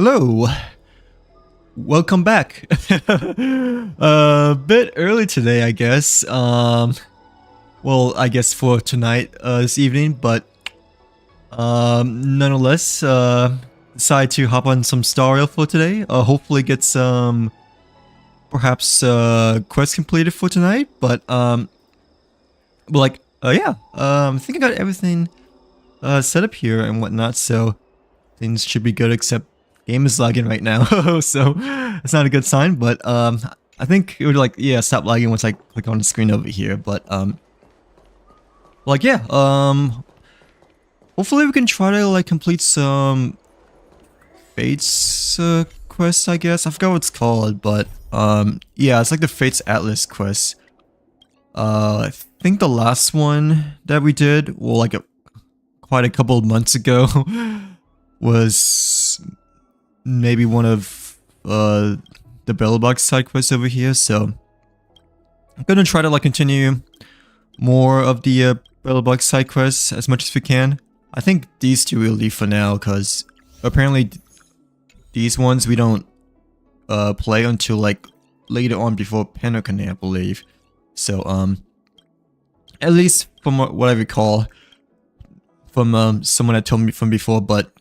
Hello, welcome back. A bit early today, I guess. Well, I guess for tonight, this evening, but nonetheless, decided to hop on some Star Rail for today. Hopefully get some, perhaps, quests completed for tonight. But yeah. I think I got everything set up here and whatnot, so things should be good. Except game is lagging right now, so it's not a good sign. But I think it would stop lagging once I click on the screen over here. But hopefully we can try to complete some Fates quests, I guess. I forgot what it's called, but yeah, it's like the Fates Atlas quest. I think the last one that we did, well, quite a couple of months ago, was maybe one of the Bellbox side quests over here. So I'm gonna try to continue more of the Bellbox side quests as much as we can. I think these two will leave for now, because apparently these ones we don't play until later on before Penocone, I believe. So at least from what I recall from someone that told me from before. But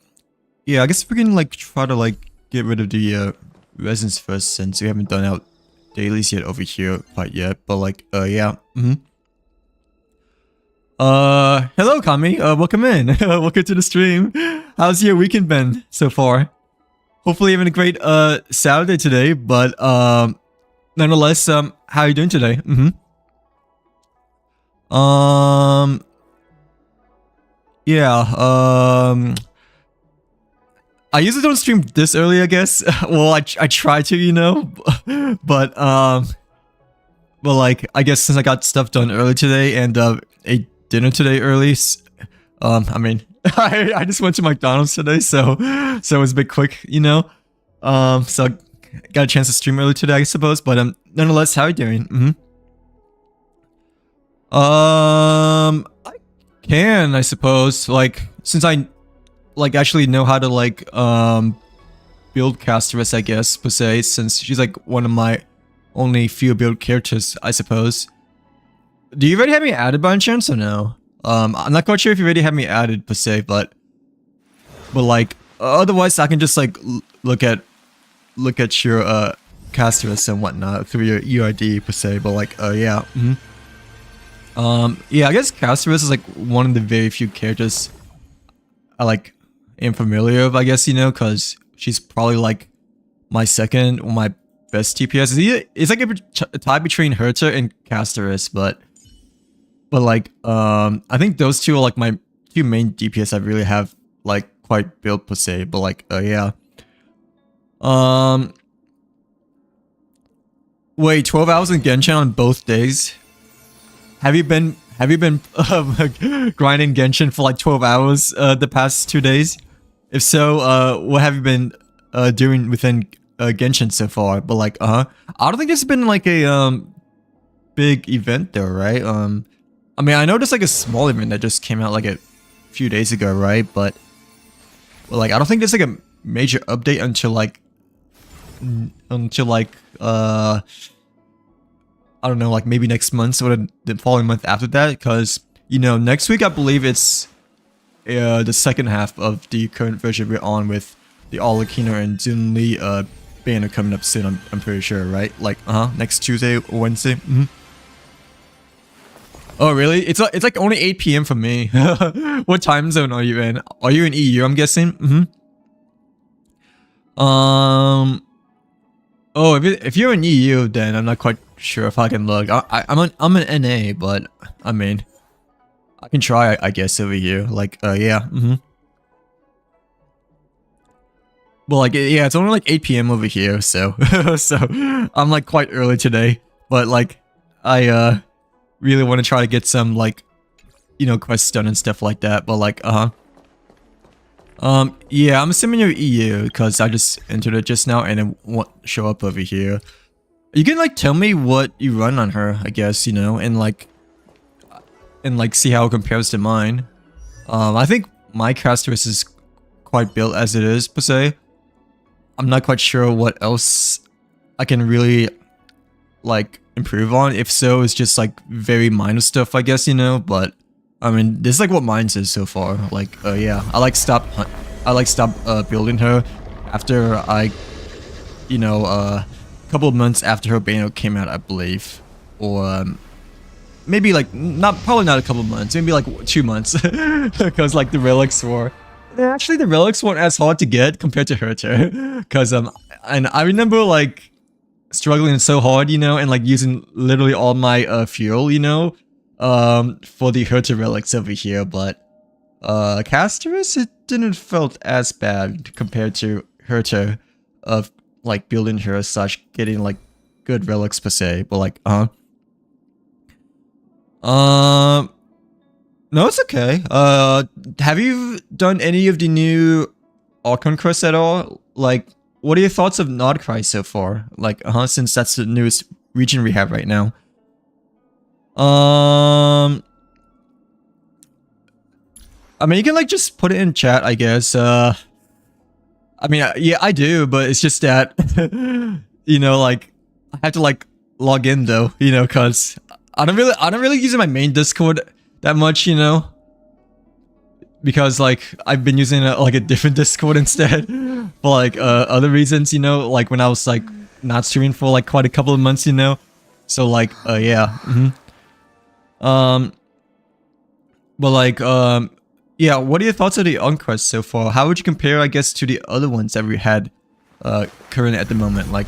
yeah, I guess we can try to get rid of the resins first, since we haven't done out dailies yet over here quite yet. But yeah. Hello Kami, welcome in. Welcome to the stream. How's your weekend been so far? Hopefully having a great Saturday today. But nonetheless, how are you doing today? Yeah, I usually don't stream this early, I guess. Well, I try to, you know, but I guess since I got stuff done early today and ate dinner today early, I mean, I just went to McDonald's today, so it was a bit quick, you know. So I got a chance to stream early today, I suppose. But nonetheless, how are you doing? I can, I suppose, since I actually know how to build Casteress, I guess, per se, since she's one of my only few build characters, I suppose. Do you already have me added by any chance or no? I'm not quite sure if you already have me added per se, but otherwise I can just look at your Casteress and whatnot through your UID per se. But yeah. Yeah, I guess Casteress is one of the very few characters I am familiar with, I guess, you know, because she's probably my second or my best TPS. It's a tie between Herta and Casteress, but I think those two are my two main DPS I really have quite built per se. But yeah. Wait, 12 hours in Genshin on both days? Have you been grinding Genshin for 12 hours the past 2 days? If so, what have you been doing within Genshin so far? But I don't think there's been a big event there, right? I mean, I know there's a small event that just came out a few days ago, right? But I don't think there's a major update until I don't know, maybe next month or the following month after that, because, you know, next week I believe it's the second half of the current version we're on, with the Olakina and Zunli banner coming up soon, I'm pretty sure, right? Next Tuesday or Wednesday. Oh, really? It's only 8 PM for me. What time zone are you in? Are you in EU, I'm guessing? Oh, if you're in EU, then I'm not quite sure if I can look. I'm an NA, but I mean, I can try, I guess, over here. Yeah. Well, yeah, it's only 8 PM over here, so so I'm quite early today. But I really want to try to get some you know, quests done and stuff like that. But yeah, I'm assuming you're EU because I just entered it just now and it won't show up over here. You can tell me what you run on her, I guess, you know, and see how it compares to mine. I think my Casteress is quite built as it is per se. I'm not quite sure what else I can really like improve on. If so, it's just like very minor stuff, I guess, you know. But I mean, this is like what mine is so far. Like, yeah, I like stop building her after I, you know, a couple of months after her Bano came out, I believe, or maybe like probably not a couple of months, maybe like 2 months, because like the relics were. Actually, the relics weren't as hard to get compared to Herter, because and I remember like struggling so hard, you know, and like using literally all my fuel, you know, for the Herter relics over here. But Casterus, it didn't felt as bad compared to Herter of like building her as such, getting like good relics per se. But like, no, it's okay. Have you done any of the new Archon quests at all? Like, what are your thoughts of Nodcry so far? Like, since that's the newest region we have right now. I mean, you can like just put it in chat, I guess. I mean, yeah, I do, but it's just that, you know, like, I have to like log in though, you know, cause I don't really use my main Discord that much, you know, because like I've been using like a different Discord instead for like other reasons, you know, like when I was like not streaming for like quite a couple of months, you know, so like yeah, but like yeah, what are your thoughts of the Unquest so far? How would you compare, I guess, to the other ones that we had current at the moment? Like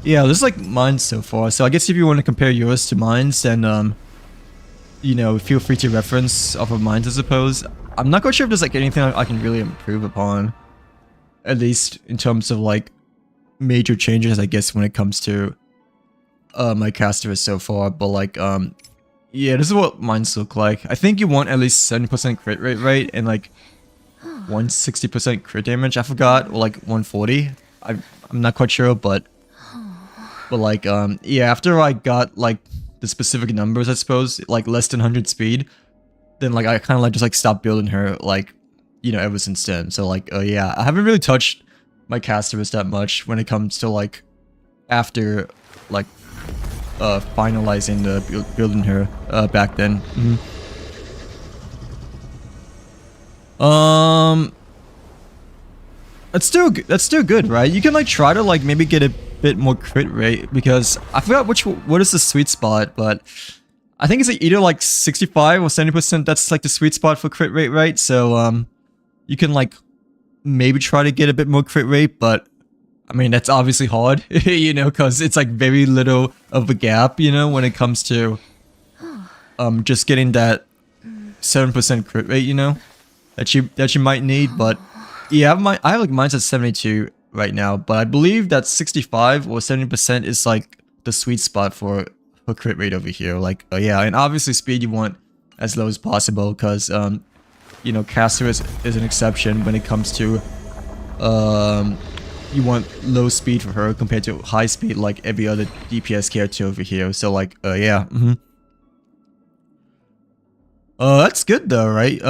yeah, this is like mine so far. So I guess if you want to compare yours to mine's, then you know, feel free to reference off of mine, I suppose. I'm not quite sure if there's like anything I can really improve upon, at least in terms of like major changes, I guess, when it comes to my caster so far. But like yeah, this is what mines look like. I think you want at least 70% crit rate, right? And like 160% crit damage, I forgot, or like 140. I'm not quite sure, but like yeah, after I got like the specific numbers, I suppose, like less than 100 speed, then like I kind of like just like stopped building her, like, you know, ever since then. So like yeah, I haven't really touched my casteress that much when it comes to like after like finalizing the building her back then. That's still good, right? You can like try to like maybe get a bit more crit rate, because I forgot what is the sweet spot, but I think it's like either like 65 or 70%. That's like the sweet spot for crit rate, right? So you can like maybe try to get a bit more crit rate, but I mean that's obviously hard, you know, because it's like very little of a gap, you know, when it comes to just getting that 7% crit rate, you know, that you might need. But yeah, I have like mine's at 72 right now, but I believe that 65 or 70% is like the sweet spot for a crit rate over here. Like yeah, and obviously speed you want as low as possible, because you know, caster is an exception when it comes to you want low speed for her compared to high speed like every other DPS character over here. So like yeah, that's good though, right?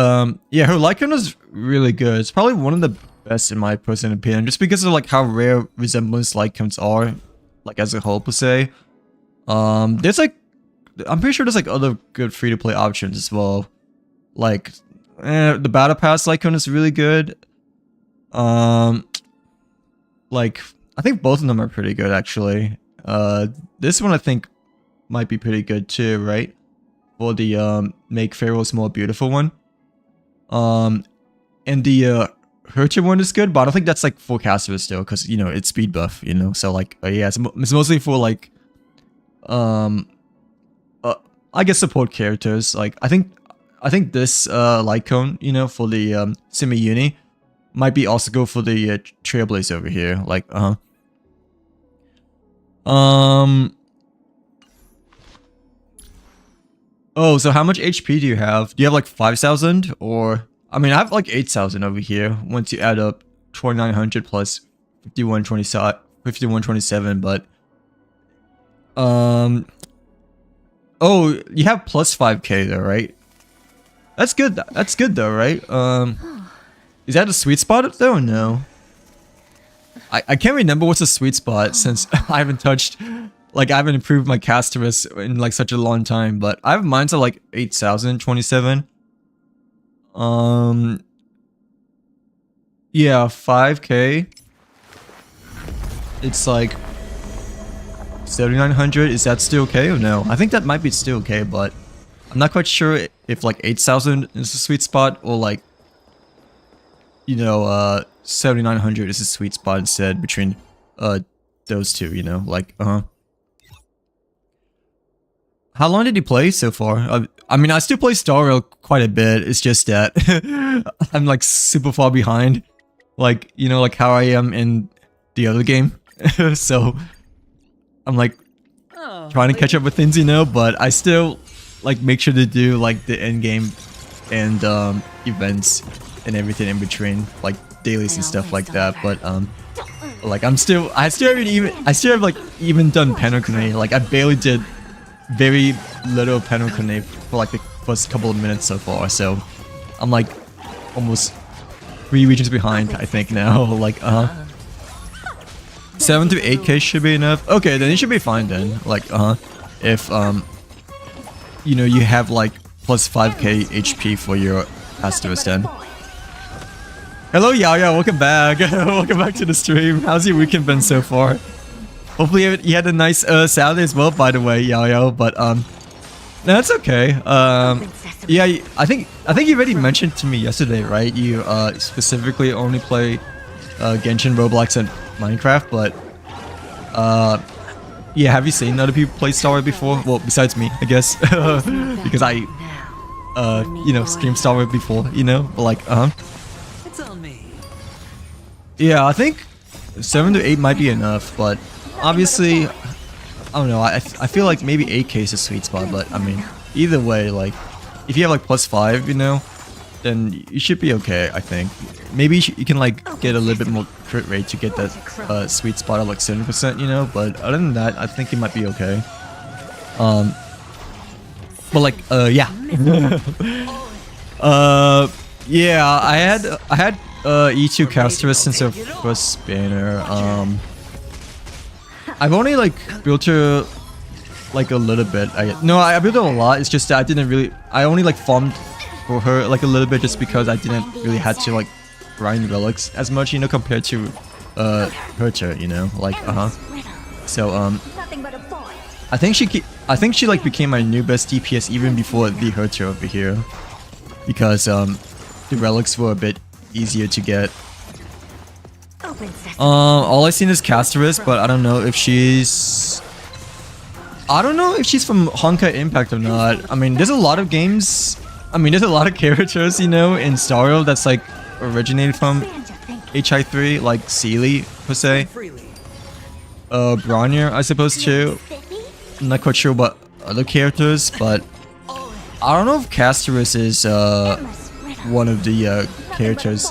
Yeah, her Lycan is really good. It's probably one of the best in my personal opinion, just because of like how rare resemblance Lycans are, like as a whole per se. There's like, I'm pretty sure there's like other good free-to-play options as well. Like, the Battle Pass Lycan is really good. Like, I think both of them are pretty good actually. This one I think might be pretty good too, right? For the make pharaohs more beautiful one. And the Hercher one is good, but I don't think that's like for casters still, because you know it's speed buff, you know. So like yeah, it's mostly for like I guess support characters. Like I think this Lycone, you know, for the semi uni might be also go for the Trailblaze over here. Like oh, so how much HP do you have? Do you have like 5,000, or I mean I have like 8,000 over here once you add up 2,900 plus 5127, but oh, you have plus 5k though, right? That's good. That's good though, right? Is that a sweet spot though? Or no. I can't remember what's a sweet spot since I haven't touched, like I haven't improved my Castorus in like such a long time. But I have mine to like 8,027. Yeah, 5k. It's like 7,900. Is that still okay or no? I think that might be still okay, but I'm not quite sure if like 8,000 is a sweet spot or like, you know, 7,900 is a sweet spot instead between those two, you know, like How long did you play so far? I mean, I still play Star Rail quite a bit. It's just that I'm like super far behind, like, you know, like how I am in the other game. So I'm like trying to catch up with things, you know, but I still like make sure to do like the end game and events and everything in between, like dailies and stuff like that. But like I still have like even done Penocone. Like I barely did very little Penocone for like the first couple of minutes so far. So I'm like almost 3 regions behind, I think now. Like 7 to 8k should be enough. Okay, then it should be fine then. Like if you know, you have like plus 5k HP for your Asterisk then. Hello Yaya, welcome back. Welcome back to the stream. How's your weekend been so far? Hopefully you had a nice Saturday as well, by the way, Yaya. But no, that's okay. Yeah, I think you already mentioned to me yesterday, right? You specifically only play Genshin, Roblox, and Minecraft, but yeah, have you seen other people play Star Wars before? Well, besides me, I guess, because I you know, stream Star Wars before, you know, but like It's on me. Yeah, I think 7 to 8 might be enough, but obviously, I don't know. I feel like maybe 8k is a sweet spot, but I mean, either way, like if you have like plus 5, you know, then you should be okay. I think maybe you can like get a little bit more crit rate to get that sweet spot of like 70%, you know. But other than that, I think you might be okay. But like yeah. Yeah, I had E2 Castorus since the first banner. I've only like built her like a little bit. I built her a lot. It's just that I didn't really. I only like farmed for her like a little bit just because I didn't really had to like grind relics as much, you know, compared to Herta, you know, like So I think she like became my new best DPS even before the Herta over here, because the relics were a bit easier to get. All I've seen is Castorus, but I don't know if she's from Honkai Impact or not. I mean, there's a lot of games. I mean, there's a lot of characters, you know, in Star Rail that's like originated from HI3, like Sealy per se. Bronyer, I suppose too. I'm not quite sure about other characters, but I don't know if Castorus is one of the characters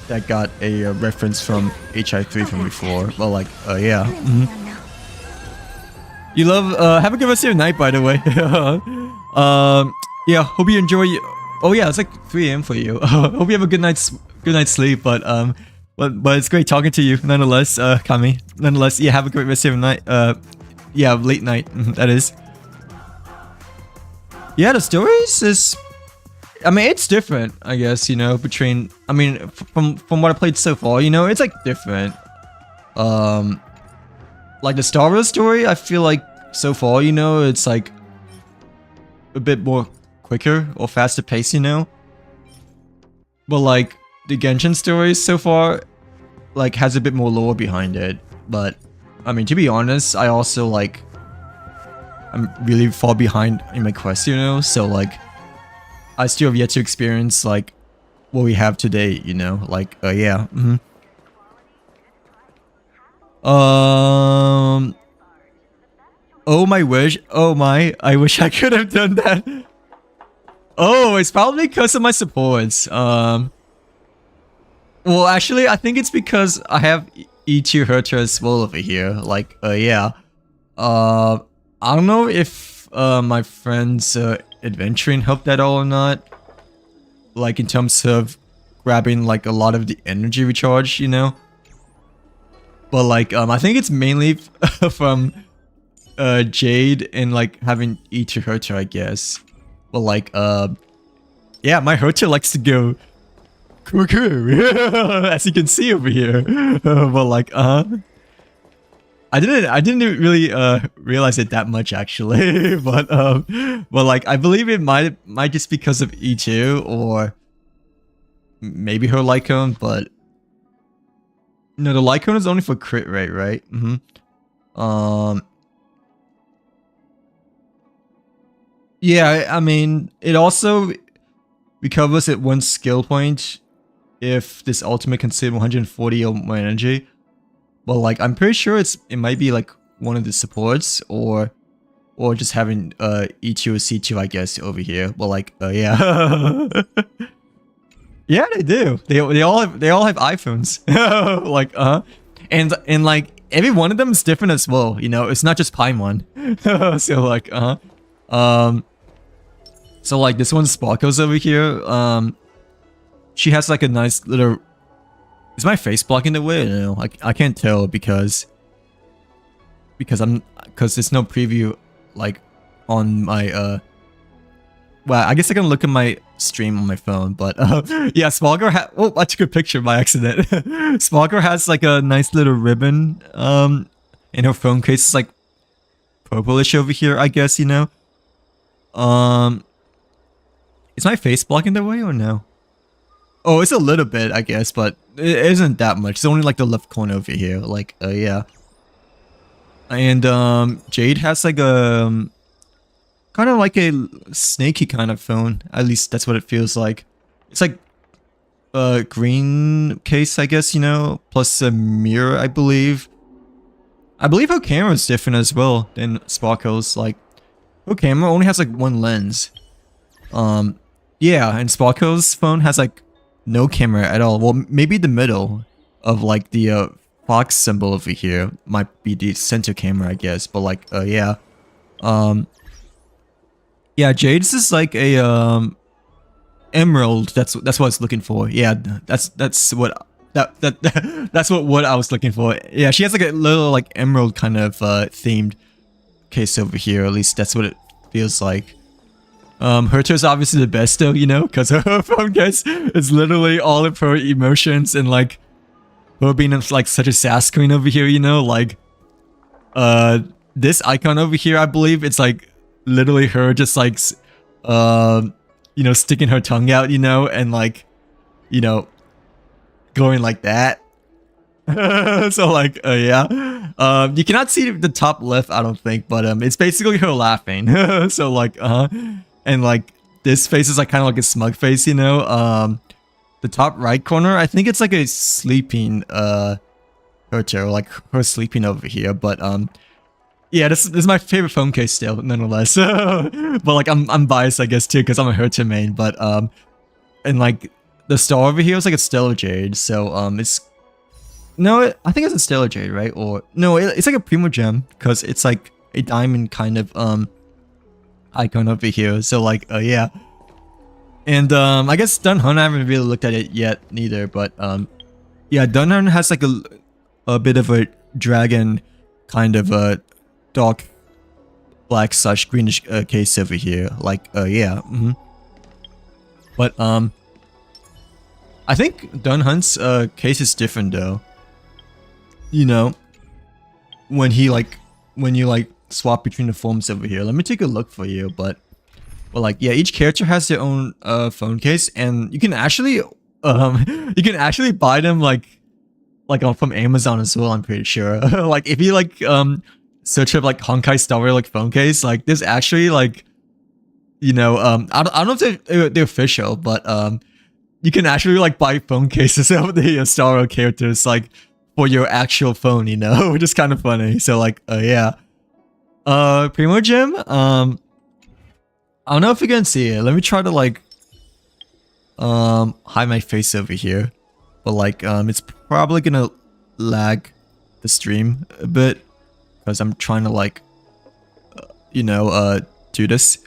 that got a reference from HI3 from before. Well, like, yeah. You love, have a good rest of your night, by the way. Yeah, hope you enjoy. Oh yeah, it's like 3 AM for you. Hope you have a good night's sleep. But it's great talking to you, nonetheless, Kami. Nonetheless, yeah, have a great rest of your night. Yeah, late night. That is. Yeah, the stories is. I mean, it's different, I guess, you know, between, I mean, from what I played so far, you know, it's like different. Like the Star Wars story, I feel like so far, you know, it's like a bit more quicker or faster paced, you know. But like the Genshin story so far, like has a bit more lore behind it. But I mean, to be honest, I also like, I'm really far behind in my quest, you know, so like, I still have yet to experience like what we have today, you know, like yeah. Oh my wish. Oh my, I wish I could have done that. Oh, it's probably because of my supports. Well, actually, I think it's because I have E2 Herta as well over here. Like, yeah. I don't know if my friend's adventuring helped at all or not. like in terms of grabbing like a lot of the energy recharge, you know. But like I think it's mainly from Jade and like having each of Herter, I guess. But like yeah, my Herter likes to go cuckoo, as you can see over here. But like I didn't really realize it that much actually. But like I believe it might just because of E2 or maybe her Lycone, but no, the Lycone is only for crit rate, right? Yeah, I mean, it also recovers at 1 skill point if this ultimate can save 140 or more energy. But like, I'm pretty sure it might be like one of the supports or just having E2 or C2, I guess, over here. But like, yeah. Yeah, they do. They all have iPhones. Like, and like every one of them is different as well. You know, it's not just Paimon. So like, so like this one Sparkles over here. She has like a nice little. Is my face blocking the way? No, I can't tell because there's no preview like on my well, I guess I can look at my stream on my phone, but yeah, Sparkle oh, I took a picture by accident. Sparkle has like a nice little ribbon in her phone case. It's like purplish over here, I guess, you know. Is my face blocking the way or no? Oh, it's a little bit, I guess, but it isn't that much. It's only like the left corner over here. Like, yeah. And Jade has like a kind of like a snaky kind of phone. At least that's what it feels like. It's like a green case, I guess, you know, plus a mirror, I believe. I believe her camera is different as well than Sparkle's. Like, her camera only has like 1 lens. Yeah, and Sparkle's phone has like no camera at all. Well, maybe the middle of like the fox symbol over here might be the center camera, I guess. But like, yeah. Yeah, Jade's is like a emerald. That's what I was looking for. Yeah, that's what that's what I was looking for. Yeah, she has like a little like emerald kind of themed case over here. At least that's what it feels like. Herter's obviously the best though, you know, because her phone case is literally all of her emotions and like her being like such a sass queen over here, you know, like this icon over here, I believe it's like literally her just like you know, sticking her tongue out, you know, and like, you know, going like that. So like yeah, you cannot see the top left, I don't think, but it's basically her laughing. So like and like this face is like kind of like a smug face, you know. The top right corner, I think it's like a sleeping Herter, like her sleeping over here. But yeah, this is my favorite phone case still, nonetheless. But like I'm biased, I guess, too, because I'm a Herter main. But and like the star over here is like a Stellar Jade, so it's no, I think it's a Stellar Jade, right? Or no, it's like a Primo Gem because it's like a diamond kind of icon over here. So like yeah. And I guess Dunhun, I haven't really looked at it yet neither, but yeah, Dunhun has like a bit of a dragon kind of a dark black / greenish case over here. Like yeah. But I think Dunhun's case is different though. You know, when you like swap between the forms over here. Let me take a look for you, but well, like yeah, each character has their own phone case, and you can actually buy them like from Amazon as well. I'm pretty sure. Like if you like search up like Honkai Star like phone case, like there's actually like, you know, I don't know if they're official, but you can actually like buy phone cases of the Star Wars characters like for your actual phone, you know, which is kind of funny. So like yeah. Primo Gem, I don't know if you can see it. Let me try to like hide my face over here. But like it's probably gonna lag the stream a bit because I'm trying to like you know do this.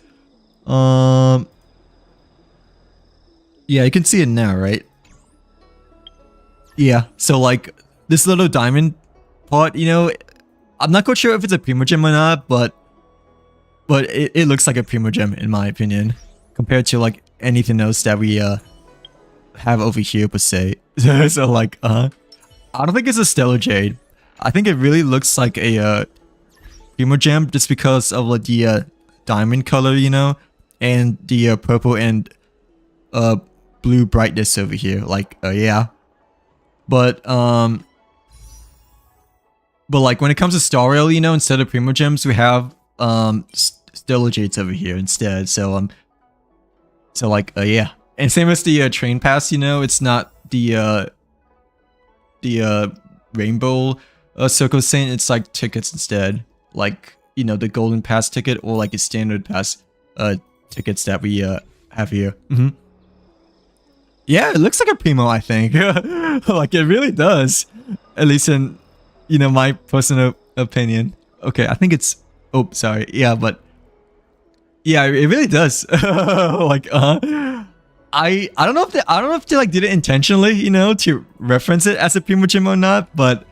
Yeah, you can see it now, right? Yeah, so like this little diamond part, you know, I'm not quite sure if it's a Primogem or not, but it looks like a Primogem in my opinion, compared to like anything else that we have over here per se. So like I don't think it's a Stellar Jade. I think it really looks like a Primogem just because of like the diamond color, you know, and the purple and blue brightness over here. Like yeah. But like when it comes to Star Rail, you know, instead of Primogems, we have Stellar Jades over here instead. So so like yeah. And same as the train pass, you know, it's not the rainbow circle saint, it's like tickets instead. Like, you know, the golden pass ticket or like a standard pass tickets that we have here. Yeah, it looks like a Primo, I think. Like it really does. At least in, you know, my personal opinion. Okay, I think it's, oh sorry. Yeah, but yeah, it really does. Like I don't know if they like did it intentionally, you know, to reference it as a Primogem or not, but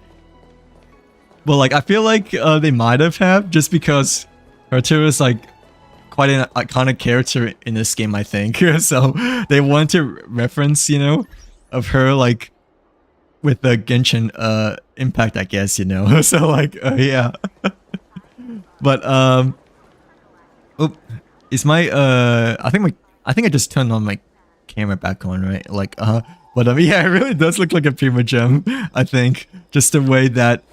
like I feel like they might have just because Herta is like quite an iconic character in this game, I think. So they wanted to reference, you know, of her like with the Genshin impact, I guess, you know. So like yeah. But oh, is my I think I just turned on my camera back on, right? Like but yeah, it really does look like a Primogem, I think. Just the way that,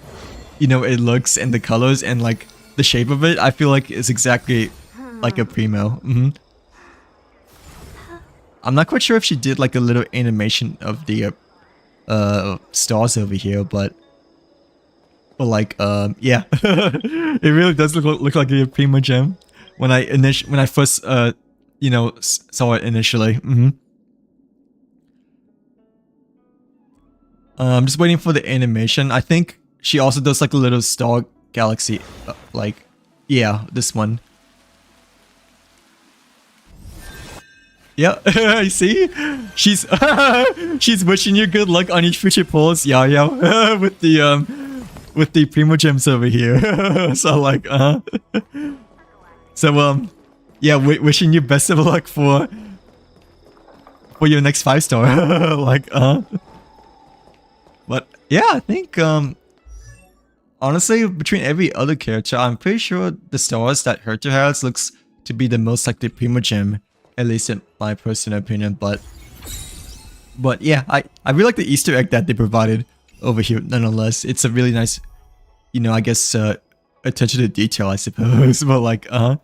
you know, it looks and the colors and like the shape of it, I feel like is exactly like a Primo. I'm not quite sure if she did like a little animation of the stars over here, but like yeah. It really does look like a Primogem when I first you know, saw it initially. I'm just waiting for the animation. I think she also does like a little star galaxy like yeah, this one. Yeah, you see? She's she's wishing you good luck on your future pulls, yeah, with the Primogems over here. So like so yeah, wishing you best of luck for your next 5-star. Like but yeah, I think honestly, between every other character, I'm pretty sure the stars that Herta has looks to be the most like the Primogem, at least in my personal opinion. But yeah, I really like the Easter egg that they provided over here. Nonetheless, it's a really nice, you know, I guess attention to detail, I suppose. But like I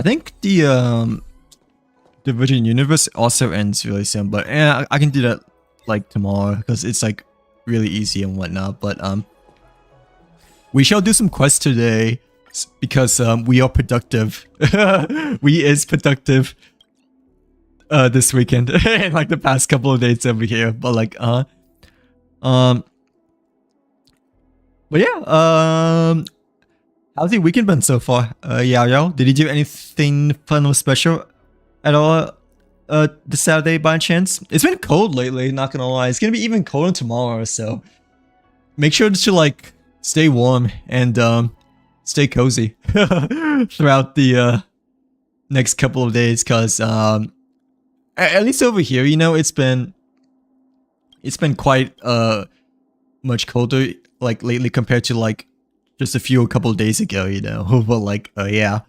think the Virgin Universe also ends really soon, but I can do that like tomorrow because it's like really easy and whatnot. But we shall do some quests today because we are productive. We is productive this weekend and like the past couple of days over here. But like but yeah, how's your weekend been so far? Yao, did you do anything fun or special at all this Saturday by chance? It's been cold lately, not gonna lie. It's gonna be even colder tomorrow, so make sure to like stay warm and stay cozy throughout the next couple of days, cause at least over here, you know, it's been quite much colder like lately compared to like just a couple of days ago, you know. But like yeah.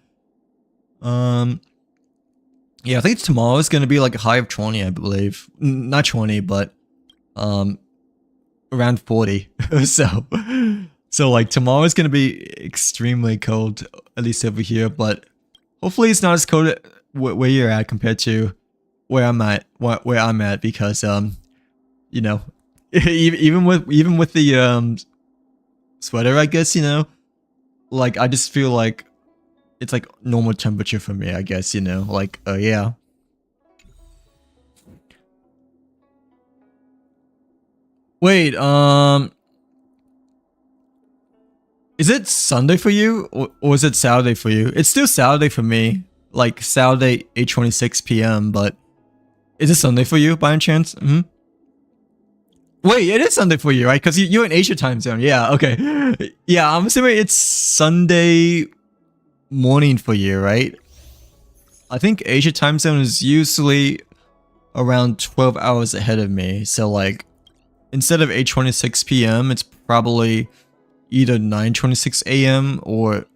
Yeah, I think tomorrow is gonna be like a high of 20, I believe. Not 20, but around 40. So like tomorrow is gonna be extremely cold, at least over here. But hopefully it's not as cold where you're at compared to where I'm at. Because you know, even with the sweater, I guess, you know, like I just feel like it's like normal temperature for me, I guess, you know, like yeah. Wait, is it Sunday for you or is it Saturday for you? It's still Saturday for me. like Saturday 8:26 p.m. But is it Sunday for you by any chance? Wait, it is Sunday for you, right? Because you're in Asia time zone. Yeah, okay. Yeah, I'm assuming it's Sunday morning for you, right? I think Asia time zone is usually around 12 hours ahead of me. So like, instead of 8:26 p.m., it's probably either 9:26 a.m. or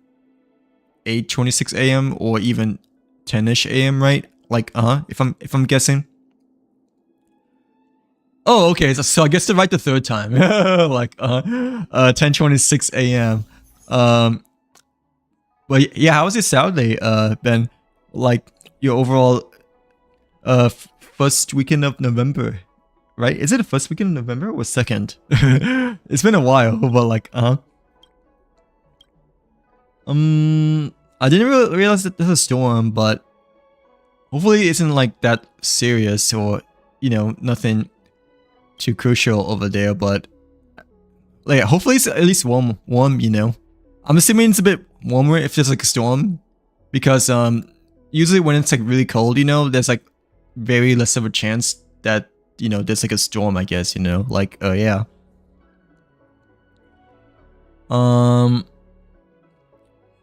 8:26 a.m. or even 10ish a.m., right? Like, if I'm guessing. Oh, okay. So I guess to write the third time. Like, 10:26 a.m. But yeah, how was your Saturday, Ben? Like your overall first weekend of November, right? Is it the first weekend of November or second? It's been a while, but like, I didn't really realize that there's a storm, but hopefully it isn't like that serious or, you know, nothing too crucial over there, but like hopefully it's at least warm, you know. I'm assuming it's a bit warmer if there's like a storm, because usually when it's like really cold, you know, there's like very less of a chance that, you know, there's like a storm, I guess, you know, like yeah.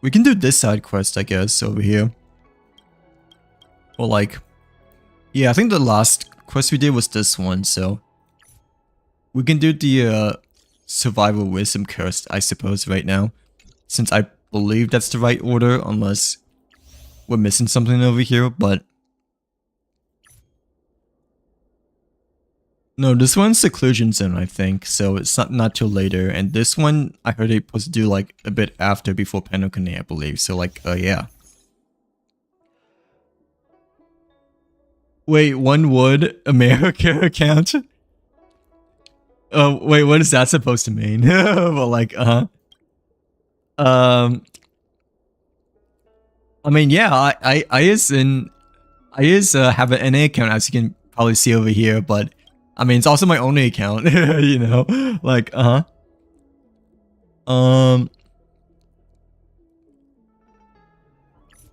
We can do this side quest, I guess, over here. Or like, yeah, I think the last quest we did was this one, so we can do the survival wisdom curse, I suppose, right now, since I believe that's the right order, unless we're missing something over here. But no, this one's seclusion zone, I think, so it's not till later. And this one, I heard it's supposed to do like a bit after, before Penokane, I believe. So like, yeah. Wait, one wood America account? Wait, what is that supposed to mean? Well, like, I mean, yeah, I have an NA account, as you can probably see over here, but I mean, it's also my only account, you know, like,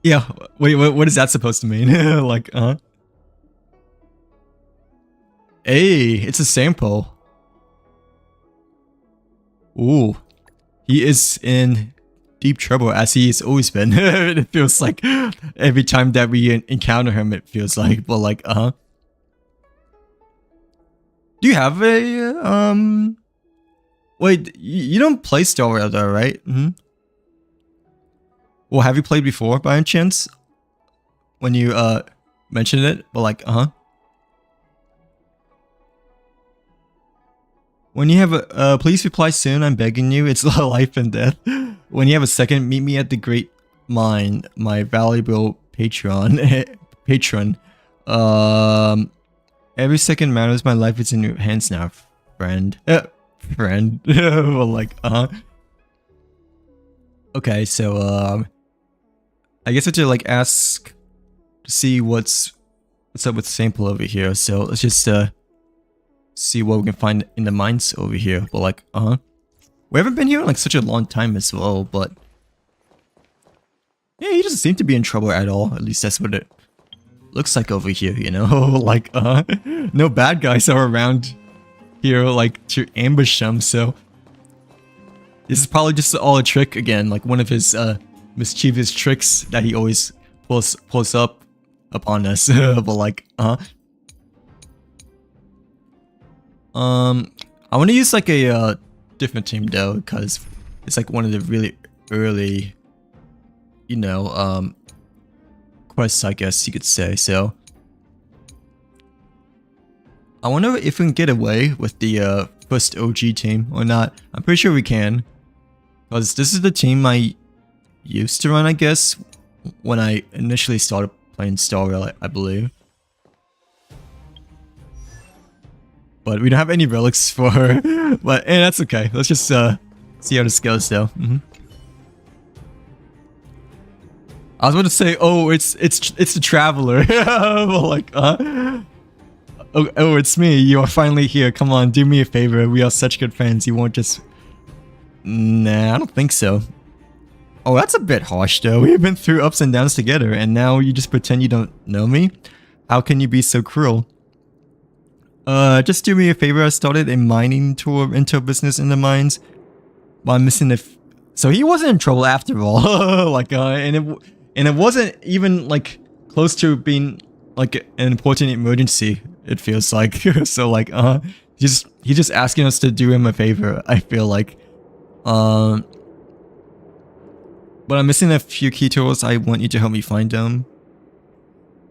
yeah, wait, what is that supposed to mean? Like, hey, it's a sample. Ooh, he is in deep trouble, as he's always been. It feels like every time that we encounter him, it feels like, but like, do you have a, wait, you don't play Star Rail though, right? Well, have you played before by any chance? When you, mentioned it, but like, When you have a, please reply soon, I'm begging you, it's life and death. When you have a second, meet me at the Great Mine, my valuable patron. Every second matters, my life is in your hands now, friend. Friend. Well, like, okay, so, I guess I should, like, ask to see what's up with the sample over here, so let's just, see what we can find in the mines over here. But like, we haven't been here in like such a long time as well, but yeah, he doesn't seem to be in trouble at all. At least that's what it looks like over here, you know. Like, no bad guys are around here like to ambush him, so this is probably just all a trick again, like one of his mischievous tricks that he always pulls up upon us. But like, I want to use like a different team though, because it's like one of the really early, you know, quests, I guess you could say. So I wonder if we can get away with the first OG team or not. I'm pretty sure we can, because this is the team I used to run, I guess, when I initially started playing Star Rail, I believe. But we don't have any relics for her. But that's okay. Let's just see how this goes though. I was about to say, oh, it's the traveler. Well, like, oh, it's me. You are finally here. Come on, do me a favor. We are such good friends. You won't just. Nah, I don't think so. Oh, that's a bit harsh though. We've been through ups and downs together, and now you just pretend you don't know me? How can you be so cruel? Just do me a favor. I started a mining tour into a business in the mines. But I'm missing so he wasn't in trouble after all. Like, and it wasn't even like close to being like an important emergency. It feels like so like he's just asking us to do him a favor. I feel like, but I'm missing a few key tools. I want you to help me find them.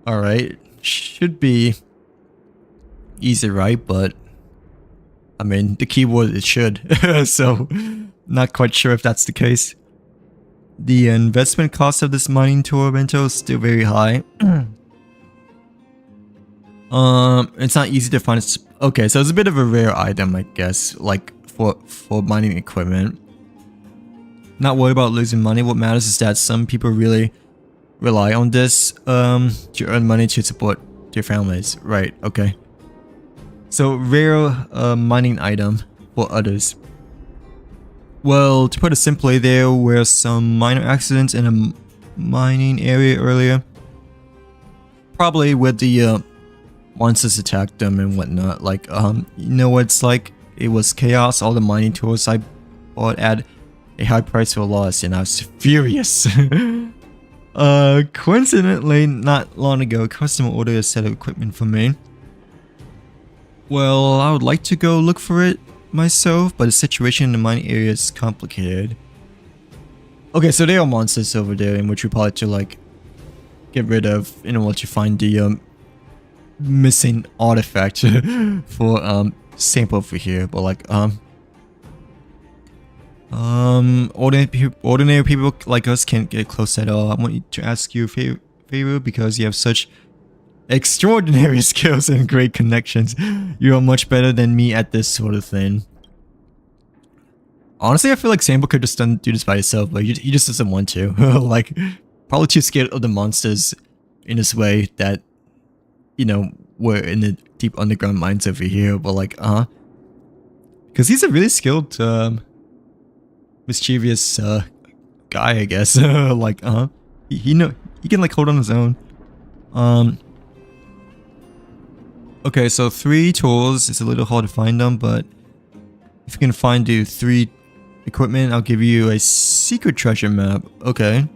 All right, should be easy, right? But I mean, the keyword it should. So not quite sure if that's the case. The investment cost of this mining tour rental is still very high. It's not easy to find. Okay, so it's a bit of a rare item, I guess, like for mining equipment. Not worried about losing money. What matters is that some people really rely on this to earn money to support their families. Right, okay. So rare mining item for others. Well, to put it simply, there were some minor accidents in a mining area earlier. Probably where the monsters attacked them and whatnot. Like, you know what it's like? It was chaos. All the mining tools I bought at a high price were lost, and I was furious. Coincidentally, not long ago, a customer ordered a set of equipment from me. Well, I would like to go look for it myself, but the situation in the mining area is complicated. Okay, so there are monsters over there in which we probably have to like get rid of in order to find the missing artifact for sample over here. But like ordinary people like us can't get close at all. I want to ask you a favor because you have such extraordinary skills and great connections. You are much better than me at this sort of thing. Honestly, I feel like Sample could just do this by himself, but he just doesn't want to. Like, probably too scared of the monsters in this way that, you know, we're in the deep underground mines over here. But like, because he's a really skilled, mischievous guy, I guess. Like, he can like hold on his own. Okay, so 3 tools. It's a little hard to find them, but if you can find the 3 equipment, I'll give you a secret treasure map. Okay.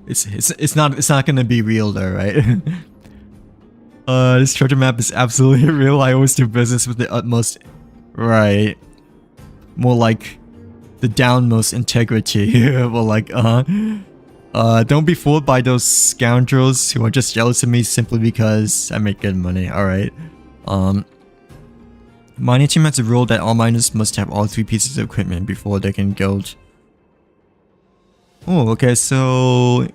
It's not gonna be real though, right? This treasure map is absolutely real. I always do business with the utmost, right? More like the downmost integrity. Well, like, don't be fooled by those scoundrels who are just jealous of me simply because I make good money. Alright. Mining team has a rule that all miners must have all 3 pieces of equipment before they can guild. Oh, okay, so,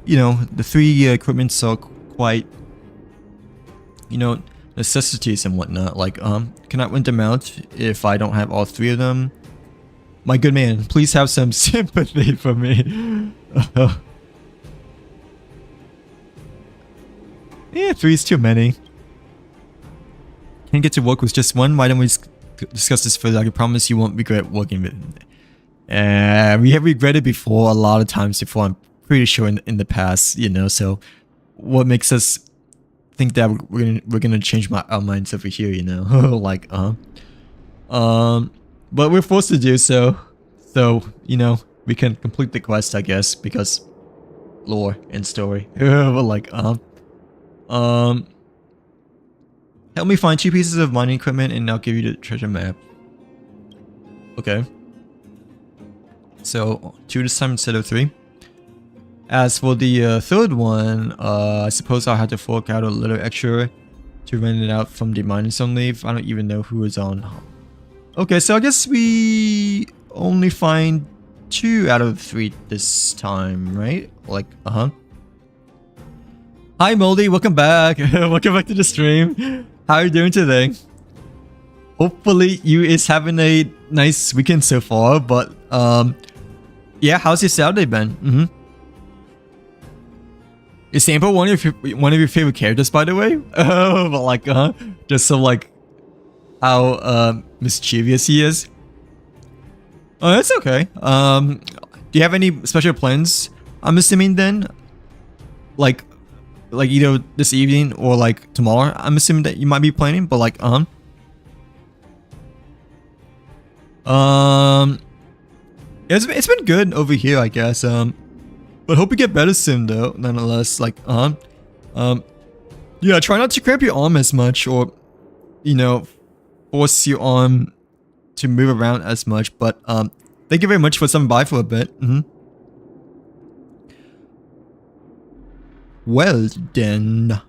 you know, the 3 equipments are quite, you know, necessities and whatnot. Like, can I rent them out if I don't have all 3 of them? My good man, please have some sympathy for me. Yeah, 3 is too many. Can't get to work with just one. Why don't we discuss this further? I can promise you won't regret working with it. We have regretted before a lot of times before. I'm pretty sure in the past, you know. So, what makes us think that we're gonna change our minds over here? You know, like but we're forced to do so. So, you know, we can complete the quest, I guess, because lore and story. But like, help me find 2 pieces of mining equipment and I'll give you the treasure map. Okay. So, 2 this time instead of 3. As for the 3rd one, I suppose I'll have to fork out a little extra to rent it out from the miners on leave. I don't even know who is on. Okay, so I guess we only find 2 out of 3 this time, right? Like, Hi Moldy, welcome back. Welcome back to the stream. How are you doing today? Hopefully you is having a nice weekend so far, but yeah, how's your Saturday been? Is Sample one of your favorite characters, by the way? But like, just so like, how mischievous he is. Oh, that's okay. Do you have any special plans? I'm assuming then, like either this evening or like tomorrow. I'm assuming that you might be planning, but like it's been good over here, I guess. But hope you get better soon, though. Nonetheless, like yeah, try not to cramp your arm as much, or you know, force your arm to move around as much. But thank you very much for stopping by for a bit. Well then,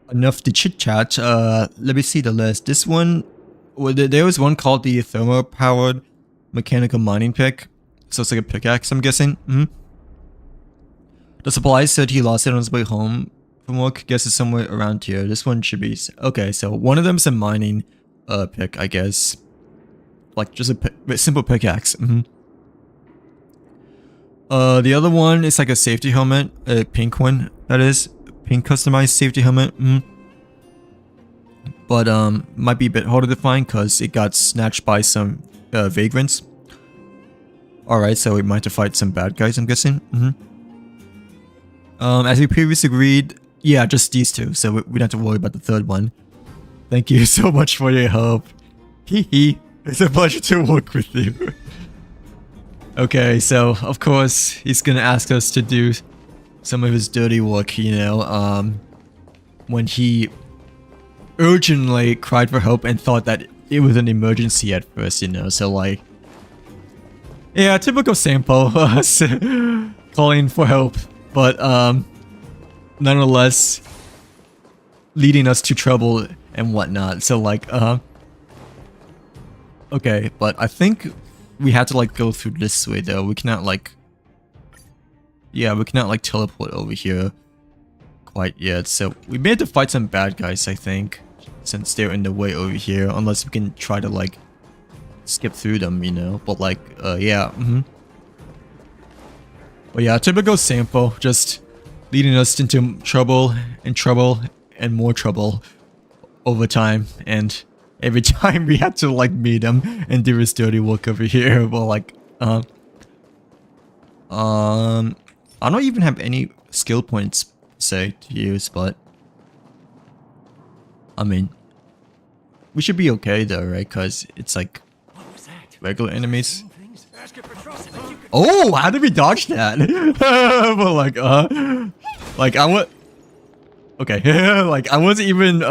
enough to chit chat. Let me see the list. This one, well, there was one called the thermo-powered mechanical mining pick. So it's like a pickaxe, I'm guessing. The supplies said he lost it on his way home from work. Guess it's somewhere around here. This one should be okay. So one of them's a mining pick, I guess. Like just a simple pickaxe. The other one is like a safety helmet, a pink one, that is. Pink customized safety helmet. But might be a bit harder to find because it got snatched by some vagrants. Alright, so we might have to fight some bad guys, I'm guessing. As we previously agreed, yeah, just these two, so we don't have to worry about the third one. Thank you so much for your help. Hee. It's a pleasure to work with you. Okay, so of course he's gonna ask us to do some of his dirty work, you know, when he urgently cried for help and thought that it was an emergency at first, you know, so like, yeah, typical Sampo, calling for help, but nonetheless leading us to trouble and whatnot, so like, okay, but I think we had to like go through this way though. We cannot like, yeah, we cannot like teleport over here quite yet. So we may have to fight some bad guys, I think, since they're in the way over here. Unless we can try to like skip through them, you know. But like, yeah, But yeah, typical Sampo, just leading us into trouble and more trouble over time, and every time we had to like meet him and do his dirty work over here. Well, like, I don't even have any skill points, say, to use, but I mean, we should be okay though, right? Because it's like regular enemies. Oh, how did we dodge that? But like I would. Okay, like I wasn't even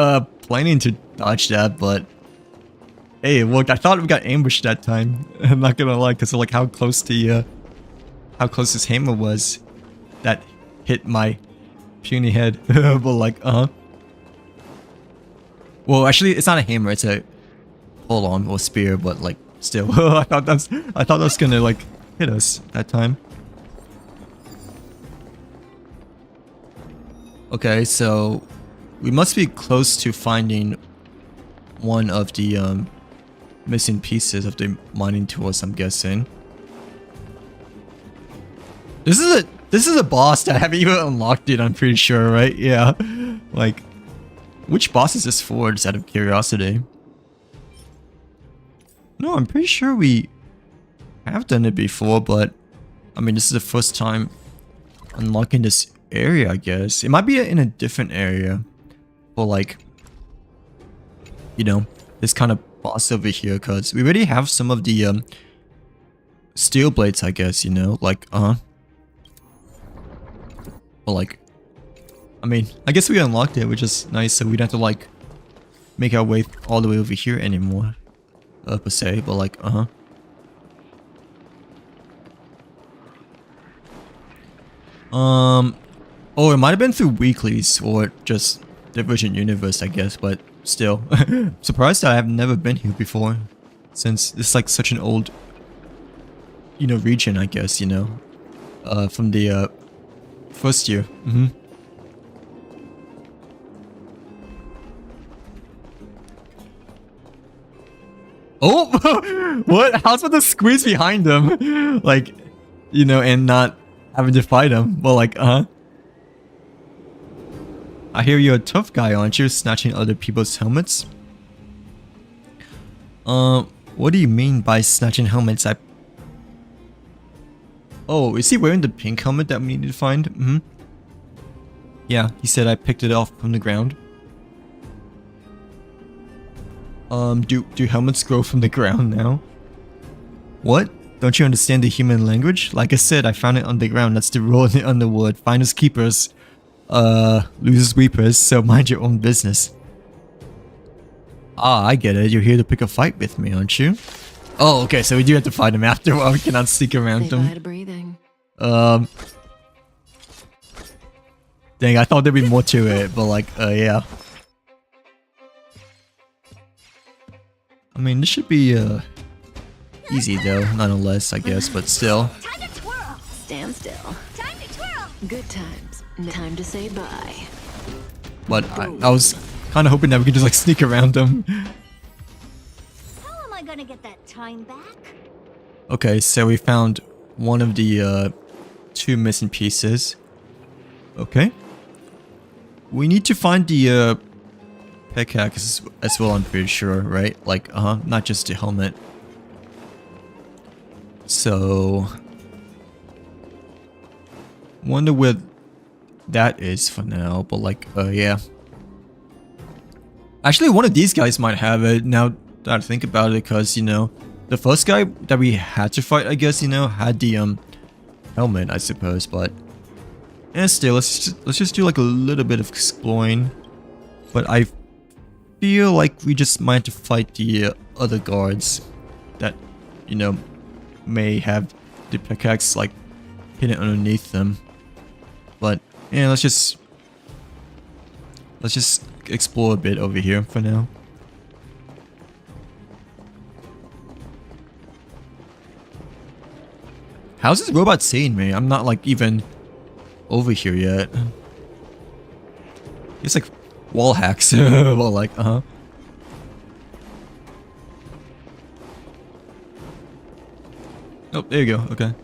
planning to dodge that, but hey, it worked. I thought we got ambushed that time. I'm not gonna lie, because of like how close how close this hammer was that hit my puny head. But like, well, actually, it's not a hammer. It's a pole-arm or spear. But like, still, I thought that was gonna like hit us that time. Okay, so we must be close to finding one of the missing pieces of the mining tools, I'm guessing. This is a boss that I haven't even unlocked it, I'm pretty sure, right? Yeah. Like, which boss is this for, just out of curiosity? No, I'm pretty sure we have done it before, but I mean, this is the first time unlocking this area, I guess. It might be in a different area, or like, you know, this kind of boss over here, because we already have some of the steel blades, I guess, you know, like, well, like, I mean, I guess we unlocked it, which is nice, so we don't have to like make our way all the way over here anymore, per se, but like, oh, it might have been through weeklies or just Divergent Universe, I guess, but still. Surprised that I have never been here before, since it's like such an old, you know, region, I guess, you know, from the first year. Oh, what? How's about to squeeze behind him? Like, you know, and not having to fight him. Well, like, I hear you're a tough guy, aren't you? Snatching other people's helmets. What do you mean by snatching helmets? Oh, is he wearing the pink helmet that we need to find? Mm-hmm. Yeah, he said I picked it off from the ground. Do helmets grow from the ground now? What? Don't you understand the human language? Like I said, I found it on the ground. That's the rule in the underworld. Finders keepers. Losers weepers, so mind your own business. Ah, I get it. You're here to pick a fight with me, aren't you? Oh, okay, so we do have to fight him after all. We cannot sneak around Say him. bye to breathing. Dang, I thought there'd be more to it, but like, yeah. I mean, this should be, easy though, nonetheless, I guess, but still. Time to twirl. Stand still. Time to twirl. Good times. Time to say bye. But I was kind of hoping that we could just like sneak around him. How am I gonna get that time back? Okay, so we found one of the, 2 missing pieces. Okay. We need to find the, pickaxe as well, I'm pretty sure, right? Like, not just the helmet. So... wonder where that is for now, but like, yeah. Actually, one of these guys might have it, now that I think about it, because, you know, the first guy that we had to fight, I guess, you know, had the, helmet, I suppose, but... yeah, still, let's just do like a little bit of exploring. But I feel like we just might have to fight the other guards that, you know, may have the pickaxe like hidden underneath them. But yeah, let's just explore a bit over here for now. How's this robot seeing me? I'm not like even over here yet. It's like wall hacks. Well, like, Oh, there you go. Okay.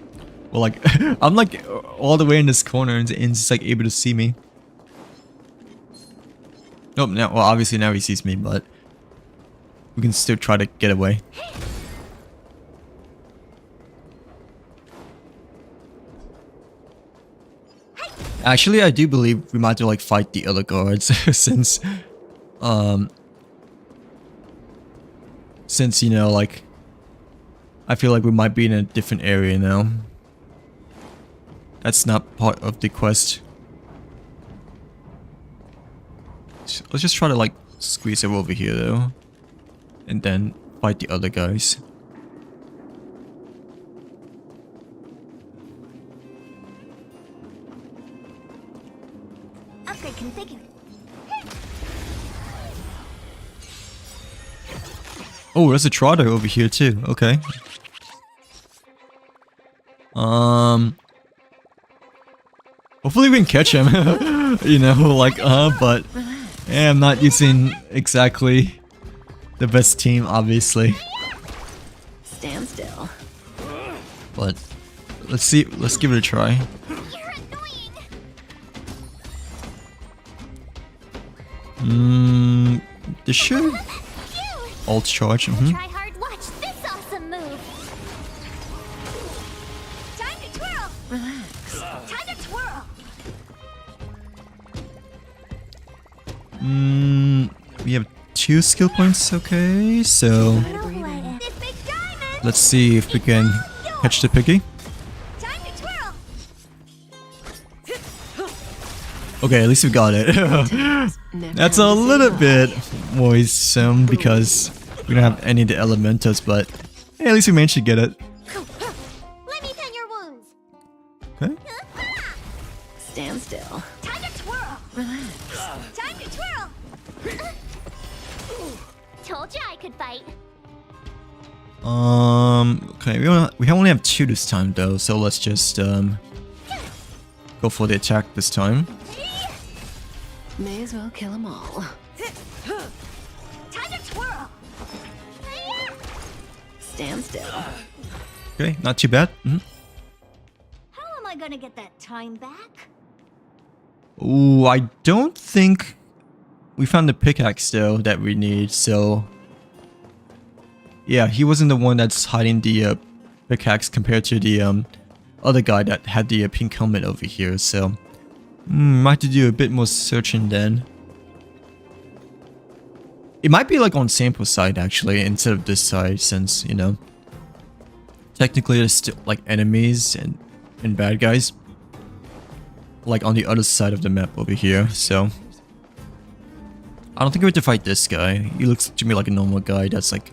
Well, like, I'm like all the way in this corner and it's just like able to see me. Nope. Now, well, obviously now he sees me, but we can still try to get away. Actually, I do believe we might have to like fight the other guards since you know, like, I feel like we might be in a different area now. That's not part of the quest. Let's just try to like squeeze it over here though, and then fight the other guys. Upgrade configured. Oh, there's a trotter over here too. Okay. Hopefully we can catch him. You know, like, but yeah, I'm not using exactly the best team, obviously. Stand still. But let's see. Let's give it a try. You're annoying. This should alt charge. Try hard. Watch this awesome move. Time to twirl. Relax. Time to twirl. We have 2 skill points. Okay, so Bye to breathing. This big diamond. let's see if we can catch the piggy. Time to twirl. Okay, at least we got it. Never That's time a to say little bye. bit worrisome because we don't have any of the elementals, but hey, at least we managed to get it. Let me tend your wounds. Okay. Stand still. Time to twirl. Relax. Time to twirl. Told you I could fight. Okay, we only have 2 this time though, so let's just go for the attack this time. May as well kill them all. Time to twirl. Stand still. Okay, not too bad. How am I gonna get that time back? Ooh, I don't think we found the pickaxe though that we need, so Yeah, he wasn't the one that's hiding the pickaxe compared to the other guy that had the pink helmet over here, so... might have to do a bit more searching then. It might be like on Sample's side actually, instead of this side, since, you know... technically there's still like enemies and bad guys. Like on the other side of the map over here, so... I don't think we have to fight this guy. He looks to me like a normal guy that's like...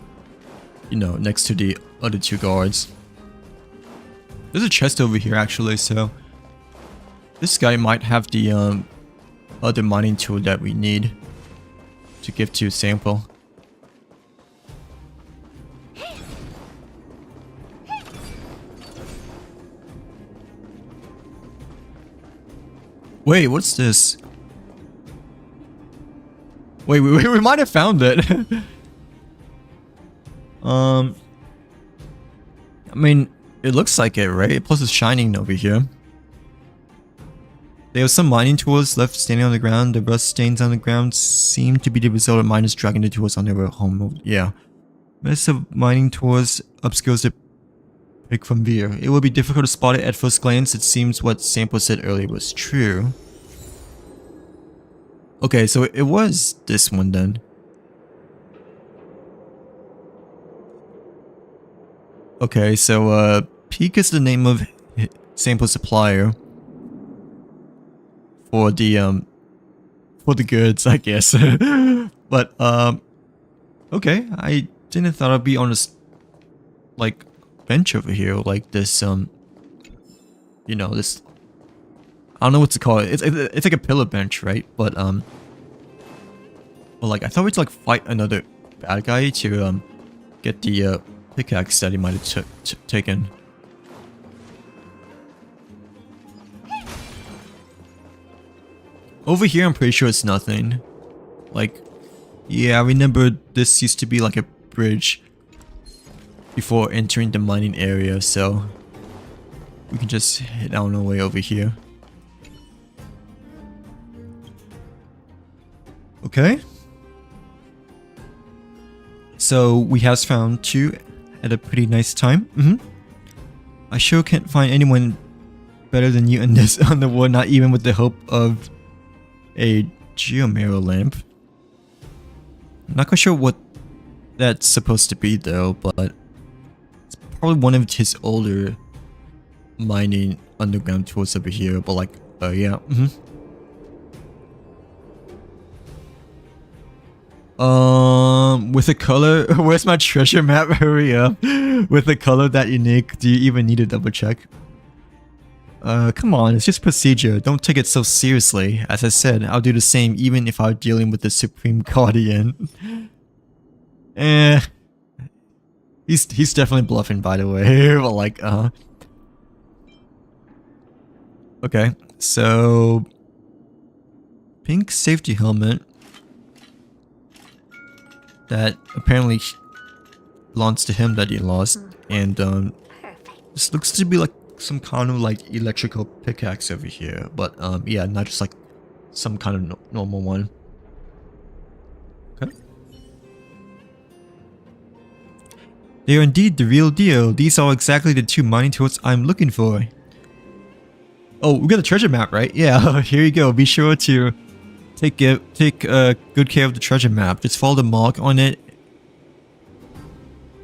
you know, next to the other two guards. There's a chest over here actually, so... this guy might have the other mining tool that we need to give to Sample. Wait, what's this? Wait, we might have found it. I mean, it looks like it, right? Plus it's shining over here. There are some mining tools left standing on the ground. The rust stains on the ground seem to be the result of miners dragging the tools on their way home. Yeah. Mess of mining tools obscures the pick from here. It will be difficult to spot it at first glance. It seems what Sample said earlier was true. Okay, so it was this one then. Okay, so Peak is the name of Sample's supplier. For the goods, I guess. But okay, I didn't thought I'd be on this like bench over here, like this you know, this, I don't know what to call it. It's like a pillar bench, right? But like I thought we'd like fight another bad guy to get the pickaxe that he might have taken. Over here, I'm pretty sure it's nothing. Like, yeah, I remember this used to be like a bridge before entering the mining area, so we can just head on our way over here. Okay. So we have found two at a pretty nice time. I sure can't find anyone better than you in this underworld, not even with the help of a geomarrow lamp. I'm not quite sure what that's supposed to be though, but it's probably one of his older mining underground tools over here, but like, yeah. With a color, where's my treasure map? Hurry up. With a color that unique, do you even need to double check? Come on, it's just procedure. Don't take it so seriously. As I said, I'll do the same even if I'm dealing with the Supreme Guardian. He's definitely bluffing, by the way. But like, okay, so pink safety helmet that apparently belongs to him that he lost, and this looks to be like some kind of like electrical pickaxe over here, but yeah, not just like some kind of normal one. Okay. They are indeed the real deal. These are exactly the two mining tools I'm looking for. Oh, we got a treasure map, right? Yeah, here you go. Be sure to take good care of the treasure map. Just follow the mark on it.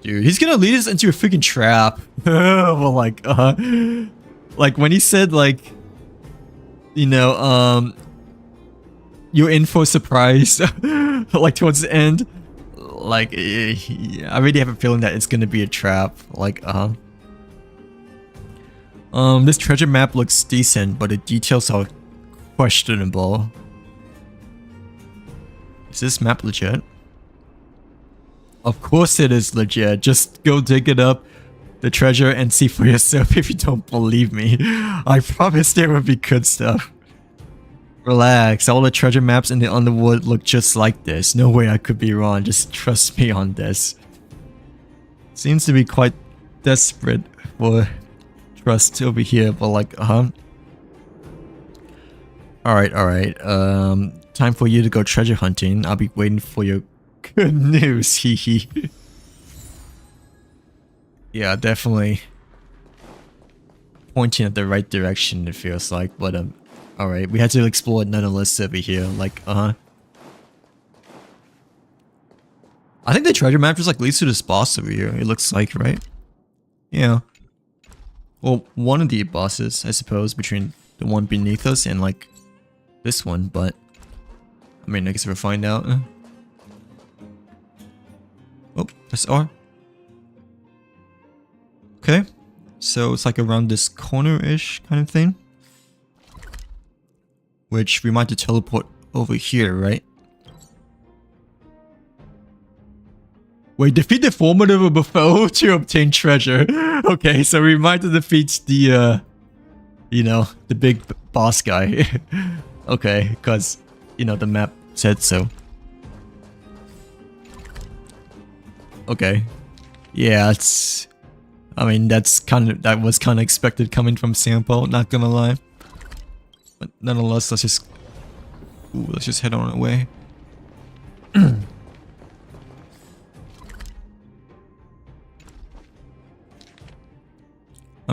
Dude, he's gonna lead us into a freaking trap. Well, like when he said, like, you know, you're in for a surprise, like towards the end, like, yeah, I really have a feeling that it's gonna be a trap. Like, this treasure map looks decent, but the details are questionable. Is this map legit? Of course it is legit. Just go dig it up, the treasure, and see for yourself if you don't believe me. I promise there will be good stuff. Relax, all the treasure maps in the underworld look just like this. No way I could be wrong, just trust me on this. Seems to be quite desperate for trust over here, but like, Alright, time for you to go treasure hunting. I'll be waiting for your good news, hee. Yeah, definitely pointing at the right direction, it feels like, but alright, we had to explore nonetheless over here, like, I think the treasure map just like leads to this boss over here, it looks like, right? Yeah. Well, one of the bosses, I suppose, between the one beneath us and like this one, but I mean, I guess we'll find out. Oh, that's R. Okay. So it's like around this corner-ish kind of thing. Which we might have to teleport over here, right? Wait, defeat the formidable foe to obtain treasure. Okay, so we might have to defeat the, you know, the big boss guy. Okay, because, you know, the map said so. Okay. Yeah, it's... I mean, that was kind of expected coming from Sampo, not gonna lie. But nonetheless, let's just head on our way. I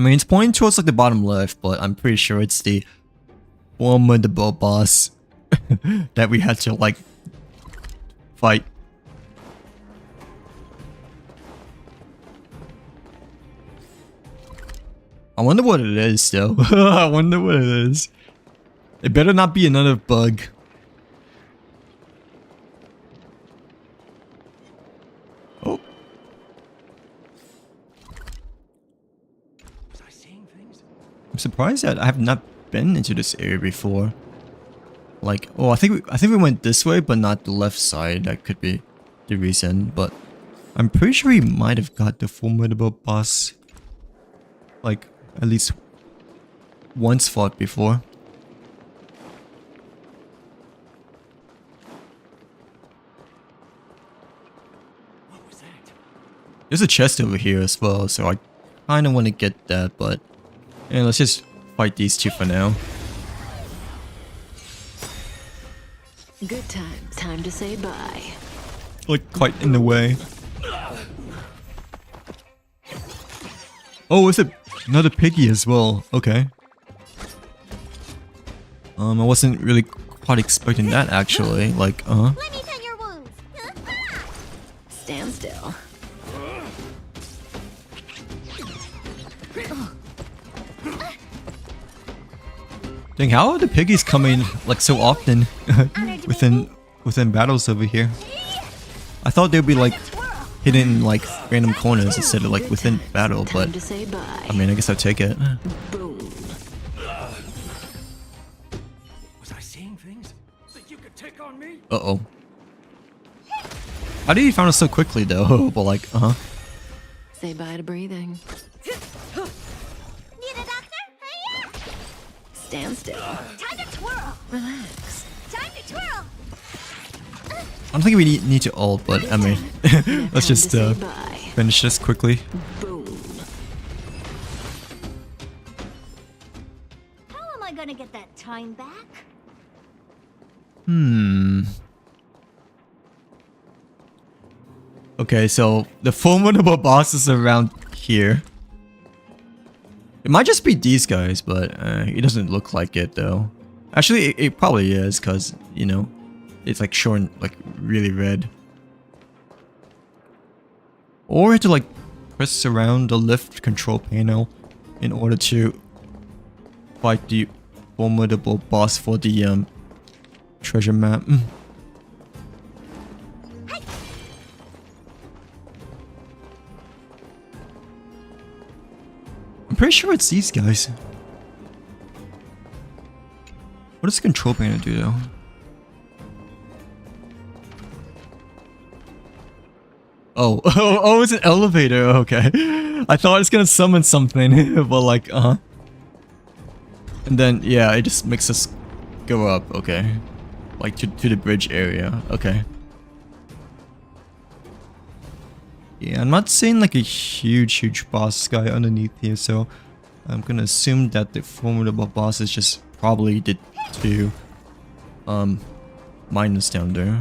mean, it's pointing towards like the bottom left, but I'm pretty sure it's the formidable boss that we had to like fight. I wonder what it is though. I wonder what it is. It better not be another bug. Oh. Was I seeing things? I'm surprised that I have not been into this area before. Like, oh, I think we went this way, but not the left side. That could be the reason, but I'm pretty sure we might have got the formidable boss, like, at least once fought before. What was that? There's a chest over here as well, so I kind of want to get that, but yeah, let's just fight these two for now. Good times. Time to say bye. Like, quite in the way. Oh, is it another piggy as well? Okay. I wasn't really quite expecting that actually. Like, Let me tend your wounds. Stand still. Dang, how are the piggies coming like so often within battles over here? I thought they'd be like hidden in like random corners instead of like within battle, but Time to say bye. I mean, I guess I'll take it. Boom. Was I seeing things? Think you could take on me? Uh-oh. How did you find us so quickly though? But like, Say bye to breathing. Need a doctor? Hiya! Stand still. Time to twirl. Relax. Time to twirl. I don't think we need to ult, but I mean, let's Time just to say bye. finish this quickly. Boom. How am I gonna get that time back? Okay, so the formidable boss is around here. It might just be these guys, but it doesn't look like it though. Actually, it probably is, because, you know, it's like showing like really red. Or we have to like press around the lift control panel in order to fight the formidable boss for the treasure map. I'm pretty sure it's these guys. What does the control panel do though? Oh, oh, it's an elevator. Okay, I thought it's gonna summon something, but like, and then yeah, it just makes us go up. Okay, like to the bridge area. Okay. Yeah, I'm not seeing like a huge boss guy underneath here, so I'm gonna assume that the formidable boss is just probably the two miners down there.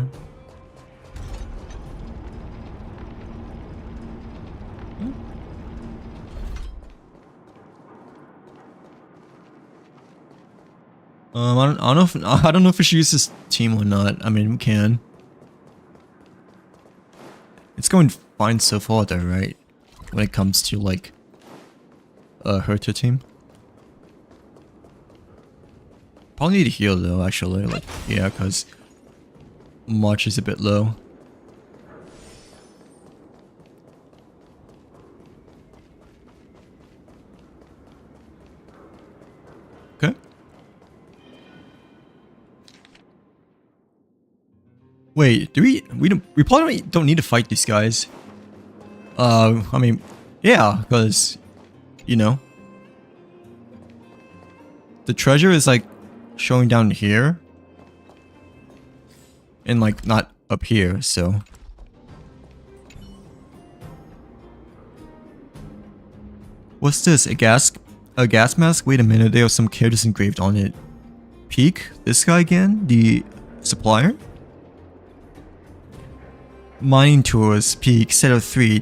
I don't know if we should use this team or not. I mean, we can. It's going fine so far though, right? When it comes to like Herta team. Probably need to heal though, actually. Like, yeah, because March is a bit low. Okay. Wait, do we probably don't need to fight these guys. I mean, yeah, because you know, the treasure is like showing down here and like not up here, so what's this? A gas mask? Wait a minute, there are some characters engraved on it. Peak? This guy again? The supplier? Mining tours, Peak, set of 3.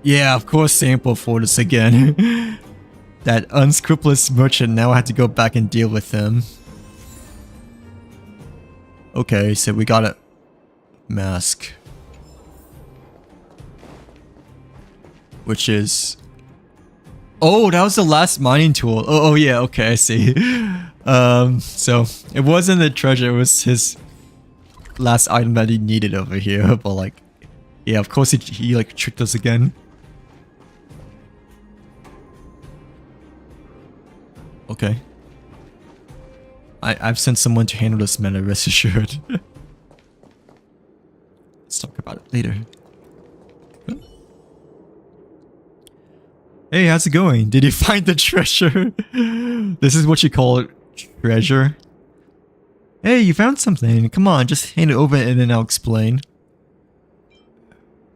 Yeah, of course, sample for this again. That unscrupulous merchant, now I have to go back and deal with them. Okay, so we got a mask. Which is... Oh, that was the last mining tool. Oh yeah, okay, I see. So it wasn't a treasure, it was his last item that he needed over here. But like, yeah, of course he like tricked us again. Okay. I've sent someone to handle this matter, rest assured. Let's talk about it later. Hey, how's it going? Did you find the treasure? This is what you call treasure? Hey, you found something. Come on, just hand it over and then I'll explain.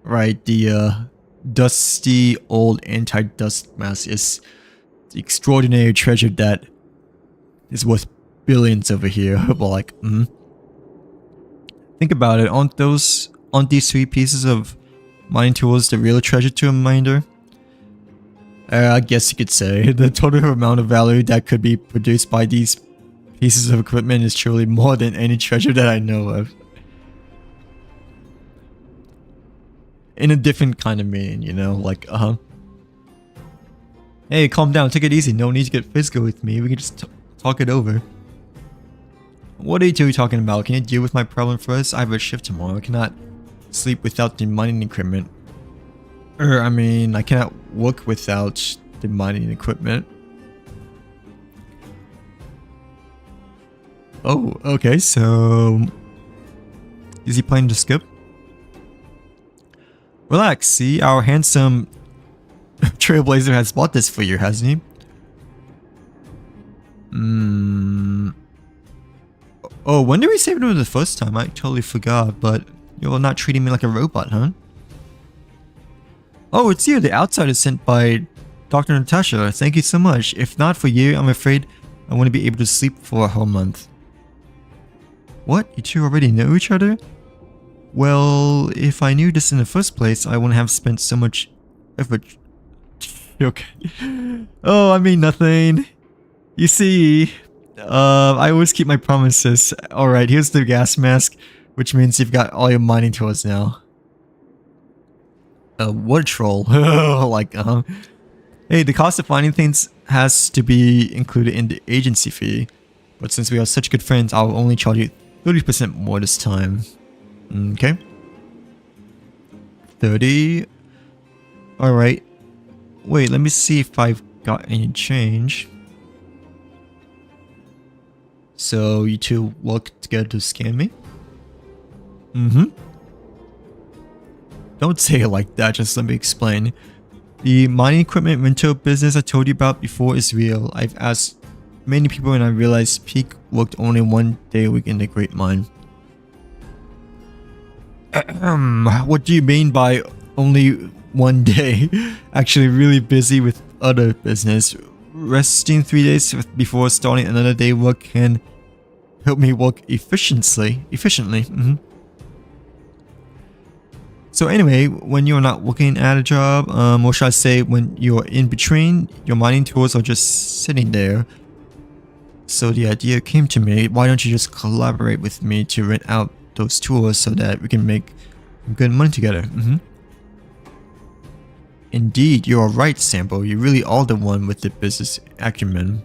Right, the dusty old anti-dust mask is the extraordinary treasure that is worth billions over here. But like, think about it. Aren't these 3 pieces of mining tools the real treasure to a miner? I guess you could say the total amount of value that could be produced by these pieces of equipment is truly more than any treasure that I know of. In a different kind of meaning, you know, like, Hey, calm down, take it easy, no need to get physical with me, we can just talk it over. What are you two talking about? Can you deal with my problem first? I have a shift tomorrow, I cannot sleep without the mining equipment. I mean, I cannot work without the mining equipment. Oh, okay, so... Is he planning to skip? Relax, see, our handsome Trailblazer has bought this for you, hasn't he? Oh, when did we save him the first time? I totally forgot, but you're not treating me like a robot, huh? Oh, it's you. The outside is sent by Dr. Natasha. Thank you so much. If not for you, I'm afraid I wouldn't be able to sleep for a whole month. What? You two already know each other? Well, if I knew this in the first place, I wouldn't have spent so much effort. Okay. Oh, I mean nothing. You see, I always keep my promises. Alright, here's the gas mask, which means you've got all your mining tools now. What a troll. Like, Hey, the cost of finding things has to be included in the agency fee. But since we are such good friends, I'll only charge you 30% more this time. Okay. 30. Alright. Wait, let me see if I've got any change. So, you two work together to scam me? Don't say it like that, just let me explain. The mining equipment rental business I told you about before is real. I've asked many people and I realized Peak worked only 1 day a week in the Great Mine. What do you mean by only 1 day? Actually really busy with other business. Resting 3 days before starting another day work can help me work efficiently. So anyway, when you're not working at a job, or should I say when you're in between, your mining tools are just sitting there. So the idea came to me, why don't you just collaborate with me to rent out those tours so that we can make good money together? Indeed, you are right, Sambo. You really are the one with the business acumen.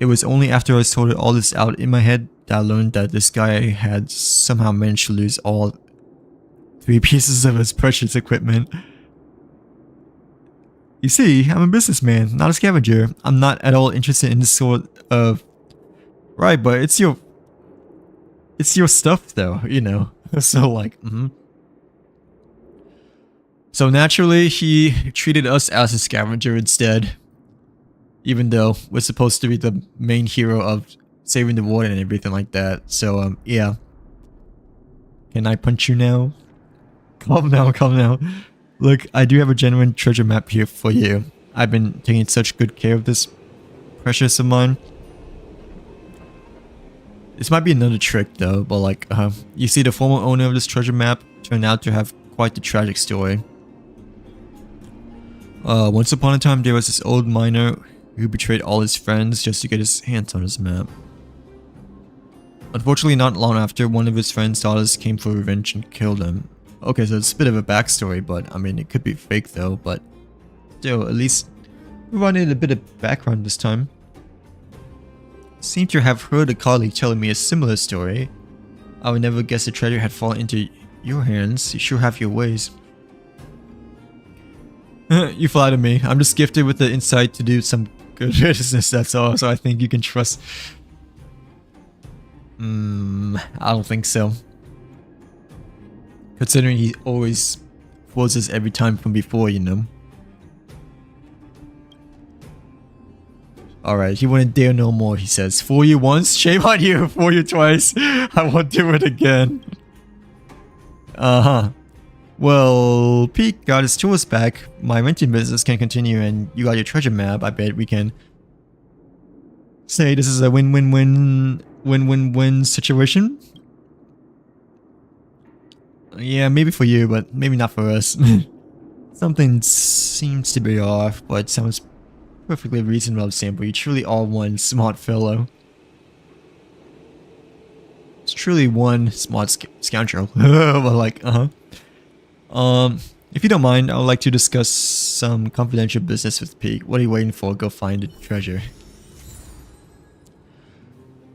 It was only after I sorted all this out in my head that I learned that this guy had somehow managed to lose all 3 pieces of his precious equipment. You see, I'm a businessman, not a scavenger. I'm not at all interested in this sort of... Right, but it's your stuff though, you know. So like, So naturally, he treated us as a scavenger instead. Even though we're supposed to be the main hero of saving the world and everything like that. So, yeah. Can I punch you now? Calm down, calm down. Look, I do have a genuine treasure map here for you. I've been taking such good care of this precious of mine. This might be another trick though, but like, you see the former owner of this treasure map turned out to have quite the tragic story. Once upon a time there was this old miner who betrayed all his friends just to get his hands on his map. Unfortunately, not long after, one of his friend's daughters came for revenge and killed him. Okay, so it's a bit of a backstory, but I mean, it could be fake though, but still, at least we wanted a bit of background this time. Seem to have heard a colleague telling me a similar story. I would never guess the treasure had fallen into your hands. You sure have your ways. You flatter me. I'm just gifted with the insight to do some good business, that's all, so I think you can trust... I don't think so. Considering he always fools us every time from before, you know. Alright, he wouldn't dare no more, he says. Fool you once, shame on you. Fool you twice, I won't do it again. Well, Pete got his tools back. My renting business can continue and you got your treasure map. I bet we can say this is a win-win-win situation. Yeah, maybe for you, but maybe not for us. Something seems to be off, but sounds perfectly reasonable, Sample. You truly are one smart fellow. It's truly one smart scoundrel. But like, if you don't mind, I would like to discuss some confidential business with Pete. What are you waiting for? Go find the treasure.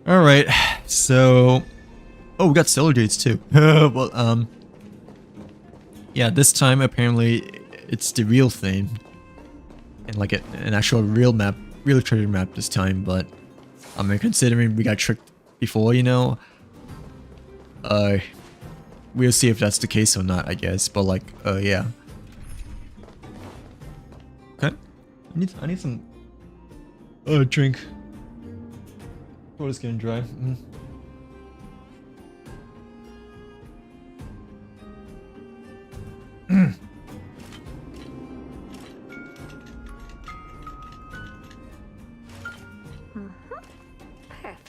Alright, so... Oh, we got stellar dates too. Well, yeah, this time apparently it's the real thing. And like an actual real map, real treasure map this time, but... I mean, considering we got tricked before, you know... we'll see if that's the case or not, I guess, but like, yeah. Okay. I need some... drink. Throat is getting dry.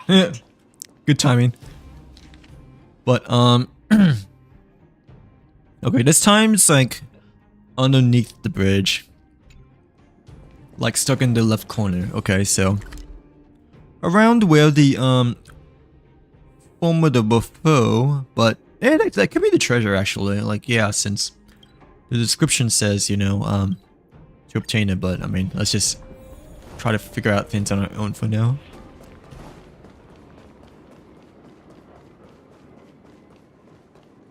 Yeah, good timing. But okay, this time it's like underneath the bridge, like stuck in the left corner. Okay, so around where the formidable foe, but that could be the treasure actually. Like, yeah, since the description says, you know, to obtain it. But I mean, let's just try to figure out things on our own for now.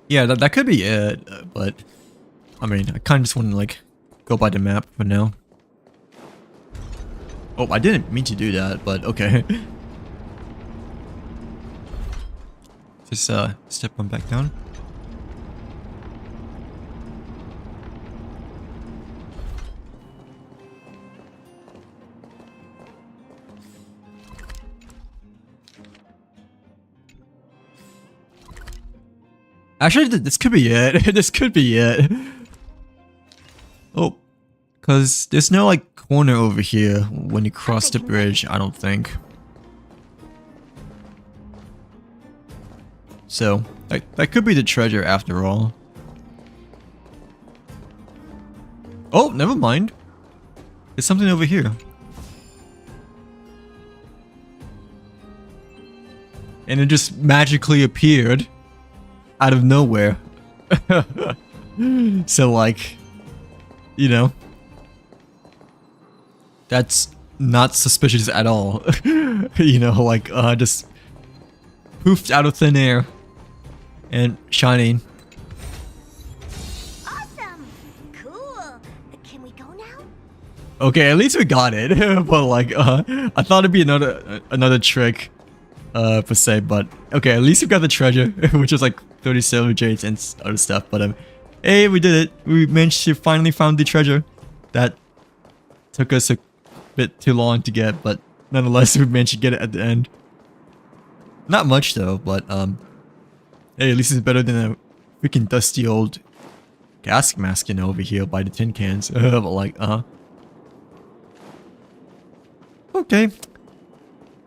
Yeah, that could be it, but I mean, I kind of just want to like go by the map for now. Oh, I didn't mean to do that, but okay. Just step on back down. Actually, this could be it. This could be it. Oh, because there's no like corner over here when you cross the bridge, I don't think. So, that could be the treasure after all. Oh, never mind. There's something over here. and it just magically appeared out of nowhere. So like, you know, that's not suspicious at all. You know, like just poofed out of thin air and shining. Awesome! Cool. Can we go now? Okay, at least we got it. But like, I thought it'd be another trick, per se. But okay, at least we got the treasure, which is like 30 silver jades and other stuff. But hey, we did it. We managed to finally found the treasure. That took us a bit too long to get, but nonetheless, we managed to get it at the end. Not much though, but hey, at least it's better than a freaking dusty old gas mask, you know, over here by the tin cans. But like, okay.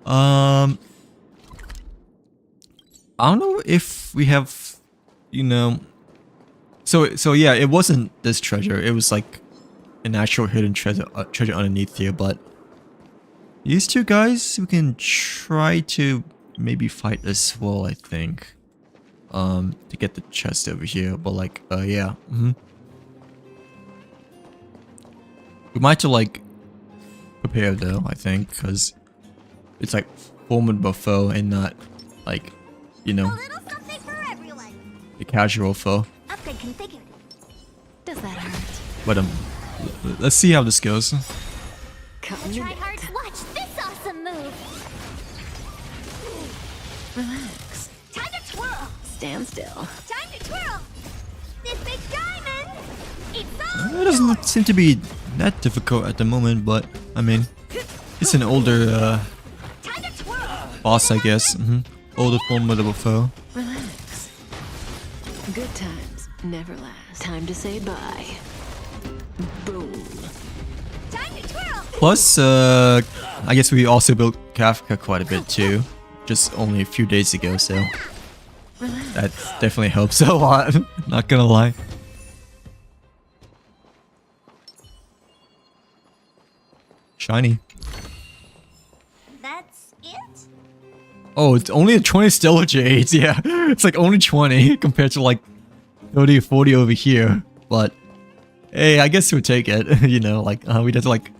I don't know if we have, you know. So yeah, it wasn't this treasure. It was like an actual hidden treasure underneath here. But these two guys, we can try to maybe fight as well. I think, to get the chest over here. But like, yeah. We might have to like prepare though. I think because it's like formidable foe and not like, you know, A little something for everyone. the casual foe. Upgrade configured. Does that hurt? But let's see how this goes. Come to Try bit. hard. Watch this awesome move. Relax. Time to twirl. Stand still. Time to twirl. This big diamond. It's all It doesn't seem to be that difficult at the moment, but I mean, it's an older time to twirl. boss, I guess. Older formidable foe. Relax. Good times never last. Time to say bye. Boom. Time to twirl. Plus, I guess we also built Kafka quite a bit too, just only a few days ago, so that definitely helps a lot. Not gonna lie. Shiny. That's it? Oh, it's only 20 stellar jades. Yeah, it's like only 20 compared to like 30 or 40 over here. But hey, I guess we'll take it. You know, like we don't have to like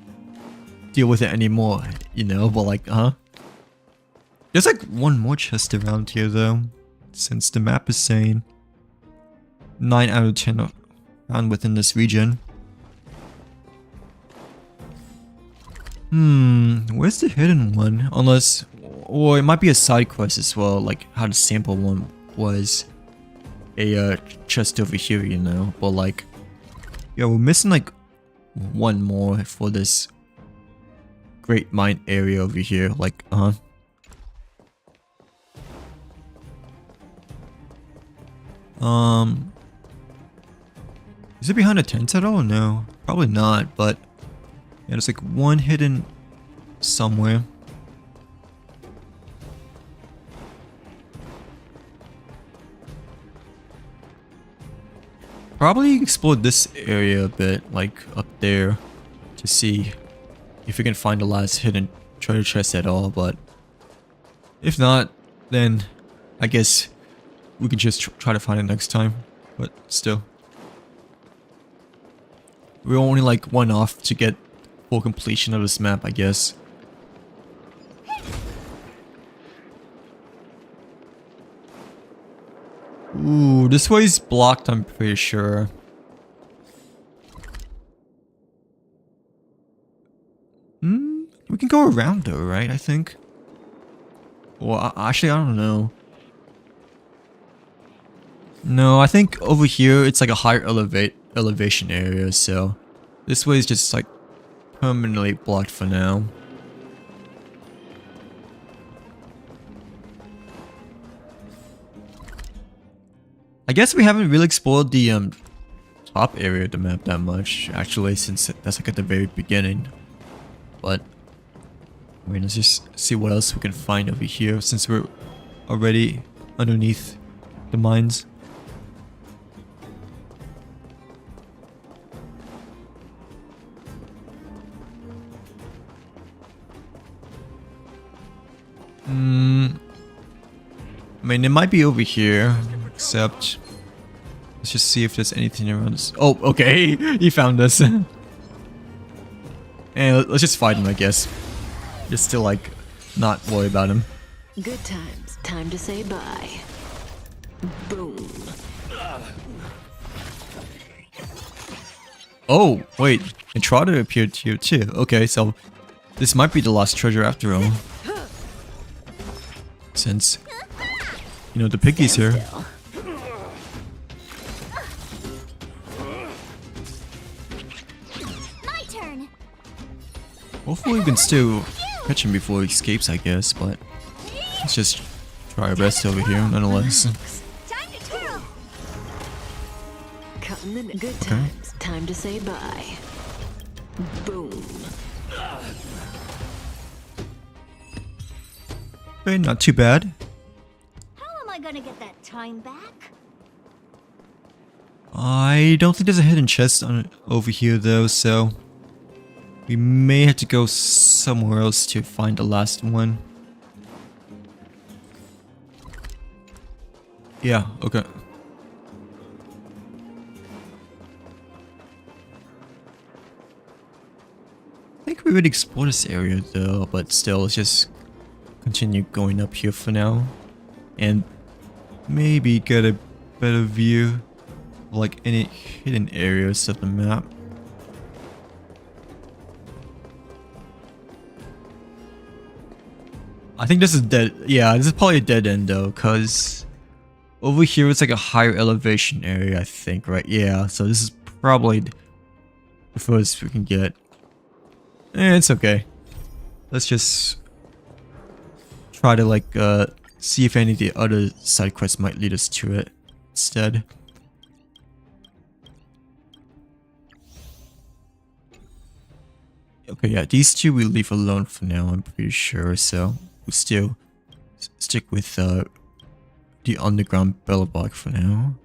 deal with it anymore. You know, but like there's like one more chest around here though, since the map is saying 9 out of 10 are found within this region. Where's the hidden one? Unless, or it might be a side quest as well, like how the sample one was a chest over here, you know. But like, yeah, we're missing like one more for this great mine area over here. Like, is it behind a tent at all? No, probably not. But yeah, there's like one hidden somewhere. Probably explore this area a bit, like up there, to see if we can find the last hidden treasure chest at all. But if not, then I guess we can just try to find it next time. But still, we're only like one off to get full completion of this map, I guess. Ooh, this way's blocked, I'm pretty sure. We can go around though, right? I think. Well, actually, I don't know. No, I think over here it's like a higher elevation area, so this way is just like permanently blocked for now. I guess we haven't really explored the top area of the map that much, actually, since that's like at the very beginning. But I mean, let's just see what else we can find over here, since we're already underneath the mines. mean, it might be over here, except let's just see if there's anything around us. Oh, okay, he found us. And let's just fight him, I guess. Just to like not worry about him. Good times. Time to say bye. Boom. Oh, wait, and Trotter appeared here too. Okay, so this might be the lost treasure after all. Since, you know, the piggy's here. Still. My turn. Hopefully we can still catch him before he escapes, I guess, but let's just try our best over here, nonetheless. Time to twirl. Cutting the good times. Time to say bye. Boom. Okay, not too bad. How am I gonna get that time back? I don't think there's a hidden chest on over here though, so we may have to go somewhere else to find the last one. Yeah, okay. I think we would explore this area though, but still, let's just continue going up here for now. And maybe get a better view of like any hidden areas of the map. I think this is dead. Yeah, this is probably a dead end though, because over here it's like a higher elevation area, I think, right? Yeah, so this is probably the furthest we can get. It's okay. Let's just try to like see if any of the other side quests might lead us to it instead. Okay, yeah, these two we leave alone for now, I'm pretty sure, so we'll still stick with the underground Bellablock for now.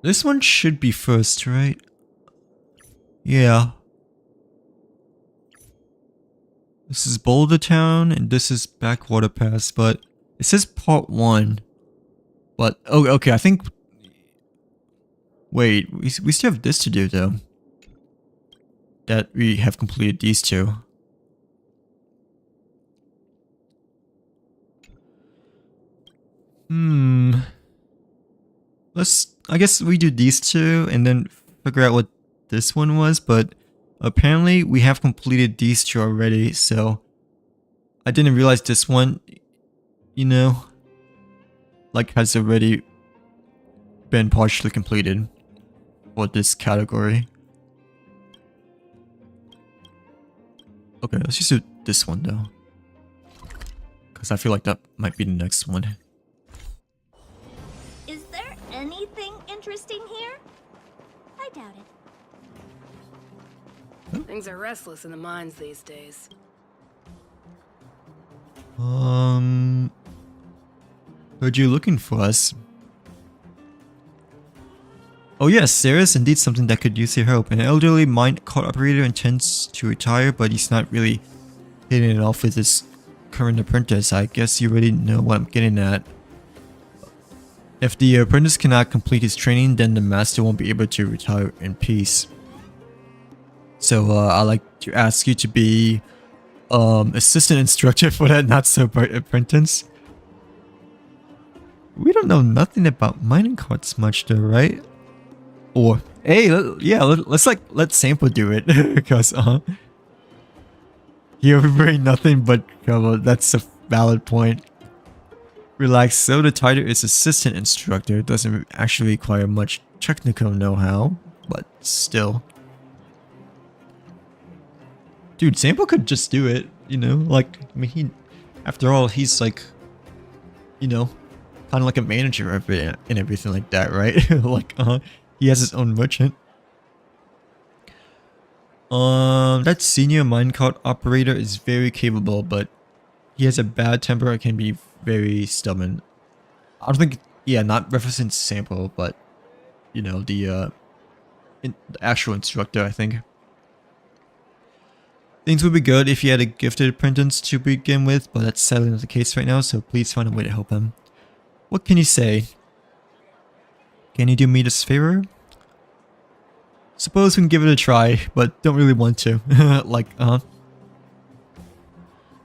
This one should be first, right? Yeah. This is Boulder Town, and this is Backwater Pass, but it says part 1. But, oh, okay, I think... Wait, we still have this to do, though. That we have completed these two. I guess we do these two, and then figure out what this one was, but apparently we have completed these two already, so I didn't realize this one, you know, like has already been partially completed for this category. Okay, let's just do this one though, because I feel like that might be the next one. Is there anything interesting here? I doubt it. Things are restless in the mines these days. Heard you looking for us. Oh yes, there is indeed something that could use your help. An elderly mine cart operator intends to retire, but he's not really hitting it off with his current apprentice. I guess you already know what I'm getting at. If the apprentice cannot complete his training, then the master won't be able to retire in peace. So I'd like to ask you to be assistant instructor for that not so bright apprentice. We don't know nothing about mining carts much though, right? Or hey, let's let Sample do it because you're bring nothing but trouble. That's a valid point. Relax. So the title is assistant instructor. It doesn't actually require much technical know-how, but still. Dude, Sample could just do it, you know? Like, I mean, after all, he's like, you know, kind of like a manager of it and everything like that, right? Like, he has his own merchant. That senior minecart operator is very capable, but he has a bad temper and can be very stubborn. I don't think, yeah, not referencing Sample, but, you know, the actual instructor, I think. Things would be good if he had a gifted apprentice to begin with, but that's sadly not the case right now, so please find a way to help him. What can you say? Can you do me this favor? Suppose we can give it a try, but don't really want to. Like,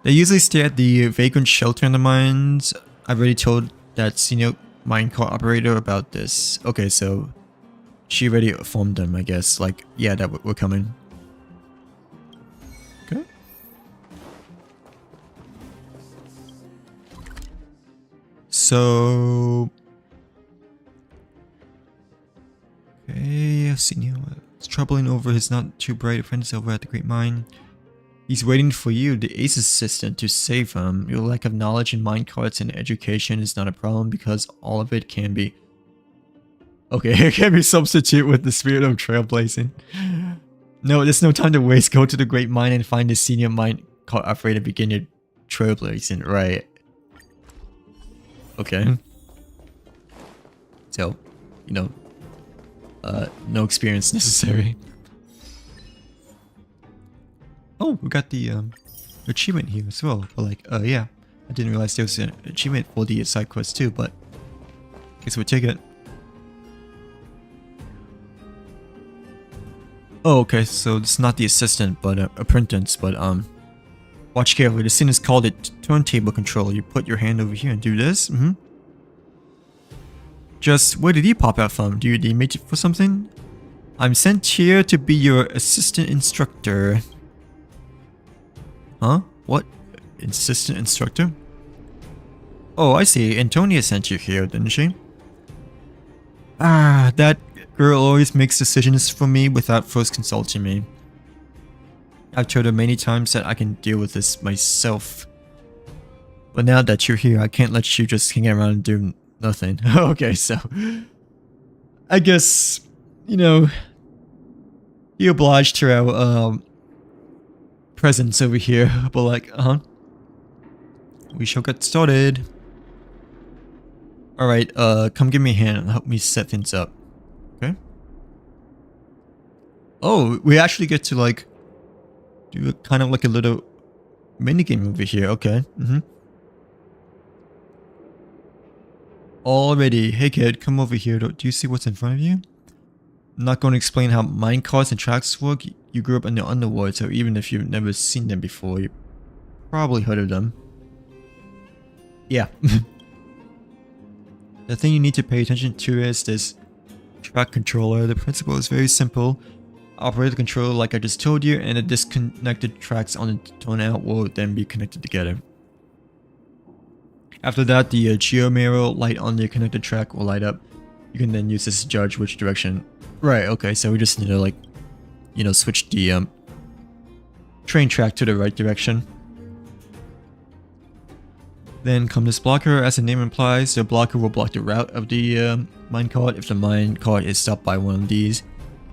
They usually stay at the vagrant shelter in the mines. I've already told that senior minecart operator about this. Okay, so she already informed them, I guess. Like, yeah, that we're coming. Okay. So... okay, senior... It's troubling over his not too bright apprentice over at the Great Mine. He's waiting for you, the ace assistant, to save him. Your lack of knowledge in minecarts and education is not a problem because all of it can be... okay, it can be substituted with the spirit of trailblazing. No, there's no time to waste. Go to the Great Mine and find the senior minecart operator to begin your trailblazing. Right. Okay. So, you know, no experience necessary. Oh, we got the achievement here as well. But like, yeah, I didn't realize there was an achievement for the side quest too. But I guess we'll take it. Oh, okay. So it's not the assistant, but apprentice. But watch carefully. The scene is called a turntable control. You put your hand over here and do this. Just where did he pop out from? Do you need me for something? I'm sent here to be your assistant instructor. Huh? What? Assistant instructor? Oh, I see. Antonia sent you here, didn't she? Ah, that girl always makes decisions for me without first consulting me. I've told her many times that I can deal with this myself. But now that you're here, I can't let you just hang around and do nothing. Okay, so... I guess, you know... you obliged to our, presence over here, but like, we shall get started. Alright, come give me a hand and help me set things up. Okay? Oh, we actually get to like, do a, kind of like a little minigame over here, okay. Already, hey kid, come over here. Do you see what's in front of you? I'm not going to explain how minecarts and tracks work. You grew up in the underworld, so even if you've never seen them before, you probably heard of them. Yeah. The thing you need to pay attention to is this track controller. The principle is very simple. Operate the controller like I just told you, and the disconnected tracks on the turnout will then be connected together. After that, the geomirror light on the connected track will light up. You can then use this to judge which direction. Right, okay, so we just need to like, you know, switch the train track to the right direction. Then come this blocker. As the name implies, the blocker will block the route of the minecart. If the minecart is stopped by one of these,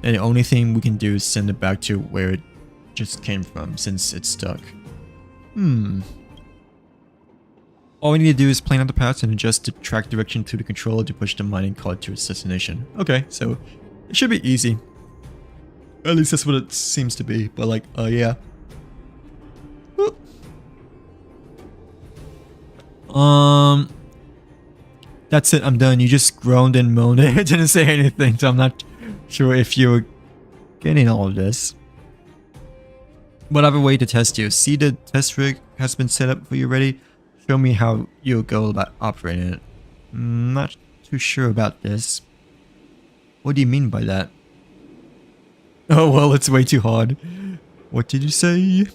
then the only thing we can do is send it back to where it just came from, since it's stuck. All we need to do is plan out the path and adjust the track direction to the controller to push the mining cart to its destination. Okay, so it should be easy. At least that's what it seems to be, but like, yeah. Whoop. That's it, I'm done. You just groaned and moaned and didn't say anything, so I'm not sure if you were getting all of this. But I have a way to test you. See, the test rig has been set up for you ready. Show me how you'll go about operating it. Not too sure about this. What do you mean by that? Oh well, it's way too hard. What did you say?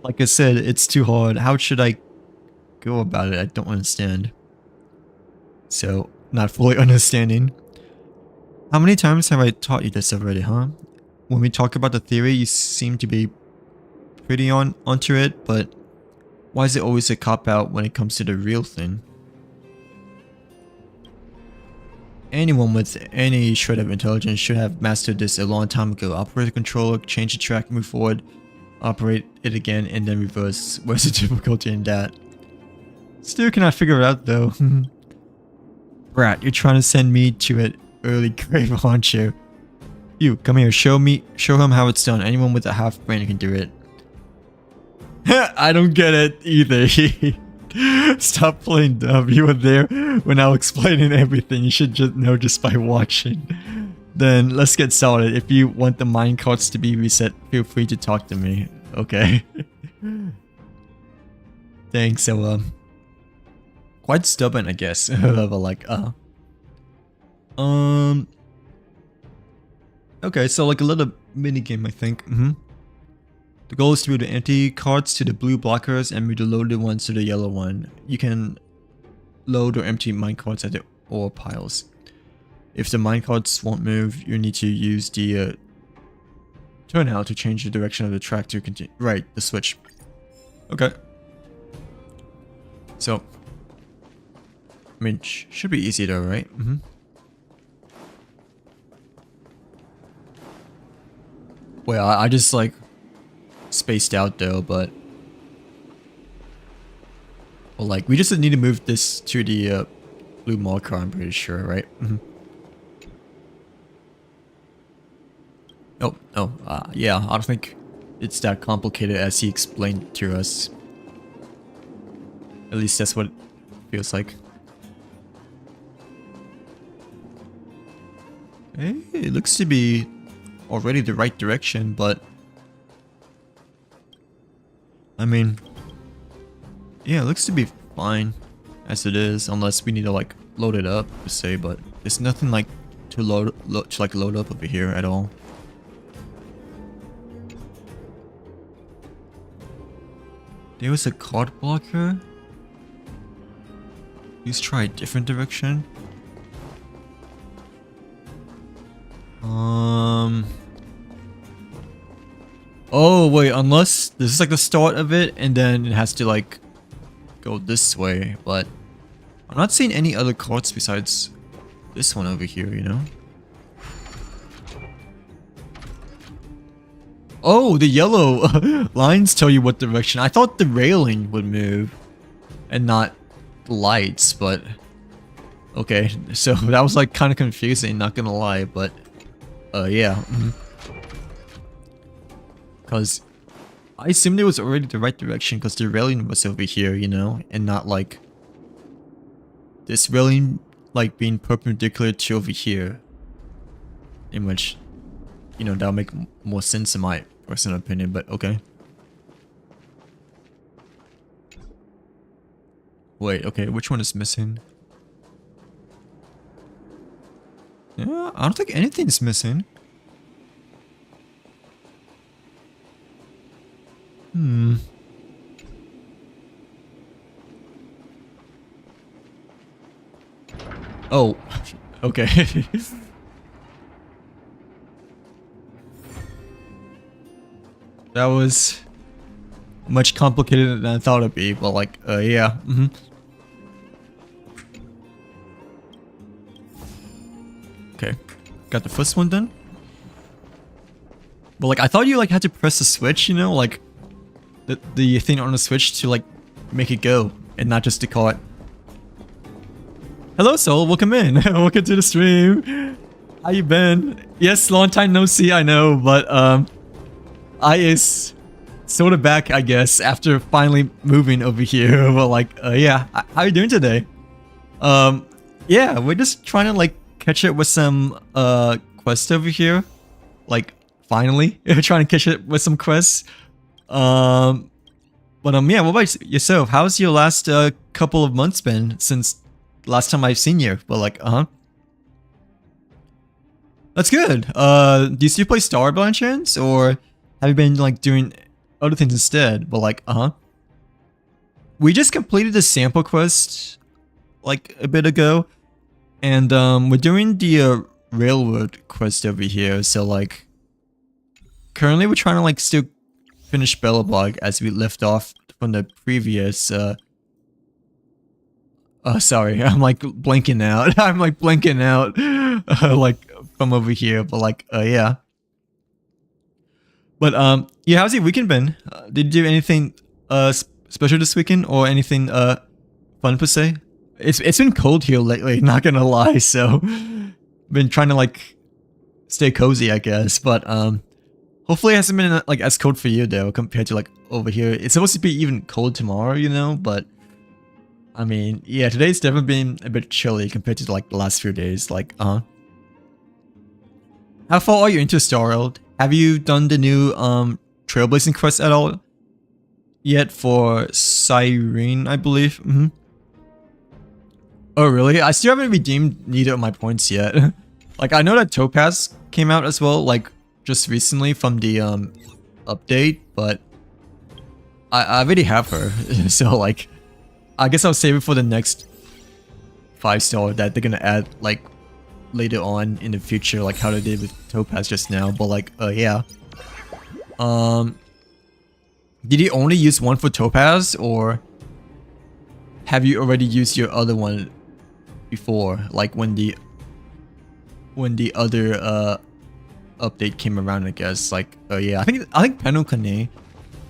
Like I said, it's too hard. How should I go about it? I don't understand. So, not fully understanding. How many times have I taught you this already, huh? When we talk about the theory, you seem to be pretty onto it, but why is it always a cop-out when it comes to the real thing? Anyone with any shred of intelligence should have mastered this a long time ago. Operate the controller, change the track, move forward, operate it again, and then reverse. Where's the difficulty in that? Still cannot figure it out though. Brat, you're trying to send me to an early grave, aren't you? You, come here, show him how it's done. Anyone with a half brain can do it. I don't get it either. Stop playing dumb. You were there when I was explaining everything. You should just know just by watching. Then let's get started. If you want the minecarts to be reset, feel free to talk to me. Okay. Thanks. So quite stubborn, I guess. But like okay, so like a little mini game, I think. The goal is to move the empty cards to the blue blockers and move the loaded ones to the yellow one. You can load or empty minecarts at the ore piles. If the minecarts won't move, you need to use the turnout to change the direction of the track to continue. Right, the switch. Okay. So, I mean, should be easy though, right? Well, I just like spaced out though, but well, like we just need to move this to the blue marker. I'm pretty sure, right? Yeah. I don't think it's that complicated as he explained to us. At least that's what it feels like. Hey, it looks to be already the right direction, but I mean, yeah, it looks to be fine as it is, unless we need to like load it up per se. But there's nothing like to load up over here at all. There was a card blocker. Please try a different direction. Oh wait, unless this is like the start of it and then it has to like go this way, but I'm not seeing any other cards besides this one over here, you know? Oh, the yellow lines tell you what direction. I thought the railing would move and not the lights, but okay, so that was like kind of confusing, not gonna lie, but yeah. Because I assumed it was already the right direction because the railing was over here, you know, and not like this railing like being perpendicular to over here. In which, you know, that'll make more sense in my personal opinion, but okay. Wait, okay, which one is missing? Yeah, I don't think anything's missing. Oh, okay. That was much complicated than I thought it'd be, but like, yeah. Okay, got the first one done. But like, I thought you like had to press the switch, you know, like the thing on the switch to like make it go and not just to call it. Hello Soul, welcome in. Welcome to the stream. How you been? Yes, long time no see, I know, but I is sort of back, I guess, after finally moving over here. But like, yeah, how you doing today? Yeah, we're just trying to like catch it with some quests over here. Like, finally, trying to catch it with some quests. But yeah, what about yourself? How's your last couple of months been since last time I've seen you? But like, that's good. Do you still play Star by chance, or have you been like doing other things instead? But like, we just completed the sample quest like a bit ago, and we're doing the railroad quest over here. So like, currently we're trying to like still finish Bellabog as we left off from the previous sorry, I'm like blanking out. I'm like blanking out like from over here, but like yeah. But yeah, how's your weekend been? Did you do anything special this weekend or anything fun per se? It's been cold here lately, not gonna lie, so been trying to like stay cozy, I guess, but Hopefully it hasn't been like as cold for you though compared to like over here. It's supposed to be even cold tomorrow, you know, but I mean, yeah, today's definitely been a bit chilly compared to like the last few days. Like, how far are you into Star World? Have you done the new Trailblazing quest at all yet for Cyrene, I believe? Oh really? I still haven't redeemed neither of my points yet. Like I know that Topaz came out as well, like just recently from the update, but I already have her. So like I guess I'll save it for the next 5-star that they're gonna add like later on in the future, like how they did with Topaz just now. But like yeah. Did you only use one for Topaz, or have you already used your other one before, like when the other update came around, I guess? Like yeah, I think Penukane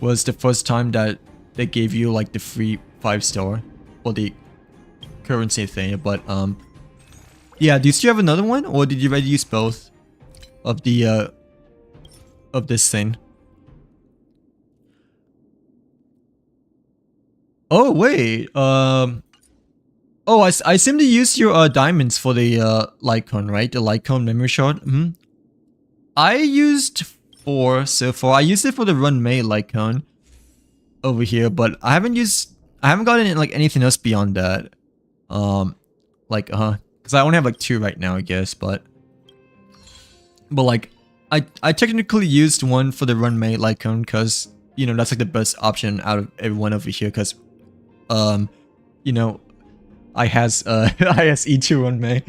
was the first time that they gave you like the free 5-star or the currency thing. But yeah, do you still have another one, or did you already use both of the of this thing? Oh wait, oh, I seem to use your diamonds for the Lycon, right? The Lycon memory shard. I used 4 so far. I used it for the Run May Lycon over here, but I haven't gotten like anything else beyond that. Like because I only have like 2 right now, I guess. But like I technically used 1 for the Run May Lycon because you know that's like the best option out of everyone over here. Because you know, I has E2 Run May.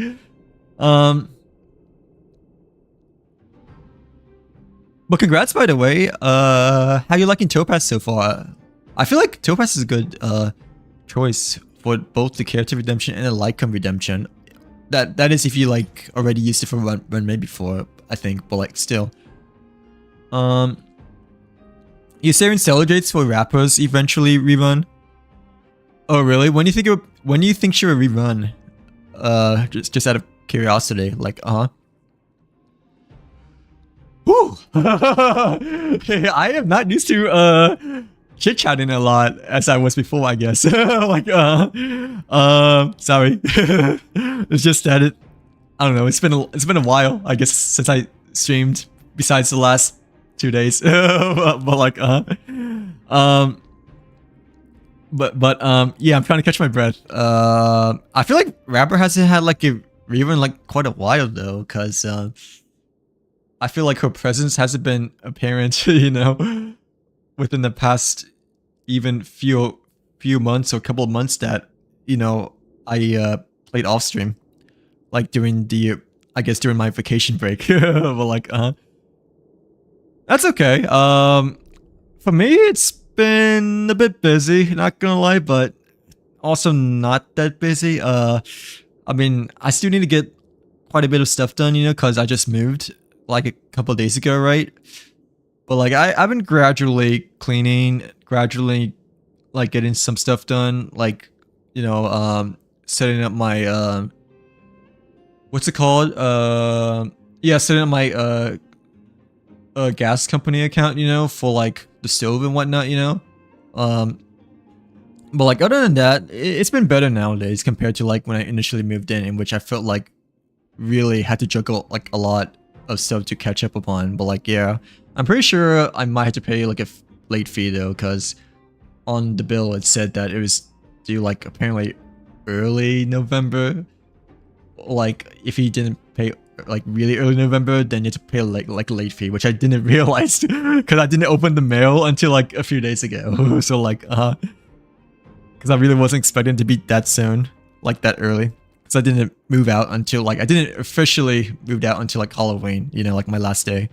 But congrats, by the way. How you liking Topaz so far? I feel like Topaz is a good choice for both the character redemption and the Lycon redemption. That is if you like already used it for Run May before, I think. But like still, you saving Celebrates for rappers eventually rerun? Oh really? When do you think she will rerun? Just out of curiosity, like Whew. I am not used to chit chatting a lot as I was before, I guess. Like sorry. It's just that I don't know. It's been a while, I guess, since I streamed. Besides the last 2 days, but like But yeah, I'm trying to catch my breath. I feel like Rapper hasn't had like a rerun like quite a while though, because I feel like her presence hasn't been apparent, you know, within the past even few months or couple of months that, you know, I played off stream, like during during my vacation break. But like that's okay. For me, it's been a bit busy, not gonna lie, but also not that busy. I mean, I still need to get quite a bit of stuff done, you know, because I just moved like a couple of days ago, right? But like I've been gradually cleaning, gradually like getting some stuff done, like, you know, setting up my what's it called? Yeah, setting up my gas company account, you know, for like the stove and whatnot, you know. But like other than that, it's been better nowadays compared to like when I initially moved in which I felt like really had to juggle like a lot of stuff to catch up upon. But like yeah, I'm pretty sure I might have to pay like a late fee though, because on the bill it said that it was due like apparently early November. Like if you didn't pay like really early November, then you have to pay like a late fee, which I didn't realize because I didn't open the mail until like a few days ago. So like because I really wasn't expecting to be that soon, like that early, because I didn't move out until like I didn't officially move out until like Halloween, you know, like my last day.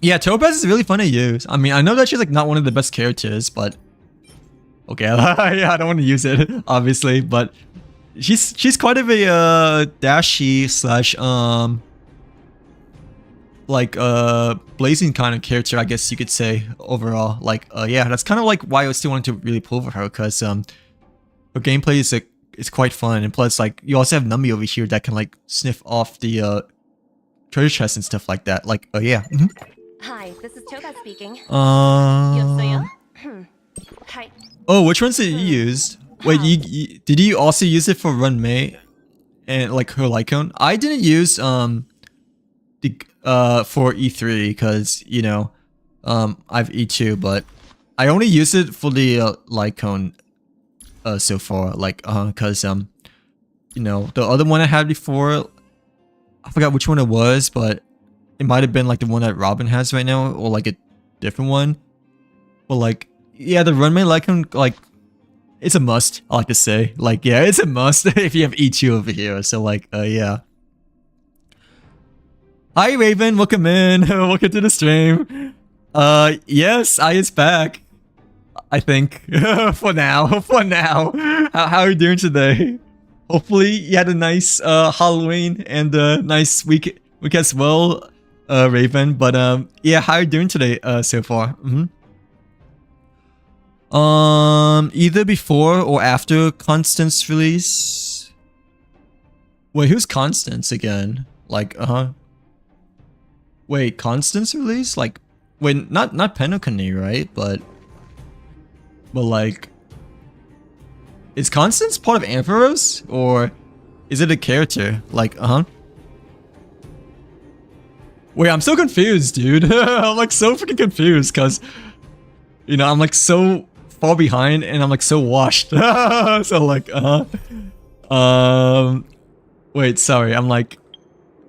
Yeah, Topaz is really fun to use. I mean, I know that she's like not one of the best characters, but okay, yeah, I don't want to use it obviously, but she's quite of a dashy slash like blazing kind of character, I guess you could say overall. Like yeah, that's kind of like why I still wanted to really pull for her, because her gameplay is like quite fun, and plus like you also have Nummy over here that can like sniff off the treasure chests and stuff like that. Like, oh yeah. Mhm. Hi, this is Toga speaking. Uh, Hi. oh, which ones did you use? Wait, did you also use it for Run Mei and like her Lycone? I didn't use the for E3 because you know I've E2, but I only used it for the Lycone so far. Like because you know the other one I had before, I forgot which one it was, but it might have been like the one that Robin has right now or like a different one. But like yeah, the Run Mei Lycone, like it's a must, I like to say. Like, yeah, it's a must if you have E2 over here. So, like, yeah. Hi, Raven. Welcome in. Welcome to the stream. Yes, I is back. I think. For now. For now. How are you doing today? Hopefully, you had a nice Halloween and a nice week as well, Raven. But, yeah, how are you doing today so far? Either before or after Constance release. Wait, who's Constance again? Like, wait, Constance release? Like, wait, not Penokuni, right? But like, is Constance part of Ampharos or is it a character? Like, Wait, I'm so confused, dude. I'm like so freaking confused because, you know, I'm like so far behind and I'm like so washed. So like wait, sorry, I'm like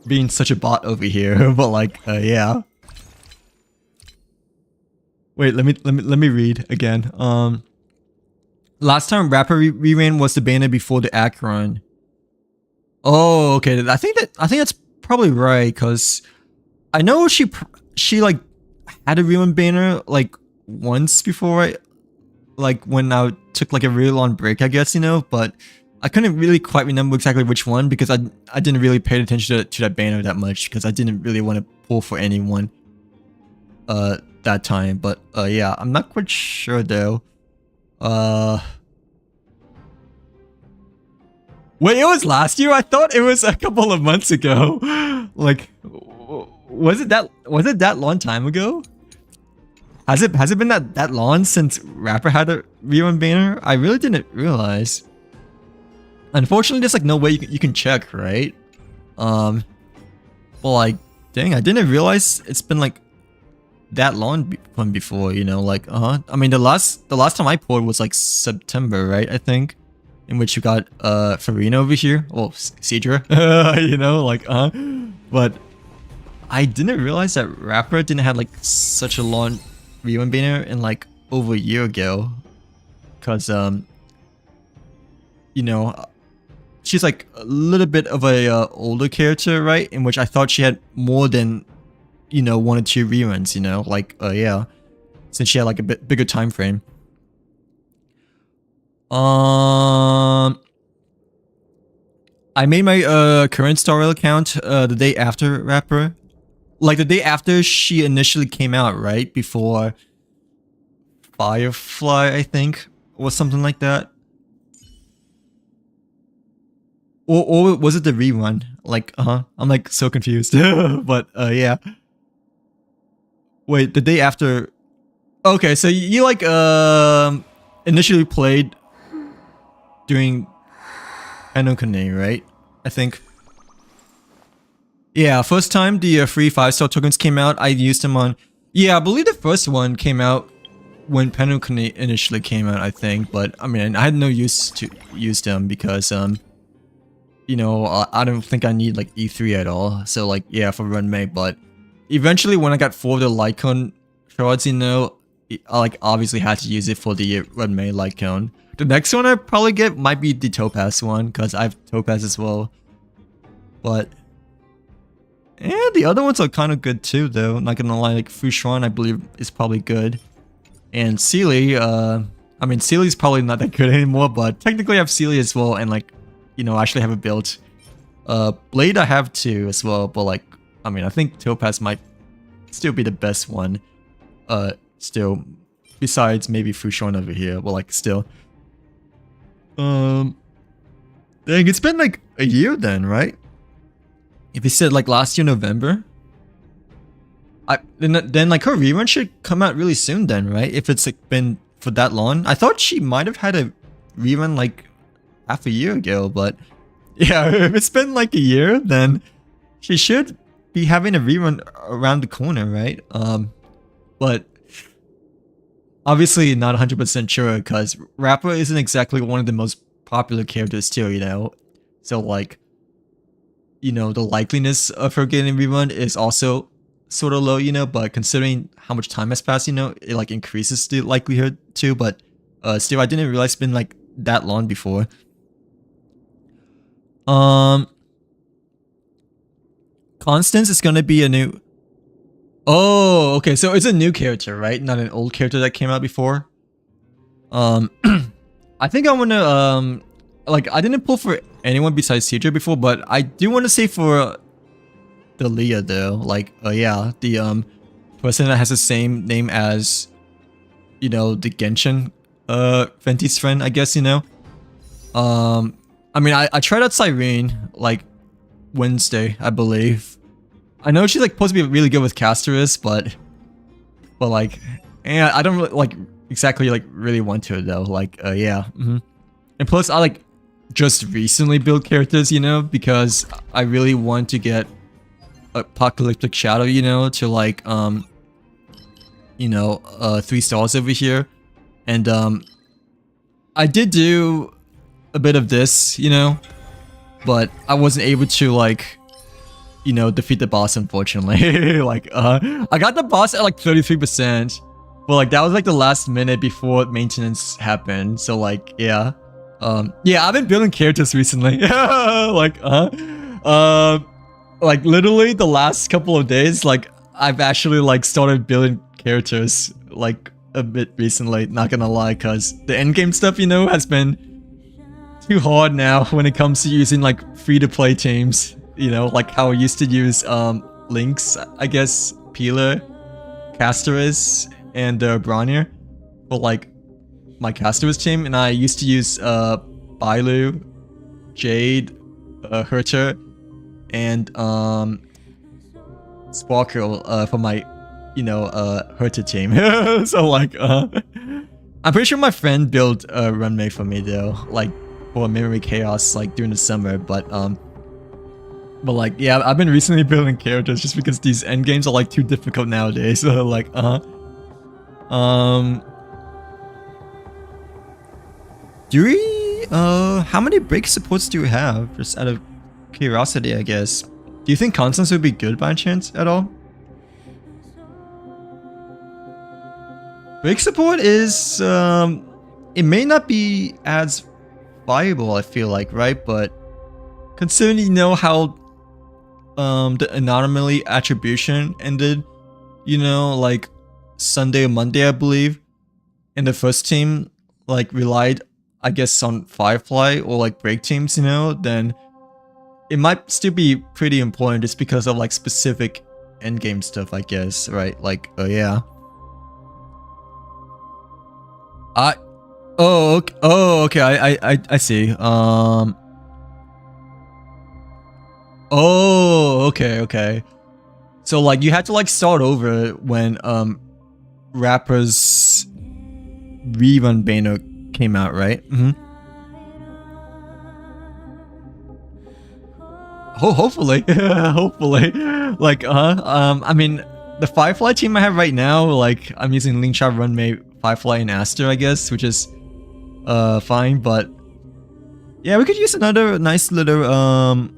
being such a bot over here. But like yeah, wait, let me read again. Last time Rapper reran was the banner before the Acheron. Oh, okay, I think that's probably right because I know she like had a rerun banner like once before, right? Like when I took like a really long break, I guess, you know, but I couldn't really quite remember exactly which one because I didn't really pay attention to that banner that much because I didn't really want to pull for anyone that time. But yeah, I'm not quite sure though. Wait, it was last year? I thought it was a couple of months ago. Like, was it that long time ago? Has it been that long since Rapper had a rerun banner? I really didn't realize. Unfortunately, there's like no way you can check, right? Well, like, dang, I didn't realize it's been like that long from before, you know, like, I mean, the last time I poured was like September, right? I think, in which you got Farina over here, well, Cedra, you know, like, but I didn't realize that Rapper didn't have like such a long rerun banner in like over a year ago, cause you know, she's like a little bit of a older character, right? In which I thought she had more than, you know, 1 or 2 reruns, you know, like yeah, since she had like a bit bigger time frame. I made my current Star Rail account the day after Rapper. Like the day after she initially came out, right? Before Firefly, I think, or something like that. Or was it the rerun? Like, I'm like so confused. But yeah. Wait, the day after. Okay, so you like initially played during Penokuni, right? I think. Yeah, first time the free 5-star tokens came out, I used them on... Yeah, I believe the first one came out when Penokuni initially came out, I think. But, I mean, I had no use to use them because, you know, I don't think I need, like, E3 at all. So, like, yeah, for Run Mei. But eventually, when I got 4 of the Lycone shards, you know, I, like, obviously had to use it for the Run Mei Lycone. The next one I probably get might be the Topaz one, because I have Topaz as well. But... and the other ones are kind of good too, though. Not gonna lie, like Fushuan, I believe, is probably good. And Sealy, I mean, Sealy's probably not that good anymore, but technically I have Sealy as well, and like, you know, I actually have it built. Blade I have too as well, but like, I mean, I think Topaz might still be the best one. Still, besides maybe Fushuan over here, but like, still. Dang, it's been like a year then, right? If you said like last year November, then like her rerun should come out really soon then, right? If it's like been for that long. I thought she might have had a rerun like half a year ago, but yeah, if it's been like a year, then she should be having a rerun around the corner, right? But obviously not 100% sure because Rapper isn't exactly one of the most popular characters too, you know? So like, you know, the likeliness of her getting a rerun is also sort of low, you know, but considering how much time has passed, you know, it like increases the likelihood too, but still I didn't realize it's been like that long before. Constance is gonna be a new... Oh, okay, so it's a new character, right? Not an old character that came out before. I think I wanna, like, I didn't pull for anyone besides Cedra before, but I do want to say for the Leah though, like, yeah, the person that has the same name as, you know, the Genshin, Fenty's friend, I guess, you know. I mean, I tried out Cyrene, like, Wednesday, I believe. I know she's like supposed to be really good with Casterus, but like, yeah, I don't really, like exactly like really want to though. Like, yeah, and plus I like just recently built characters, you know, because I really want to get Apocalyptic Shadow, you know, to like, you know, 3 stars over here, and I did do a bit of this, you know, but I wasn't able to like, you know, defeat the boss, unfortunately. Like, I got the boss at like 33%, but like that was like the last minute before maintenance happened. So like, yeah, yeah, I've been building characters recently. Like, like literally the last couple of days, like I've actually like started building characters like a bit recently. Not gonna lie, cause the endgame stuff, you know, has been too hard now when it comes to using like free-to-play teams. You know, like how I used to use Lynx, I guess, Peeler, Casterus, and Bronir for like my Casterus team, and I used to use Bailu, Jade, Herter, and Sparkle for my, you know, Herter team. So like, I'm pretty sure my friend built a runmate for me though, like for Memory Chaos, like during the summer, but like, yeah, I've been recently building characters just because these endgames are like too difficult nowadays. So like, do we, how many break supports do you have? Just out of curiosity, I guess. Do you think Constance would be good by chance at all? Break support is, it may not be as viable, I feel like, right? But considering you know how the anomaly attribution ended, you know, like Sunday or Monday, I believe, and the first team like relied, I guess, on Firefly or like break teams, you know, then it might still be pretty important just because of like specific endgame stuff, I guess, right? Like, yeah. Okay, I see. Oh, okay. So like you had to like start over when Rapper's rerun banner came out, right? Hopefully. Hopefully. Like I mean the Firefly team I have right now, like I'm using Linkshot, Runmate, Firefly, and Aster, I guess, which is fine, but yeah, we could use another nice little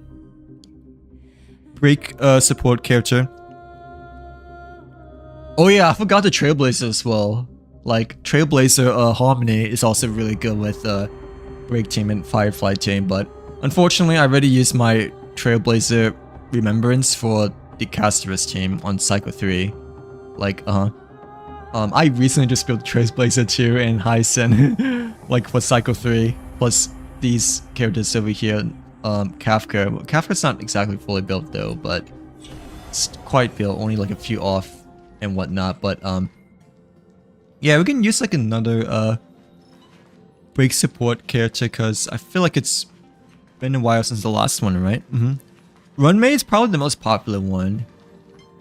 break support character. Oh yeah, I forgot the Trailblazer as well. Like Trailblazer Harmony is also really good with break team and Firefly team, but unfortunately I already used my Trailblazer Remembrance for the Casterus team on Cycle 3. Like I recently just built Trailblazer 2 and Hyacin like for Cycle 3, plus these characters over here. Kafka. Kafka's not exactly fully built though, but it's quite built, only like a few off and whatnot. But yeah, we can use like another break support character because I feel like it's been a while since the last one, right? Runmate is probably the most popular one.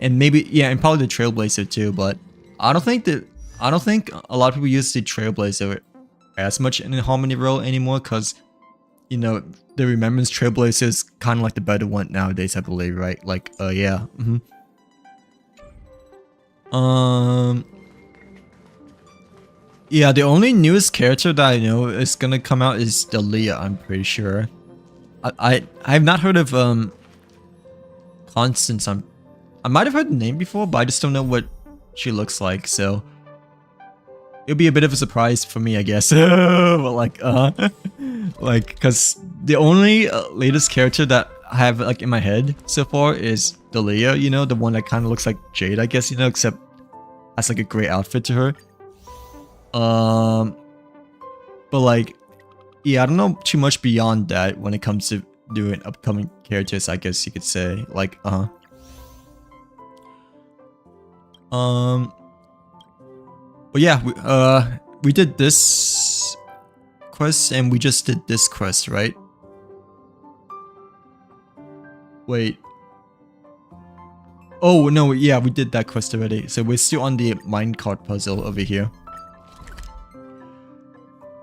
And maybe, yeah, and probably the Trailblazer too, but I don't think a lot of people use the Trailblazer as much in the Harmony role anymore, because, you know, the Remembrance Trailblazer is kind of like the better one nowadays, I believe, right? Like, yeah. Yeah, the only newest character that I know is gonna come out is Dalia, I'm pretty sure. I've not heard of Constance. I might have heard the name before, but I just don't know what she looks like, so it'll be a bit of a surprise for me, I guess. But like, like, cause the only latest character that I have like in my head so far is Dalia, you know, the one that kind of looks like Jade, I guess, you know, except has like a great outfit to her. But like, yeah, I don't know too much beyond that when it comes to doing upcoming characters, I guess you could say. Like, but yeah, we did this quest and we just did this quest, right? Wait. Oh, no, yeah, we did that quest already. So we're still on the minecart puzzle over here.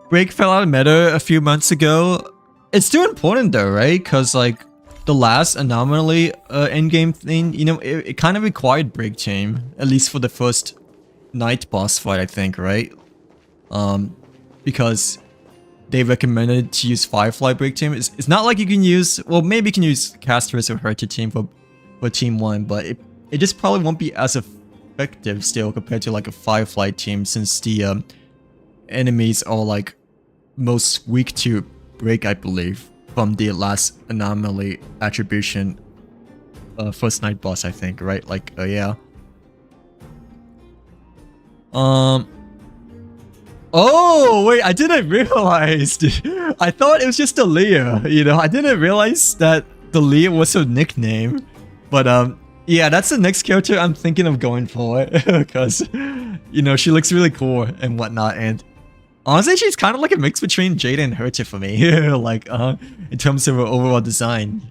Break fell out of meta a few months ago. It's still important though, right? Because like the last anomaly endgame thing, you know, it kind of required break team, at least for the first night boss fight, I think, right? Because they recommended to use Firefly break team. It's not like you can use, well, maybe you can use Caster's or Herta team for team 1, but it just probably won't be as effective still compared to like a Firefly team, since the enemies are like most weak to break, I believe, from the last anomaly attribution first night boss, I think, right? Like, yeah. Oh wait, I didn't realize. I thought it was just Dalia, you know. I didn't realize that Dalia was her nickname. But yeah, that's the next character I'm thinking of going for, because, you know, she looks really cool and whatnot, and honestly, she's kind of like a mix between Jade and Herta for me, like, in terms of her overall design.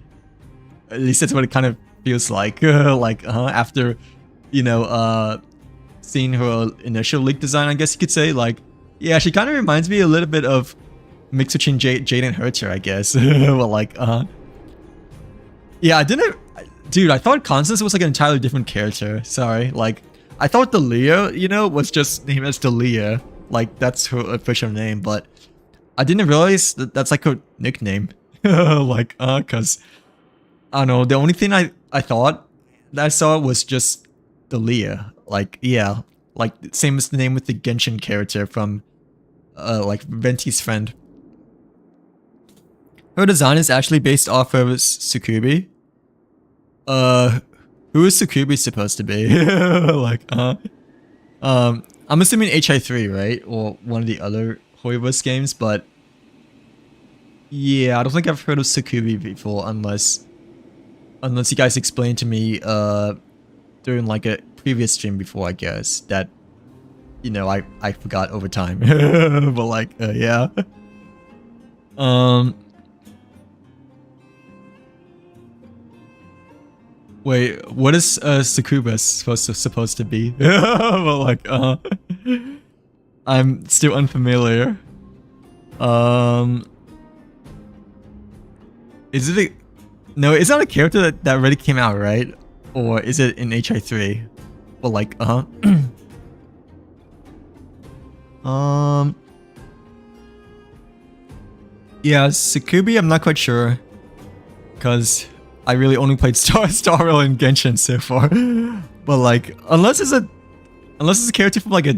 At least that's what it kind of feels like, like, after, you know, seeing her initial leak design, I guess you could say, like, yeah, she kind of reminds me a little bit of mix between Jade and Herta, I guess. Well, like, yeah, dude, I thought Constance was like an entirely different character. Sorry, like, I thought Dalia, you know, was just named as Dalia. Like, that's her official name, but I didn't realize that that's like her nickname. Like, cause, I don't know, the only thing I thought that I saw was just Dalia. Like, yeah, like, same as the name with the Genshin character from, like, Venti's friend. Her design is actually based off of Tsukubi. Who is Tsukubi supposed to be? Like, I'm assuming HI3, right? Or one of the other Horrorverse games, but yeah, I don't think I've heard of Tsukubi before, unless you guys explained to me during like a previous stream before, I guess, that, you know, I forgot over time. But like, yeah. Wait, what is Succubus supposed to be? Well, like, I'm still unfamiliar. Is it no, it's not a character that already came out, right? Or is it in HI3? Well, like, yeah, Sukubi, I'm not quite sure, because I really only played Star Rail and Genshin so far. But like, unless it's a character from like a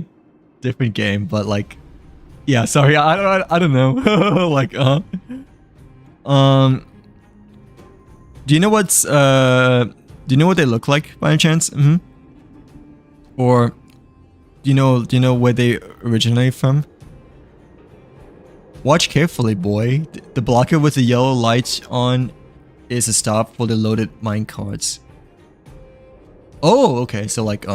different game, but like, yeah, sorry, I don't know. Like, do you know what's do you know what they look like by any chance? Or do you know where they originate from? Watch carefully, boy. The blocker with the yellow light on is a stop for the loaded minecarts. Oh, okay. So like,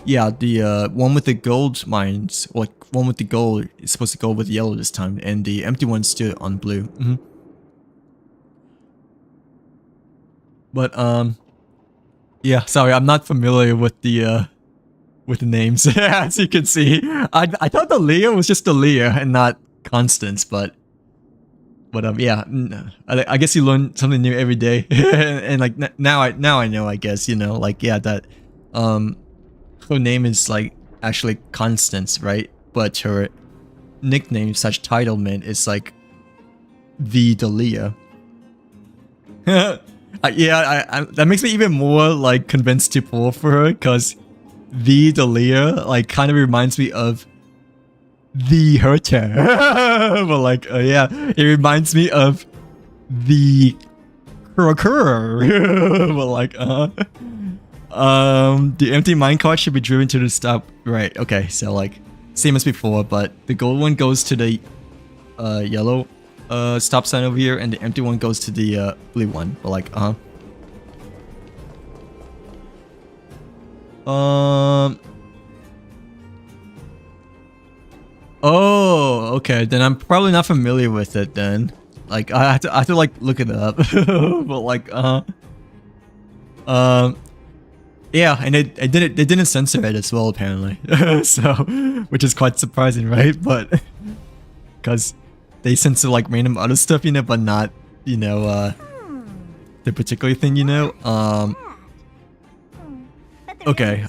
yeah, the one with the gold mines, or like one with the gold, is supposed to go with yellow this time, and the empty one's still on blue. But yeah, sorry, I'm not familiar with the names. As you can see, I thought the Leah was just the Leah and not Constance, but yeah, I guess you learn something new every day, and like now I know, I guess, you know, like, yeah, that her name is like actually Constance, right? But her nickname slash titlement is like the Dalia. Yeah, I that makes me even more like convinced to pull for her, because the Dalia like kind of reminds me of the Herter. But like, yeah, it reminds me of the Kurakura. But like, the empty minecart should be driven to the stop. Right, okay, so like, same as before, but the gold one goes to the yellow stop sign over here, and the empty one goes to the blue one. But like, oh, okay, then I'm probably not familiar with it then. Like, I have to like look it up. But like, yeah, and they didn't censor it as well, apparently. So, which is quite surprising, right? But because they censor like random other stuff, you know, but not, you know, the particular thing, you know. Okay,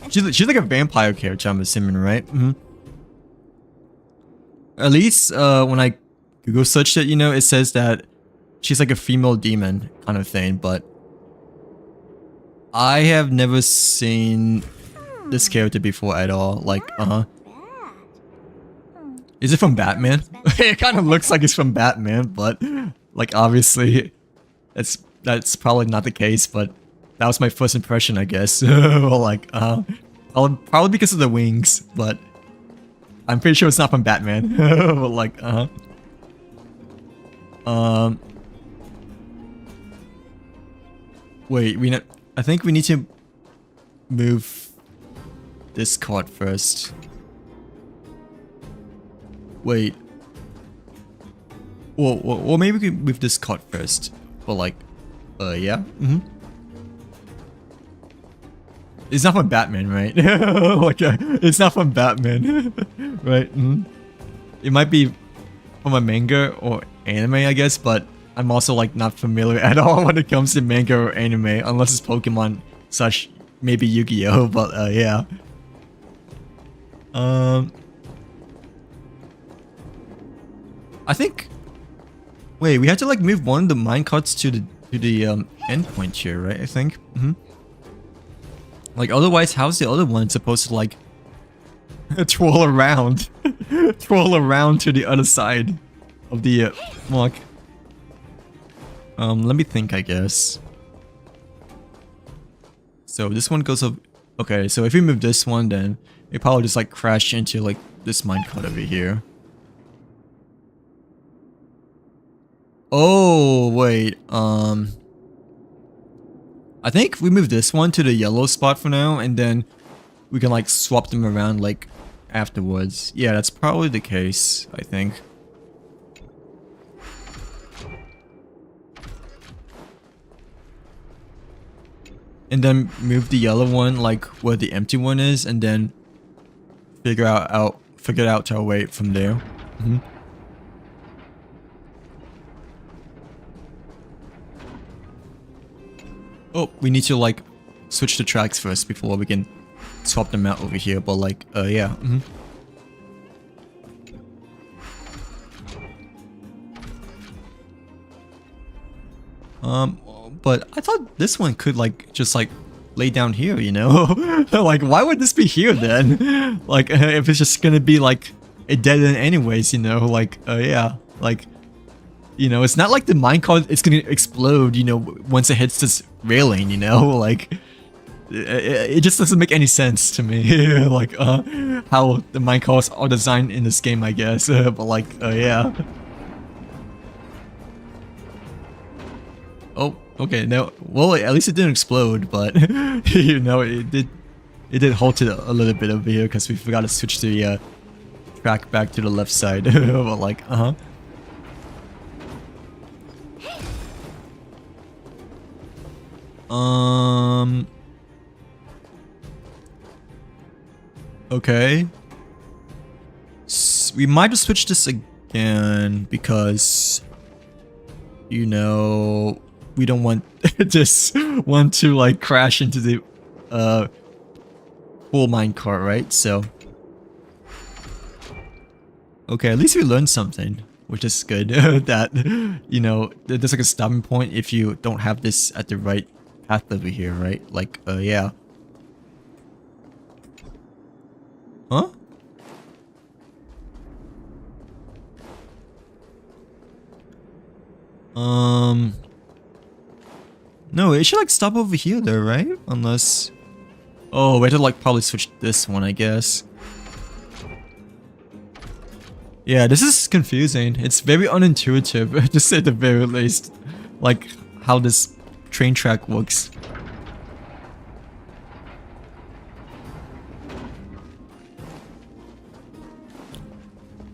she's like a vampire character, I'm assuming, right? Mm-hmm. At least when I Google searched it, you know, it says that she's like a female demon kind of thing, but I have never seen this character before at all. Like, is it from Batman? It kind of looks like it's from Batman, but like obviously that's probably not the case, but that was my first impression, I guess. Well, like, probably because of the wings, but I'm pretty sure it's not from Batman. But like, wait, I think we need to move this card first. Wait. Well, maybe we can move this card first. But like, yeah. Mm-hmm. It's not from Batman, right? Like, it's not from Batman, right? Mm-hmm. It might be from a manga or anime, I guess, but I'm also like not familiar at all when it comes to manga or anime, unless it's Pokemon slash maybe Yu-Gi-Oh! But yeah. I think. Wait, we have to like move one of the minecarts to the endpoint here, right? I think. Mm-hmm. Like, otherwise, how's the other one supposed to like twirl around, twirl around to the other side of the block? Let me think, I guess. So this one goes up. Okay, so if we move this one, then it probably just like crash into like this minecart over here. Oh wait, I think we move this one to the yellow spot for now, and then we can like swap them around like afterwards. Yeah, that's probably the case, I think. And then move the yellow one like where the empty one is, and then figure out our way from there. Mm-hmm. Oh, we need to like switch the tracks first before we can swap them out over here, but like, yeah. Mm-hmm. But I thought this one could like just like lay down here, you know? Like, why would this be here then? Like, if it's just gonna be like a dead end anyways, you know? Like, yeah, like, you know, it's not like the minecart it's gonna explode, you know, once it hits this railing, you know? Like, it just doesn't make any sense to me. Like, how the minecarts are designed in this game, I guess. But like, yeah. Oh, okay, no, well, at least it didn't explode, but, you know, it did halt it a little bit over here, because we forgot to switch the, track back to the left side. But like, Okay. We might just switch this again because, you know, we don't want this one to like crash into the full minecart, right? So, okay, at least we learned something, which is good. That, you know, there's like a stopping point if you don't have this at the right path over here, right? Like, yeah. Huh? No, it should like stop over here though, right? Unless... Oh, we have to like probably switch this one, I guess. Yeah, this is confusing. It's very unintuitive, to say the very least. Like, how this train track works.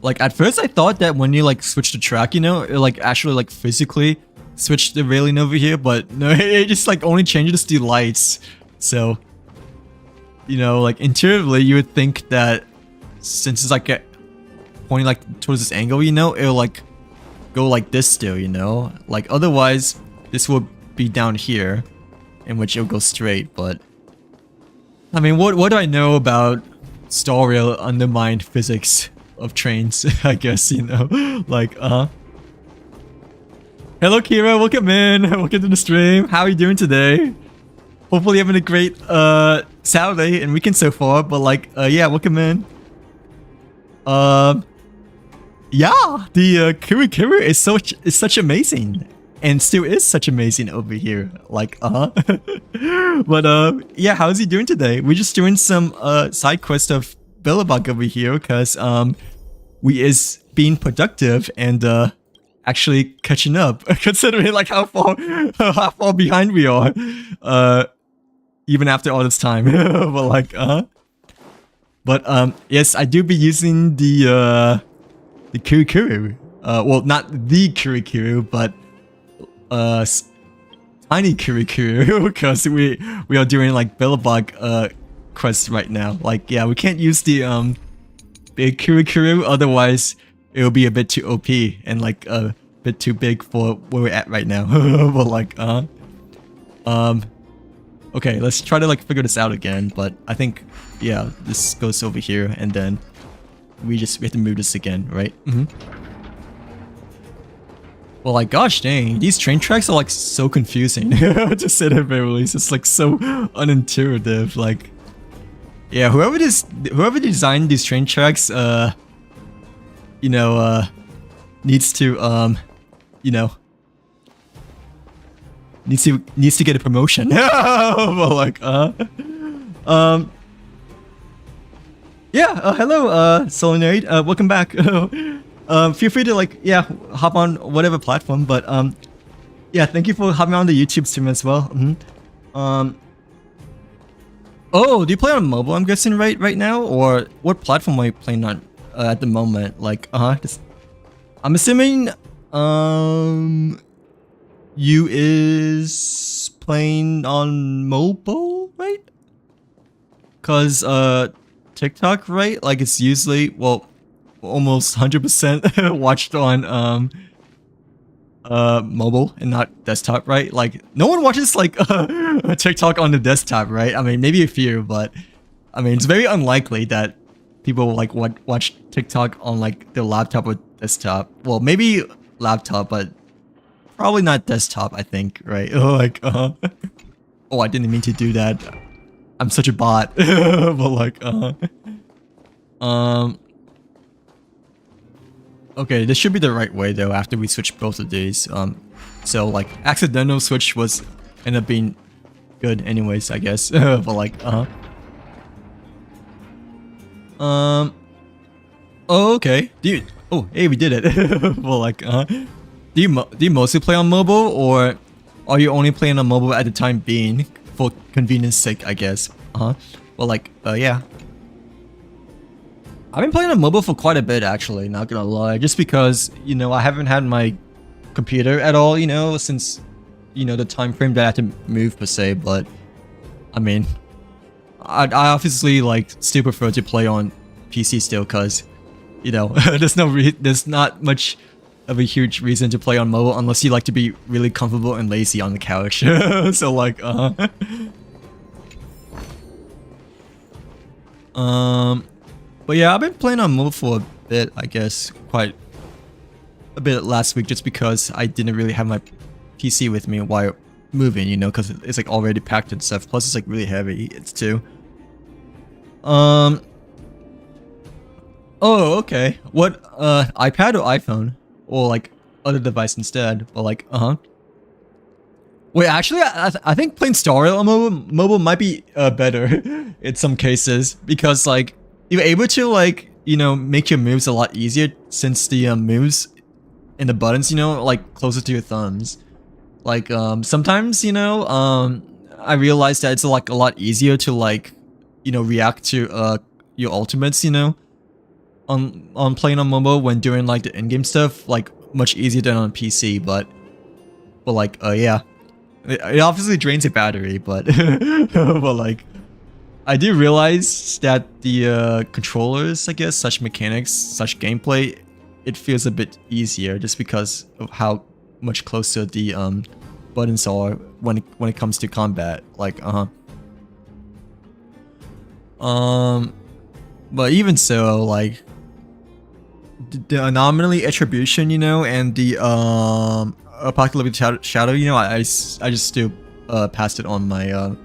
Like, at first I thought that when you like switch the track, you know, it like actually like physically switch the railing over here, but no, it just like only changes the lights. So, you know, like intuitively you would think that since it's like pointing like towards this angle, you know, it'll like go like this still, you know? Like otherwise this will be down here, in which it'll go straight, but I mean, what do I know about Star Rail undermined physics of trains? I guess, you know, like, Hello Kira, welcome in, welcome to the stream. How are you doing today? Hopefully having a great, Saturday and weekend so far, but like, yeah, welcome in. Yeah, the, Kuru is such amazing. And still is such amazing over here. Like, But, yeah, how's he doing today? We're just doing some, side quest of Billabong over here, because, we is being productive and, actually catching up, considering like how far behind we are, even after all this time. But like, yes, I do be using the Kuru. Well, not the Kuru, but tiny Kuru, because we are doing like Billabong quests right now. Like, yeah, we can't use the big Kuru, otherwise it'll be a bit too OP and like a bit too big for where we're at right now. But like, okay, let's try to like figure this out again. But I think, yeah, this goes over here, and then we have to move this again, right? Well, like, gosh dang, these train tracks are like so confusing. To say the very least, it's like so unintuitive. Like, yeah, whoever designed these train tracks, you know, needs to, you know, needs to get a promotion. But like, yeah, hello, Solinary, welcome back. Feel free to like, yeah, hop on whatever platform, but yeah, thank you for hopping on the YouTube stream as well. Oh, do you play on mobile, I'm guessing, right now? Or what platform are you playing on at the moment? Like, I'm assuming, you is playing on mobile, right? Cause, TikTok, right? Like, it's usually, well, almost 100% watched on, mobile and not desktop, right? Like, no one watches like TikTok on the desktop, right? I mean, maybe a few, but I mean, it's very unlikely that people will like watch TikTok on like their laptop or desktop. Well, maybe laptop, but probably not desktop, I think, right? Like, oh, I didn't mean to do that. I'm such a bot. But like, okay, this should be the right way though after we switch both of these. So like accidental switch was ended up being good anyways, I guess. But like, oh, okay, dude. Oh, hey, we did it. Well, like, do you mostly play on mobile, or are you only playing on mobile at the time being for convenience sake, I guess? Well, like, yeah. I've been playing on mobile for quite a bit, actually, not gonna lie. Just because, you know, I haven't had my computer at all, you know, since you know, the time frame that I have to move per se, but I mean, I obviously like still prefer to play on PC still, cause you know there's not much of a huge reason to play on mobile unless you like to be really comfortable and lazy on the couch. So like but yeah, I've been playing on mobile for a bit, I guess, quite a bit last week, just because I didn't really have my PC with me while moving, you know, because it's like already packed and stuff. Plus, it's like really heavy. It's too. Oh, okay. What? iPad or iPhone, or like other device instead? Or like, Wait, actually, I think playing Star Rail on mobile might be better in some cases, because like you're able to like, you know, make your moves a lot easier since the moves and the buttons, you know, like closer to your thumbs. Like sometimes, you know, I realized that it's like a lot easier to like, you know, react to your ultimates, you know, on playing on mobile when doing like the in-game stuff, like much easier than on PC. But like yeah, it obviously drains your battery, but but like I do realize that the controllers, I guess, such mechanics, such gameplay, it feels a bit easier just because of how much closer the buttons are when it comes to combat. Like but even so, like the anomaly attribution, you know, and the apocalyptic shadow, you know, I just still passed it on my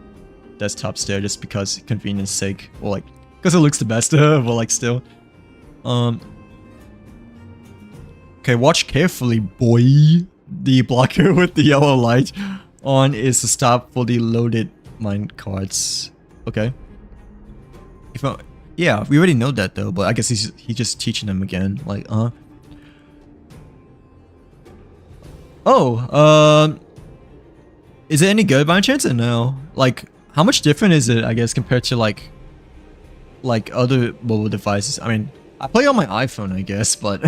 desktop still, just because convenience sake, or like because it looks the best. But like still, okay, watch carefully, boy. The blocker with the yellow light on is to stop fully loaded mine carts. Okay. Yeah, we already know that though, but I guess he's just teaching them again. Like, oh, is it any good by chance or no? Like, how much different is it, I guess, compared to like other mobile devices? I mean, I play on my iPhone, I guess, but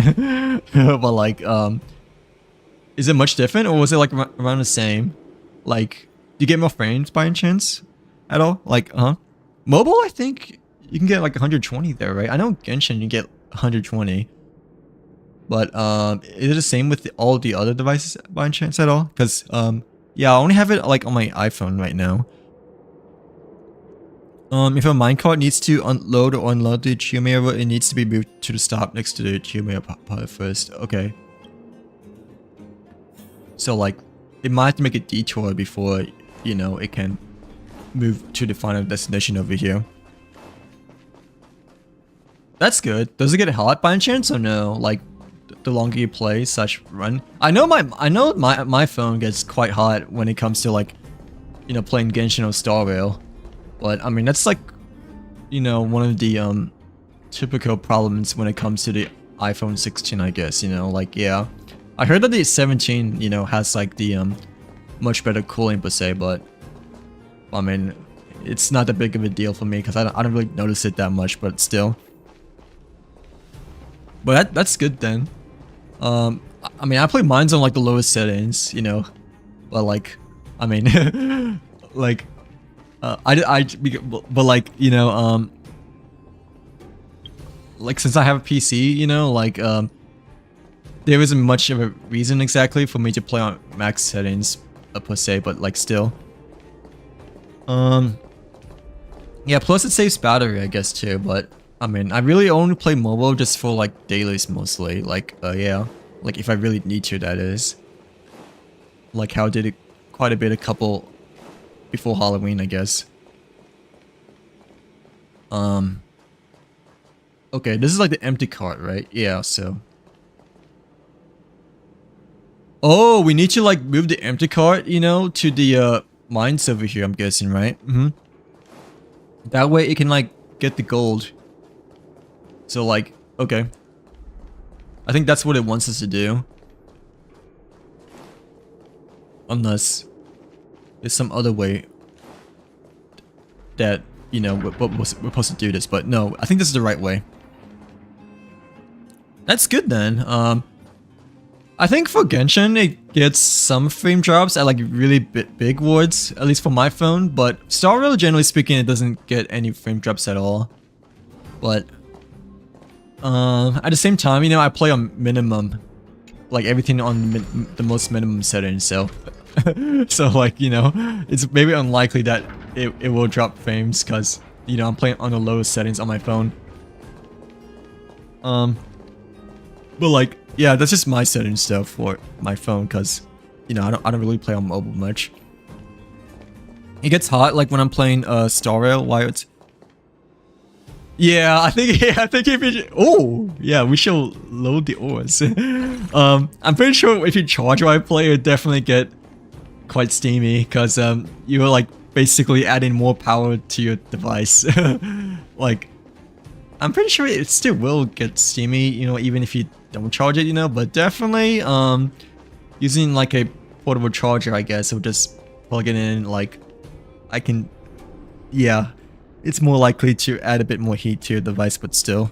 but like, is it much different, or was it like around the same? Like, do you get more frames by any chance at all? Like, mobile, I think you can get like 120 there, right? I know Genshin you get 120, but is it the same with all the other devices by any chance at all? Because yeah, I only have it like on my iPhone right now. If a minecart needs to unload or unload the geometer, it needs to be moved to the stop next to the geometer part first. Okay. So like, it might have to make a detour before, you know, it can move to the final destination over here. That's good. Does it get hot by any chance or no? Like, the longer you play / run. I know my phone gets quite hot when it comes to like, you know, playing Genshin or Star Rail. But I mean, that's like, you know, one of the typical problems when it comes to the iPhone 16, I guess, you know, like, yeah. I heard that the 17, you know, has like the much better cooling per se, but I mean, it's not that big of a deal for me because I don't really notice it that much, but still. But that's good then. I mean, I play mines on like the lowest settings, you know, but like, I mean, like, but like, you know, like since I have a PC, you know, like, there isn't much of a reason exactly for me to play on max settings per se, but like still. Yeah, plus it saves battery, I guess too, but I mean, I really only play mobile just for like dailies mostly, like, yeah, like if I really need to, that is. Like how I did it quite a bit, a couple before Halloween, I guess. Okay, this is like the empty cart, right? Yeah, so. Oh, we need to like move the empty cart, you know, to the mines over here, I'm guessing, right? That way it can like get the gold. So like, okay. I think that's what it wants us to do. Unless there's some other way that, you know, we're supposed to do this, but no, I think this is the right way. That's good then. I think for Genshin, it gets some frame drops at like really big words, at least for my phone, but Star Rail, generally speaking, it doesn't get any frame drops at all. But at the same time, you know, I play on minimum, like everything on the most minimum setting, so so like, you know, it's maybe unlikely that it will drop frames because, you know, I'm playing on the lowest settings on my phone. But like, yeah, that's just my settings stuff for my phone because, you know, I don't really play on mobile much. It gets hot like when I'm playing Star Rail while it's... Yeah, I think if you... Oh, yeah, we shall load the ores. I'm pretty sure if you charge while I play, it definitely get quite steamy because you're like basically adding more power to your device. Like, I'm pretty sure it still will get steamy, you know, even if you don't charge it, you know, but definitely using like a portable charger, I guess, or just plug it in, like I can, yeah, it's more likely to add a bit more heat to your device, but still,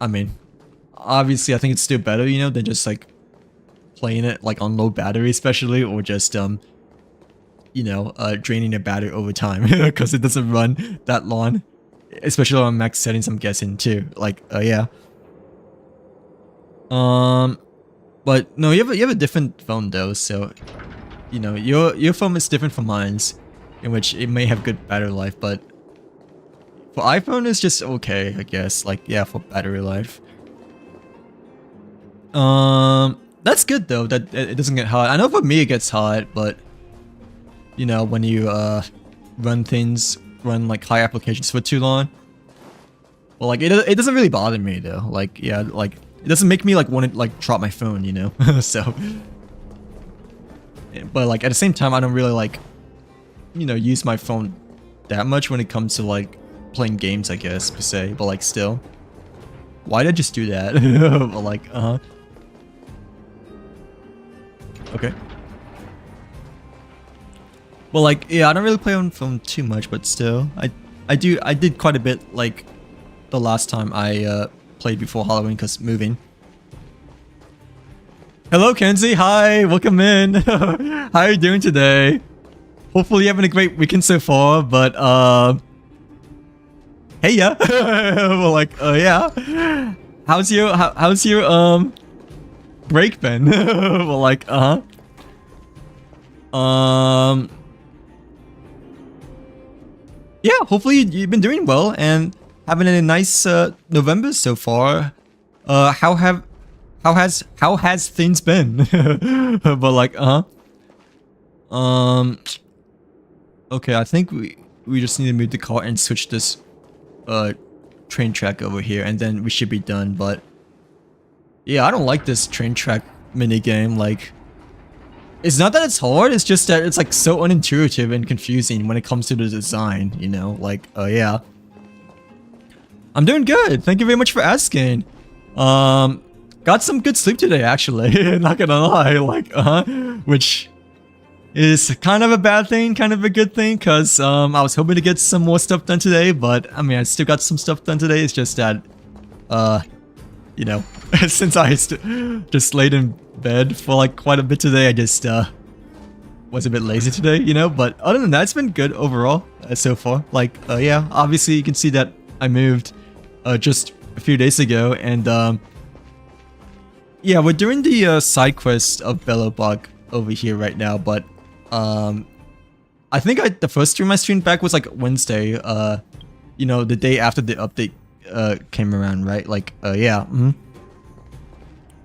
I mean, obviously I think it's still better, you know, than just like playing it like on low battery especially, or just you know, draining your battery over time because it doesn't run that long, especially on max settings, I'm guessing too, like yeah. But no, you have a different phone though, so you know, your phone is different from mine's, in which it may have good battery life, but for iPhone it's just okay, I guess, like, yeah, for battery life. That's good though, that it doesn't get hot. I know for me it gets hot, but you know, when you run like high applications for too long, well, like it doesn't really bother me though. Like, yeah, like it doesn't make me like want to like drop my phone, you know. So, but like at the same time, I don't really like, you know, use my phone that much when it comes to like playing games, I guess, per se. But like still, why did I just do that? But like, okay. Well, like, yeah, I don't really play on phone too much, but still, I did quite a bit like the last time I played before Halloween, because moving. Hello, Kenzie. Hi, welcome in. How are you doing today? Hopefully you're having a great weekend so far, but hey, yeah. Well, like, yeah. How's your break been? Well, like, yeah, hopefully you've been doing well and having a nice November so far. How has things been? But like, okay, I think we just need to move the car and switch this train track over here, and then we should be done. But yeah, I don't like this train track mini game. Like, it's not that it's hard, it's just that it's like so unintuitive and confusing when it comes to the design, you know? Like, yeah. I'm doing good, thank you very much for asking. Got some good sleep today, actually. Not gonna lie, like, which is kind of a bad thing, kind of a good thing, because I was hoping to get some more stuff done today, but I mean, I still got some stuff done today. It's just that, you know, since I just laid in bed for like quite a bit today, I just was a bit lazy today, you know. But other than that, it's been good overall so far. Like, yeah, obviously you can see that I moved just a few days ago, and yeah, we're doing the side quest of Bellowbug over here right now. But I think the first stream I streamed back was like Wednesday, you know, the day after the update came around, right? Like, yeah.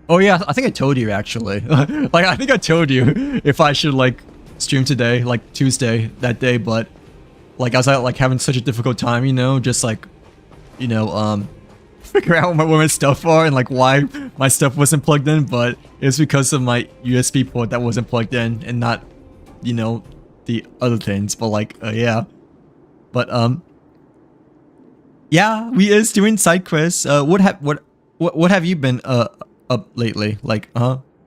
Oh yeah, I think I told you actually. Like, I think I told you if I should like stream today, like Tuesday that day, but like I was like having such a difficult time, you know, just like, you know, figure out where my stuff are and like why my stuff wasn't plugged in, but it was because of my USB port that wasn't plugged in and not, you know, the other things. But like, yeah. But yeah, we is doing side quests. What have you been up lately? Like,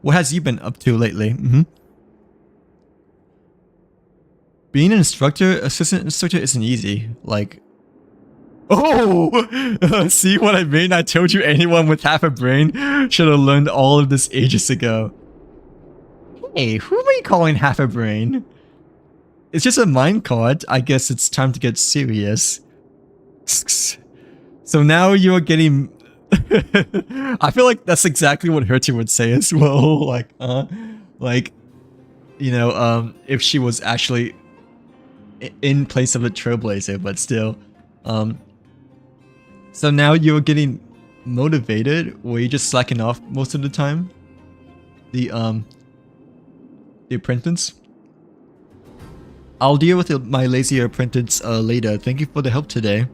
what has you been up to lately? Being an assistant instructor isn't easy. Like, Oh! See what I mean? I told you anyone with half a brain should have learned all of this ages ago. Hey, who are you calling half a brain? It's just a minecart. I guess it's time to get serious. So now you're getting... I feel like that's exactly what Hertie would say as well. Like, you know, if she was actually in place of a trailblazer, but still. So now you're getting motivated, or you just slacking off most of the time? The apprentice? I'll deal with my lazy apprentice later. Thank you for the help today.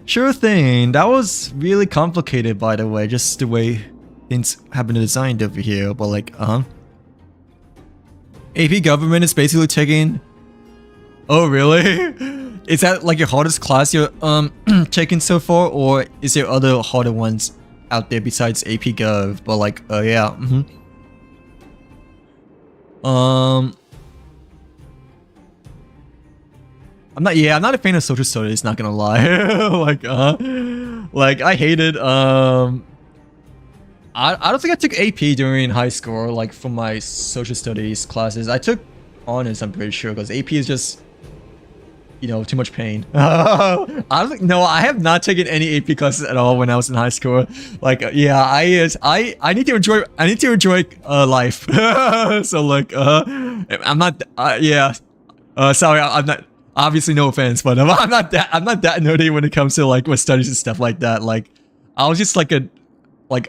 Sure thing. That was really complicated, by the way, just the way things have been designed over here. But like, AP government is basically taking... Oh, really? Is that like your hardest class you're taking so far, or is there other harder ones out there besides AP Gov? But like, yeah. I'm not a fan of social studies, not gonna lie. like I hated I don't think I took AP during high school, like for my social studies classes. I took honors, I'm pretty sure, because AP is just, you know, too much pain. I have not taken any AP classes at all when I was in high school. Like, yeah, I need to enjoy life. So like, I'm not, yeah. Sorry, I'm not. Obviously, no offense, but I'm not that nerdy when it comes to like with studies and stuff like that. Like, I was just like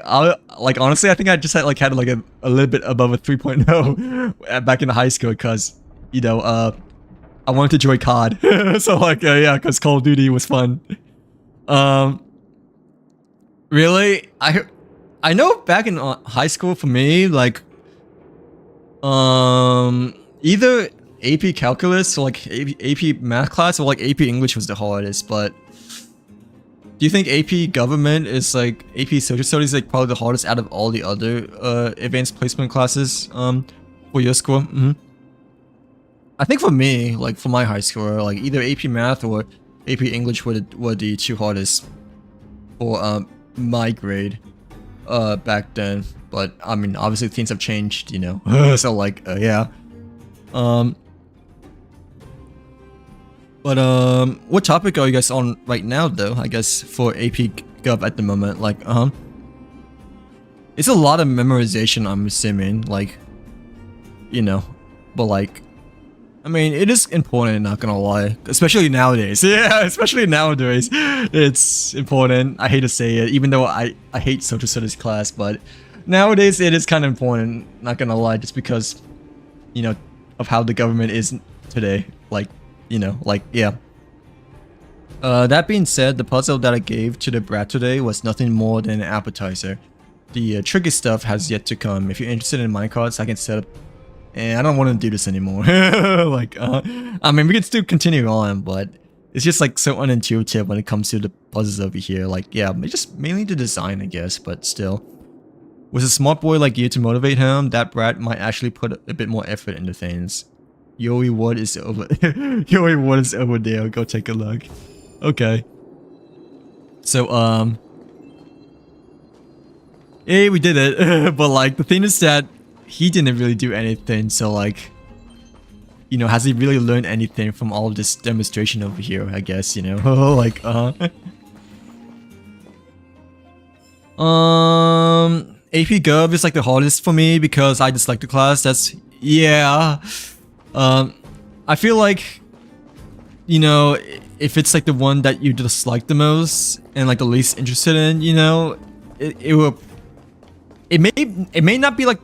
honestly, I think I just had a little bit above a 3.0 back in high school, because, you know, I wanted to join COD. So like, yeah, because Call of Duty was fun. Really, I know back in high school for me, like, either AP Calculus or like AP Math class or like AP English was the hardest. But do you think AP Government is like AP Social Studies like probably the hardest out of all the other advanced placement classes for your school? I think for me, like for my high school, like either AP Math or AP English were the two hardest for my grade back then. But I mean, obviously things have changed, you know. So like, yeah. But what topic are you guys on right now, though? I guess for AP Gov at the moment, like, it's a lot of memorization, I'm assuming, like, you know, but like, I mean, it is important, not gonna lie, especially nowadays. Yeah, especially nowadays, it's important. I hate to say it, even though I hate social studies class, but nowadays it is kind of important, not gonna lie, just because, you know, of how the government is today, like. You know, like, yeah. That being said, the puzzle that I gave to the brat today was nothing more than an appetizer. The tricky stuff has yet to come. If you're interested in minecarts, I can set up... And I don't want to do this anymore. Like, I mean, we can still continue on, but it's just like so unintuitive when it comes to the puzzles over here. Like, yeah, just mainly the design, I guess, but still. With a smart boy like you to motivate him, that brat might actually put a bit more effort into things. Your reward is over. Your reward is over there. Go take a look. Okay. So, hey, we did it. But like, the thing is that he didn't really do anything. So like, you know, has he really learned anything from all of this demonstration over here? I guess, you know. Like, AP Gov is like the hardest for me because I dislike the class. That's, yeah. I feel like, you know, if it's like the one that you dislike the most and like the least interested in, you know, it may not be like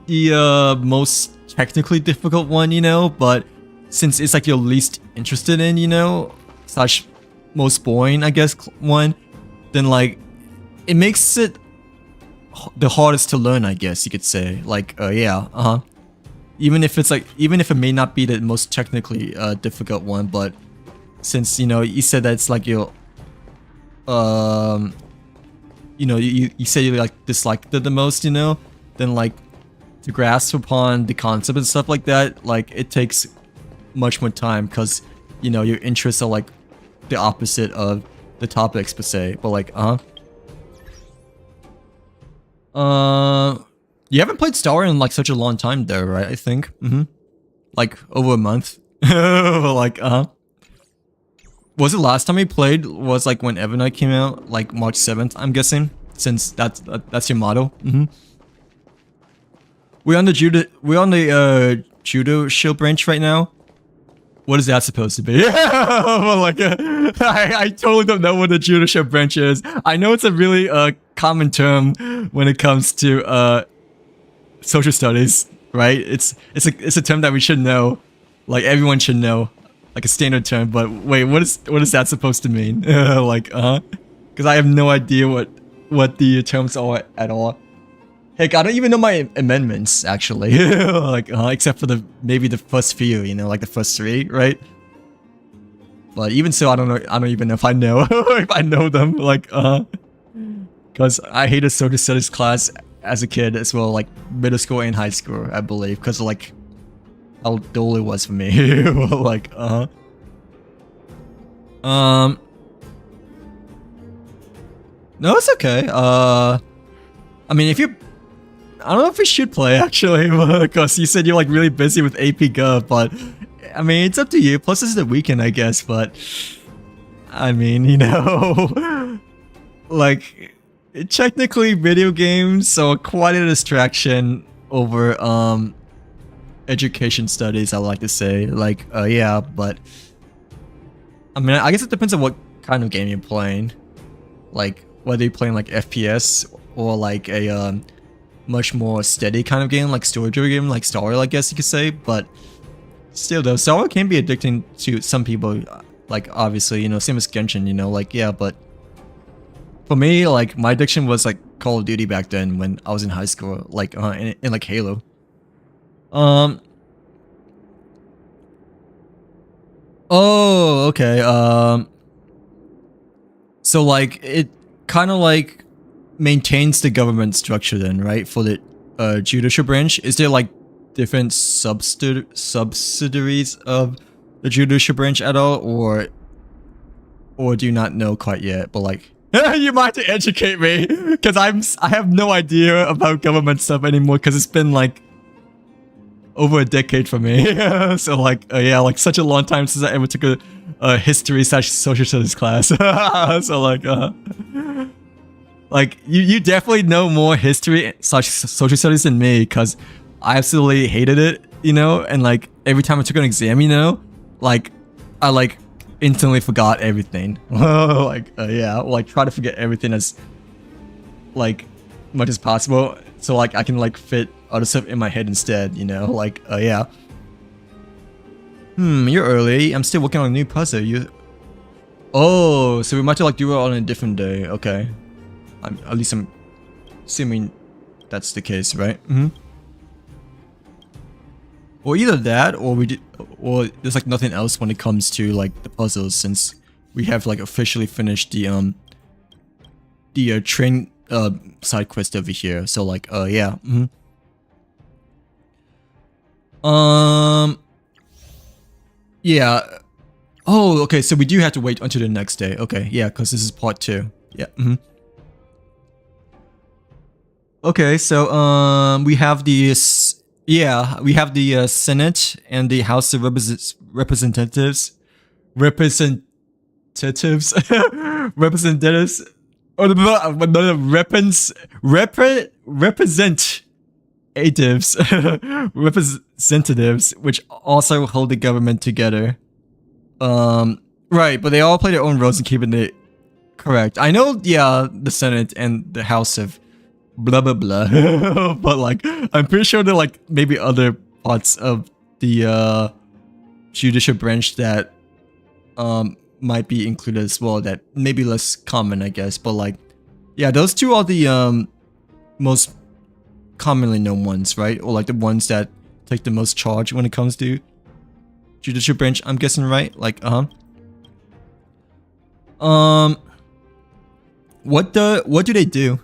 the most technically difficult one, you know, but since it's like your least interested in, you know, slash most boring, I guess, one, then like it makes it the hardest to learn, I guess you could say. Like, yeah, even if it may not be the most technically difficult one, but since, you know, you said that it's like your you know, you say you like disliked it the most, you know, then like to grasp upon the concept and stuff like that, like it takes much more time because, you know, your interests are like the opposite of the topics per se, but like, you haven't played Star Wars in like such a long time though, right? I think. Like over a month. Like, was it last time we played was like when Evernight came out, like March 7th, I'm guessing, since that's your motto. We're on the judo shield branch right now. What is that supposed to be? Like, I totally don't know what the judo shield branch is. I know it's a really common term when it comes to social studies, right? It's a term that we should know, like everyone should know, like a standard term. But wait, what is that supposed to mean? Like, because I have no idea what the terms are at all. Heck, I don't even know my amendments actually. Like, except for maybe the first few, you know, like the first 3, right? But even so, I don't know. I don't even know if I know if I know them. Like, because I hated social studies class as a kid as well, like middle school and high school, I believe, because like how dull it was for me. Like, no, it's okay. I mean, I don't know if we should play actually, because you said you're like really busy with AP Gov, but I mean, it's up to you. Plus, this is the weekend, I guess, but I mean, you know, like, technically video games are quite a distraction over education studies, I like to say. Like, yeah, but I mean, I guess it depends on what kind of game you're playing. Like, whether you're playing like FPS or like a much more steady kind of game, like story game, like Star Wars, I guess you could say. But still though, Star Wars can be addicting to some people, like obviously, you know, same as Genshin, you know, like, yeah, but for me, like, my addiction was like Call of Duty back then when I was in high school, like in like Halo. Oh, okay. So like it kind of like maintains the government structure then, right? For the judicial branch, is there like different subsidiaries of the judicial branch at all, or do you not know quite yet? But like, you might have to educate me, because I have no idea about government stuff anymore, because it's been like over a decade for me. So like, yeah, like such a long time since I ever took a history / social studies class. So like you definitely know more history / social studies than me, because I absolutely hated it, you know, and like every time I took an exam, you know, like I like instantly forgot everything. Like, yeah, like try to forget everything as like much as possible, so like I can like fit other stuff in my head instead, you know, like, yeah. You're early. I'm still working on a new puzzle. Oh, so we might have to like do it on a different day. Okay. At least I'm assuming that's the case, right? Or either that, or or there's like nothing else when it comes to like the puzzles, since we have like officially finished the train side quest over here. So like, yeah. Yeah. Oh, okay. So we do have to wait until the next day. Okay. Yeah, because this is part 2. Yeah. Okay. So we have the Senate and the House of Representatives, or representatives, which also hold the government together. Right, but they all play their own roles in keeping it correct. I know, yeah, the Senate and the House of blah blah blah, but like, I'm pretty sure there are like maybe other parts of the judicial branch that might be included as well, that may be less common, I guess. But like, yeah, those two are the most commonly known ones, right? Or like the ones that take the most charge when it comes to judicial branch, I'm guessing, right? Like, what do they do?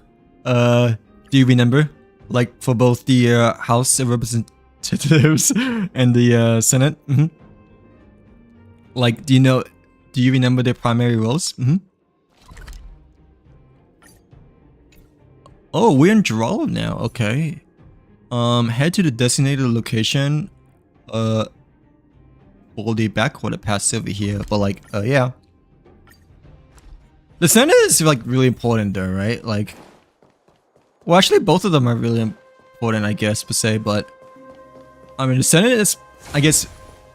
Do you remember? Like for both the House of Representatives and the Senate? Like, do you know Do you remember their primary roles? Oh, we're in Geraldo now. Okay. Head to the designated location. For the backwater pass over here. But like, yeah. The Senate is like really important though, right? Like, well, actually, both of them are really important, I guess, per se. But I mean, the Senate is, I guess,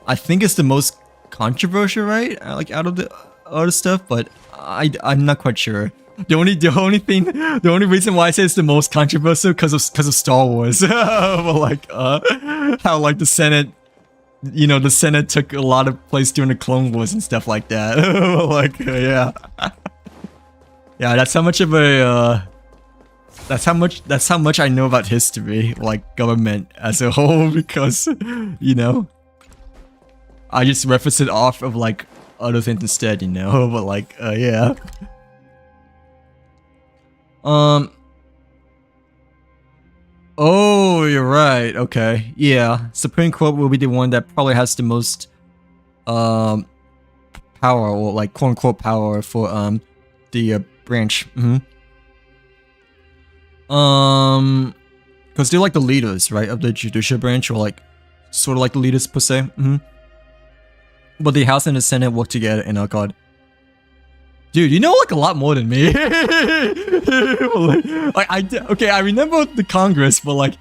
I think it's the most controversial, right? Like out of the other stuff, but I'm not quite sure. The only reason why I say it's the most controversial because of Star Wars. But like, how like the Senate, you know, the Senate took a lot of place during the Clone Wars and stuff like that. Like, yeah. Yeah, that's how much of a, that's how much I know about history, like government as a whole, because, you know, I just reference it off of like other things instead, you know, but like, yeah. Oh, you're right, okay, yeah, Supreme Court will be the one that probably has the most, power, or like quote-unquote power for, the, branch. Because they're like the leaders, right, of the judicial branch, or like sort of like the leaders per se. But the House and the Senate work together, and oh god, dude, you know like a lot more than me. Okay, I remember the Congress, but like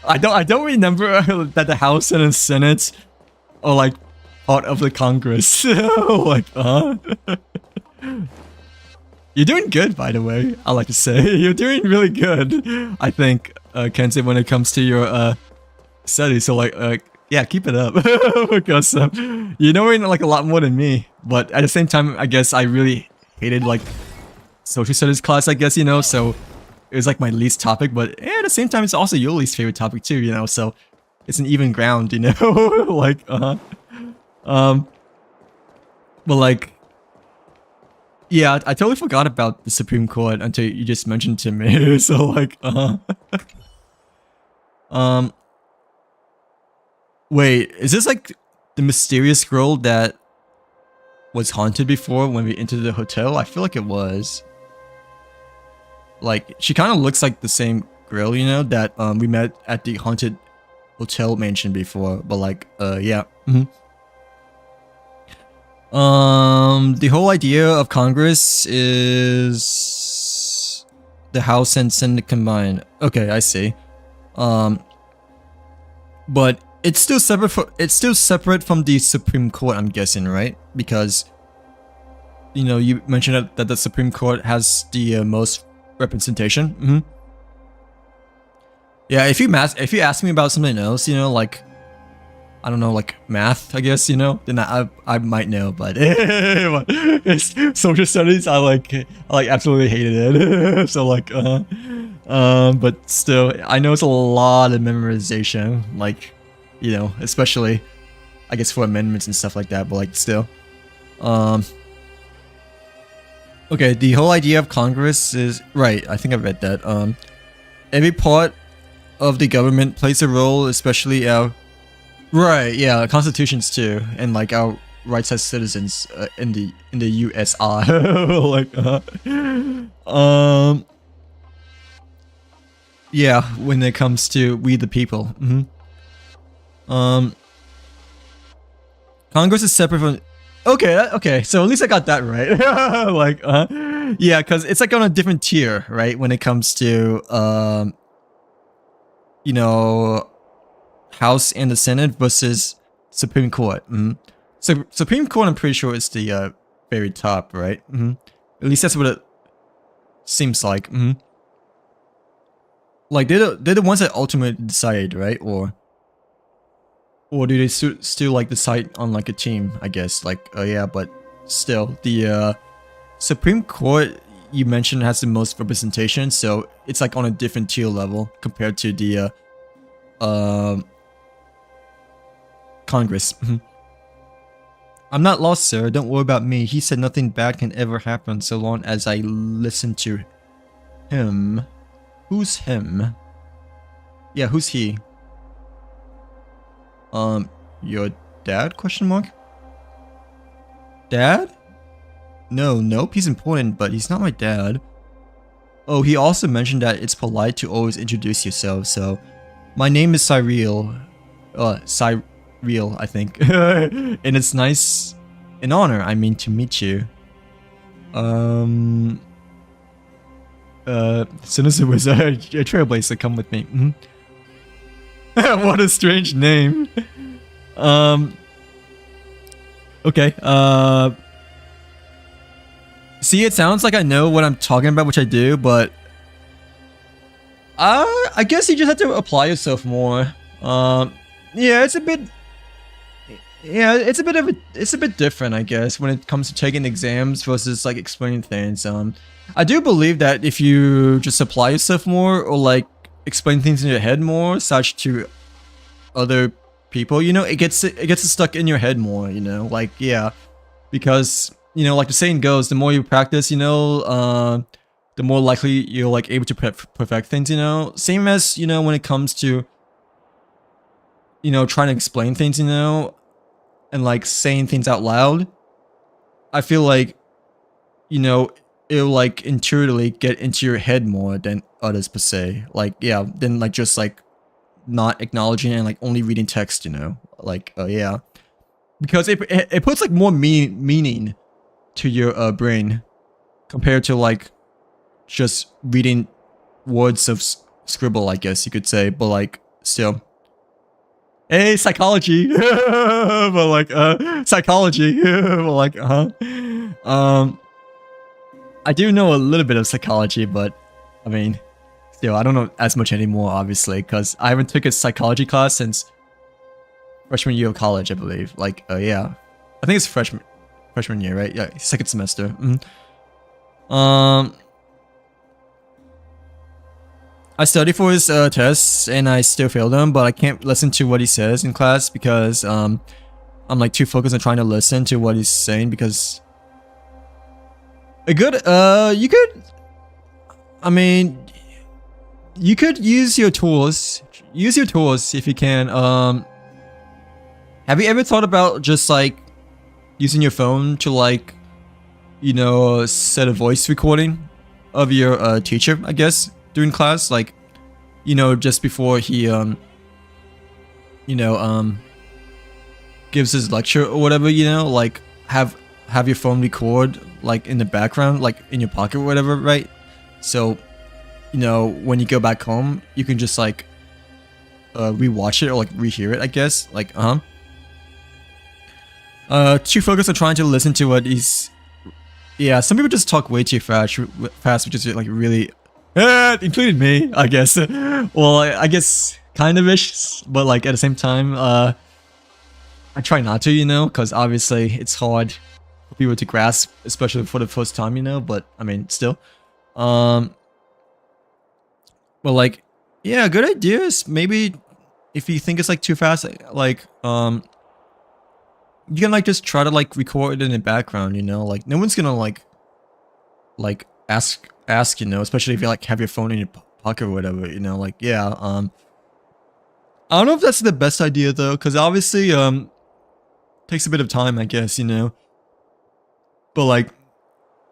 I don't remember that the House and the Senate are like part of the Congress. Like, You're doing good, by the way, I like to say. You're doing really good, I think, Kenzie, when it comes to your, studies. So, like, yeah, keep it up. Because, you know like a lot more than me. But at the same time, I guess I really hated, like, social studies class, I guess, you know? So, it was, like, my least topic. But at the same time, it's also your least favorite topic, too, you know? So, it's an even ground, you know? Like, But, like, yeah, I totally forgot about the Supreme Court until you just mentioned to me. So like, wait, is this like the mysterious girl that was haunted before when we entered the hotel? I feel like it was. Like, she kind of looks like the same girl, you know, that we met at the haunted hotel mansion before. But like, yeah. The whole idea of Congress is the House and Senate combined. Okay, I see. But it's still separate from the Supreme Court, I'm guessing, right? Because, you know, you mentioned that the Supreme Court has the most representation. Yeah, if you ask me about something else, you know, like, I don't know, like math, I guess, you know, then I might know, but social studies, I absolutely hated it. So like, but still, I know it's a lot of memorization, like, you know, especially, I guess for amendments and stuff like that, but like still, okay, the whole idea of Congress is, right, I think I read that, every part of the government plays a role, especially our, right, yeah, constitutions too, and like our rights as citizens in the USR. Like, yeah, when it comes to we the people. Congress is separate from. Okay, so at least I got that right. Like, yeah, because it's like on a different tier, right? When it comes to, you know, House and the Senate versus Supreme Court. So Supreme Court, I'm pretty sure it's the very top, right? At least that's what it seems like. Like they're the ones that ultimately decide, right? Or do they still like decide on like a team? I guess. Like, yeah, but still, the Supreme Court you mentioned has the most representation, so it's like on a different tier level compared to the Congress. I'm not lost, sir. Don't worry about me. He said nothing bad can ever happen so long as I listen to him. Who's him? Yeah, who's he? Your dad? Question mark? Dad? No, nope, he's important, but he's not my dad. Oh, he also mentioned that it's polite to always introduce yourself, so... My name is Cyril. Cyril, I think. And it's nice... An honor, I mean, to meet you. Sinister Wizard, a trailblazer, come with me. What a strange name. Okay, see, it sounds like I know what I'm talking about, which I do, but I guess you just have to apply yourself more. Yeah, it's a bit different, I guess, when it comes to taking exams versus like explaining things. I do believe that if you just apply yourself more or like explain things in your head more, such to other people, you know, it gets stuck in your head more, you know, like, yeah, because, you know, like the saying goes, the more you practice, you know, the more likely you're like able to perfect things, you know. Same as, you know, when it comes to, you know, trying to explain things, you know, and like saying things out loud. I feel like, you know, it'll like intuitively get into your head more than others per se. Like, yeah, than like just like not acknowledging and like only reading text, you know, like, yeah, because it puts like more meaning to your brain compared to like just reading words of scribble, I guess you could say, but like still, hey, psychology, but like psychology, but like I do know a little bit of psychology, but I mean, still, I don't know as much anymore, obviously, because I haven't took a psychology class since freshman year of college, I believe. Like, yeah, I think it's freshman year, right? Yeah, second semester. I studied for his tests, and I still failed them, but I can't listen to what he says in class because I'm like too focused on trying to listen to what he's saying because you could use your tools if you can. Have you ever thought about just like using your phone to like, you know, set a voice recording of your teacher, I guess, during class, like, you know, just before he gives his lecture or whatever, you know, like have your phone record like in the background, like in your pocket or whatever, right? So, you know, when you go back home, you can just like rewatch it or like rehear it, I guess. Like, too focused on trying to listen to what he's. Yeah, some people just talk way too fast, which is like really, including me, I guess. Well, I guess kind of ish, but like at the same time, I try not to, you know, because obviously it's hard for people to grasp, especially for the first time, you know. But I mean, still, well, like, yeah, good ideas. Maybe if you think it's like too fast, like, you can like just try to like record it in the background, you know, like no one's gonna like ask, you know, especially if you like have your phone in your pocket or whatever, you know, like, yeah, I don't know if that's the best idea though, because obviously takes a bit of time, I guess, you know, but like,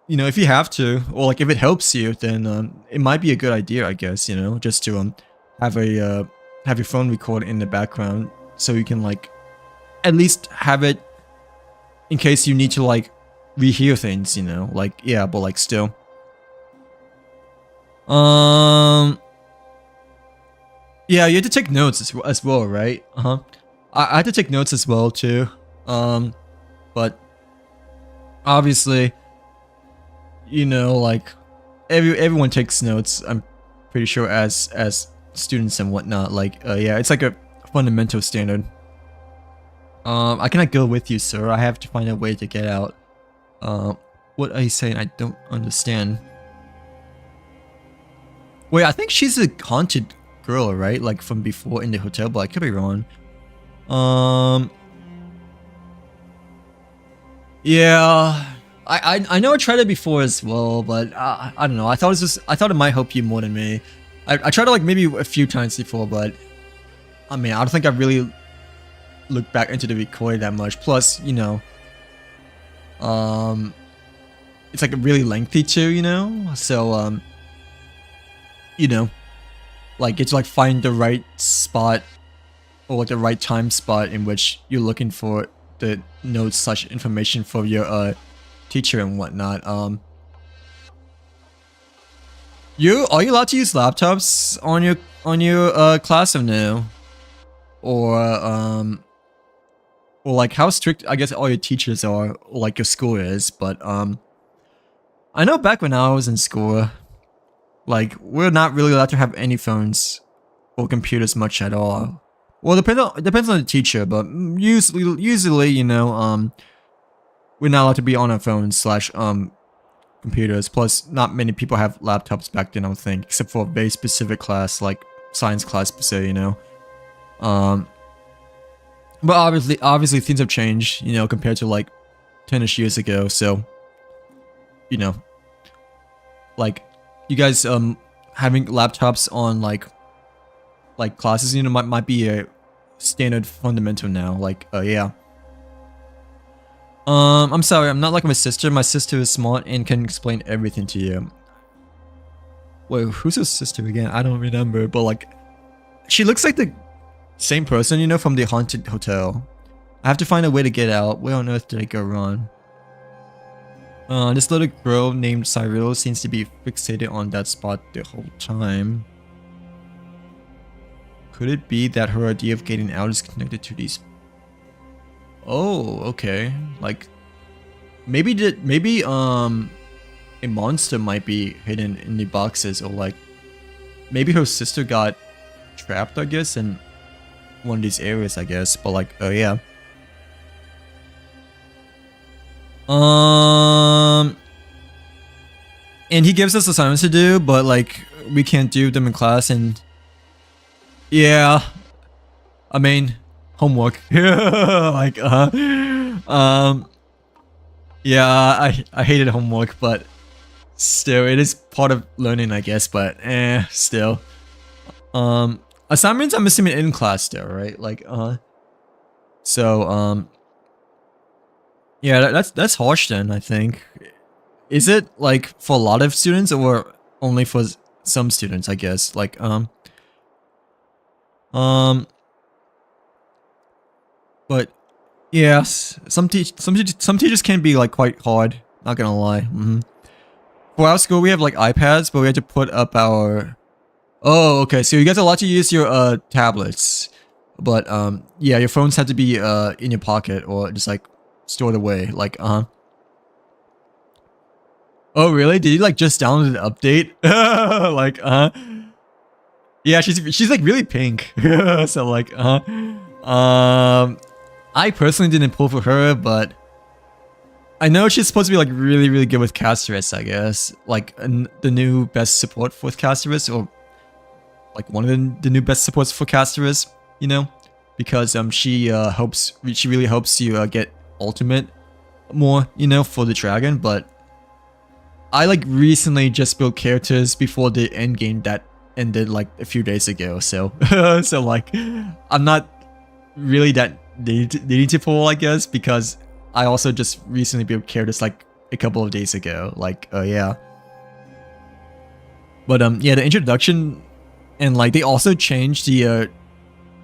you know, if you have to, or like if it helps you, then it might be a good idea, I guess, you know, just to have your phone record in the background so you can like at least have it in case you need to like rehear things, you know, like, yeah, but like still. Yeah, you had to take notes as well, right? I had to take notes as well too. But obviously, you know, like everyone takes notes, I'm pretty sure, as students and whatnot. Like, yeah, it's like a fundamental standard. I cannot go with you, sir. I have to find a way to get out. What are you saying? I don't understand. Wait, I think she's a haunted girl, right? Like from before in the hotel, but I could be wrong. Yeah, I know I tried it before as well, but I don't know. I thought it might help you more than me. I tried it like maybe a few times before, but I mean, I don't think I really looked back into the recording that much. Plus, you know, it's like really lengthy too, you know? So, you know, like it's like find the right spot or like the right time spot in which you're looking for the notes slash information for your teacher and whatnot. Are you allowed to use laptops on your class or no? Or like how strict I guess all your teachers are, or like your school is, but I know back when I was in school, like we're not really allowed to have any phones or computers much at all. Well, it depends on the teacher, but usually, you know, we're not allowed to be on our phones slash computers. Plus, not many people have laptops back then, I don't think, except for a very specific class like science class per se, you know. But obviously things have changed, you know, compared to like 10ish years ago. So, you know, like you guys having laptops on like classes, you know, might be a standard fundamental now. Like, yeah. I'm sorry, I'm not like my sister. My sister is smart and can explain everything to you. Wait, who's her sister again? I don't remember, but like, she looks like the same person, you know, from the haunted hotel. I have to find a way to get out. Where on earth did I go wrong? This little girl named Cyril seems to be fixated on that spot the whole time. Could it be that her idea of getting out is connected to these? Oh, okay. Like, maybe a monster might be hidden in the boxes, or like, maybe her sister got trapped, I guess, in one of these areas, I guess. But like, oh yeah. And he gives us assignments to do, but like we can't do them in class, and yeah, I mean homework. Like yeah, I hated homework, but still it is part of learning, I guess. But still, assignments I'm assuming in class still, right? Like so yeah, that's harsh then, I think. Is it like for a lot of students or only for some students, I guess? Like but yes, some teachers can be like quite hard, not gonna lie. For our school we have like iPads, but we have to put up our oh, okay, so you guys are allowed to use your tablets. But yeah, your phones have to be in your pocket or just like stored away. Like oh really? Did you like just download an update? Like yeah, she's like really pink. So like I personally didn't pull for her, but I know she's supposed to be like really good with Casterus, I guess. Like the new best support for Casterus, or like one of the new best supports for Casterus, you know, because she really helps you get ultimate more, you know, for the dragon. But I like recently just built characters before the end game that ended like a few days ago, so so like I'm not really that needing to pull, I guess, because I also just recently built characters like a couple of days ago. Like yeah. But yeah, the introduction, and like they also changed the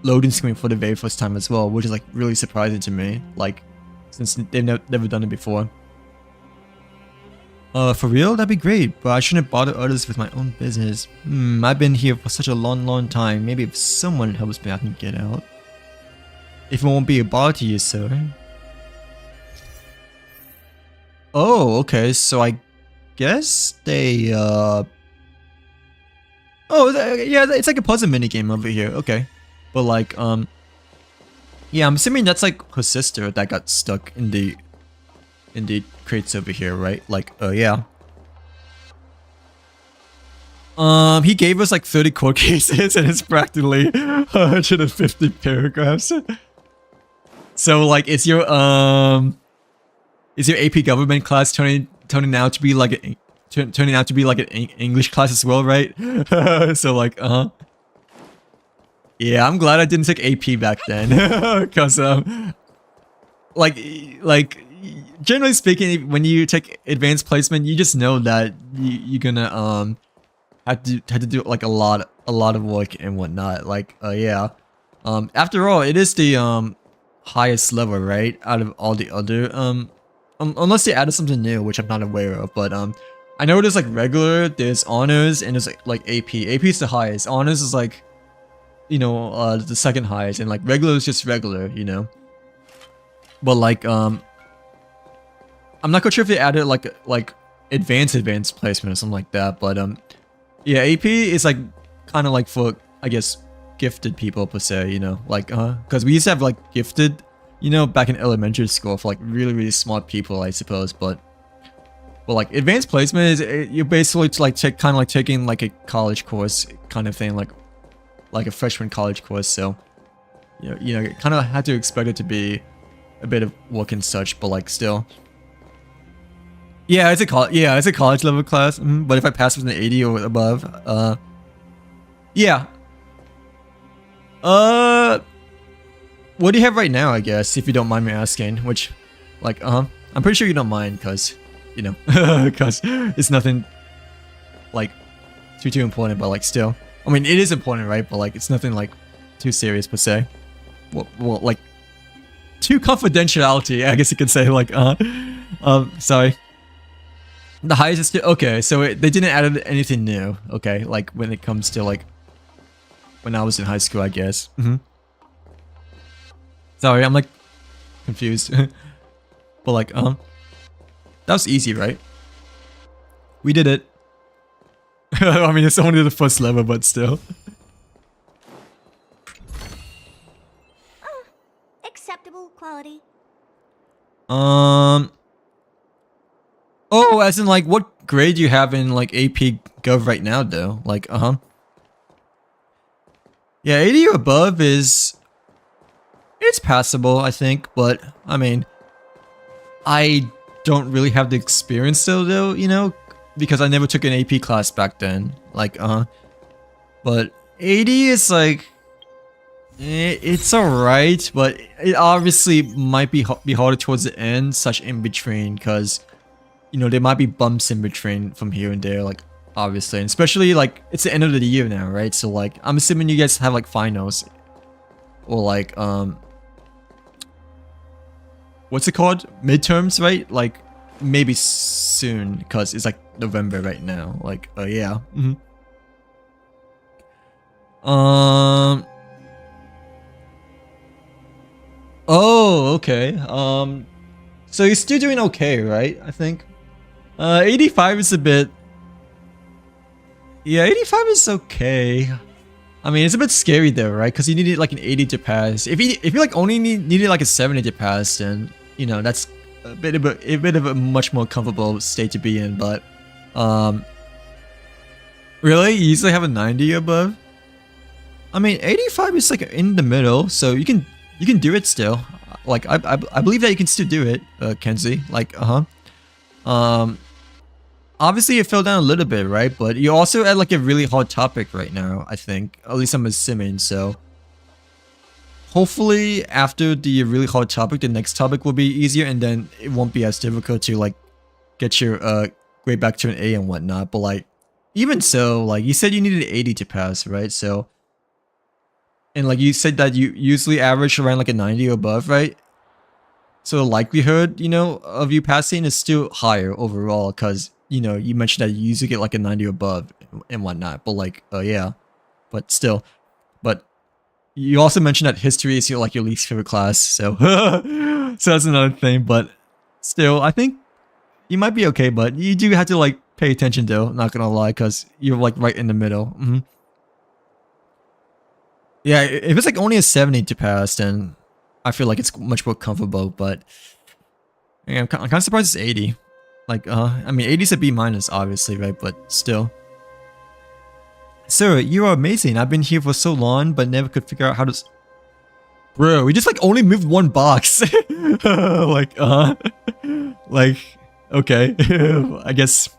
loading screen for the very first time as well, which is like really surprising to me, like since they've never done it before. For real? That'd be great, but I shouldn't bother others with my own business. I've been here for such a long time. Maybe if someone helps me, I can get out. If it won't be a bother to you, sir. Oh, okay, so I guess they, oh, yeah, it's like a puzzle minigame over here, okay. But like, yeah, I'm assuming that's like her sister that got stuck in the crates over here, right? Like, yeah. He gave us like 30 court cases and it's practically 150 paragraphs. So like, is your AP government class turning out to be like turning out to be like an English class as well, right? So like, yeah, I'm glad I didn't take AP back then, because like generally speaking, when you take advanced placement, you just know that you're gonna have to do like a lot of work and whatnot. Like yeah. After all, it is the highest level, right? Out of all the other unless they added something new, which I'm not aware of. But I know there's like regular, there's honors, and there's like AP. AP is the highest. Honors is like, you know, the second highest, and like regular is just regular, you know. But like I'm not quite sure if they added like advanced placement or something like that. But yeah, AP is like kind of like for, I guess, gifted people per se, you know, like because we used to have like gifted, you know, back in elementary school for like really smart people, I suppose. But like advanced placement is you're basically like kind of like taking like a college course kind of thing, like a freshman college course. So you know, kind of had to expect it to be a bit of work and such, but like still. Yeah, it's a college level class. But if I pass with an 80 or above, yeah. What do you have right now, I guess, if you don't mind me asking? Which, like, I'm pretty sure you don't mind, cause, you know, cause it's nothing, like, too important, but like, still. I mean, it is important, right? But like, it's nothing like too serious per se. Well, like, too confidentiality, I guess you could say. Like, sorry. The highest is still okay. So they didn't add anything new. Okay, like when it comes to like when I was in high school, I guess. Sorry, I'm like confused. But like, that was easy, right? We did it. I mean, it's only the first level, but still. Acceptable quality. Oh, as in like, what grade do you have in like AP Gov right now, though? Like, yeah, 80 or above is, it's passable, I think. But I mean, I don't really have the experience though, you know, because I never took an AP class back then. Like, but 80 is like, it's alright, but it obviously might be harder towards the end, such in between, because, you know, there might be bumps in between from here and there, like, obviously, and especially like it's the end of the year now, right? So like, I'm assuming you guys have like finals, or like what's it called, midterms, right? Like maybe soon, because it's like November right now. Like, yeah. Oh, okay. So you're still doing okay, right? I think. 85 is a bit. Yeah, 85 is okay. I mean, it's a bit scary though, right? Because you needed like an 80 to pass. If you like only needed like a 70 to pass, then you know that's a bit of a much more comfortable state to be in. But really, you usually have a 90 above. I mean, 85 is like in the middle, so you can do it still. Like I believe that you can still do it, Kenzie. Like obviously it fell down a little bit, right? But you're also at like a really hard topic right now, I think. At least I'm assuming, so hopefully after the really hard topic, the next topic will be easier, and then it won't be as difficult to like get your grade back to an A and whatnot. But like, even so, like you said you needed 80 to pass, right? So, and like you said that you usually average around like a 90 or above, right? So the likelihood, you know, of you passing is still higher overall, because, you know, you mentioned that you usually get like a 90 or above and whatnot. But like, yeah, but still. But you also mentioned that history is like your least favorite class, so so that's another thing. But still, I think you might be okay. But you do have to like pay attention though. Not gonna lie, because you're like right in the middle. Yeah, if it's like only a 70 to pass, then I feel like it's much more comfortable. But yeah, I'm kind of surprised it's 80. Like, I mean, 80 is a B minus, obviously, right? But still. Sir, you are amazing. I've been here for so long, but never could figure out how to... Bro, we just, like, only moved one box. Like, like, okay. I guess...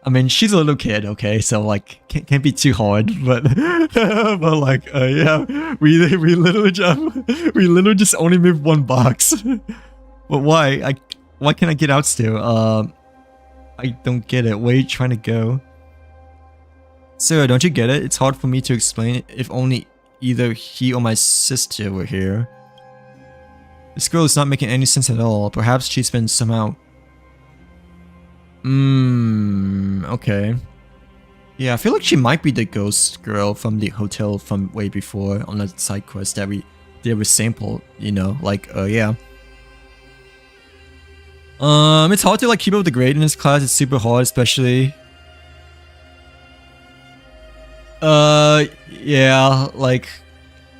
I mean, she's a little kid, okay? So, like, can't be too hard, but... but, like, yeah. We literally just only moved one box. But why? Why can't I get out still? I don't get it. Where are you trying to go? Sarah, don't you get it? It's hard for me to explain if only either he or my sister were here. This girl is not making any sense at all. Perhaps she's been somehow... okay. Yeah, I feel like she might be the ghost girl from the hotel from way before on the side quest that we did with Sample, you know, like, yeah. It's hard to like keep up with the grade in this class. It's super hard, especially. Yeah, like,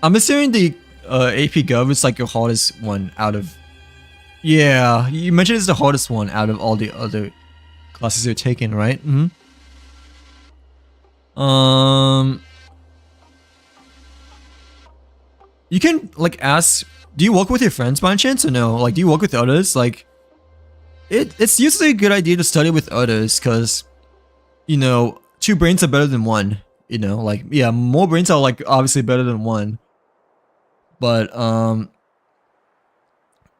I'm assuming the AP Gov is like your hardest one out of. Yeah, you mentioned it's the hardest one out of all the other classes you're taking, right? Mm-hmm. You can like ask. Do you work with your friends by any chance or no? Like, do you work with others? Like. It's usually a good idea to study with others because, you know, 2 brains are better than 1, you know, like, yeah, more brains are like obviously better than 1. But,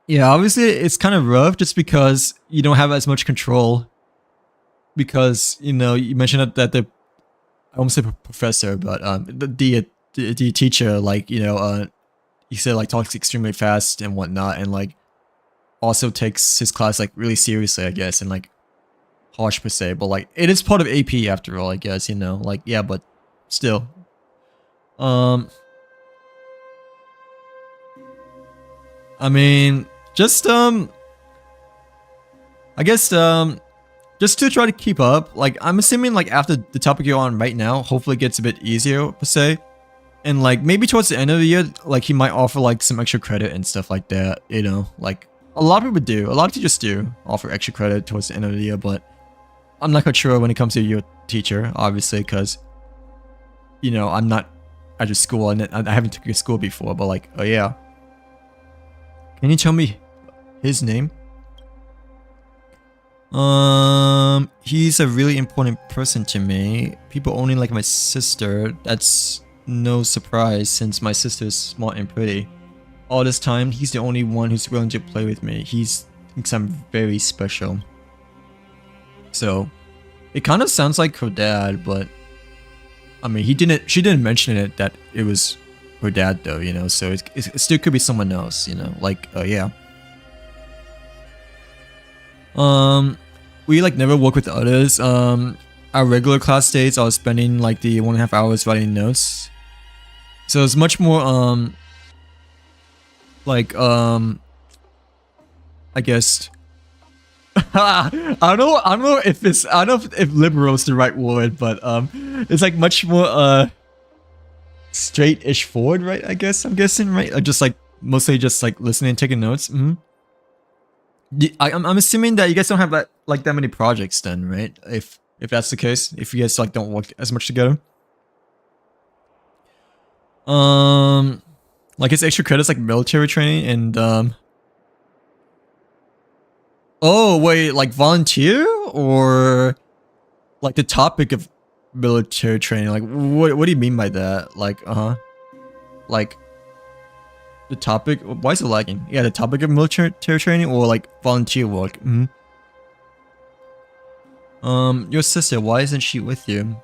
yeah, obviously it's kind of rough just because you don't have as much control because, you know, you mentioned that the, I almost said professor, but, the teacher, like, you know, he said like talks extremely fast and whatnot and like, also takes his class like really seriously, I guess, and like harsh per se, but like it is part of AP after all, I guess, you know, like yeah, but still. I mean, just I guess just to try to keep up, like I'm assuming like after the topic you're on right now, hopefully it gets a bit easier per se. And like maybe towards the end of the year, like he might offer like some extra credit and stuff like that, you know, like a lot of people do. A lot of teachers do offer extra credit towards the end of the year, but I'm not quite sure when it comes to your teacher, obviously, because, you know, I'm not at your school and I haven't took your school before, but like, oh yeah. Can you tell me his name? He's a really important person to me. People only like my sister. That's no surprise since my sister is smart and pretty. All this time, he's the only one who's willing to play with me. He thinks I'm very special. So, it kind of sounds like her dad, but I mean, she didn't mention it that it was her dad though, you know. So it still could be someone else, you know. Like, yeah. We like never work with others. Our regular class days, I was spending like the 1.5 hours writing notes. So it's much more like I guess I don't know if liberal is the right word, but it's like much more straight-ish forward, right? I guess I'm guessing, right? Just like mostly just like listening and taking notes. I'm assuming that you guys don't have that like that many projects then, right? If that's the case, if you guys like don't work as much together. Like his extra credits like military training and oh wait, like volunteer or like the topic of military training? Like what do you mean by that? Like like the topic, why is it lagging? Yeah, the topic of military training or like volunteer work. Your sister, why isn't she with you?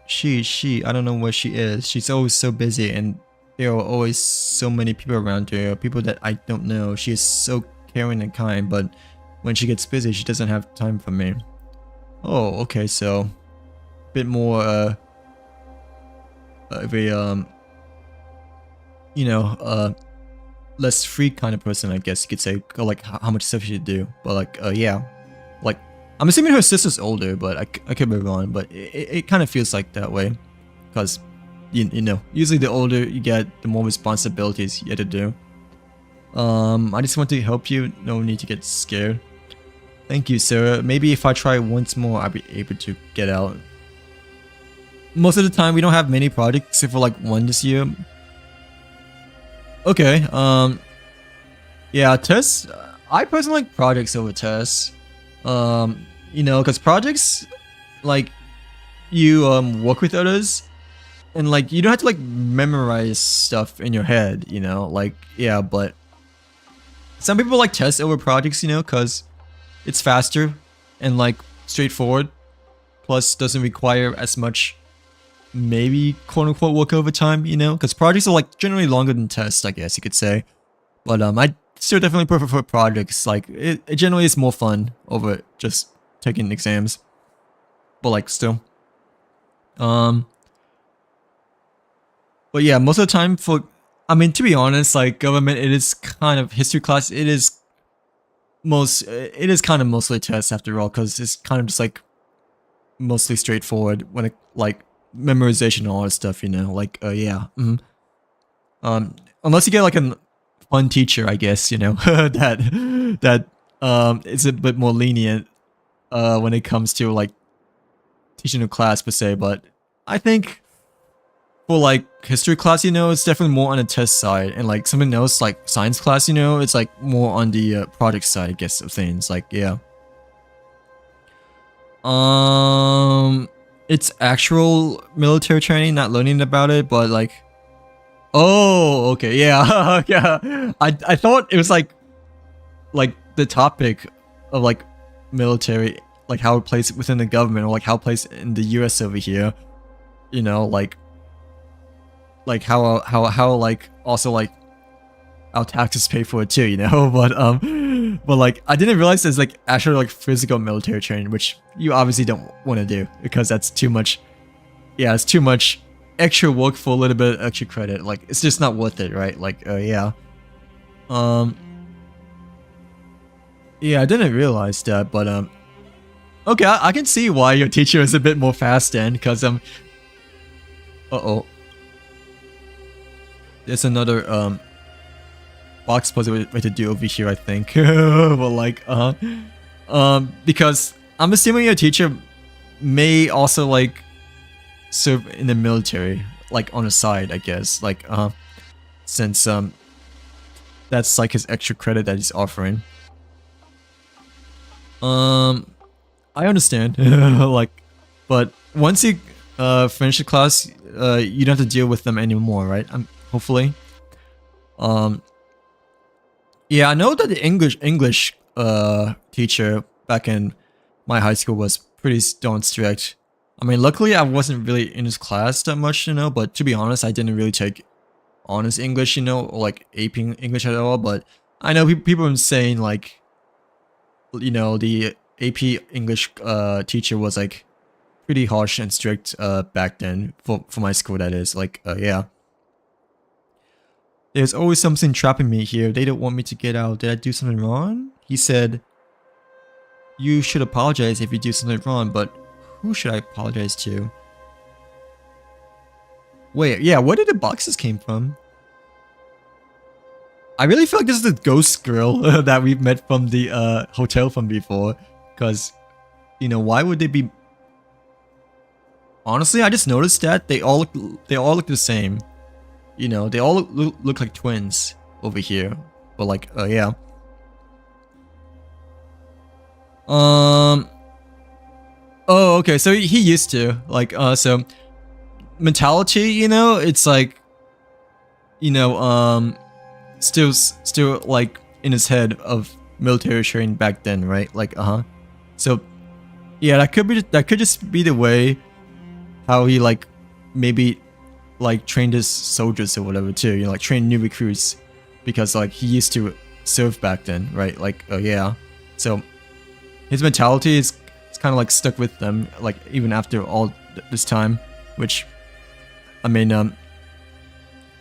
She, I don't know where she is. She's always so busy and there are always so many people around her, people that I don't know. She is so caring and kind, but when she gets busy, she doesn't have time for me. Oh, okay, so a bit more of a you know, less free kind of person, I guess you could say, or like how much stuff she should do. But like, yeah, like I'm assuming her sister's older, but I could be wrong, but it kind of feels like that way, because you know, usually the older you get, the more responsibilities you have to do. I just want to help you. No need to get scared. Thank you, Sarah. Maybe if I try once more, I'll be able to get out. Most of the time, we don't have many projects except for like one this year. Okay. Yeah, tests. I personally like projects over tests. You know, because projects, like, you work with others. And like you don't have to like memorize stuff in your head, you know, like yeah, but some people like tests over projects, you know, because it's faster and like straightforward. Plus, doesn't require as much, maybe quote unquote work overtime, you know, because projects are like generally longer than tests, I guess you could say. But I still definitely prefer projects. Like it generally is more fun over just taking exams. But like still. But yeah, most of the time for, I mean, to be honest, like government, it is kind of history class. It is kind of mostly tests after all, because it's kind of just like mostly straightforward when it like memorization and all that stuff, you know, like yeah. Unless you get like a fun teacher, I guess, you know, that is a bit more lenient when it comes to like teaching a class per se. But I think for like history class, you know, it's definitely more on the test side, and like something else like science class, you know, it's like more on the project side, I guess, of things. Like yeah. It's actual military training, not learning about it, but like, oh, okay, yeah, yeah. I thought it was like the topic of like military, like how it plays within the government, or like how it plays in the US over here, you know, like how like also like our taxes pay for it too, you know. But like I didn't realize there's like actually like physical military training, which you obviously don't want to do because that's too much. Yeah, it's too much extra work for a little bit of extra credit. Like it's just not worth it, right? Like yeah. Yeah, I didn't realize that, but okay, I can see why your teacher is a bit more fast then, because uh-oh. There's another box puzzle we have to do over here, I think. But like because I'm assuming your teacher may also like serve in the military, like on the side, I guess, like since that's like his extra credit that he's offering. I understand. Like, but once you finish the class, you don't have to deal with them anymore, right? Hopefully. Yeah, I know that the English teacher back in my high school was pretty darn strict. I mean, luckily I wasn't really in his class that much, you know, but to be honest, I didn't really take honest English, you know, or like AP English at all. But I know people have been saying like, you know, the AP English teacher was like pretty harsh and strict back then for my school, that is. Like yeah. There's always something trapping me here. They don't want me to get out. Did I do something wrong? He said, you should apologize if you do something wrong, but who should I apologize to? Wait, yeah, where did the boxes came from? I really feel like this is the ghost girl that we met from the hotel from before. Because, you know, why would they be... Honestly, I just noticed that they all look the same. You know, they all look like twins over here. But like, yeah. Oh, okay, so he used to. Like, so... mentality, you know, it's like... You know, still like in his head of military training back then, right? Like, So, yeah, that could just be the way how he like maybe like trained his soldiers or whatever too. You know, like train new recruits because like he used to serve back then, right? Like, yeah. So his mentality is kind of like stuck with them, like even after all this time, which I mean,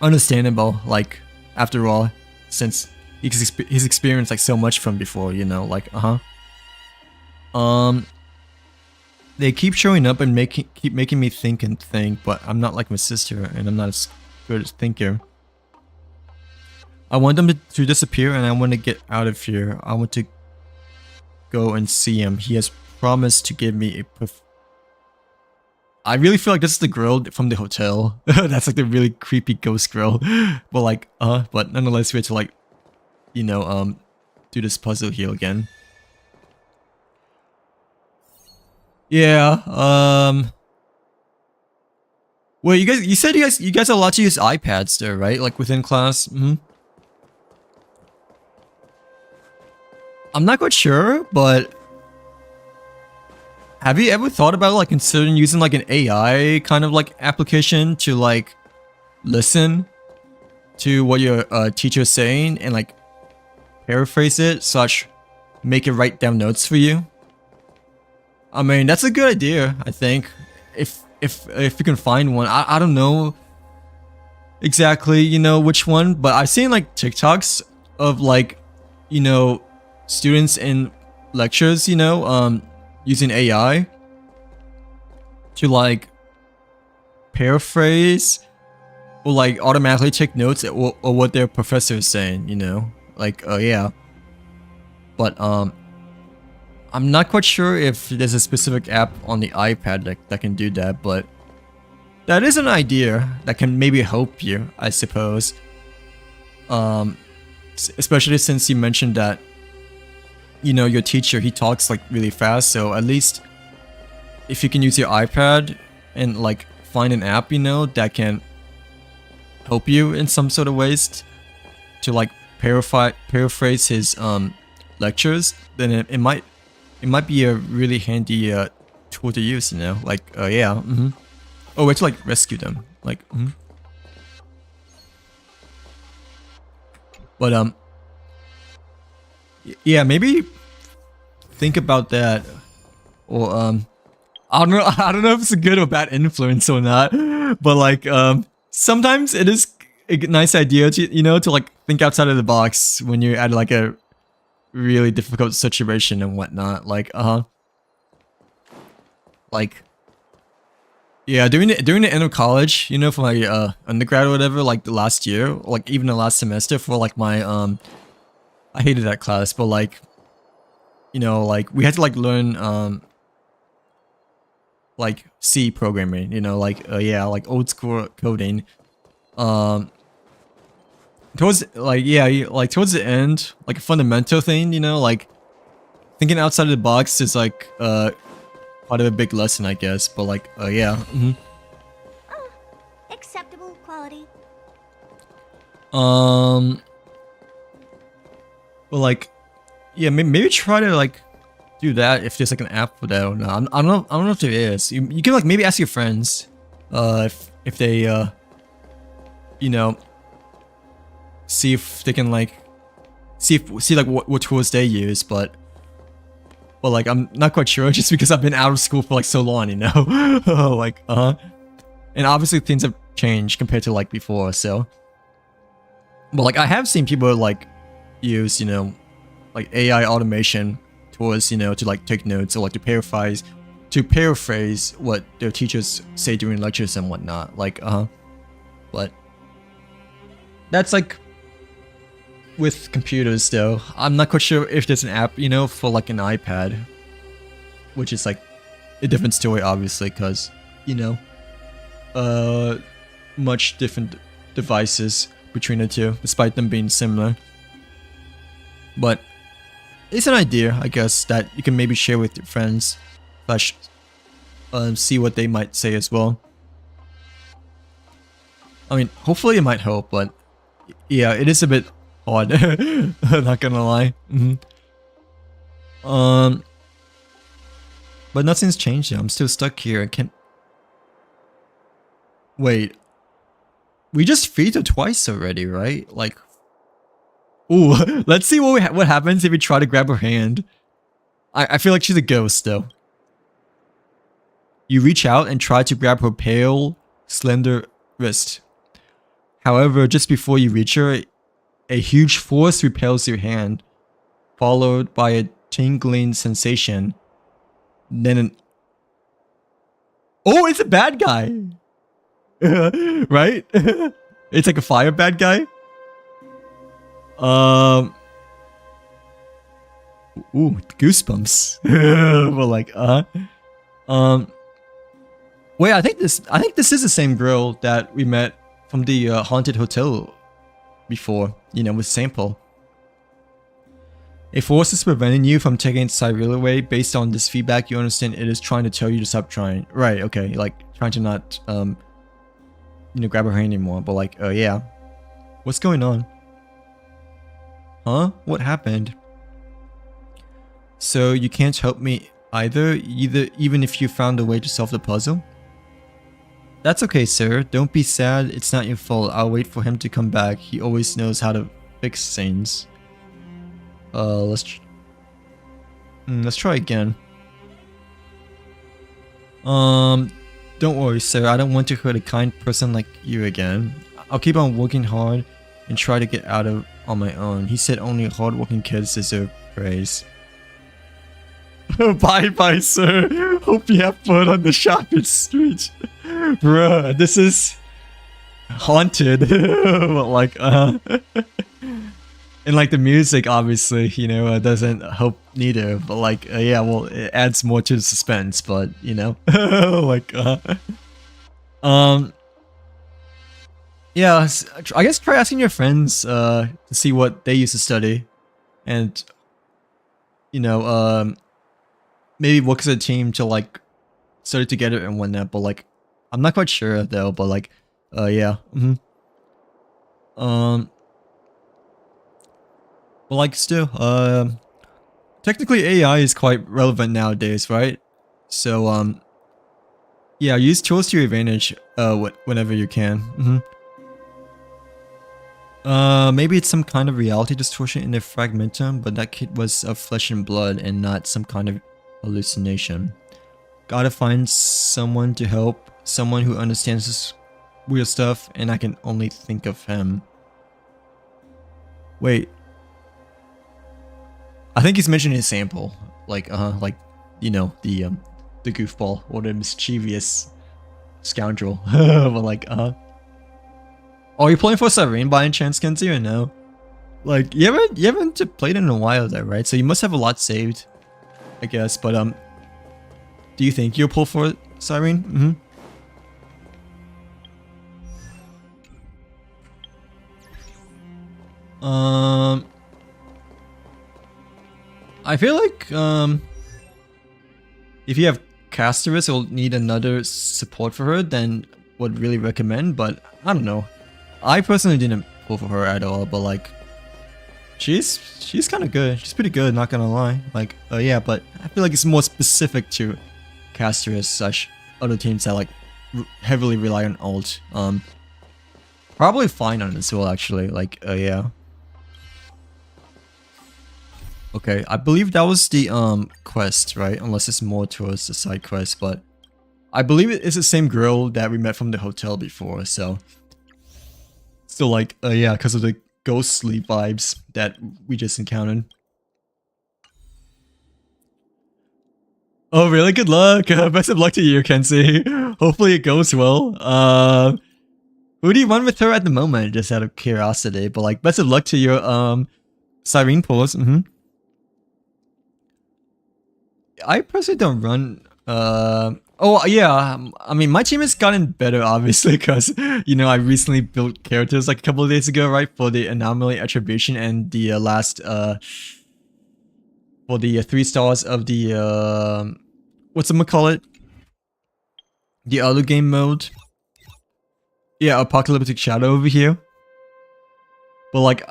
understandable. Like after all, since he's experienced like so much from before, you know, like they keep showing up and keep making me think and think, but I'm not like my sister and I'm not as good as thinker. I want them to disappear and I want to get out of here. I want to go and see him. He has promised to give me a I really feel like this is the girl from the hotel. That's like the really creepy ghost girl. But like, but nonetheless we have to like, you know, do this puzzle here again. Yeah, well, you said you guys are allowed to use iPads there, right? Like within class? I'm not quite sure, but have you ever thought about like considering using like an AI kind of like application to like listen to what your teacher is saying and like paraphrase it such make it write down notes for you? I mean, that's a good idea, I think. If you can find one. I don't know exactly, you know, which one, but I've seen like TikToks of like, you know, students in lectures, you know, using AI to like paraphrase or like automatically take notes or what their professor is saying, you know, like yeah. But I'm not quite sure if there's a specific app on the iPad that can do that, but that is an idea that can maybe help you, I suppose. Especially since you mentioned that, you know, your teacher, he talks like really fast, so at least if you can use your iPad and like find an app, you know, that can help you in some sort of ways to like paraphrase his lectures, then it might be a really handy tool to use, you know, like yeah. Oh, wait to like rescue them, like but yeah, maybe think about that, or I don't know if it's a good or bad influence or not, but like sometimes it is a nice idea to, you know, to like think outside of the box when you're at like a really difficult situation and whatnot, like like yeah, during the end of college, you know, for my undergrad or whatever, like the last year, or like even the last semester for like my I hated that class, but like, you know, like we had to like learn like C programming, you know, like yeah, like old school coding. Towards like yeah, like towards the end, like a fundamental thing, you know, like thinking outside of the box is like part of a big lesson, I guess. But like yeah. Acceptable quality. Well, like yeah, maybe try to like do that if there's like an app for that or not. I don't know if there is. You can like maybe ask your friends if they you know, see if they can like see like what tools they use, but like I'm not quite sure just because I've been out of school for like so long, you know. Like and obviously things have changed compared to like before, so but like I have seen people like use, you know, like AI automation tools, you know, to like take notes or like to paraphrase what their teachers say during lectures and whatnot, like but that's like with computers though. I'm not quite sure if there's an app, you know, for like an iPad, which is like a different story obviously, because, you know, much different devices between the two despite them being similar. But it's an idea, I guess, that you can maybe share with your friends slash see what they might say as well. I mean, hopefully it might help, but yeah, it is a bit odd. Not gonna lie. But nothing's changed. I'm still stuck here. I can't. Wait. We just freed her twice already, right? Like. Ooh, let's see what happens if we try to grab her hand. I feel like she's a ghost though. You reach out and try to grab her pale, slender wrist. However, just before you reach her, a huge force repels your hand, followed by a tingling sensation. Then oh, it's a bad guy! Right? It's like a fire bad guy? Ooh, goosebumps. But like, wait, I think this is the same girl that we met from the haunted hotel before, you know, with Sample. A force is preventing you from taking Cyril away. Based on this feedback, you understand it is trying to tell you to stop trying. Right, okay, like trying to not, you know, grab her hand anymore. But like, yeah. What's going on? Huh? What happened? So you can't help me either, even if you found a way to solve the puzzle? That's okay, sir. Don't be sad. It's not your fault. I'll wait for him to come back. He always knows how to fix things. Let's try again. Don't worry, sir. I don't want to hurt a kind person like you again. I'll keep on working hard and try to get out of on my own. He said only hardworking kids deserve praise. Bye, sir. Hope you have fun on the shopping street. Bruh, this is haunted. But like, and like the music, obviously, you know, doesn't help neither. But like, yeah, well, it adds more to the suspense. But you know, like, yeah, I guess try asking your friends to see what they used to study, and you know, maybe work as a team to like study together and whatnot. But like, I'm not quite sure though. But like, yeah, but like still, technically AI is quite relevant nowadays, right? So yeah, use tools to your advantage whenever you can. Maybe it's some kind of reality distortion in the fragmentum, but that kid was of flesh and blood and not some kind of hallucination. Gotta find someone to help, someone who understands this weird stuff, and I can only think of him. Wait. I think he's mentioning his sample. Like, you know, the goofball or the mischievous scoundrel. But like, Oh, are you playing for Cyrene by any chance, Kenzie, or no? Like, you haven't played in a while though, right? So you must have a lot saved, I guess. But do you think you'll pull for Cyrene? I feel like if you have Casterus, you'll need another support for her, then would really recommend. But I don't know. I personally didn't pull for her at all, but like, she's kind of good. She's pretty good, not gonna lie. Like, yeah, but I feel like it's more specific to Casterus slash other teams that like heavily rely on ult. Probably fine on it as well, actually. Like, yeah. Okay, I believe that was the quest, right? Unless it's more towards the side quest, but I believe it's the same girl that we met from the hotel before, so still like, yeah, because of the ghostly vibes that we just encountered. Oh, really? Good luck. Best of luck to you, Kenzie. Hopefully it goes well. Who do you run with her at the moment? Just out of curiosity. But like, best of luck to your Cyrene pulls. I personally don't run. Oh yeah. I mean, my team has gotten better, obviously, because you know I recently built characters like a couple of days ago, right, for the anomaly attribution and the last for the 3 stars of the whatchamacallit? The other game mode. Yeah, Apocalyptic Shadow over here. But like,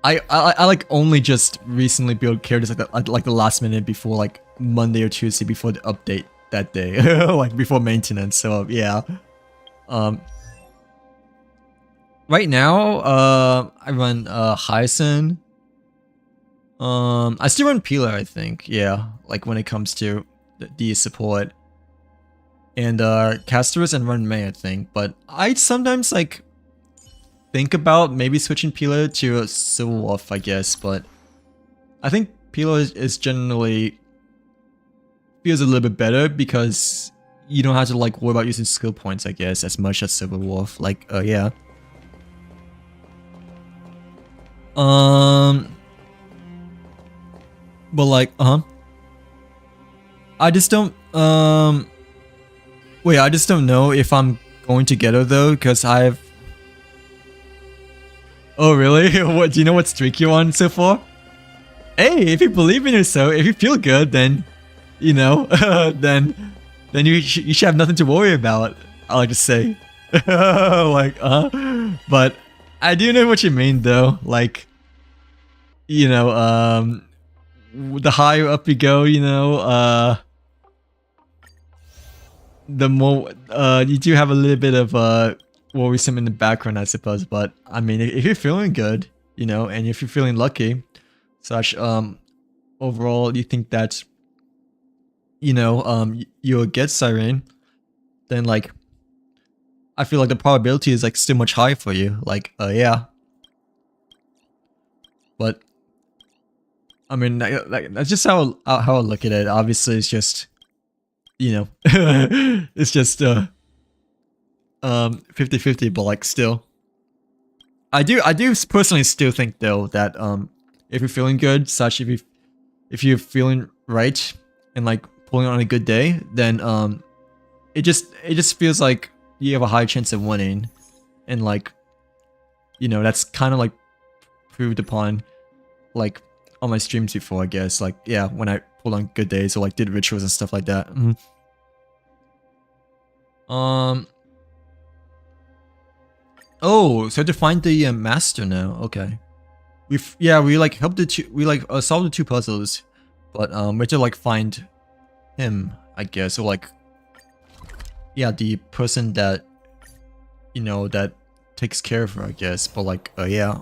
I like only just recently built characters like the last minute before like Monday or Tuesday before the update that day, like before maintenance. So yeah. Right now, I run Hyacin. I still run Peeler, I think. Yeah, like when it comes to the support. And Casterus and run May, I think. But I sometimes like think about maybe switching Peeler to a Civil Wolf, I guess. But I think Peeler is generally feels a little bit better because you don't have to like worry about using skill points, I guess, as much as Civil Wolf. Like, yeah. But like, I just don't, wait, I just don't know if I'm going to get her though, because I've... Oh, really? What, do you know what streak you're on so far? Hey, if you believe in yourself, if you feel good, then, you know, then you should have nothing to worry about, I like to say. Like, but I do know what you mean though, like, you know, the higher up you go, you know, the more you do have a little bit of worrisome in the background, I suppose. But I mean, if you're feeling good, you know, and if you're feeling lucky, such overall, you think that, you know, you'll get Siren, then like I feel like the probability is like still much higher for you. Like, yeah. But I mean, like that's just how I look at it. Obviously, it's just, you know, it's just 50-50, but like still, I do personally still think though that if you're feeling good, such if you're feeling right and like pulling on a good day, then it just feels like you have a high chance of winning, and like, you know, that's kind of like proved upon like on my streams before, I guess. Like, yeah, when I pulled on good days or like did rituals and stuff like that. Oh, so to find the master now. Okay, we like helped we like solved the 2 puzzles, but we have to like find him, I guess, or like, yeah, the person that, you know, that takes care of her, I guess. But like, yeah.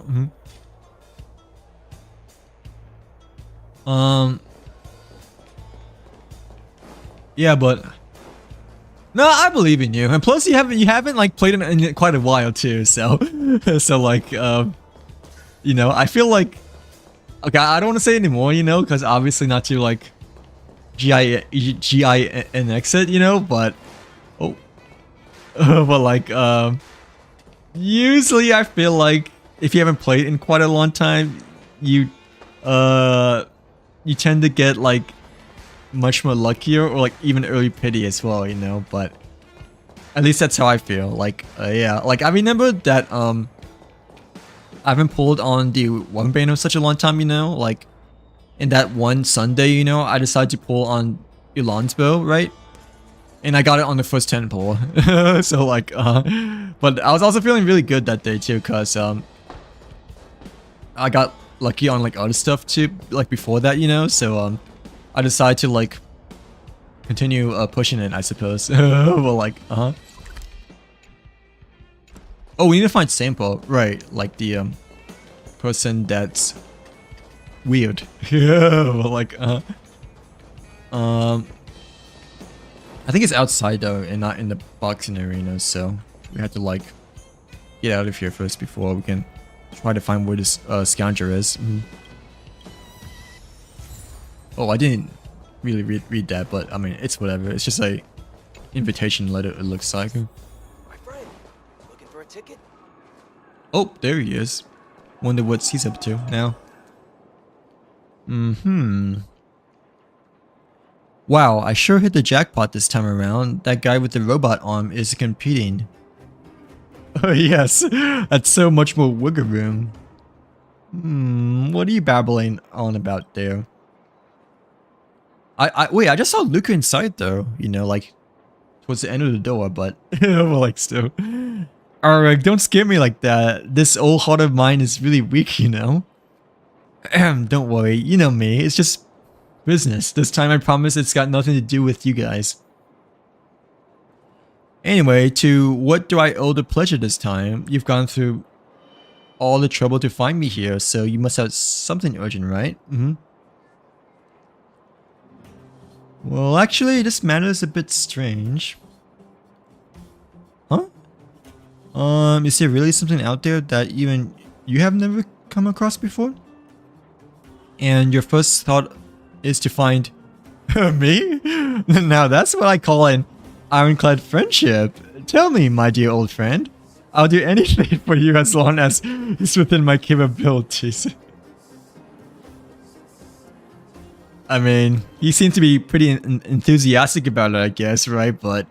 Yeah, but no, I believe in you, and plus you haven't like played it in quite a while too, so so like, you know, I feel like, okay, I don't want to say anymore, you know, because obviously not to like GINX it, you know, but but like, usually I feel like if you haven't played in quite a long time, you tend to get like much more luckier, or like even early pity as well, you know. But at least that's how I feel. Like, yeah, like I remember that I haven't pulled on the one bane in such a long time, you know. Like in that one Sunday, you know, I decided to pull on Elon's bow, right? And I got it on the first 10 pull. So like, but I was also feeling really good that day too, cause I got lucky on like other stuff too, like before that, you know. So I decided to like continue pushing it, I suppose. Well, like, oh, we need to find sample, right? Like the person that's weird. Yeah, well, like, I think it's outside though, and not in the boxing arena. So we have to like get out of here first before we can try to find where this scoundrel is. Oh, I didn't really read that, but I mean, it's whatever. It's just a invitation letter, it looks like. My friend, looking for a ticket? Oh, there he is. Wonder what he's up to now. Wow, I sure hit the jackpot this time around. That guy with the robot arm is competing. Oh yes, that's so much more wiggle room. What are you babbling on about there? Wait, I just saw Luca inside though, you know, like towards the end of the door, but well, like still. Alright, don't scare me like that. This old heart of mine is really weak, you know. Don't worry, you know me, it's just business. This time I promise it's got nothing to do with you guys. Anyway, to what do I owe the pleasure this time? You've gone through all the trouble to find me here, so you must have something urgent, right? Well, actually, this matter is a bit strange. Huh? Is there really something out there that even you have never come across before? And your first thought is to find me? Now that's what I call an ironclad friendship. Tell me, my dear old friend. I'll do anything for you as long as it's within my capabilities. I mean, he seemed to be pretty enthusiastic about it, I guess, right? But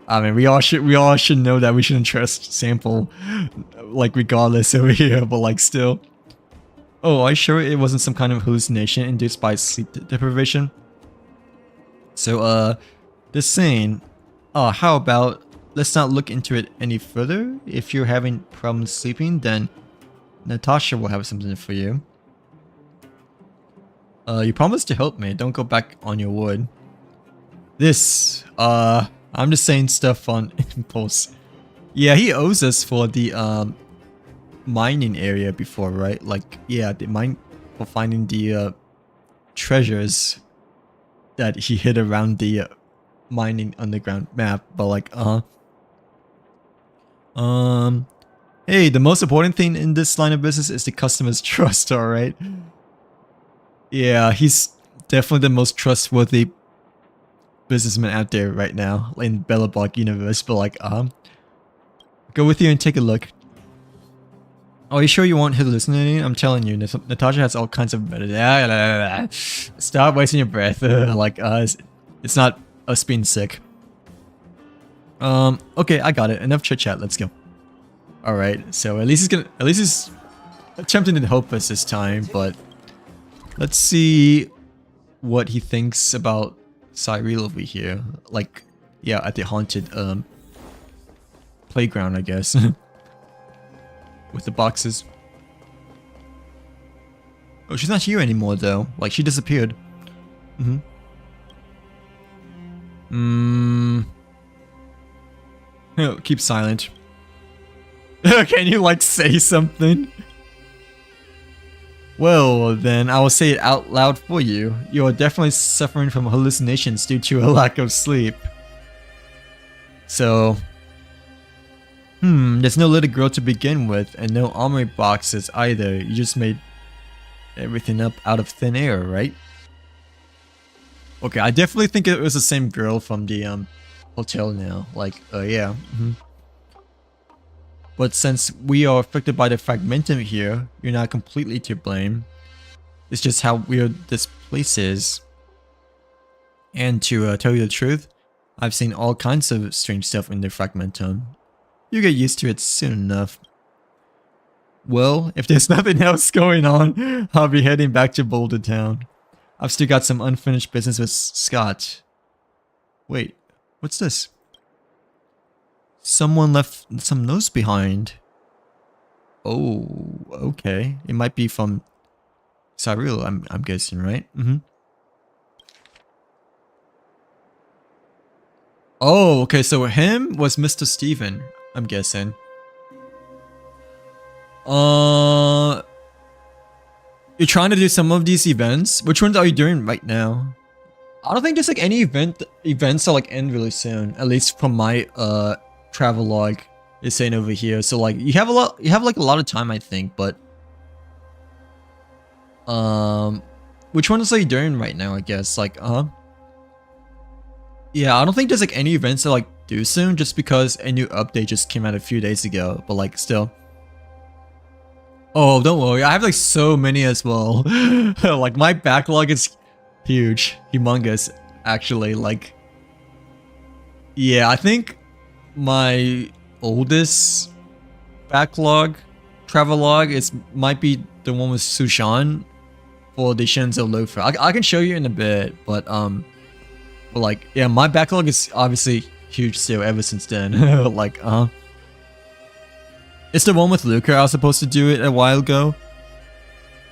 I mean, we all should know that we shouldn't trust sample, like regardless over here. But like, still. Oh, are you sure it wasn't some kind of hallucination induced by sleep deprivation? So, this scene. Oh, how about let's not look into it any further? If you're having problems sleeping, then Natasha will have something for you. You promised to help me. Don't go back on your word. This, I'm just saying stuff on impulse. Yeah, he owes us for the, mining area before, right? Like, yeah, the mine for finding the, treasures that he hid around the, mining underground map. But like, hey, the most important thing in this line of business is the customer's trust, alright? Yeah, he's definitely the most trustworthy businessman out there right now in Belobog universe, but like, go with you and take a look. Are you sure you won't hallucinating? I'm telling you, Natasha has all kinds of... Stop wasting your breath. Like, it's not us being sick. Okay, I got it. Enough chit chat. Let's go. All right. So at least he's attempting to help us this time. But let's see what he thinks about Cyril over here. Like, yeah, at the haunted playground, I guess. With the boxes. Oh, she's not here anymore though. Like, she disappeared. Oh, keep silent. Can you like say something? Well, then I will say it out loud for you. You are definitely suffering from hallucinations due to a lack of sleep. So, there's no little girl to begin with, and no armory boxes either. You just made everything up out of thin air, right? Okay, I definitely think it was the same girl from the hotel now. Like, yeah. But since we are affected by the fragmentum here, you're not completely to blame. It's just how weird this place is. And to tell you the truth, I've seen all kinds of strange stuff in the fragmentum. You get used to it soon enough. Well, if there's nothing else going on, I'll be heading back to Boulder Town. I've still got some unfinished business with Scott. Wait, what's this? Someone left some notes behind. Oh, okay. It might be from Cyril, I'm guessing, right? Oh, okay, so him was Mr. Steven, I'm guessing. You're trying to do some of these events? Which ones are you doing right now? I don't think there's like any events that like end really soon. At least from my travel log is saying over here. So like you have like a lot of time, I think, but which ones are you doing right now, I guess? Like yeah, I don't think there's like any events that like due soon just because a new update just came out a few days ago, but like still. Oh, don't worry. I have like so many as well. Like my backlog is huge, humongous, actually. Like, yeah, I think my oldest backlog, travelogue, might be the one with Sushan for the Shenzhou Loafer. I can show you in a bit, but like, yeah, my backlog is obviously huge still ever since then. Like, it's the one with Luca. I was supposed to do it a while ago,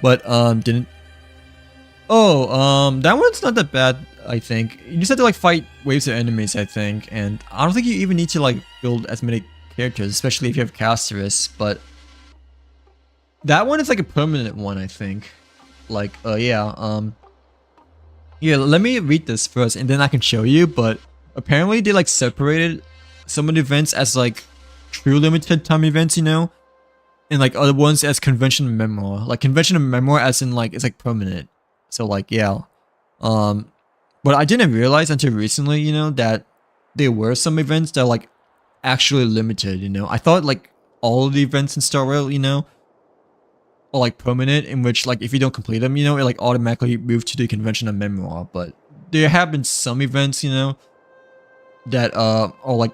but didn't. Oh, that one's not that bad, I think. You just have to like fight waves of enemies, I think, and I don't think you even need to like build as many characters, especially if you have Casterus. But that one is like a permanent one, I think. Like, yeah, yeah. Let me read this first, and then I can show you. But apparently, they like separated some of the events as like true limited time events, you know, and like other ones as convention memoir. Like convention memoir as in like it's like permanent. So like, yeah, but I didn't realize until recently, you know, that there were some events that are like actually limited, you know. I thought like all of the events in Star Rail, you know, are like permanent, in which like if you don't complete them, you know, it like automatically moves to the convention of memoir. But there have been some events, you know, that are like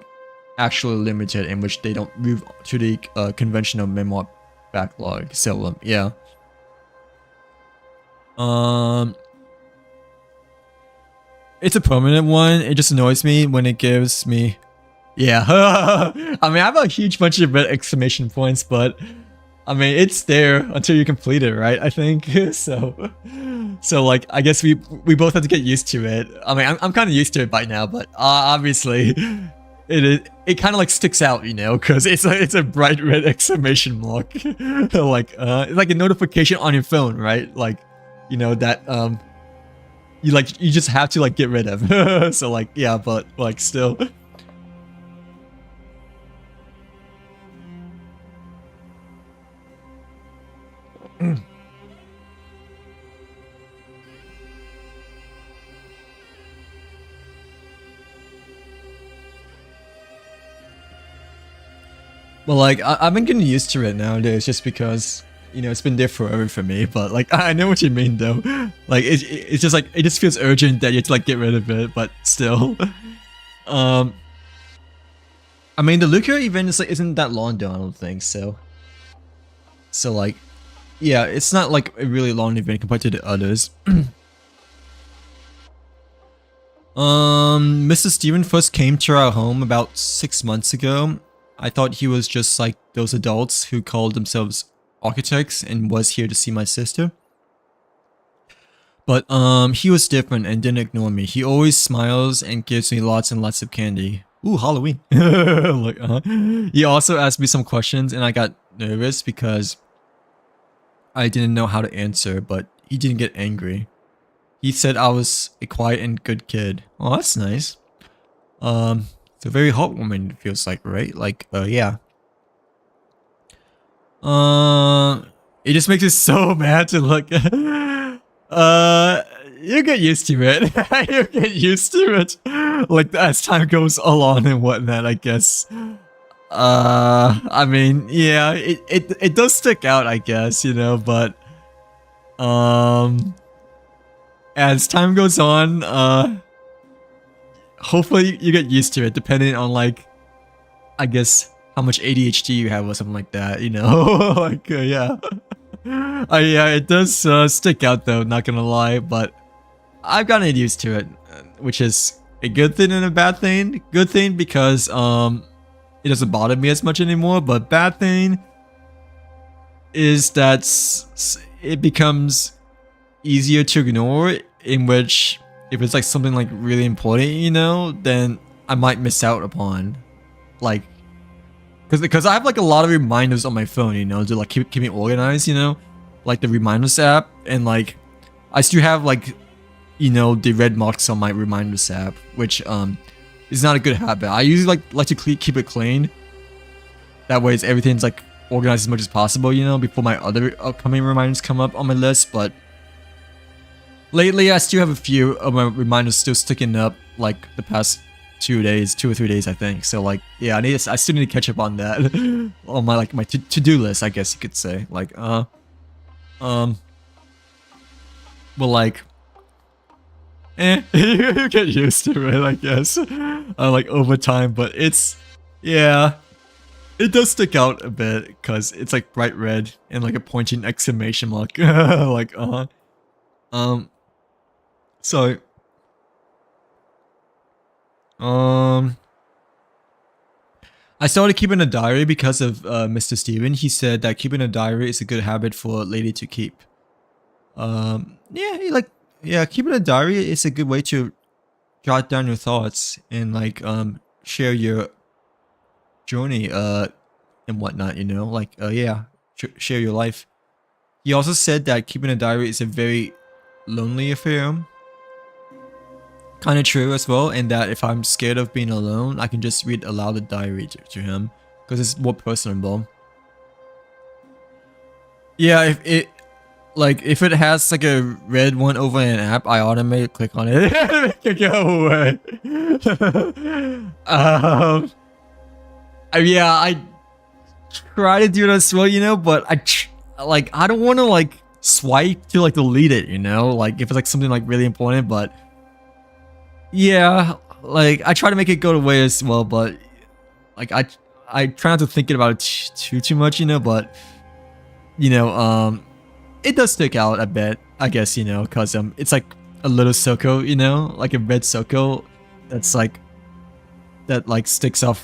actually limited, in which they don't move to the conventional memoir backlog. So yeah. It's a permanent one. It just annoys me when it gives me, yeah. I mean, I have a huge bunch of exclamation points, but I mean, it's there until you complete it, right? I think so like I guess we both have to get used to it. I mean, I'm kind of used to it by now, but obviously it kind of like sticks out, you know, because it's a bright red exclamation mark, like it's like a notification on your phone, right? Like, you know, that you just have to like get rid of. So like, yeah, but like still. Well, like, I've been getting used to it nowadays just because, you know, it's been there forever for me. But, like, I know what you mean, though. Like, it's just, like, it just feels urgent that you have to, like, get rid of it, but still. I mean, the Luca event is, like, isn't that long, though, I don't think, so. So, like, yeah, it's not, like, a really long event compared to the others. Mr. Steven first came to our home about 6 months ago. I thought he was just like those adults who called themselves architects and was here to see my sister. But he was different and didn't ignore me. He always smiles and gives me lots and lots of candy. Ooh, Halloween. Like, He also asked me some questions and I got nervous because I didn't know how to answer, but he didn't get angry. He said I was a quiet and good kid. Oh, that's nice. It's a very heartwarming, it feels like, right? Like, yeah. It just makes me so mad to look. You get used to it. You get used to it. Like, as time goes along and whatnot, I guess. I mean, yeah, it does stick out, I guess, you know, but, as time goes on, hopefully you get used to it, depending on, like, I guess how much ADHD you have or something like that, you know. Like, yeah. Yeah, it does stick out though, not gonna lie, but I've gotten used to it, which is a good thing and a bad thing. Good thing because it doesn't bother me as much anymore, but bad thing is that it becomes easier to ignore, in which if it's like something like really important, you know, then I might miss out upon, like, because I have like a lot of reminders on my phone, you know, to like keep me organized, you know, like the reminders app, and like I still have like, you know, the red marks on my reminders app, which is not a good habit. I usually like to keep it clean. That way, everything's like organized as much as possible, you know, before my other upcoming reminders come up on my list, but. Lately, I still have a few of my reminders still sticking up, like the past 2 or 3 days, I think. So, like, yeah, I still need to catch up on that, on my like my to-do list, I guess you could say. Like, well, like, you get used to it, I guess. Like over time, but it's, yeah, it does stick out a bit because it's like bright red and like a pointing exclamation mark, like, So, I started keeping a diary because of Mr. Steven. He said that keeping a diary is a good habit for a lady to keep. Yeah, keeping a diary is a good way to jot down your thoughts and like share your journey and whatnot, you know, like yeah, share your life. He also said that keeping a diary is a very lonely affair. Kind of true as well, and that if I'm scared of being alone, I can just read aloud the diary to him because it's more personable. Yeah, if it has like a red one over an app, I automatically click on it and make it go away. Yeah, I try to do it as well, you know, but I don't want to like swipe to like delete it, you know, like if it's like something like really important, but. Yeah, like I try to make it go away as well, but like I try not to think about it too much, you know, but you know, it does stick out a bit, I guess, you know, cause it's like a little circle, you know, like a red circle that's like that like sticks out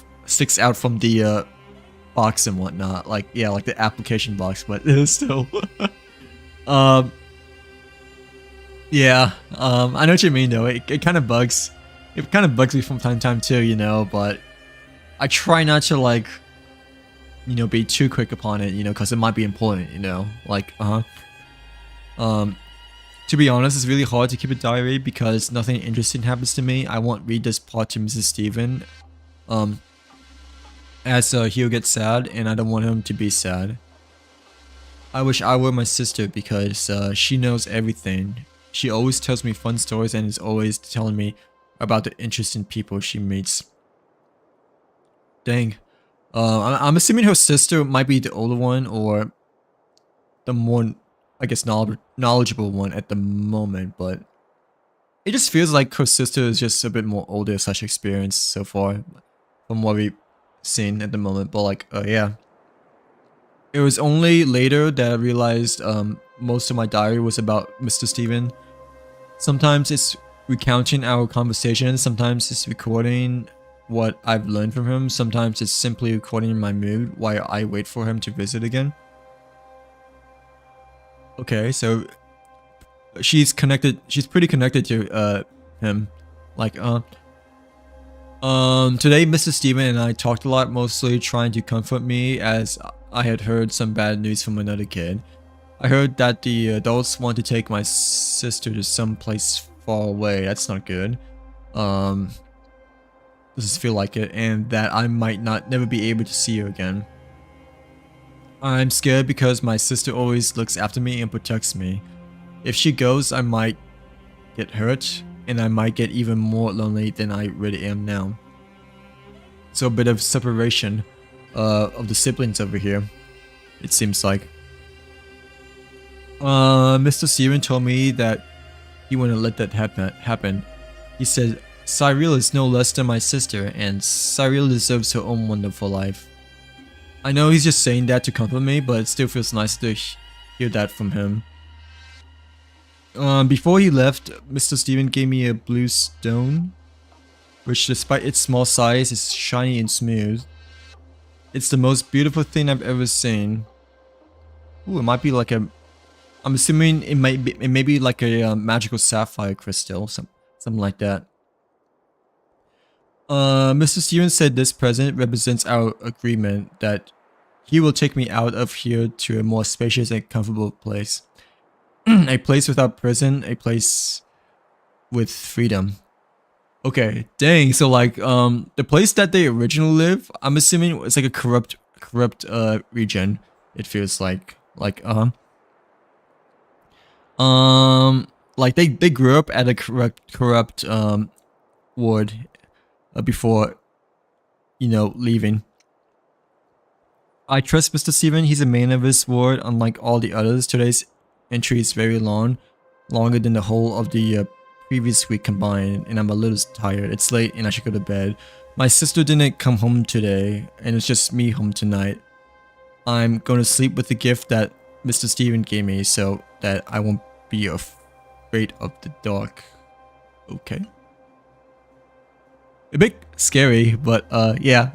from the box and whatnot. Like, yeah, like the application box, but still. um, yeah, I know what you mean though. It kind of bugs. It kind of bugs me from time to time too, you know, but I try not to like, you know, be too quick upon it, you know, because it might be important, you know, like, to be honest, it's really hard to keep a diary because nothing interesting happens to me. I won't read this part to Mrs. Steven, as he'll get sad, and I don't want him to be sad. I wish I were my sister because she knows everything. She always tells me fun stories and is always telling me about the interesting people she meets. Dang. I'm assuming her sister might be the older one or the more, I guess, knowledgeable one at the moment, but it just feels like her sister is just a bit more older / experienced so far from what we've seen at the moment. But like, yeah. It was only later that I realized most of my diary was about Mr. Steven. Sometimes it's recounting our conversations, sometimes it's recording what I've learned from him, sometimes it's simply recording my mood while I wait for him to visit again. Okay, so she's pretty connected to him. Like today Mr. Steven and I talked a lot, mostly trying to comfort me as I had heard some bad news from another kid. I heard that the adults want to take my sister to some place far away. That's not good. Doesn't feel like it, and that I might never be able to see her again. I'm scared because my sister always looks after me and protects me. If she goes, I might get hurt, and I might get even more lonely than I really am now. So a bit of separation of the siblings over here, it seems like. Mr. Steven told me that he wouldn't let that happen. He said, Cyril is no less than my sister, and Cyril deserves her own wonderful life. I know he's just saying that to comfort me, but it still feels nice to hear that from him. Before he left, Mr. Steven gave me a blue stone, which despite its small size is shiny and smooth. It's the most beautiful thing I've ever seen. Ooh, it might be like a... I'm assuming it may be like a magical sapphire crystal, something like that. Mr. Steven said this present represents our agreement that he will take me out of here to a more spacious and comfortable place. A place without prison, a place with freedom. Okay, dang, so like, the place that they originally live, I'm assuming it's like a corrupt region, it feels like. Like, like they grew up at a corrupt, ward, before, you know, leaving. I trust Mr. Steven, he's a man of his word, unlike all the others. Today's entry is very long, longer than the whole of the previous week combined, and I'm a little tired. It's late and I should go to bed. My sister didn't come home today, and it's just me home tonight. I'm going to sleep with the gift that Mr. Steven gave me so that I won't be afraid of the dark. Okay. A bit scary, but yeah.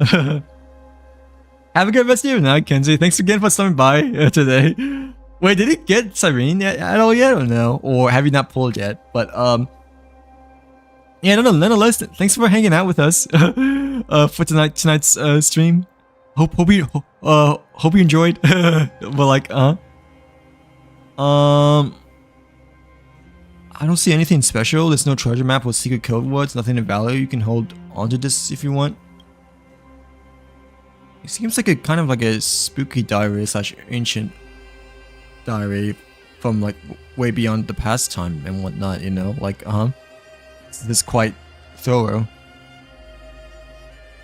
Have a good rest of your night, Kenzie. Thanks again for stopping by today. Wait, did he get Cyrene at all yet or no? Or have you not pulled yet? But yeah, nonetheless, thanks for hanging out with us for tonight's stream. Hope you enjoyed. But like I don't see anything special. There's no treasure map or secret code words, nothing of value. You can hold onto this if you want. It seems like a kind of like a spooky diary / ancient diary from like way beyond the past time and whatnot, you know, like this is quite thorough.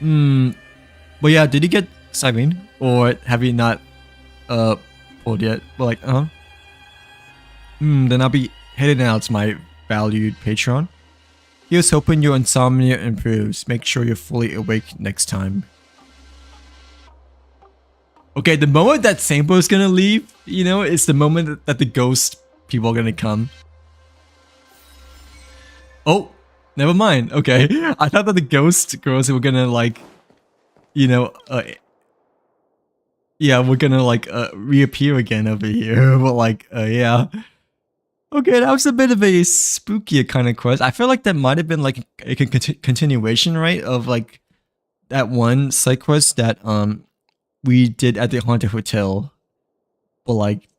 But yeah, did he get Cyrene or have you not pulled yet? But like then I'll be heading out to my valued patron. Here's hoping your insomnia improves. Make sure you're fully awake next time. Okay, the moment that Sambo is gonna leave, you know, it's the moment that the ghost people are gonna come. Oh, never mind. Okay, I thought that the ghost girls were gonna like, you know, yeah, we're gonna like reappear again over here. But like, yeah. Okay, that was a bit of a spookier kind of quest. I feel like that might have been like a continuation, right, of like that one side quest that we did at the haunted hotel. But like,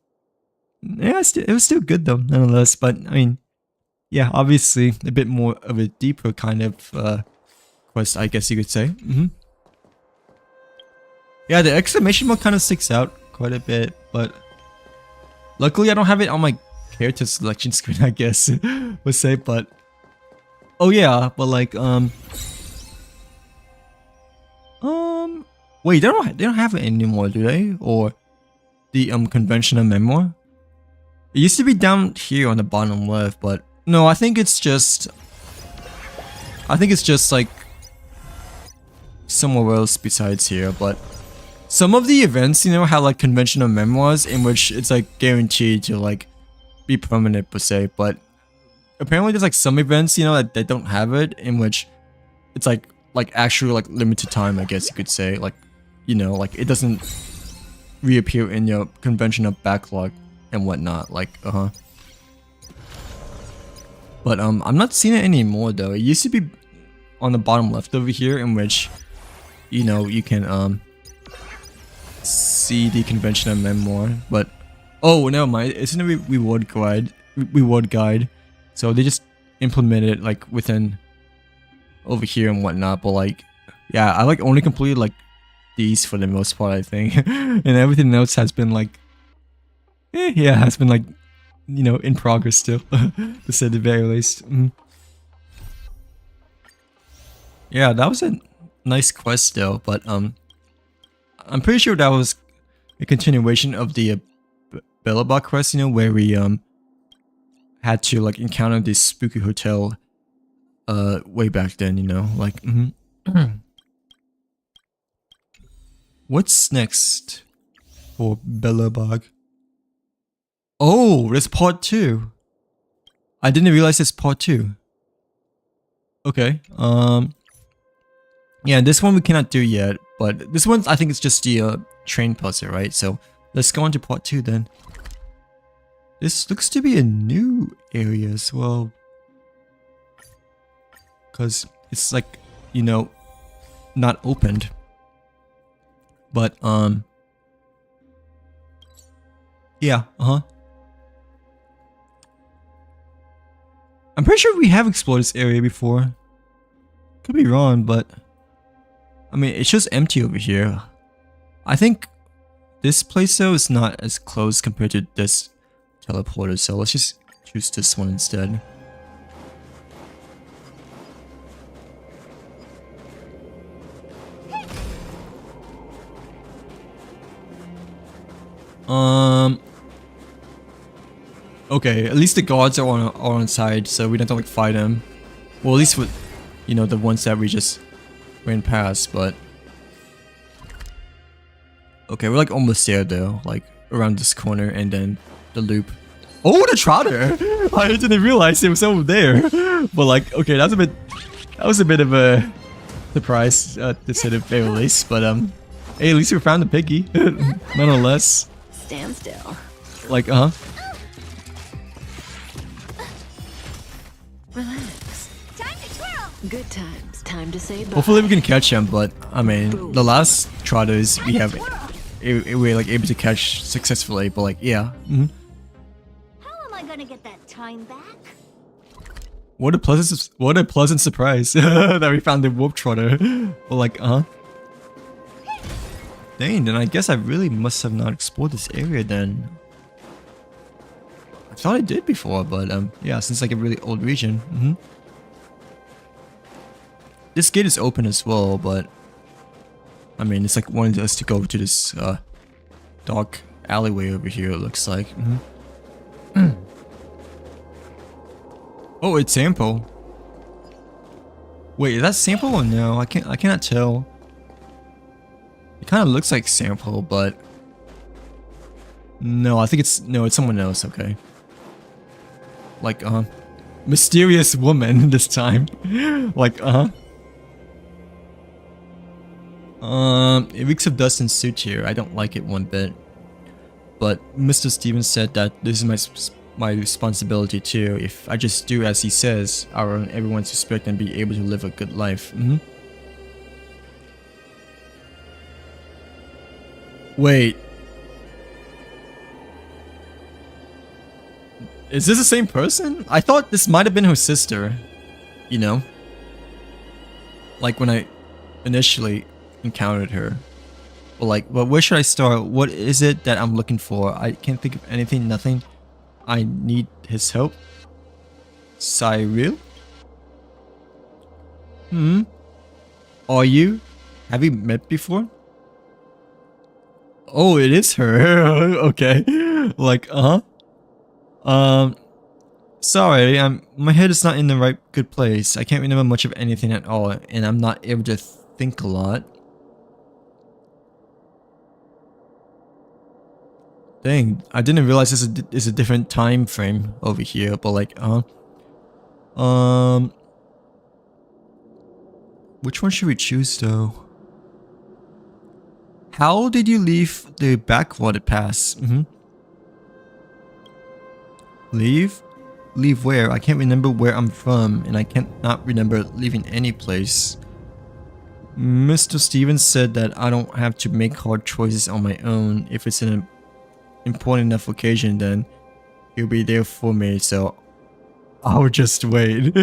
yeah, it was still good though, nonetheless. But I mean, yeah, obviously a bit more of a deeper kind of quest, I guess you could say. Yeah, the exclamation mark kind of sticks out quite a bit, but luckily I don't have it on my character selection screen, I guess we'll say. But oh yeah, but like wait, they don't have it anymore, do they? Or the conventional memoir? It used to be down here on the bottom left, but no, I think it's just like somewhere else besides here. But some of the events, you know, have like conventional memoirs in which it's like guaranteed to like be permanent per se, but apparently there's like some events, you know, that don't have it, in which it's like actually like limited time, I guess you could say. Like, you know, like it doesn't reappear in your conventional backlog and whatnot. Like, but I'm not seeing it anymore though. It used to be on the bottom left over here, in which, you know, you can see the conventional memoir. But oh, never mind. It's in a reward guide. So they just implemented it like within over here and whatnot. But like, yeah, I like only completed like these for the most part, I think, and everything else has been like, yeah, has been like, you know, in progress still, to say the very least. Yeah, that was a nice quest though, but I'm pretty sure that was a continuation of the Bellabach quest, you know, where we had to like encounter this spooky hotel way back then, you know, like What's next for Bellabach? Oh, there's part 2. I didn't realize there's part 2. Okay, yeah, this one we cannot do yet, but this one I think it's just the train puzzle, right? So let's go on to part 2 then. This looks to be a new area as well, because it's like, you know, not opened. But yeah, I'm pretty sure we have explored this area before. Could be wrong, but I mean, it's just empty over here. I think this place though is not as close compared to this teleporter, so let's just choose this one instead. Okay, at least the guards are on side, so we don't have to like fight them. Well, at least with, you know, the ones that we just ran past, but okay, we're like almost there though, like around this corner and then the loop. Oh, the trotter! I didn't realize it was over there. But like, okay, that was a bit of a surprise, to say the very least. But hey, at least we found the piggy, nonetheless. Stand still. Like, Relax. Time to twirl. Good times. Time to say bye. hopefully we can catch him, but I mean, the last trotters we have, we're like able to catch successfully. But like, yeah. How am I gonna get that time back? What a pleasant surprise that we found the warp trotter. But like, dang, then I guess I really must have not explored this area then. I thought I did before, but yeah, since like a really old region. This gate is open as well, but I mean, it's like wanting us to go to this dark alleyway over here, it looks like. Oh, it's Sample. Wait, is that Sample or no? I cannot tell. It kind of looks like Sample, but no, I think it's someone else. Okay, like mysterious woman this time. Like It reeks of dust and soot here. I don't like it one bit. But Mr. Stevens said that this is my responsibility too. If I just do as he says, I'll earn everyone's respect and be able to live a good life. Wait. Is this the same person? I thought this might have been her sister. You know? Like when I initially encountered her. But where should I start? What is it that I'm looking for? I can't think of anything, nothing. I need his help. Cyril? Are you? Have we met before? Oh, it is her. Okay. Like, sorry, my head is not in the right good place. I can't remember much of anything at all, and I'm not able to think a lot. Dang, I didn't realize this is a different time frame over here, but like, which one should we choose though? How did you leave the backwater pass? Leave? Leave where? I can't remember where I'm from, and I can't not remember leaving any place. Mr. Stevens said that I don't have to make hard choices on my own. If it's an important enough occasion, then he'll be there for me, so I'll just wait.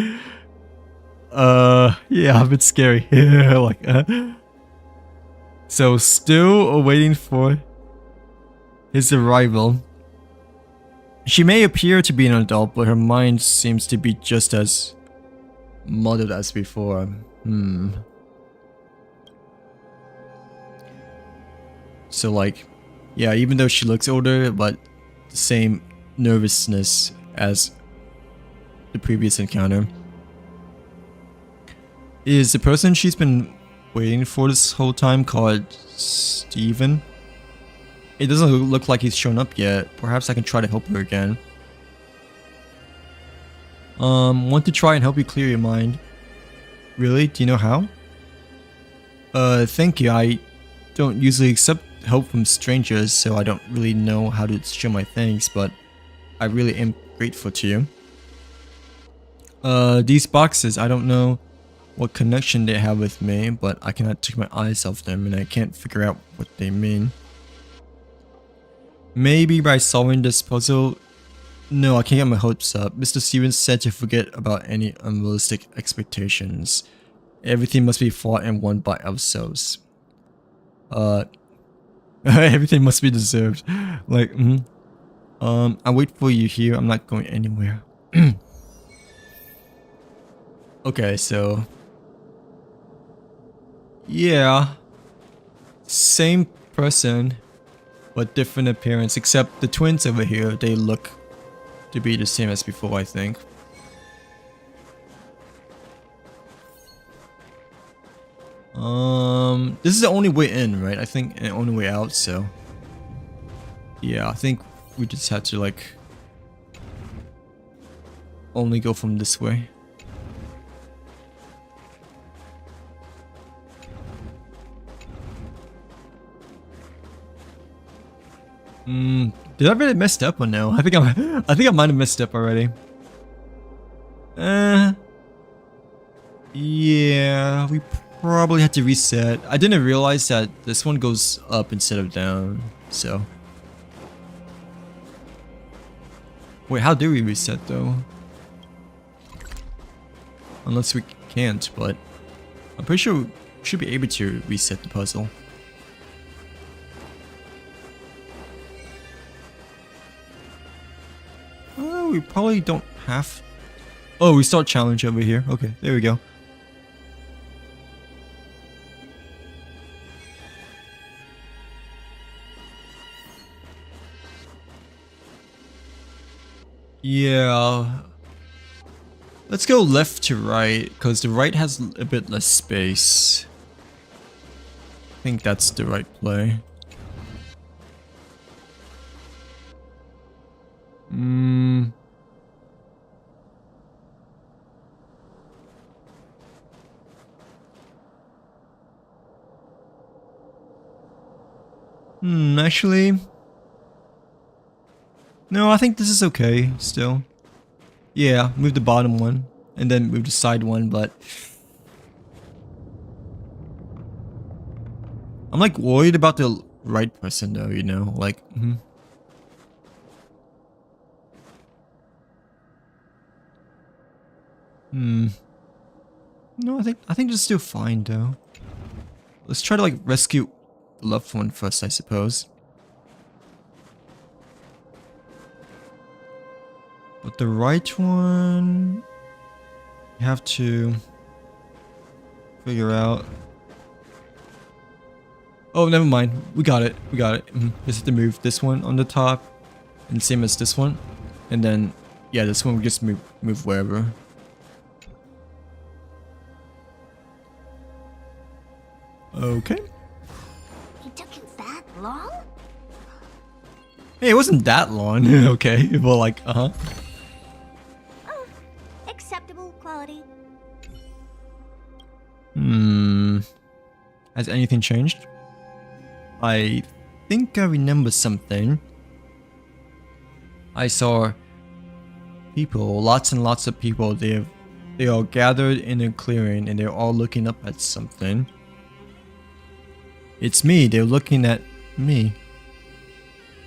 Yeah, a bit scary. Like, so still waiting for his arrival. She may appear to be an adult, but her mind seems to be just as muddled as before. So like, yeah, even though she looks older, but the same nervousness as the previous encounter. Is the person she's been waiting for this whole time called Steven? It doesn't look like he's shown up yet. Perhaps I can try to help her again. Want to try and help you clear your mind. Really? Do you know how? Thank you. I don't usually accept help from strangers, so I don't really know how to show my thanks, but I really am grateful to you. These boxes, I don't know what connection they have with me, but I cannot take my eyes off them and I can't figure out what they mean. Maybe by solving this puzzle... No, I can't get my hopes up. Mr. Stevens said to forget about any unrealistic expectations. Everything must be fought and won by ourselves. Everything must be deserved. Like, I'll wait for you here. I'm not going anywhere. Okay, so... Yeah. Same person, but different appearance, except the twins over here, they look to be the same as before, I think. This is the only way in, right? I think, and the only way out, so... Yeah, I think we just had to, like... only go from this way. Did I really messed up or no? I think I might have messed up already. Yeah, we probably had to reset. I didn't realize that this one goes up instead of down, so. Wait, how do we reset though? Unless we can't, but I'm pretty sure we should be able to reset the puzzle. We probably don't have... Oh, we start challenge over here. Okay, there we go. Yeah. Let's go left to right, because the right has a bit less space. I think that's the right play. Actually... No, I think this is okay, still. Yeah, move the bottom one, and then move the side one, but... I'm like worried about the right person though, you know, like... No, I think this is still fine though. Let's try to like rescue the loved one first, I suppose. But the right one... You have to... figure out... Oh, never mind. We got it. We got it. Just have to move this one on the top. And same as this one. And then... Yeah, this one we just move wherever. Okay. It took you that long? Hey, it wasn't that long. Okay. Well, like, Acceptable quality. Has anything changed? I think I remember something. I saw people, lots and lots of people. They all gathered in a clearing and they're all looking up at something. It's me. They're looking at me.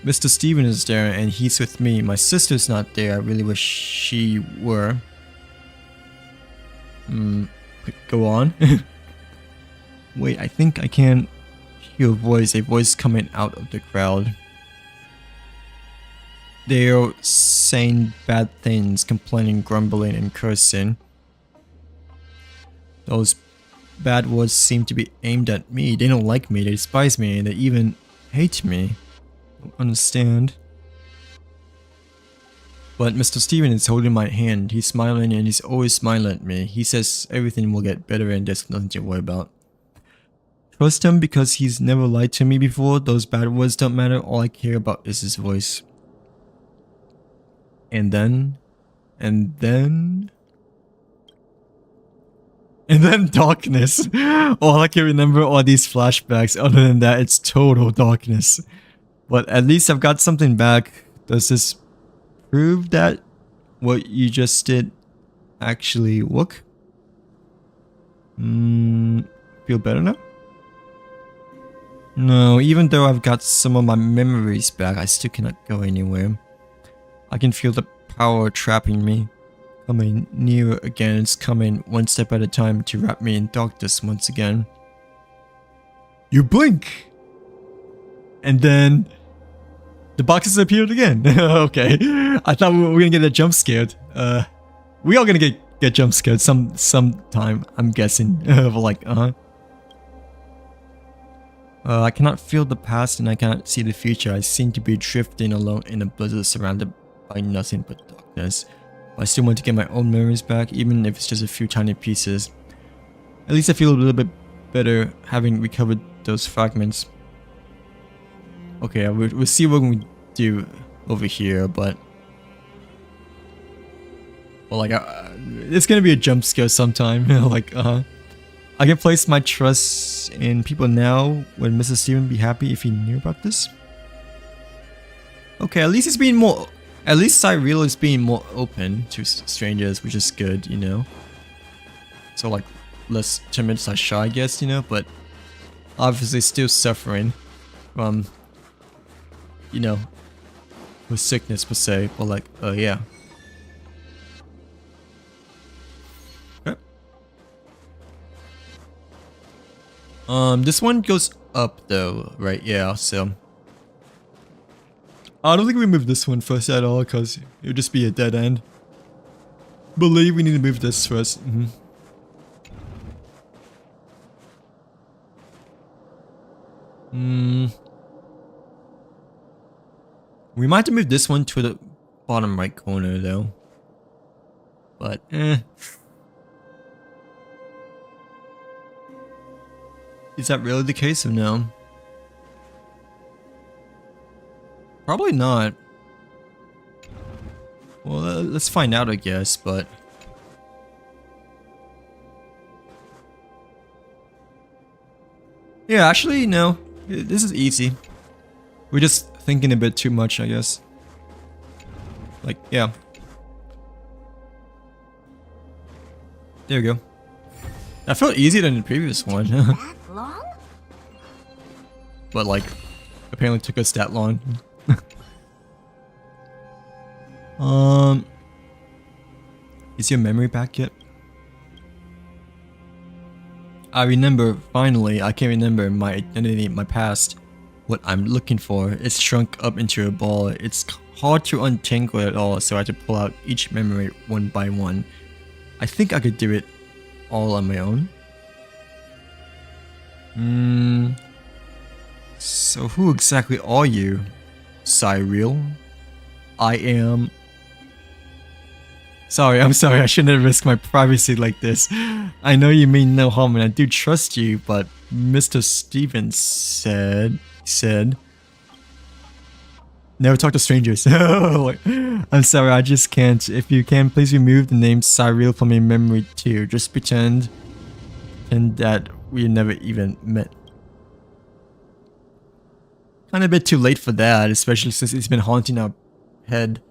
Mr. Steven is there and he's with me. My sister's not there. I really wish she were. Go on. Wait, I think I can hear a voice coming out of the crowd. They're saying bad things, complaining, grumbling, and cursing. Those bad words seem to be aimed at me. They don't like me, they despise me, and they even hate me. I don't understand. But Mr. Steven is holding my hand. He's smiling and he's always smiling at me. He says everything will get better and there's nothing to worry about. Trust him because he's never lied to me before. Those bad words don't matter. All I care about is his voice. And then darkness. All I can remember are these flashbacks. Other than that, it's total darkness. But at least I've got something back. Does this prove that what you just did actually work? Feel better now? No, even though I've got some of my memories back, I still cannot go anywhere. I can feel the power trapping me. Coming nearer again, it's coming one step at a time to wrap me in darkness once again. You blink! And then... the boxes appeared again. Okay. I thought we were gonna get a jump scared. We are gonna get jump scared sometime, I'm guessing. Like, I cannot feel the past and I cannot see the future. I seem to be drifting alone in a blizzard surrounded by nothing but darkness. I still want to get my own memories back, even if it's just a few tiny pieces. At least I feel a little bit better having recovered those fragments. Okay, we'll see what we do over here, but... well, like, it's gonna be a jump scare sometime. Like, I can place my trust in people now. Would Mr. Steven be happy if he knew about this? Okay, at least it's being more... at least Cyril is being more open to strangers, which is good, you know? So, like, less timid / shy, I guess, you know? But obviously still suffering from, you know, with sickness per se. But, like, yeah. This one goes up though, right? Yeah, so I don't think we move this one first at all because it would just be a dead end. Believe we need to move this first. We might have to move this one to the bottom right corner though. But is that really the case or no? Probably not. Well, let's find out, I guess, but... yeah, actually, no. This is easy. We're just thinking a bit too much, I guess. Like, yeah. There you go. That felt easier than the previous one. That long? But like, apparently took us that long. Is your memory back yet? I remember, finally, I can remember my identity, my past, what I'm looking for. It's shrunk up into a ball. It's hard to untangle it all, so I had to pull out each memory one by one. I think I could do it all on my own. So who exactly are you, Cyril? I am... I'm sorry, I shouldn't have risked my privacy like this. I know you mean no harm and I do trust you, but Mr. Stevens said... Never talk to strangers. I'm sorry, I just can't. If you can, please remove the name Cyril from your memory too. Just pretend that we never even met. Kind of a bit too late for that, especially since it's been haunting our head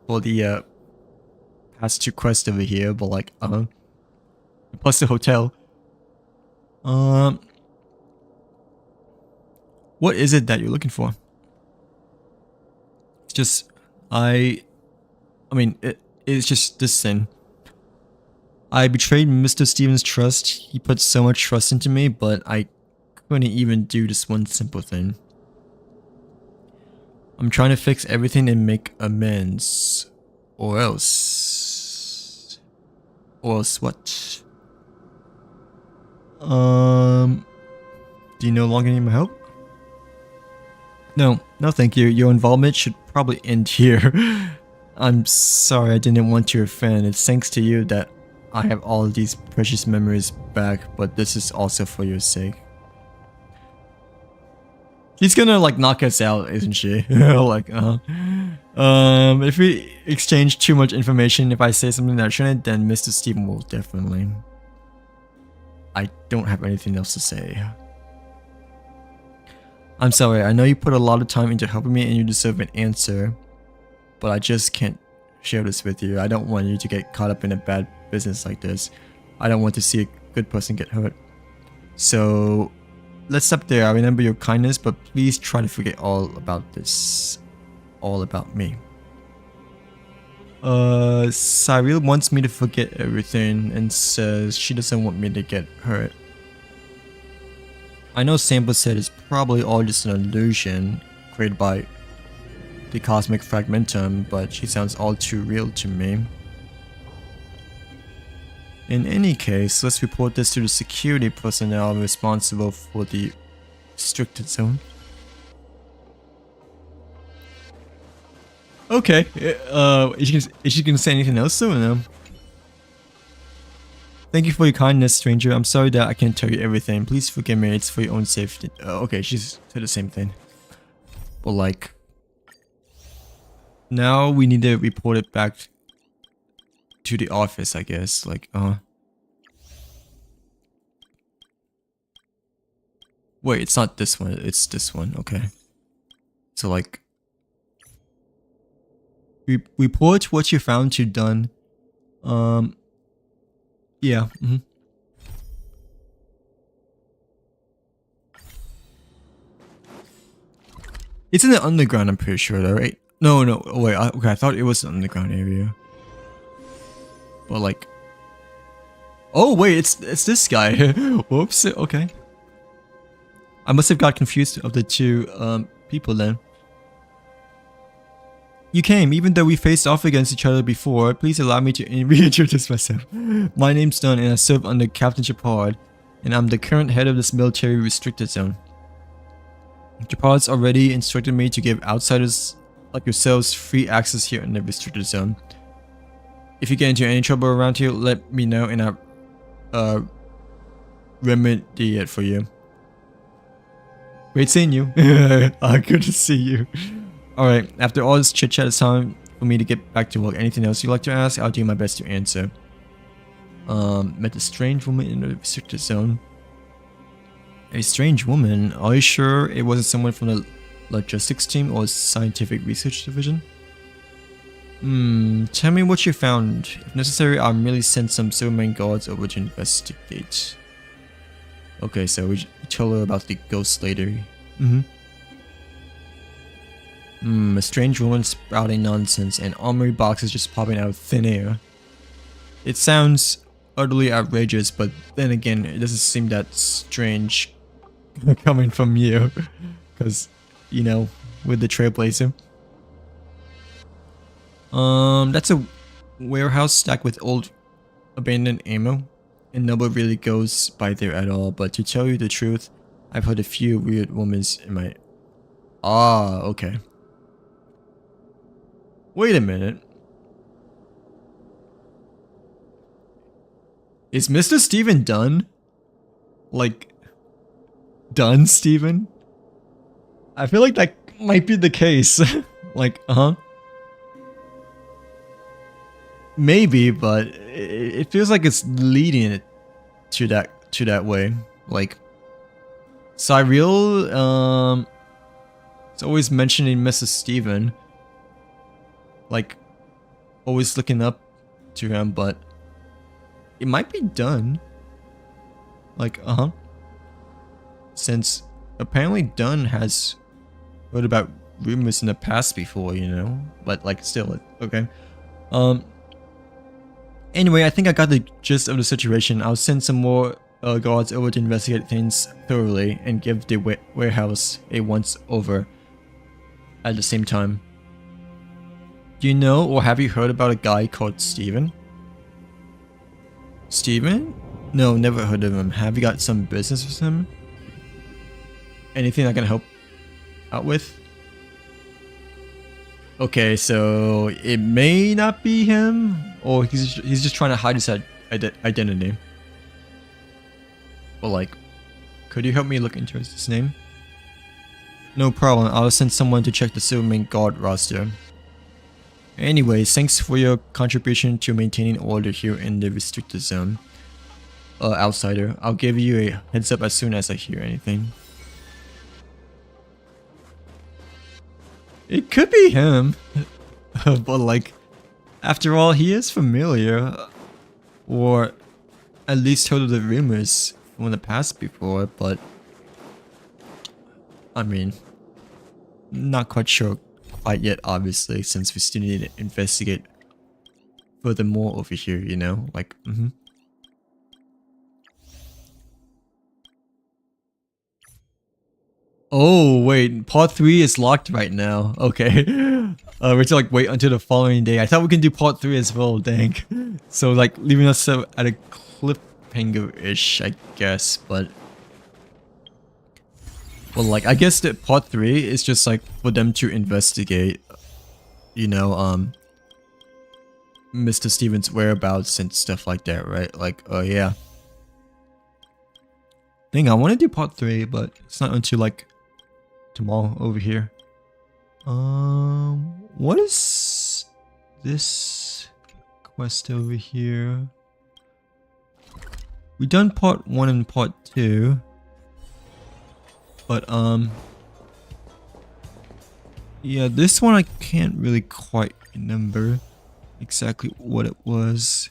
for the past two quests over here, but like, plus the hotel. What is it that you're looking for? It's just, I mean, it's just this thing. I betrayed Mr. Stevens' trust. He put so much trust into me, but I couldn't even do this one simple thing. I'm trying to fix everything and make amends. Or else... Or else what? Do you no longer need my help? No thank you. Your involvement should probably end here. I'm sorry, I didn't want to offend. It's thanks to you that I have all of these precious memories back, but this is also for your sake. She's gonna like knock us out, isn't she? Like, if we exchange too much information, if I say something that I shouldn't, then Mr. Steven will definitely. I don't have anything else to say. I'm sorry, I know you put a lot of time into helping me and you deserve an answer, but I just can't share this with you. I don't want you to get caught up in a bad business like this. I don't want to see a good person get hurt. So, let's stop there. I remember your kindness, but please try to forget all about this. All about me. Cyril wants me to forget everything and says she doesn't want me to get hurt. I know Sample said it's probably all just an illusion created by the cosmic fragmentum, but she sounds all too real to me. In any case, let's report this to the security personnel responsible for the restricted zone. Okay, is she gonna say anything else though, or no? Thank you for your kindness, stranger. I'm sorry that I can't tell you everything. Please forgive me, it's for your own safety. Okay, she's said the same thing. But like... Now we need to report it back to the office, I guess. Like, Wait, it's not this one, it's this one, okay. So like... Report what you found to done. Yeah, It's in the underground, I'm pretty sure though, right? No, wait, okay, I thought it was an underground area. But like... Oh wait, it's this guy. Whoops, okay. I must have got confused of the two people then. You came, even though we faced off against each other before. Please allow me to reintroduce myself. My name's Dunn and I serve under Captain Chapard, and I'm the current head of this military restricted zone. Chapard's already instructed me to give outsiders like yourselves free access here in the restricted zone. If you get into any trouble around here, let me know and I'll remedy it for you. Great seeing you. Good to see you. Alright, after all this chit chat, it's time for me to get back to work. Anything else you'd like to ask? I'll do my best to answer. Met a strange woman in the restricted zone. A strange woman? Are you sure it wasn't someone from the logistics team or scientific research division? Tell me what you found. If necessary, I'll merely send some Silverman guards over to investigate. Okay, so we tell her about the ghost later. A strange woman sprouting nonsense and armory boxes just popping out of thin air. It sounds utterly outrageous, but then again, it doesn't seem that strange coming from you. Because, you know, with the Trailblazer. That's a warehouse stacked with old abandoned ammo. And nobody really goes by there at all, but to tell you the truth, I've heard a few weird rumors in my... Ah, okay. Wait a minute. Is Mr. Steven done? Like, done, Steven? I feel like that might be the case. Like, maybe, but it feels like it's leading it to that way. Like, Cyril, it's always mentioning Mrs. Steven. Like, always looking up to him, but it might be done. Like, since apparently Dunn has heard about rumors in the past before, you know, but like still, okay. Anyway, I think I got the gist of the situation. I'll send some more guards over to investigate things thoroughly and give the warehouse a once over at the same time. Do you know or have you heard about a guy called Steven? Steven? No, never heard of him. Have you got some business with him? Anything I can help out with? Okay, so it may not be him, or he's just trying to hide his identity. But like, could you help me look into his name? No problem, I'll send someone to check the Silverman guard roster. Anyways, thanks for your contribution to maintaining order here in the restricted zone. Outsider, I'll give you a heads up as soon as I hear anything. It could be him, but like, after all, he is familiar, or at least heard of the rumors from the past before, but I mean, not quite sure quite yet, obviously, since we still need to investigate furthermore over here, you know, like, Oh, wait, part 3 is locked right now. Okay. We have to like wait until the following day. I thought we can do part 3 as well, dang. So like leaving us at a cliffhanger-ish, I guess, but... Well, like, I guess that part 3 is just like for them to investigate, you know, Mr. Steven's whereabouts and stuff like that, right? Like, oh yeah. Dang, I want to do part 3, but it's not until like tomorrow over here. What is this quest over here? We done part 1 and part 2, but yeah, this one I can't really quite remember exactly what it was.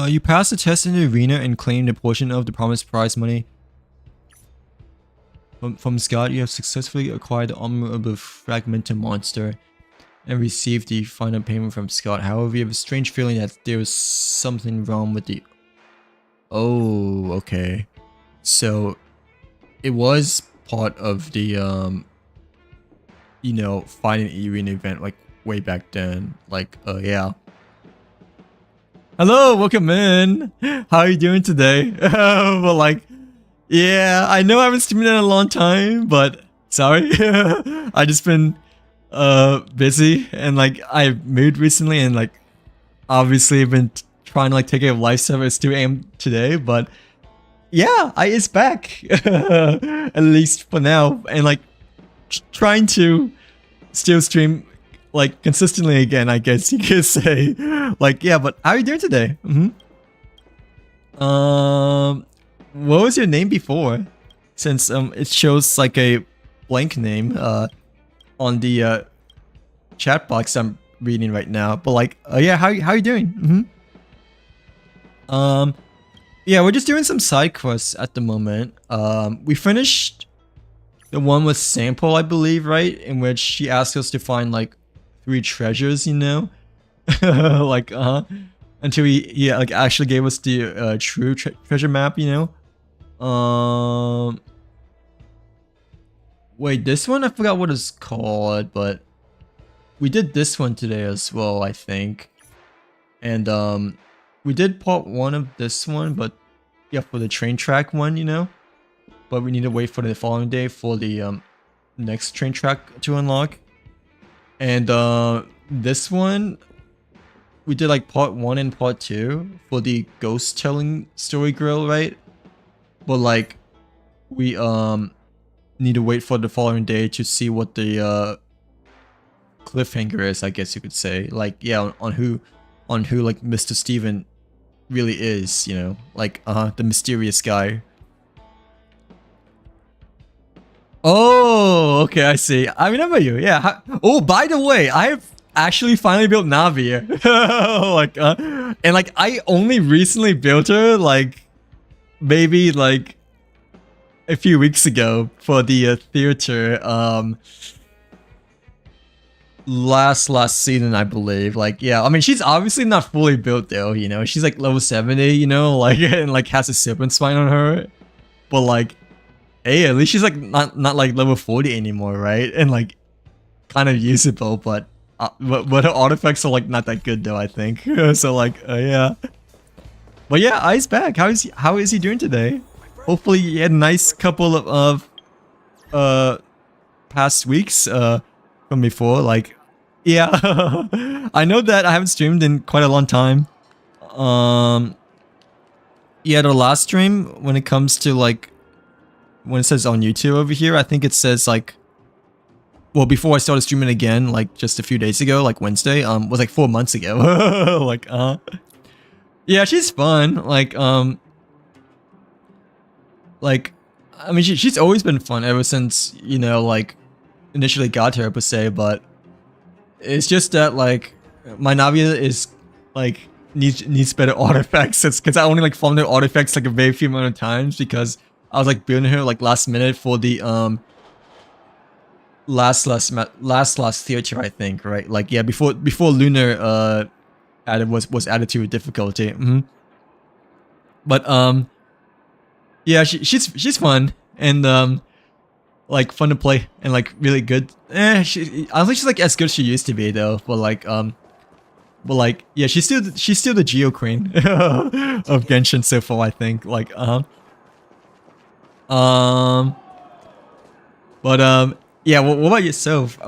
You passed the test in the arena and claimed a portion of the promised prize money. From Scott, you have successfully acquired the armor of the fragmented monster and received the final payment from Scott. However, you have a strange feeling that there was something wrong with the... Oh, okay. So, it was part of the, you know, fighting arena event, like, way back then. Like, yeah. Hello, welcome in. How are you doing today? Well, like, yeah, I know I haven't streamed in a long time, but sorry. I just been busy, and like I moved recently, and like obviously I've been trying to like take care of life stuff. It's 2 AM today, but yeah, it's back. At least for now, and like trying to still stream like consistently again, I guess you could say. Like, yeah, but how are you doing today? What was your name before? Since it shows like a blank name on the chat box I'm reading right now. But like, yeah, how you doing? Yeah, we're just doing some side quests at the moment. We finished the one with Sample, I believe, right? In which she asked us to find like 3 treasures, you know? Like, until he like actually gave us the true treasure map, you know? Wait, this one I forgot what it's called, but we did this one today as well, I think. And we did part 1 of this one, but yeah, for the train track one, you know. But we need to wait for the following day for the next train track to unlock. And this one, we did like part 1 and part 2 for the ghost telling story grill, right? But like, we need to wait for the following day to see what the cliffhanger is, I guess you could say. Like, yeah, on who like Mr. Steven really is, you know, like the mysterious guy. Oh, okay, I see. I remember you. Yeah. Oh, by the way, I have actually finally built Navi. Like, and like I only recently built her, like maybe like a few weeks ago for the theater. Last season, I believe. Like, yeah, I mean, she's obviously not fully built though, you know. She's like level 70, you know, like, and like has a serpent spine on her. But like, hey, at least she's like not like level 40 anymore, right? And like kind of usable, but her artifacts are like not that good though, I think. So like, yeah. But yeah, I's back. How is he doing today? Hopefully he had a nice couple of past weeks from before. Like, yeah. I know that I haven't streamed in quite a long time. Yeah, the last stream, when it comes to like, when it says on YouTube over here, I think it says like, well, before I started streaming again, like just a few days ago, like Wednesday, was like 4 months ago. Like, yeah, she's fun. Like, I mean, she's always been fun ever since, you know, like initially got her per se, but it's just that like my Navia is like needs better artifacts. It's because I only like found the artifacts like a very few amount of times because I was like building her like last minute for the last theater, I think, right? Like, yeah, before Lunar was added to difficulty. But yeah, she's fun and like fun to play and like really good. I don't think she's like as good as she used to be though. But like yeah, she's still the Geo Queen of Genshin so far, I think. Like yeah, what about yourself?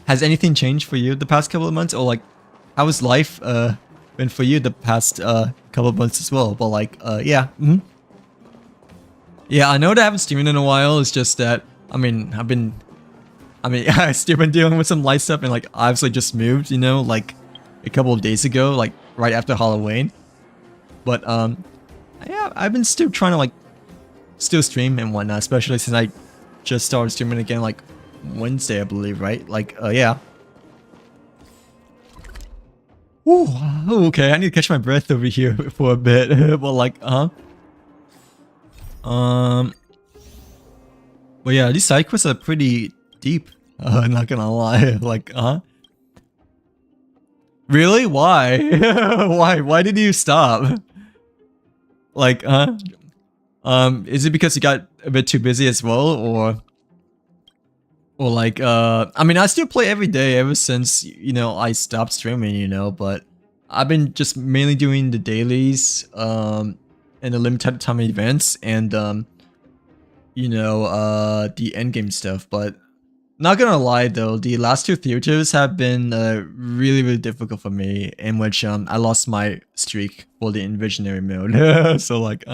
Has anything changed for you the past couple of months, or like how has life been for you the past couple of months as well? But like yeah, yeah, I know that I haven't streamed in a while. It's just that I mean I've still been dealing with some life stuff, and like obviously just moved, you know, like a couple of days ago, like right after Halloween. But yeah, I've been still trying to like still stream and whatnot, especially since I just started streaming again like Wednesday, I believe, right? Like, yeah. Ooh, okay, I need to catch my breath over here for a bit. But like, but yeah, these side quests are pretty deep. Not gonna lie. Like, really? Why? Why did you stop? Like, is it because you got a bit too busy as well, or like, I mean, I still play every day ever since, you know, I stopped streaming, you know, but I've been just mainly doing the dailies, and the limited time events, and, you know, the endgame stuff. But not gonna lie though, the last 2 theaters have been really difficult for me, in which I lost my streak for the Envisionary mode. So like,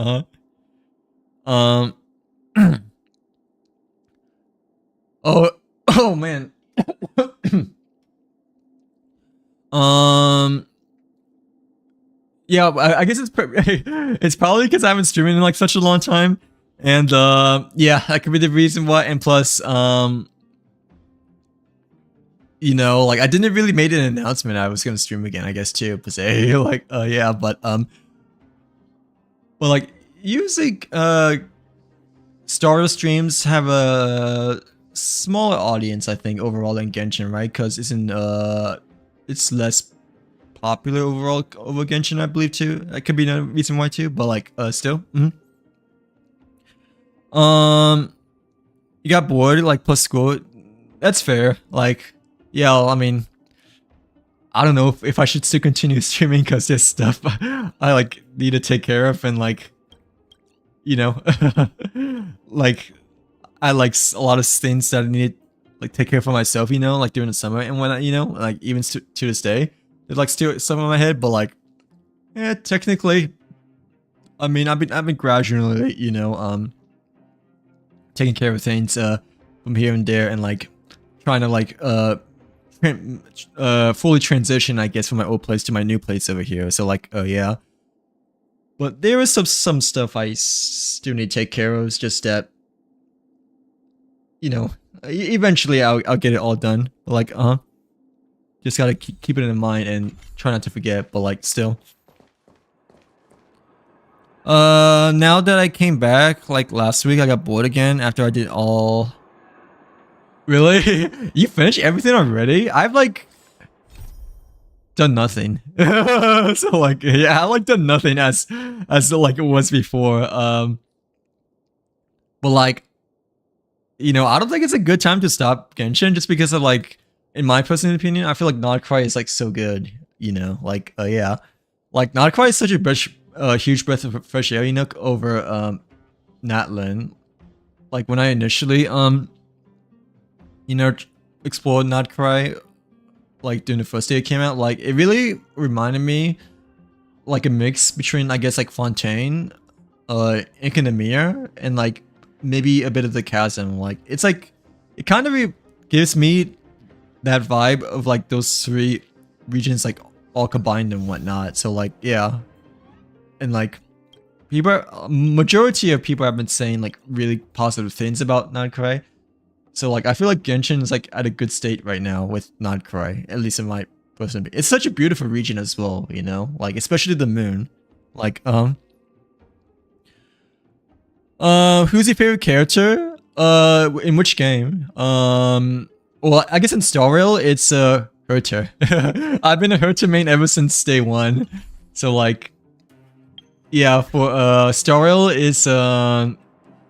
oh man. Yeah, I guess it's probably because I haven't streamed in like such a long time, and yeah, that could be the reason why. And plus, you know, like I didn't really made an announcement I was gonna stream again, I guess too, per se. Like, yeah, but well, like usually, Star streams have a smaller audience, I think, overall than Genshin, right? Because it's less popular overall over Genshin, I believe too. That could be another reason why too. But like, still, you got bored, like plus school. That's fair. Like, yeah, I mean, I don't know if I should still continue streaming because there's stuff I like need to take care of, and like, you know, like I like a lot of things that I need to like take care of for myself, you know, like during the summer and whatnot, you know, like even to this day, there's like still some in my head, but like, yeah, technically, I mean, I've been gradually, you know, taking care of things from here and there, and like trying to like fully transition, I guess, from my old place to my new place over here. So like, yeah. But there is some stuff I still need to take care of. It's just that, you know, eventually I'll get it all done. But like, just gotta keep it in mind and try not to forget. But like, still. Now that I came back, like last week, I got bored again after I did all. Really? You finished everything already? I've like done nothing. So like, yeah, I like done nothing as like it was before. But like, you know, I don't think it's a good time to stop Genshin just because of like, in my personal opinion, I feel like Nodcry is like so good. You know, like, yeah, like Nodcry is such a huge breath of fresh air, you know, over Natlan. Like when I initially you know, explored Nodcry, like during the first day it came out, like it really reminded me like a mix between, I guess, like Fontaine, Ink and Amir, and like maybe a bit of the Chasm. Like it's like it kind of gives me that vibe of like those three regions like all combined and whatnot. So like, yeah, and like majority of people have been saying like really positive things about Nodcry. So like, I feel like Genshin is like at a good state right now with Nodcry, at least in my personal opinion. It's such a beautiful region as well, you know, like especially the moon. Like, who's your favorite character? In which game? Well, I guess in Star Rail, it's Herter. I've been a Herter main ever since day one. So like, yeah, for Star Rail is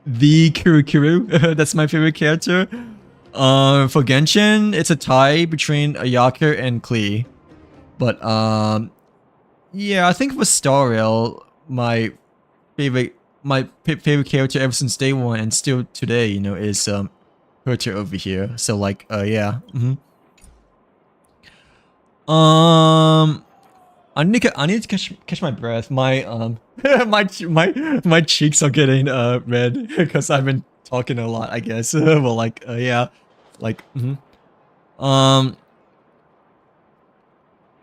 the Kirikuru. That's my favorite character. For Genshin, it's a tie between Ayaka and Klee. But yeah, I think for Star Rail, my favorite character ever since day one and still today, you know, is Herter over here. So like, yeah. I need to catch my breath. My my cheeks are getting red because I've been talking a lot, I guess. Well, like, yeah, like,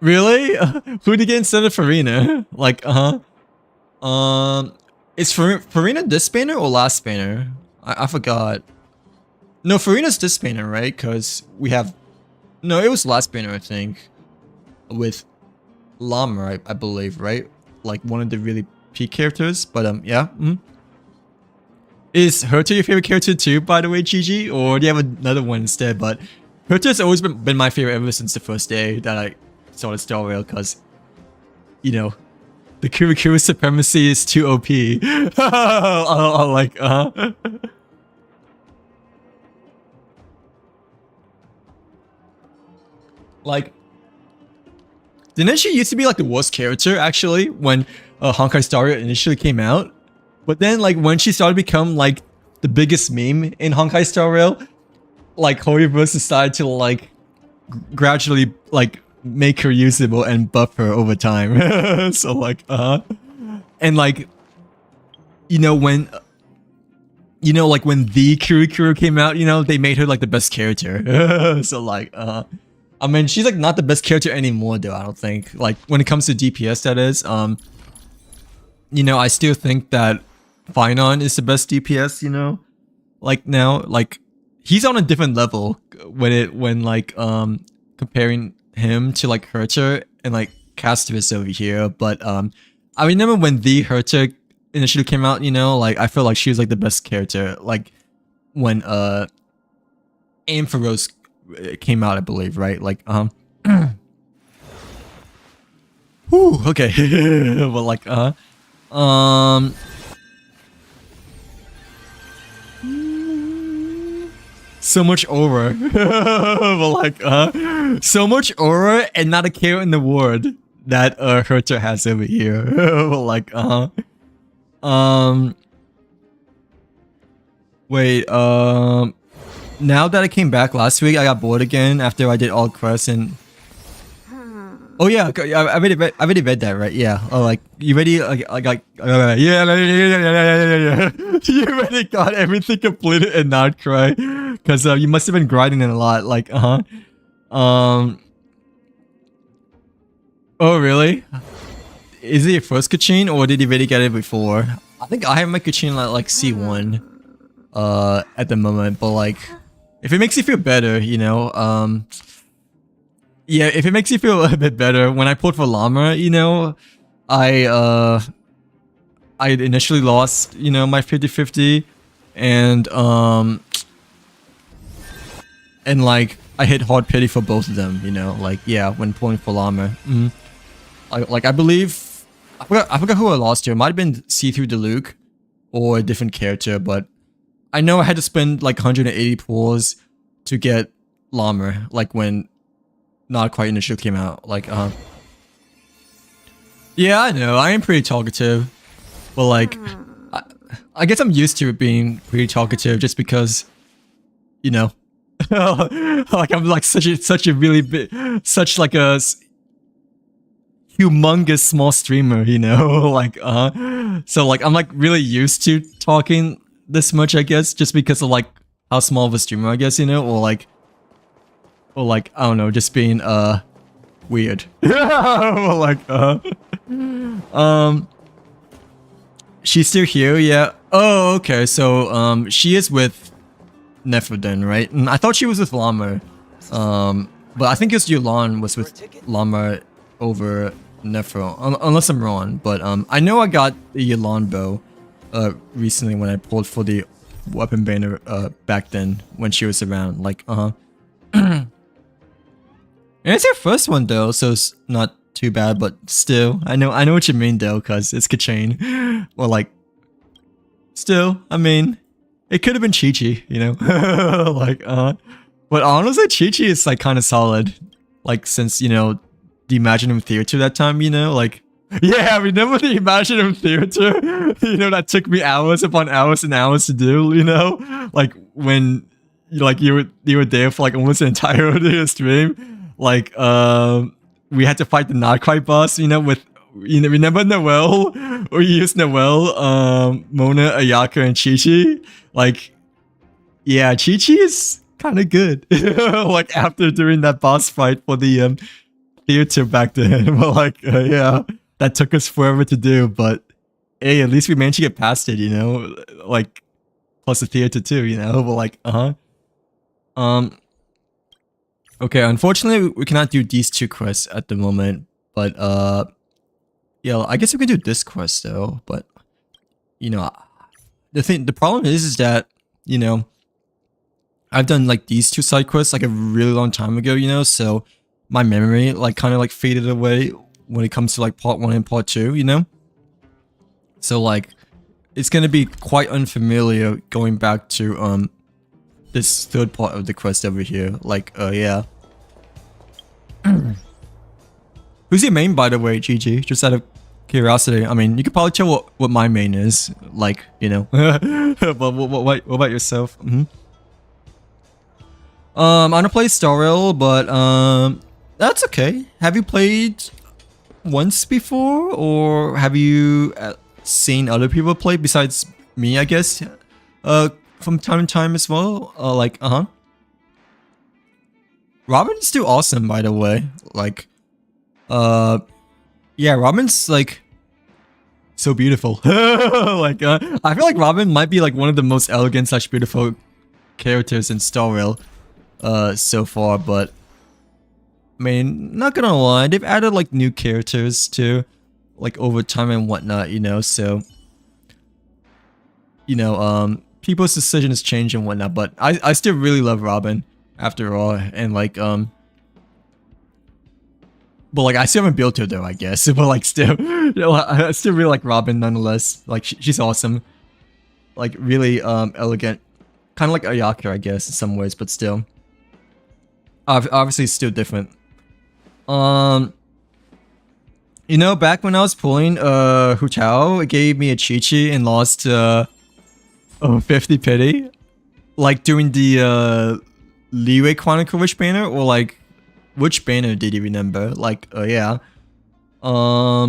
really? Who did you get instead of Farina? Like, is Farina this banner or last banner? I forgot. No, Farina's this banner, right? Because we have, no, it was last banner, I think, with Llama, I believe, right? Like one of the really peak characters, but yeah. Is Herter your favorite character too, by the way, Gigi? Or do you have another one instead? But Herter's always been my favorite ever since the first day that I started Star Rail, because, you know, the Kirikuru supremacy is too OP. Like, like, didn't she used to be like the worst character actually when Honkai Star Rail initially came out? But then like when she started to become like the biggest meme in Honkai Star Rail, like Hoyoverse decided to like gradually like make her usable and buff her over time. So like, and like, you know, when, you know, like when the Kirikuru came out, you know, they made her like the best character. So like, I mean, she's like not the best character anymore, though. I don't think. Like when it comes to DPS, that is. You know, I still think that Finon is the best DPS. You know, like now, like he's on a different level when like comparing him to like Herter and like Castivus over here. But I remember when the Herter initially came out. You know, like I feel like she was like the best character. Like when Ampharos came out, I believe, right? Like, whew, okay. But like, so much aura. But like, so much aura and not a care in the world that Herter has over here. But like, wait, now that I came back last week, I got bored again after I did all quests and. Oh yeah, I already read that, right? Yeah. Oh, like you already yeah. You already got everything completed and not cry, because you must have been grinding it a lot. Like, Oh really? Is it your first Kachin, or did you already get it before? I think I have my Kachin at like C1, at the moment, but like. If it makes you feel better, you know, yeah, if it makes you feel a bit better, when I pulled for Llama, you know, I initially lost, you know, my 50-50, and like, I hit hard pity for both of them, you know, like, yeah, when pulling for Llama. I believe, I forgot who I lost to. It might have been C3 Deluxe, or a different character, but I know I had to spend like 180 pulls to get Llama, like when Not Quite initially came out. Like, yeah, I know, I am pretty talkative, but like, I guess I'm used to it being pretty talkative just because, you know, like I'm like such a really big, such like a humongous small streamer, you know, like, so like I'm like really used to talking this much, I guess, just because of like how small of a streamer, I guess, you know, or like I don't know, just being weird. Or like she's still here, yeah. Oh, okay, so she is with Nephrodin, right? And I thought she was with Llama, but I think it's Yulan was with Llama over Nephro, unless I'm wrong. But I know I got the Yulan bow recently when I pulled for the weapon banner back then when she was around, like and it's her first one though, so it's not too bad, but still, I know what you mean though, cause it's Kachain. Or like, still, I mean, it could have been Chi-Chi, you know, like but honestly, Chi-Chi is like kind of solid, like since, you know, the Imaginative Theater that time, you know, like. Yeah, remember the Imaginative Theater? You know, that took me hours upon hours and hours to do, you know? Like, when, like, you were there for, like, almost an entirety of the stream. Like, we had to fight the Not Quite boss, you know, with, you know, remember Noelle? We used Noelle, Mona, Ayaka, and Chi-Chi? Like, yeah, Chi-Chi is kind of good. Like, after doing that boss fight for the, theater back then. But, like, yeah. That took us forever to do, but hey, at least we managed to get past it, you know? Like, plus the theater too, you know? But like, okay, unfortunately, we cannot do these two quests at the moment, but yeah, I guess we can do this quest though, but, you know, the problem is that, you know, I've done like these two side quests like a really long time ago, you know? So my memory like kind of like faded away when it comes to like part 1 and part 2, you know? So like, it's gonna be quite unfamiliar going back to this third part of the quest over here. Like, yeah. Who's your main, by the way, GG? Just out of curiosity. I mean, you could probably tell what my main is, like, you know. But what about yourself? I don't play Star Rail, but that's okay. Have you played once before, or have you seen other people play besides me, I guess, from time to time as well? Like, Robin's still awesome, by the way. Like, yeah, Robin's like so beautiful. Like, I feel like Robin might be like one of the most elegant slash beautiful characters in Star Rail, so far. But I mean, not gonna lie, they've added like new characters too, like over time and whatnot, you know. So, you know, people's decisions change and whatnot. But I still really love Robin after all, and like but like I still haven't built her though, I guess. But like still, you know, I still really like Robin nonetheless. Like she's awesome, like really elegant, kind of like Ayaka, I guess, in some ways, but still, obviously still different. You know, back when I was pulling Hu Tao, it gave me a Chi-Chi and lost 50 pity, like doing the Leeway Chronicle Witch banner, or like which banner did you remember? Like, yeah. I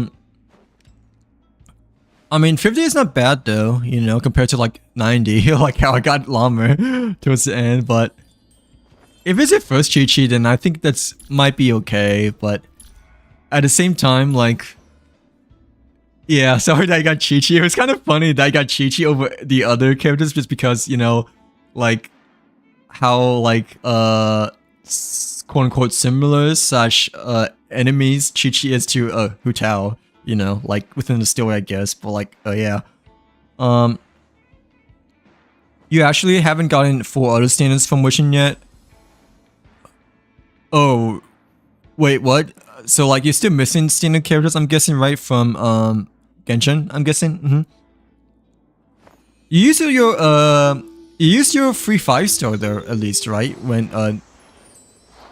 mean, 50 is not bad though, you know, compared to like 90, like how I got Llama towards the end. But if it's your first Chi-Chi, then I think that's might be okay. But at the same time, like, yeah, sorry that I got Chi-Chi. It was kind of funny that I got Chi-Chi over the other characters just because, you know, like how like quote unquote similar slash enemies Chi-Chi is to Hu Tao, you know, like within the story, I guess. But like, yeah. You actually haven't gotten 4 other standards from Wishing yet? Oh, wait, what? So like you're still missing standard characters, I'm guessing, right? From Genshin, I'm guessing. You used your free 5-star there at least, right? When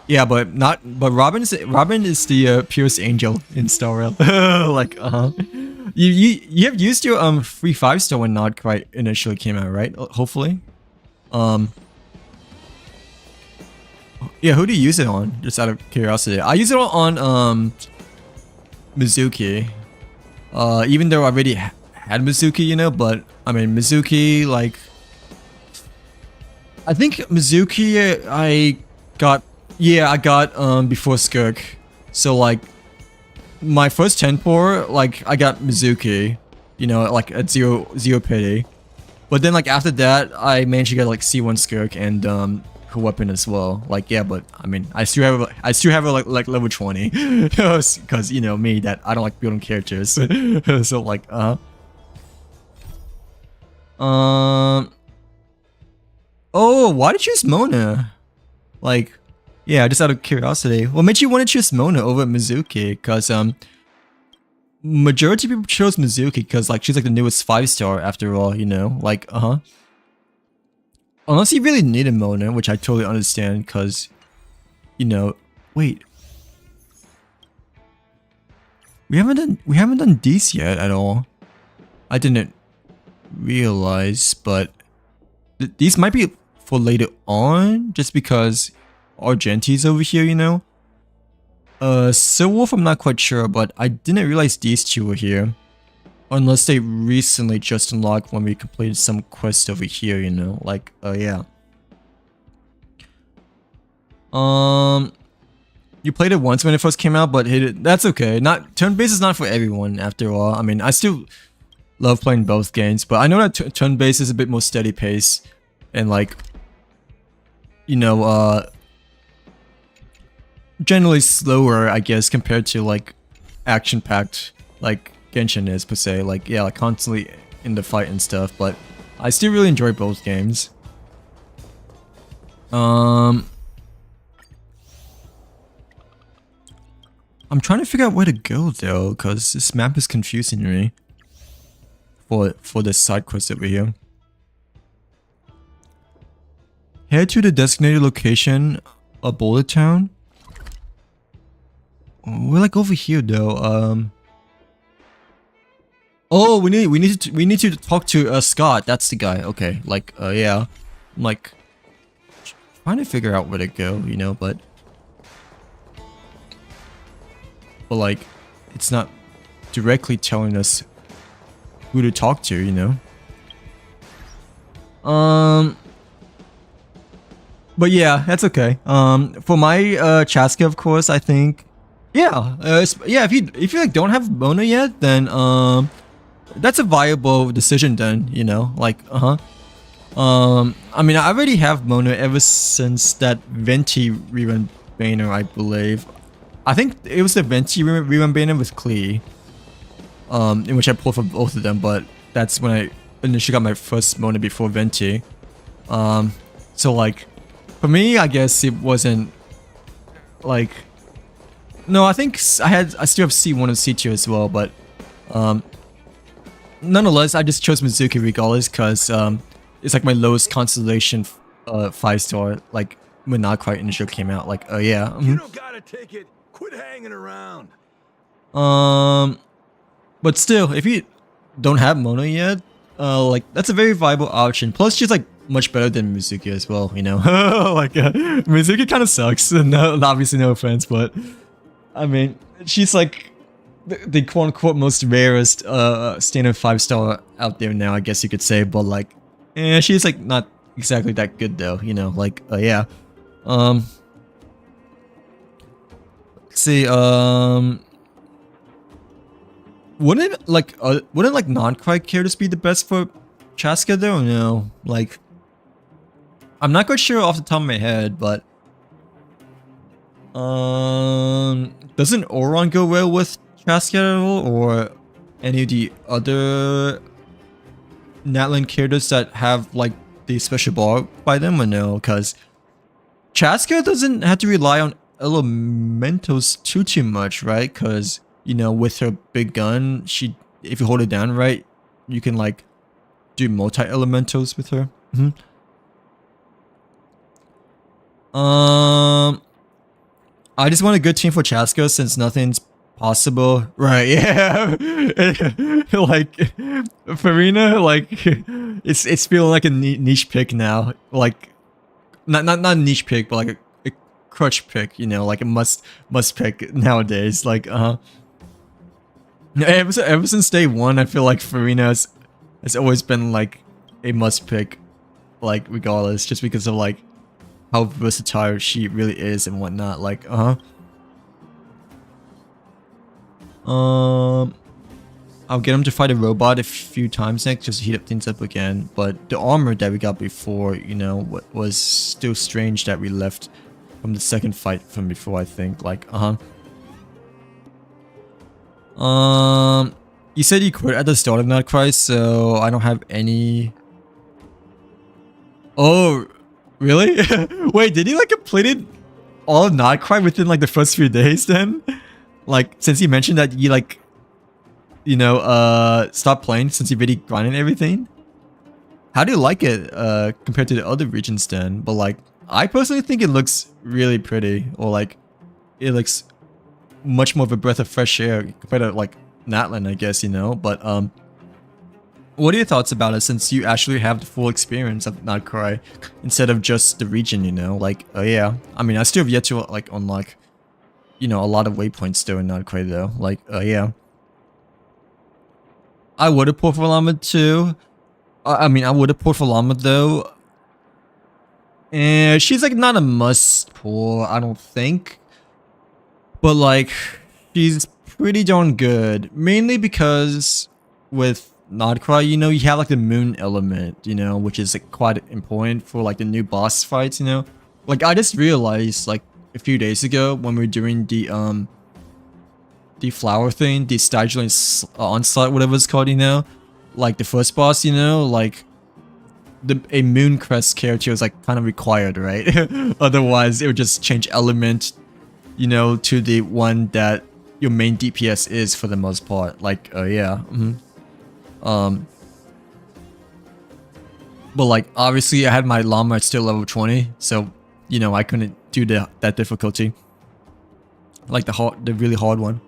yeah, but Robin is the purest angel in Star Rail. Like, you have used your free 5-star when not quite initially came out, right? Hopefully. Yeah, who do you use it on? Just out of curiosity. I use it on Mizuki. Even though I already had Mizuki, you know, but I mean Mizuki, like, I think Mizuki I got before Skirk. So like my first 10 pour, like I got Mizuki, you know, like at zero pity. But then like after that I managed to get like C1 Skirk and her weapon as well. Like, yeah, but I mean I still have her like level 20. Cause you know me, that I don't like building characters. So like oh, why did you choose Mona? Like, yeah, just out of curiosity. What made you want to choose Mona over Mizuki? Cause majority of people chose Mizuki because like she's like the newest 5-star after all, you know? Like, unless you really needed Mona, which I totally understand, cause you know, wait. We haven't done these yet at all. I didn't realize, but these might be for later on, just because Argenti's over here, you know. Silwolf, I'm not quite sure, but I didn't realize these two were here, unless they recently just unlocked when we completed some quest over here, you know. Like, yeah. You played it once when it first came out, but that's okay. Not turn-based is not for everyone after all. I mean, I still love playing both games, but I know that turn-based is a bit more steady pace and like, you know, generally slower, I guess, compared to like action-packed like Genshin is per se. Like, yeah, like constantly in the fight and stuff, but I still really enjoy both games. I'm trying to figure out where to go though, because this map is confusing me for this side quest over here. Head to the designated location of Boulder Town. We're like over here though. Oh, we need to talk to Scott. That's the guy. Okay, like yeah. I'm like trying to figure out where to go, you know, but like it's not directly telling us who to talk to, you know. But yeah, that's okay. For my Chaska, of course, I think, yeah, yeah. If you like don't have Mona yet, then that's a viable decision. Then you know, like, I mean, I already have Mona ever since that Venti rerun banner, I believe. I think it was the Venti rerun banner with Klee, in which I pulled for both of them, but that's when I initially got my first Mona before Venti. So like, for me, I guess it wasn't like, no, I think I still have C1 and C2 as well, but nonetheless, I just chose Mizuki regardless because it's like my lowest constellation 5-star, like when Not Quite Initial came out. Like, oh yeah. You don't gotta take it. Quit hanging around. But still, if you don't have Mona yet, like that's a very viable option. Plus, she's like much better than Mizuki as well, you know. Like Mizuki kind of sucks. No, obviously no offense, but I mean, she's like the quote unquote most rarest standard 5-star out there now, I guess you could say. But like, she's like not exactly that good though, you know. Like, yeah. Let's see. Wouldn't like non-Cry characters be the best for Chaska though? Or no, like I'm not quite sure off the top of my head, but doesn't Oron go well with Chaska at all, or any of the other Natlan characters that have like the special bar by them, or no? Because Chaska doesn't have to rely on elementals too much, right? Because you know, with her big gun, if you hold it down right, you can like do multi-elementals with her. I just want a good team for Chaska since nothing's possible. Right, yeah. Like Farina, like it's feeling like a niche pick now. Like not a niche pick, but like a crutch pick, you know, like a must pick nowadays. Like ever since day one, I feel like Farina has always been like a must pick, like regardless, just because of like how versatile she really is and whatnot. Like, I'll get him to fight a robot a few times next just to heat up things up again. But the armor that we got before, you know, was still strange that we left from the second fight from before, I think. Like, you said you quit at the start of Nightcry, so I don't have any. Oh, really? Wait, did you like completed all of Nightcry within like the first few days then? Like, since you mentioned that you like, you know, stopped playing since you've already grinded everything? How do you like it compared to the other regions then? But like, I personally think it looks really pretty, or like, it looks much more of a breath of fresh air compared to like Natlan, I guess, you know. But what are your thoughts about it since you actually have the full experience of Nightcry instead of just the region, you know? Like, yeah, I mean, I still have yet to like unlock, you know, a lot of waypoints still in Nightcry though. Like, yeah, I would have pulled for Llama too. I mean, I would have pulled for Llama though. And she's like not a must pull, I don't think. But like, she's pretty darn good. Mainly because with Nightcry, you know, you have like the moon element, you know, which is like quite important for like the new boss fights, you know. Like, I just realized like a few days ago when we were doing the flower thing, the Stygian onslaught, whatever it's called, you know, like the first boss, you know, like a moon crest character was like kind of required, right? Otherwise it would just change element, you know, to the one that your main DPS is for the most part. Like, yeah. But like, obviously I had my llama at still level 20, so you know, I couldn't do that difficulty, like the really hard one.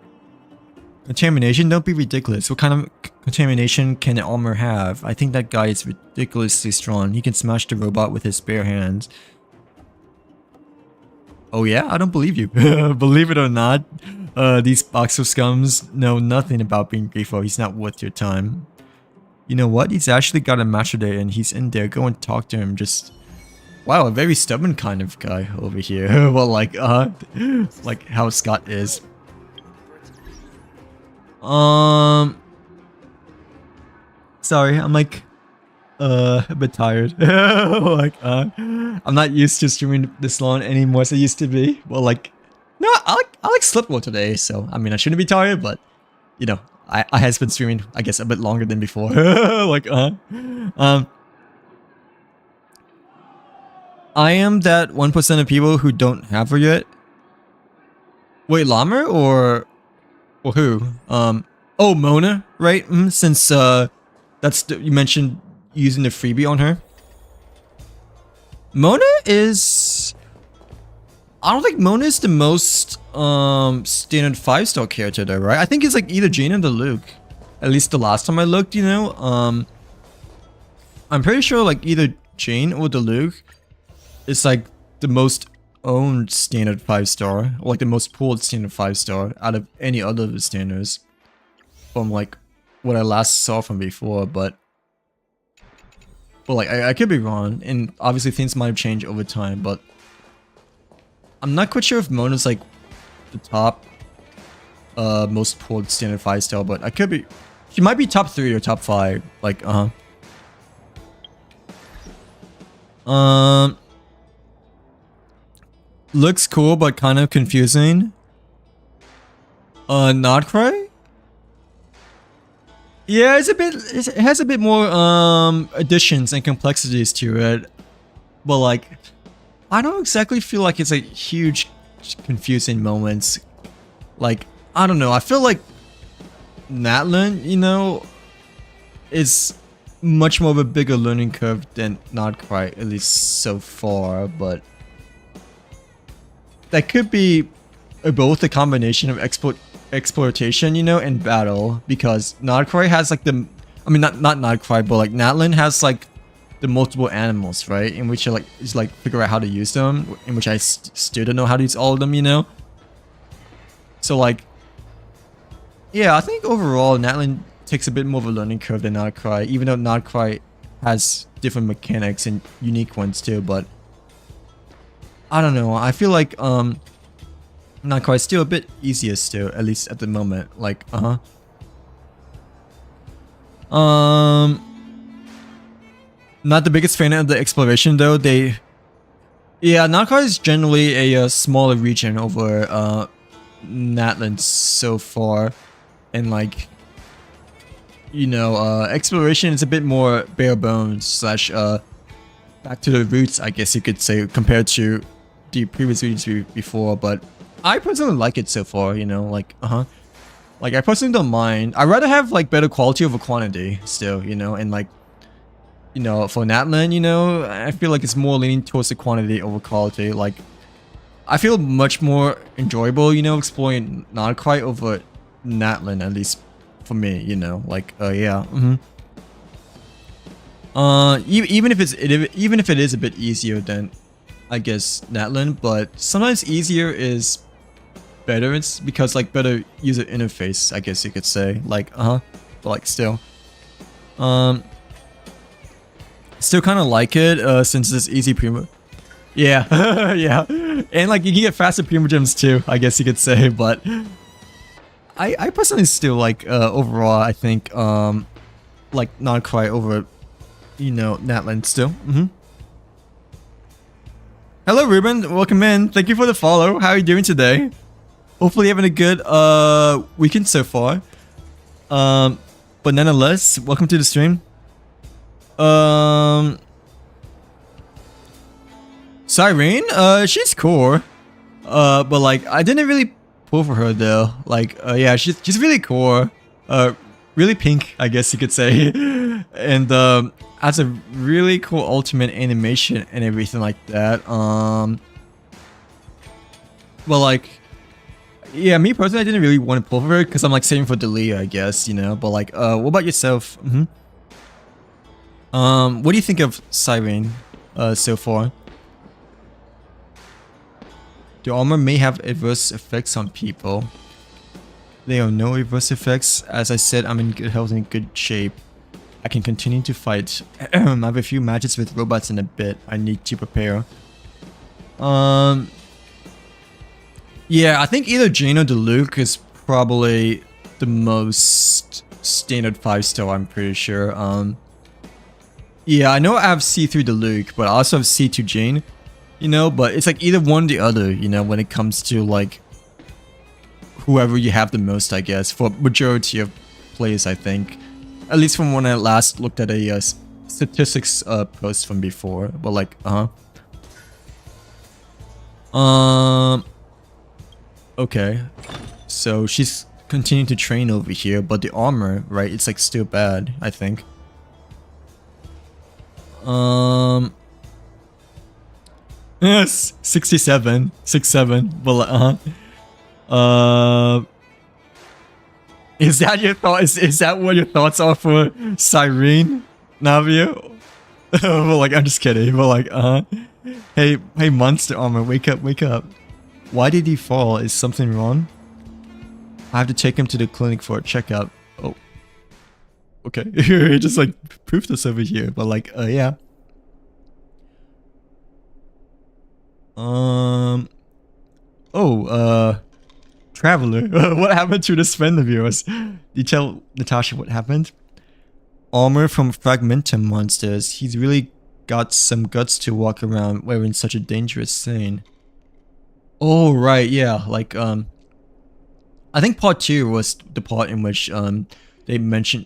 Contamination? Don't be ridiculous. What kind of contamination can an armor have? I think that guy is ridiculously strong. He can smash the robot with his bare hands. Oh yeah? I don't believe you. Believe it or not, these Boxer scums know nothing about being Grifo. He's not worth your time. You know what? He's actually got a master day and he's in there. Go and talk to him. Just Wow, a very stubborn kind of guy over here. Well, like how Scott is. Sorry, I'm like a bit tired. Like I'm not used to streaming this long anymore as I used to be. Well, like no, I like slept well today, so I mean I shouldn't be tired, but you know, I has been streaming I guess a bit longer than before. Like I am that 1% of people who don't have her yet. Wait, Llama or who? Oh, Mona, right? Since you mentioned using the freebie on her. Mona is, I don't think Mona is the most standard 5-star character though, right? I think it's like either Jane or the Luke. At least the last time I looked, you know. I'm pretty sure like either Jane or the Luke. It's like the most owned standard 5-star, or like the most pulled standard 5-star out of any other of the standards from like what I last saw from before, but well, like I could be wrong, and obviously things might have changed over time, but I'm not quite sure if Mona's like the top most pulled standard 5-star, but I could be. She might be top 3 or top 5, like looks cool, but kind of confusing. Not cry? Yeah, it's a bit. It has a bit more additions and complexities to it, but like, I don't exactly feel like it's a huge confusing moments. Like, I don't know. I feel like Natlin, you know, is much more of a bigger learning curve than Not Quite, at least so far, but that could be both a combination of exploitation, you know, and battle, because Nodcry has like the, I mean not Nodcry, but like Natlin has like the multiple animals, right? In which you like is like figure out how to use them, in which I still don't know how to use all of them, you know. So like, yeah, I think overall Natlin takes a bit more of a learning curve than Nodcry, even though Nodcry has different mechanics and unique ones too, but I don't know. I feel like not quite still a bit easier still, at least at the moment. Like not the biggest fan of the exploration though. Yeah, Naka is generally a smaller region over Natlin so far, and like, you know, exploration is a bit more bare bones slash back to the roots, I guess you could say, compared to the previous regions before. But I personally like it so far, you know, like like I personally don't mind. I'd rather have like better quality over quantity still, you know, and like, you know, for Natlin, you know, I feel like it's more leaning towards the quantity over quality. Like, I feel much more enjoyable, you know, exploring Nodcry over Natlin, at least for me, you know, like yeah. Even if it is a bit easier than, I guess, Natlin, but sometimes easier is better. It's because like better user interface, I guess you could say. Like but like still kind of like it since it's easy primo. Yeah. Yeah, and like you can get faster primogems too, I guess you could say. But I personally still like overall I think like not quite over, you know, Natlin still. Hello Ruben, welcome in. Thank you for the follow. How are you doing today? Hopefully having a good weekend so far. But nonetheless, welcome to the stream. Cyrene, she's cool. But like I didn't really pull for her though. Like yeah, she's really cool. Really pink, I guess you could say. And has a really cool ultimate animation and everything like that. But like, yeah, me personally, I didn't really want to pull for her because I'm like saving for Delia, I guess, you know. But like, what about yourself? What do you think of Cyrene so far? The armor may have adverse effects on people. There are no adverse effects. As I said, I'm in good health and good shape. I can continue to fight. I have a few matches with robots in a bit. I need to prepare. Yeah, I think either Jane or Luke is probably the most standard 5-star, I'm pretty sure. Yeah, I know I have C3 Luke, but I also have C2 Jane, you know, but it's like either one or the other, you know, when it comes to like whoever you have the most, I guess, for majority of players, I think. At least from when I last looked at a statistics post from before, but like, okay, so she's continuing to train over here, but the armor, right, it's like still bad, I think. Yes, 67, 67, but is that your thought? Is that what your thoughts are for Cyrene, Navia? Well, like, I'm just kidding, but like, hey, monster armor, wake up, wake up. Why did he fall? Is something wrong? I have to take him to the clinic for a checkup. Oh. Okay. He just like proved us over here, but like, yeah. Traveler. What happened to this friend of yours? You tell Natasha what happened? Armor from Fragmentum monsters. He's really got some guts to walk around wearing such a dangerous thing. Oh, right, yeah, like, I think part 2 was the part in which, they mentioned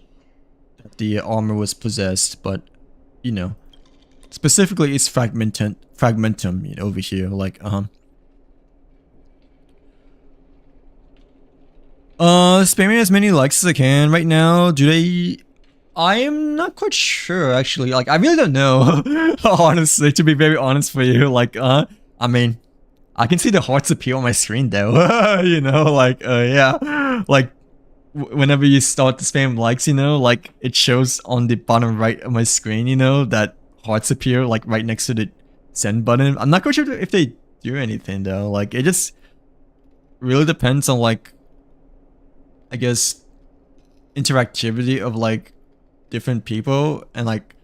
that the armor was possessed, but, you know, specifically it's Fragmentum, you know, over here, like, spamming as many likes as I can right now. Do they... I am not quite sure, actually. Like, I really don't know, honestly, to be very honest for you. Like, I mean, I can see the hearts appear on my screen, though. You know, like, yeah. Like, whenever you start to spam likes, you know, like, it shows on the bottom right of my screen, you know, that hearts appear, like, right next to the send button. I'm not quite sure if they do anything, though. Like, it just really depends on, like, I guess, interactivity of, like, different people and, like,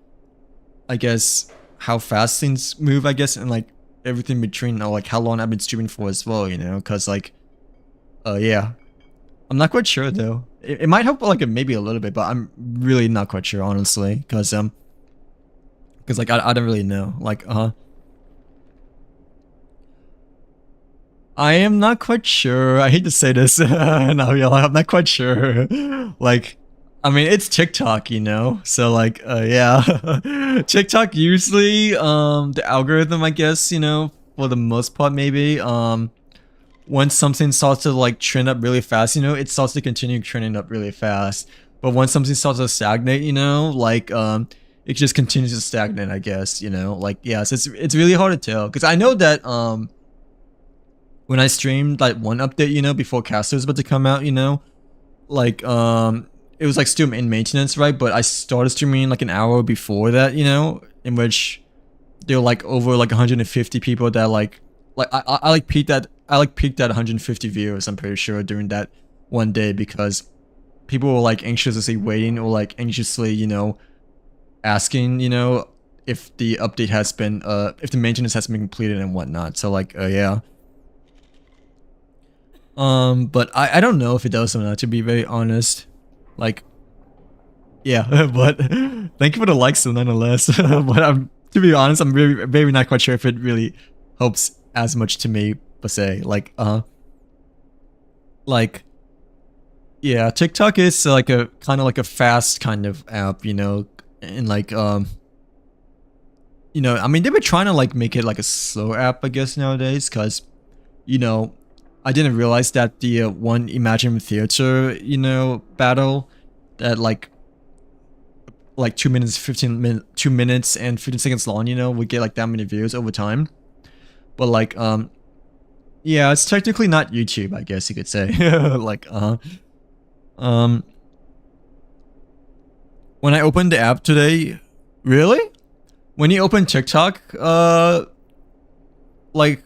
I guess how fast things move, I guess, and like everything between, or like how long I've been streaming for as well, you know, because like, yeah, I'm not quite sure though. It might help like maybe a little bit, but I'm really not quite sure, honestly, because like I don't really know, like, I am not quite sure. I hate to say this, no, y'all, I'm not quite sure, like. I mean, it's TikTok, you know, so like, yeah, TikTok usually, the algorithm, I guess, you know, for the most part, maybe, once something starts to like trend up really fast, you know, it starts to continue trending up really fast, but once something starts to stagnate, you know, like, it just continues to stagnate, I guess, you know, like, yeah, so it's really hard to tell, because I know that, when I streamed, like, one update, you know, before Caster was about to come out, you know, like, it was like still in maintenance, right? But I started streaming like an hour before that, you know, in which there were like over like 150 people that like I like peaked at 150 viewers, I'm pretty sure, during that one day, because people were like anxiously waiting or like anxiously, you know, asking, you know, if the update has been if the maintenance has been completed and whatnot. So like, yeah. But I don't know if it does or not, to be very honest. Like, yeah, but thank you for the likes though, nonetheless. But to be honest, I'm very, very not quite sure if it really helps as much to me, per se. Like, yeah, TikTok is like a kind of like a fast kind of app, you know, and like, you know, I mean, they've been trying to like make it like a slow app, I guess, nowadays, because, you know, I didn't realize that the one Imagine Theater, you know, battle that like 2 minutes, 2 minutes and 15 seconds long, you know, would get like that many views over time. But like, yeah, it's technically not YouTube, I guess you could say. Like, when I opened the app today, really? When you open TikTok, like,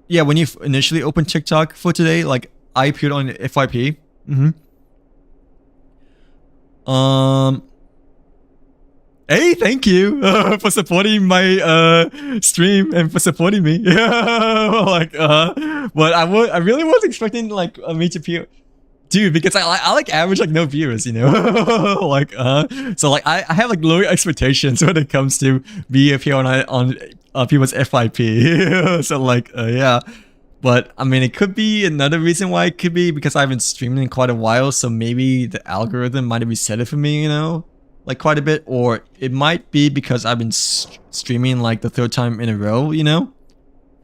yeah, when you initially opened TikTok for today, like, I appeared on FYP. Hey, thank you for supporting my stream and for supporting me. Like, but I really was expecting like me to appear, dude, because I like average like no viewers, you know. Like, so like I have like low expectations when it comes to me appearing on people's FYP. So like, yeah. But I mean, it could be another reason why it could be because I haven't streamed in quite a while, so maybe the algorithm might have reset it for me, you know, like quite a bit, or it might be because I've been streaming like the third time in a row, you know,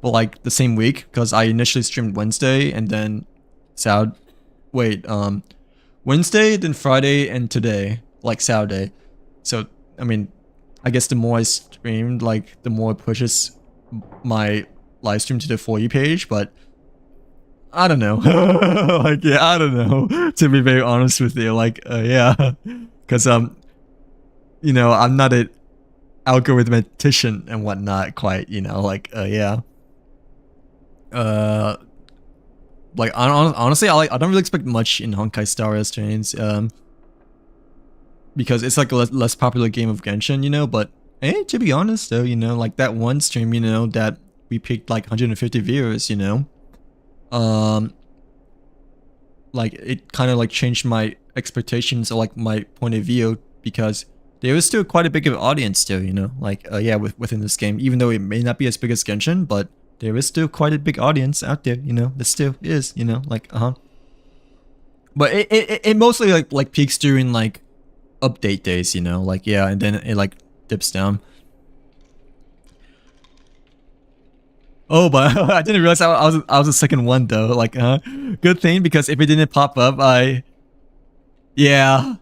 for like the same week, because I initially streamed Wednesday and then Wednesday, then Friday, and today, like Saturday. So I mean, I guess the more I streamed, like the more it pushes my live stream to the For You page, but I don't know. Like, yeah, I don't know. To be very honest with you, like, yeah, because you know, I'm not an algorithmician and whatnot, quite, you know, like, yeah. Like, honestly, I don't really expect much in Honkai Star Rail streams, because it's like a less popular game of Genshin, you know. But to be honest, though, you know, like that one stream, you know, that we picked like 150 viewers, you know, like it kind of like changed my expectations or like my point of view, because there was still quite a big of an audience still, you know, like yeah, within this game, even though it may not be as big as Genshin, but there is still quite a big audience out there, you know. There still is, you know, like but it mostly like peaks during like update days, you know, like, yeah, and then it like dips down. Oh, but I didn't realize I was the second one though. Like, good thing, because if it didn't pop up, yeah,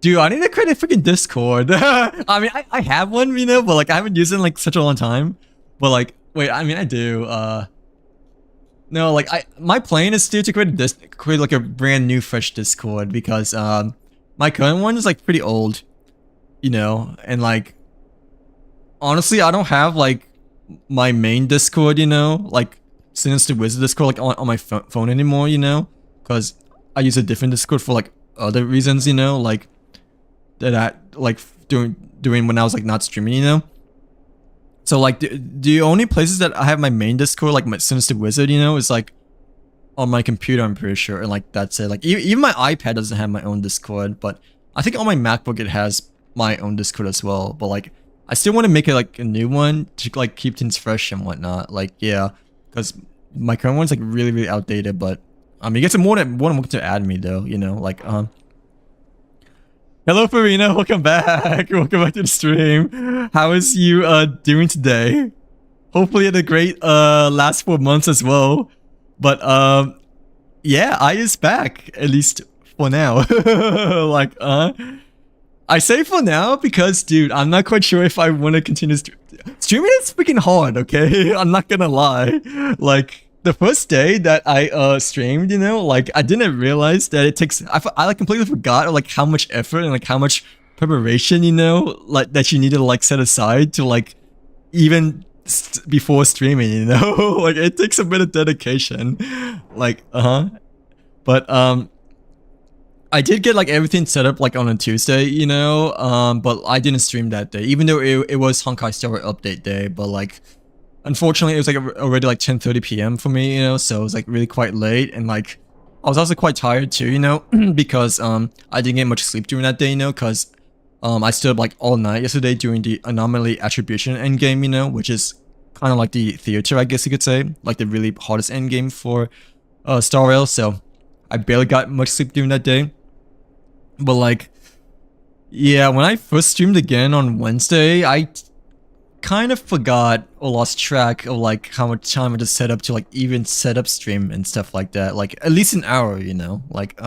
dude, I need to create a freaking Discord. I mean, I have one, you know, but like I haven't used it in like such a long time. But like, wait, I mean, I do. No, like my plan is still to create like a brand new fresh Discord, because my current one is like pretty old, you know, and like honestly, I don't have like my main Discord, you know, like Sinister Wizard Discord, like on my phone anymore, you know, because I use a different Discord for like other reasons, you know, like that I like doing when I was like not streaming, you know. So like the only places that I have my main Discord, like my Sinister Wizard, you know, is like on my computer, I'm pretty sure, and like that's it. Like even my iPad doesn't have my own Discord, but I think on my MacBook it has my own Discord as well. But like, I still want to make it like a new one to like keep things fresh and whatnot. Like, yeah, because my current one's like really outdated. But I mean, you get more than welcome to add me though, you know, like hello Farina, welcome back. Welcome back to the stream. How is you doing today? Hopefully you had a great last 4 months as well. But yeah, I is back, at least for now. Like I say for now because, dude, I'm not quite sure if I want to continue streaming. Is freaking hard, okay? I'm not gonna lie. Like the first day that I streamed, you know, like I didn't realize that it takes. I like completely forgot like how much effort and like how much preparation, you know, like that you need to like set aside to like even before streaming, you know. Like it takes a bit of dedication. Like but I did get like everything set up like on a Tuesday, you know, but I didn't stream that day, even though it was Honkai Star Rail update day. But like, unfortunately, it was like already like 10:30 p.m. for me, you know, so it was like really quite late, and like I was also quite tired too, you know, because I didn't get much sleep during that day, you know, because I stood up like all night yesterday during the anomaly attribution endgame, you know, which is kind of like the theater, I guess you could say, like the really hardest endgame for Star Rail. So I barely got much sleep during that day. But like, yeah, when I first streamed again on Wednesday, I kind of forgot or lost track of like how much time I just set up to like even set up stream and stuff like that. Like at least an hour, you know, like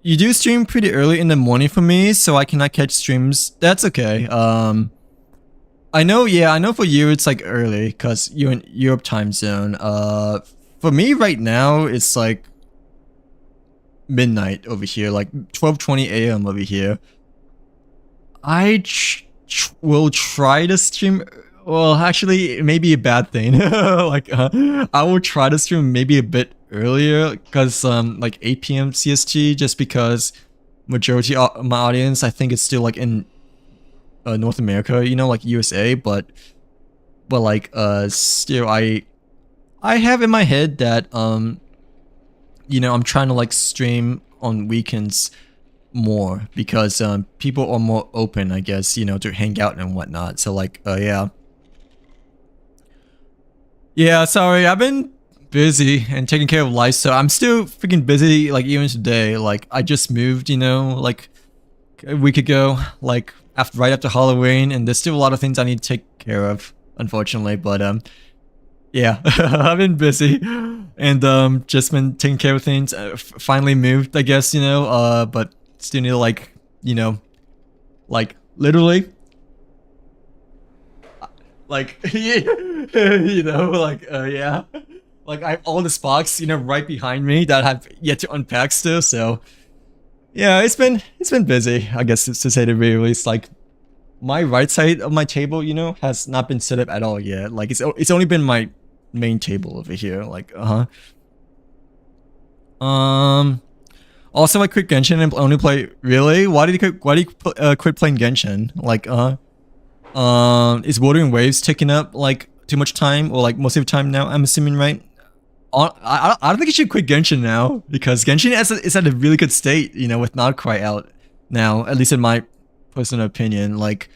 you do stream pretty early in the morning for me, so I cannot catch streams. That's okay. I know, yeah, I know for you it's like early because you're in Europe time zone. For me right now, it's like midnight over here, like 12:20 a.m. over here. I will try to stream. Well, actually, it may be a bad thing. Like, I will try to stream maybe a bit earlier, because like 8 p.m. CST, just because majority of my audience, I think it's still like in North America, you know, like USA, but like still I have in my head that you know, I'm trying to like stream on weekends more because people are more open, I guess, you know, to hang out and whatnot. So like yeah, sorry, I've been busy and taking care of life, so I'm still freaking busy, like even today. Like I just moved, you know, like a week ago, like right after Halloween, and there's still a lot of things I need to take care of, unfortunately. But yeah, I've been busy and just been taking care of things. Finally moved, I guess, you know, but still need to like, you know, like literally like you know, like yeah, like I have all this box, you know, right behind me that I've yet to unpack still. So yeah, it's been busy, I guess, to say the very least. Like my right side of my table, you know, has not been set up at all yet. Like it's only been my main table over here. Like also I quit Genshin and only play. Really? Why did you quit playing Genshin? Like is Wuthering Waves taking up like too much time, or like most of the time now, I'm assuming, right? I don't think you should quit Genshin now, because Genshin is at a really good state, you know, with Nodcry out now, at least in my personal opinion. Like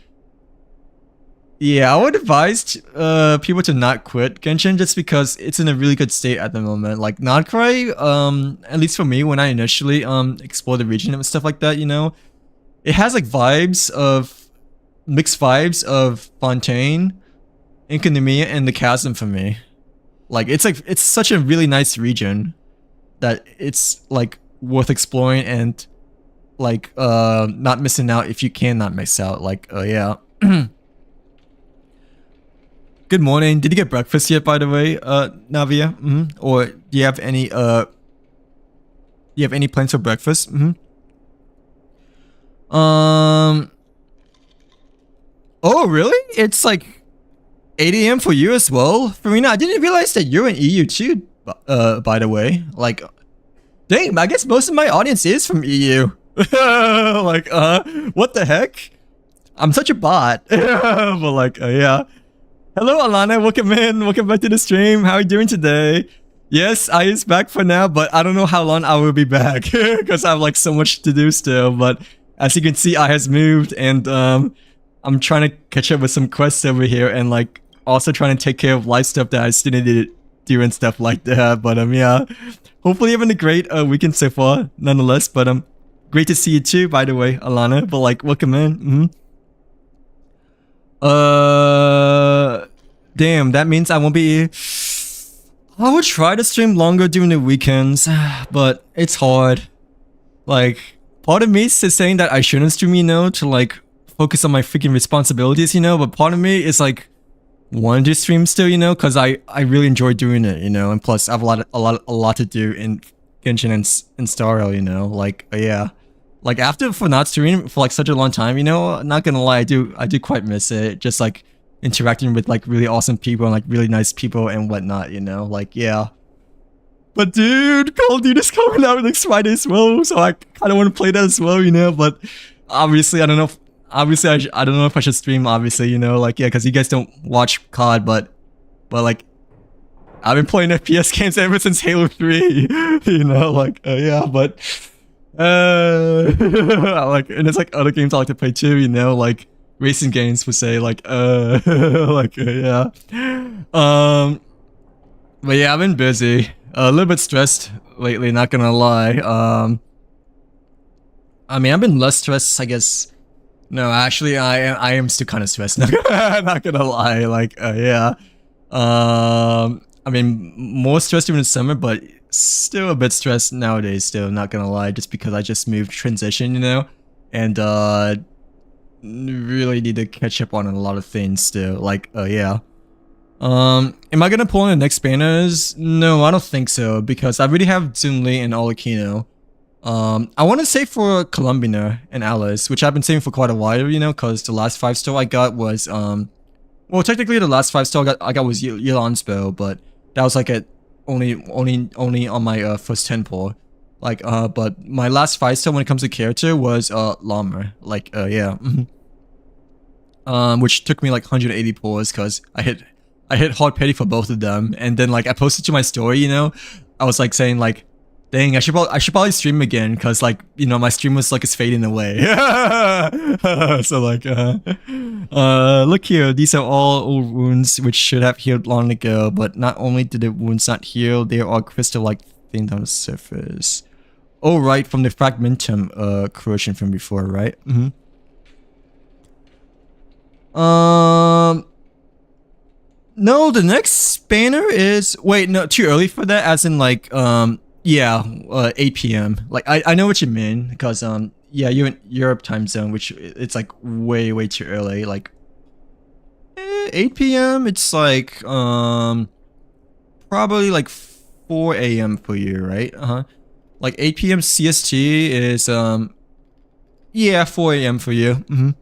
yeah, I would advise people to not quit Genshin just because it's in a really good state at the moment. Like Nodcry, at least for me, when I initially explored the region and stuff like that, you know, it has like mixed vibes of Fontaine, Inconomia, and the Chasm for me. Like it's such a really nice region that it's like worth exploring and like not missing out if you can not miss out. Like yeah. Good morning. Did you get breakfast yet, by the way, Navia? Or do you have any plans for breakfast? Oh really? It's like 8 a.m. for you as well, Farina. I didn't realize that you're in EU too. By the way, like, dang, I guess most of my audience is from EU. Like, what the heck? I'm such a bot. But like, yeah. Hello, Alana. Welcome in. Welcome back to the stream. How are you doing today? Yes, I is back for now, but I don't know how long I will be back because I have like so much to do still. But as you can see, I has moved, and I'm trying to catch up with some quests over here, and like also trying to take care of life stuff that I still need to do and stuff like that. But yeah, hopefully having a great weekend so far, nonetheless. But great to see you too, by the way, Alana. But like, welcome in. Damn, that means I won't be. I would try to stream longer during the weekends, but it's hard. Like, part of me is saying that I shouldn't stream, you know, to like focus on my freaking responsibilities, you know. But part of me is like wanting to stream still, you know, because I really enjoy doing it, you know. And plus, I have a lot to do in Genshin and Star Rail, you know. Like, yeah. Like for not streaming for like such a long time, you know, not gonna lie, I do quite miss it. Just like interacting with like really awesome people and like really nice people and whatnot, you know, like yeah. But dude, Call of Duty's coming out next Friday as well, so I kind of want to play that as well, you know. But obviously, I don't know. I don't know if I should stream. Obviously, you know, like yeah, because you guys don't watch COD, but like I've been playing FPS games ever since Halo 3, you know, like yeah, but. Like, and it's like other games I like to play too, you know, like racing games per se, like like yeah. But yeah, I've been busy, a little bit stressed lately, not gonna lie. I mean, I've been less stressed, I guess. No, actually, I am still kind of stressed. Not gonna lie, like yeah. I mean, more stressed during the summer, but still a bit stressed nowadays still, not gonna lie, just because I just moved transition, you know, and really need to catch up on a lot of things still, like yeah. Am I gonna pull in the next banners? No, I don't think so, because I already have Zunli and Olakino. I want to save for Columbina and Alice, which I've been saving for quite a while, you know, because the last 5-star I got was well, technically the last 5-star I got was Yelan's bow, but that was like at only on my first 10 pull. Like, but my last 5-star when it comes to character was, Llama. Like, yeah. Which took me like 180 pulls because I hit hard petty for both of them. And then like I posted to my story, you know, I was like saying like, dang, I should probably stream again because like, you know, my stream was like it's fading away. So like, look here, these are all old wounds which should have healed long ago, but not only did the wounds not heal, they are crystal-like thin on the surface. Oh right, from the fragmentum corrosion from before, right? No, the next banner is wait, no, too early for that. As in like, yeah, 8 p.m. Like I know what you mean because yeah, you're in Europe time zone, which it's like way too early. Like 8 p.m. It's like probably like 4 a.m. for you, right? Like 8 p.m. CST is yeah, 4 a.m. for you.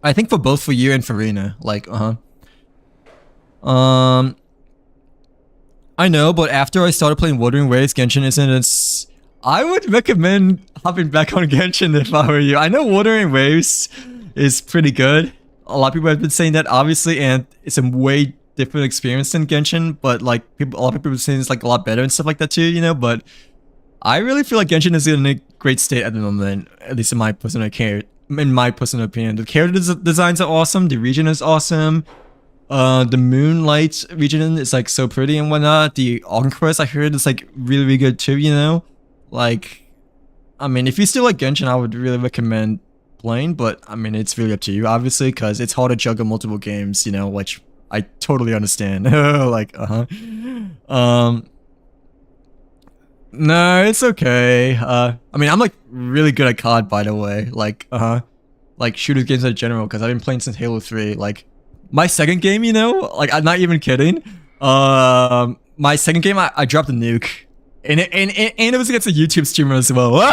I think for both for you and for Rena. Like I know, but after I started playing Wuthering Waves, Genshin isn't as... I would recommend hopping back on Genshin if I were you. I know Wuthering Waves is pretty good. A lot of people have been saying that, obviously, and it's a way different experience than Genshin, but like a lot of people have been saying it's like a lot better and stuff like that too, you know, but I really feel like Genshin is in a great state at the moment, at least in my personal opinion. The character designs are awesome, the region is awesome. The Moonlight region is like so pretty and whatnot. The Honkai I heard is like really good too, you know? Like, I mean, if you still like Genshin, I would really recommend playing, but I mean, it's really up to you, obviously, because it's hard to juggle multiple games, you know, which I totally understand. Like, no, it's okay. I mean, I'm like really good at COD, by the way. Like, like shooter games in general, because I've been playing since Halo 3. Like, my second game, you know, like I'm not even kidding. My second game, I dropped a nuke, and it was against a YouTube streamer as well.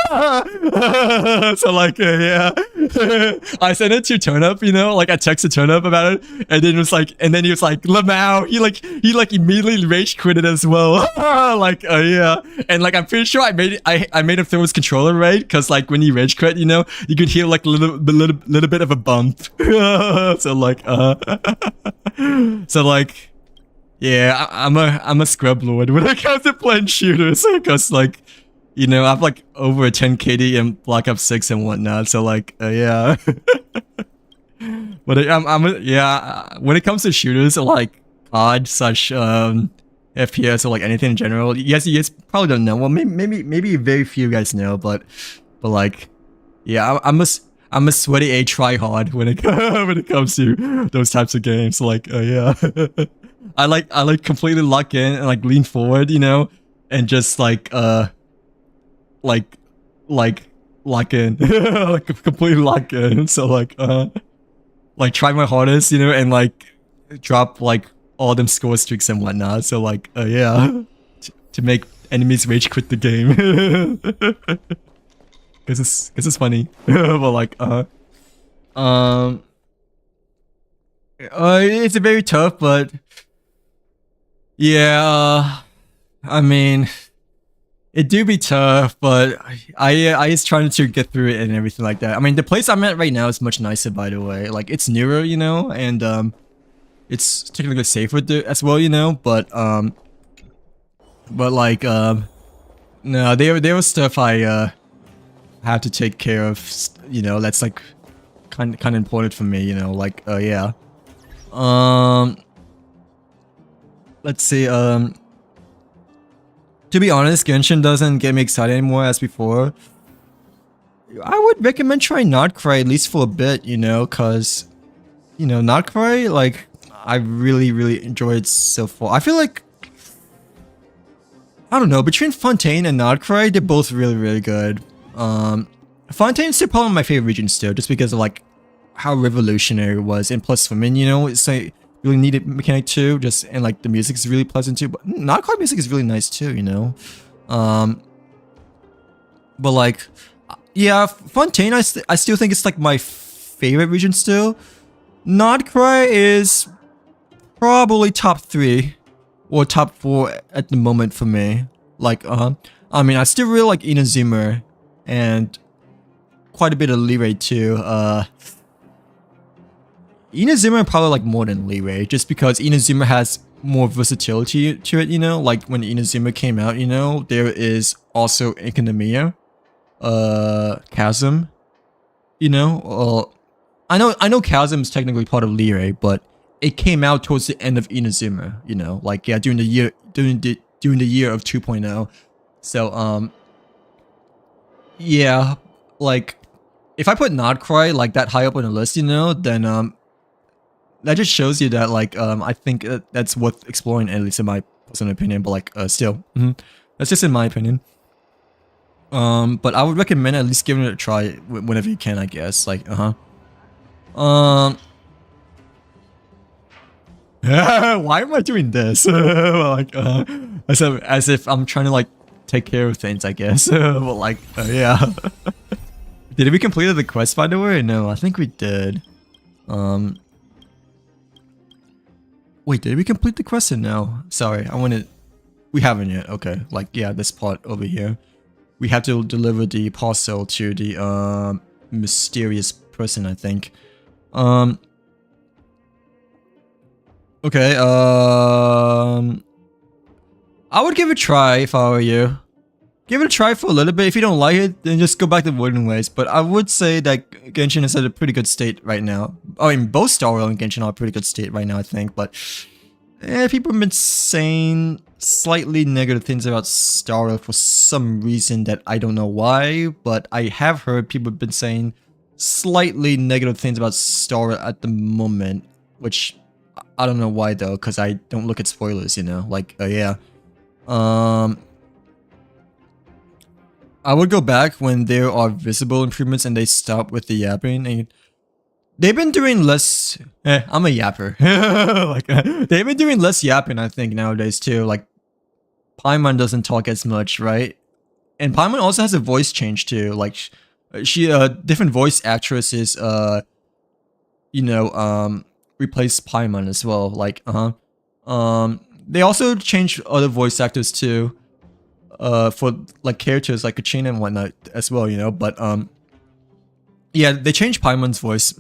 So like, yeah, I sent it to Turn Up, you know, like I texted Turn Up about it, and then it was like, and then he was like, Lamau, he like immediately rage quitted as well. Like, yeah, and like I'm pretty sure I made him throw his controller, right? Because like when you rage quit, you know, you could hear like a little bit of a bump. So like, so like. Yeah, I'm a scrub lord when it comes to playing shooters, because like, you know, I've like over a 10 KD in Black Ops 6 and whatnot. So like, yeah. But yeah. When it comes to shooters, like COD such FPS or like anything in general, you guys probably don't know. Well, maybe very few guys know, but like, yeah, I'm a sweaty A try hard when it comes to those types of games. Like, yeah. I like completely lock in and like lean forward, you know, and just like lock in. Like completely lock in. So like try my hardest, you know, and like drop like all them score streaks and whatnot. So like yeah, to make enemies rage quit the game. Cause it's funny. But like it's very tough, but yeah, I mean, it do be tough, but I is trying to get through it and everything like that. I mean, the place I'm at right now is much nicer, by the way. Like, it's newer, you know, and it's technically safer as well, you know. But like no, there was stuff I had to take care of, you know. That's like kind of important for me, you know. Like yeah. Let's see, to be honest, Genshin doesn't get me excited anymore as before. I would recommend trying Notcry at least for a bit, you know, cause, you know, Notcry, like, I really enjoyed so far. I feel like, I don't know, between Fontaine and Notcry, they're both really good. Fontaine's still probably my favorite region still, just because of like how revolutionary it was, and plus for me, you know, it's like really needed mechanic too, just, and like the music is really pleasant too, but Notcry music is really nice too, you know. But like, yeah, Fontaine, I still think it's like my favorite region still. Notcry is probably top 3 or top 4 at the moment for me. Like, I mean, I still really like Inazuma and quite a bit of Leeway too. Inazuma probably like more than Leeway, just because Inazuma has more versatility to it, you know? Like when Inazuma came out, you know, there is also Economia, Chasm, you know? I know Chasm is technically part of Leeway, but it came out towards the end of Inazuma, you know? Like, yeah, during the year of 2.0. So, yeah, like, if I put Notcry like that high up on the list, you know, then that just shows you that like I think that's worth exploring, at least in my personal opinion. But like still, that's just in my opinion. But I would recommend at least giving it a try whenever you can, I guess. Like why am I doing this? Like as if I'm trying to like take care of things, I guess. But like yeah. Did we complete the quest, by the way? No, I think we did. Wait, did we complete the quest or no? Sorry, we haven't yet. Okay, like, yeah, this part over here. We have to deliver the parcel to the, mysterious person, I think. Okay, I would give it a try if I were you. Give it a try for a little bit. If you don't like it, then just go back to Wooden Ways. But I would say that Genshin is at a pretty good state right now. I mean, both Star Rail and Genshin are a pretty good state right now, I think. But people have been saying slightly negative things about Star Rail for some reason that I don't know why. But I have heard people have been saying slightly negative things about Star Rail at the moment. Which, I don't know why though, because I don't look at spoilers, you know? Like, yeah. I would go back when there are visible improvements and they stop with the yapping. And they've been doing less. I'm a yapper. Like they've been doing less yapping, I think, nowadays too. Like Paimon doesn't talk as much, right? And Paimon also has a voice change too. Like she, different voice actresses, you know, replace Paimon as well. Like, they also changed other voice actors too. For like characters like Kachina and whatnot as well, you know, but yeah, they changed Paimon's voice.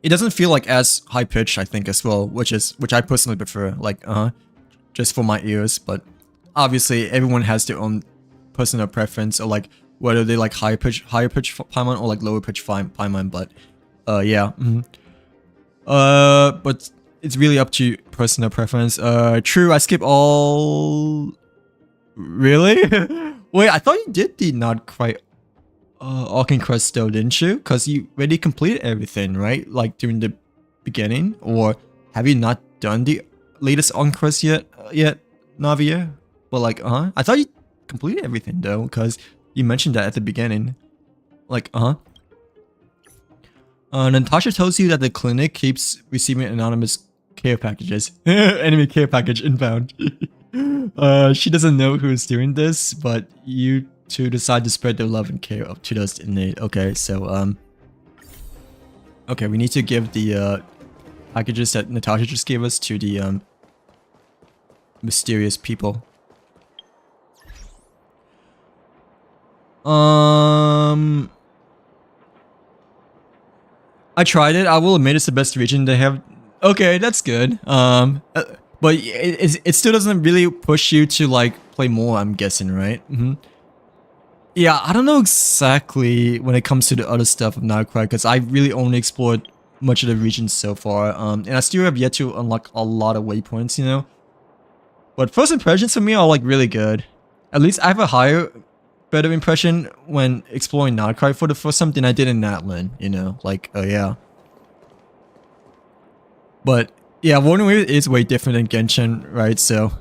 It doesn't feel like as high pitched, I think, as well, which I personally prefer, like just for my ears. But obviously, everyone has their own personal preference, or like whether they like higher pitch Paimon or like lower pitch Paimon. But yeah, but it's really up to personal preference. True, I skip all. Really? Wait, I thought you did the not quite Arcane Crest though, didn't you? Because you already completed everything, right? Like during the beginning? Or have you not done the latest Arcane Crest yet, Navia? But like, I thought you completed everything though, because you mentioned that at the beginning. Like, Natasha tells you that the clinic keeps receiving anonymous care packages. Enemy care package inbound. She doesn't know who's doing this, but you two decide to spread their love and care up to those in need. Okay, so okay, we need to give the packages that Natasha just gave us to the mysterious people. I tried it. I will admit it's the best region they have. Okay, that's good. But it still doesn't really push you to like play more, I'm guessing, right? Yeah, I don't know exactly when it comes to the other stuff of Nightcry, because I really only explored much of the region so far. And I still have yet to unlock a lot of waypoints, you know? But first impressions for me are like really good. At least I have a better impression when exploring Nightcry for the first time than I did in Natlan, you know? Like, yeah. But yeah, Wooden Ways is way different than Genshin, right? So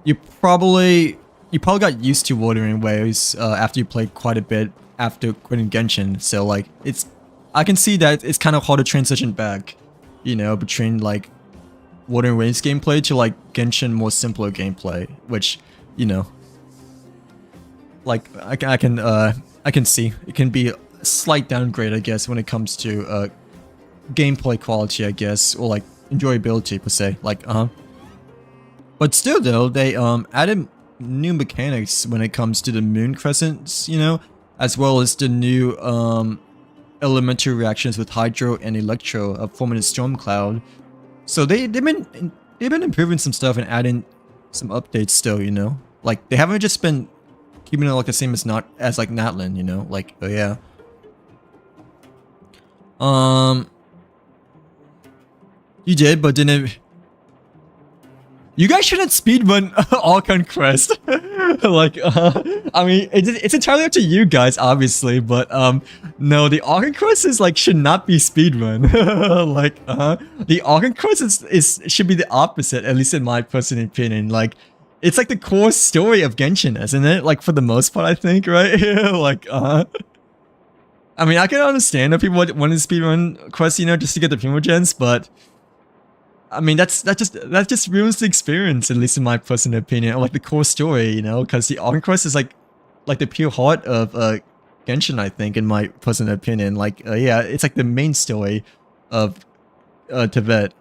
you probably got used to Wooden Ways after you played quite a bit after quitting Genshin. So like I can see that it's kind of hard to transition back, you know, between like Wooden Ways gameplay to like Genshin more simpler gameplay, which, you know, like I can see it can be a slight downgrade, I guess, when it comes to gameplay quality, I guess, or like enjoyability per se, like but still though, they added new mechanics when it comes to the moon crescents, you know, as well as the new elemental reactions with Hydro and Electro forming a storm cloud. So they've been improving some stuff and adding some updates still, you know. Like they haven't just been keeping it like the same as like Natlan, you know. Like yeah. You did, but didn't. You guys shouldn't speedrun all Conquest. Like, I mean, it's entirely up to you guys, obviously, but no, the all Conquest is like should not be speedrun. Like, the all Conquest is should be the opposite, at least in my personal opinion. Like, it's like the core story of Genshin, isn't it? Like for the most part, I think, right? Like, I mean, I can understand if people want to speedrun quests, you know, just to get the Primogens, but I mean, that just ruins the experience, at least in my personal opinion, like the core story, you know, because the Arc Quest is like the pure heart of Genshin, I think, in my personal opinion. Like, yeah, it's like the main story of Tibet.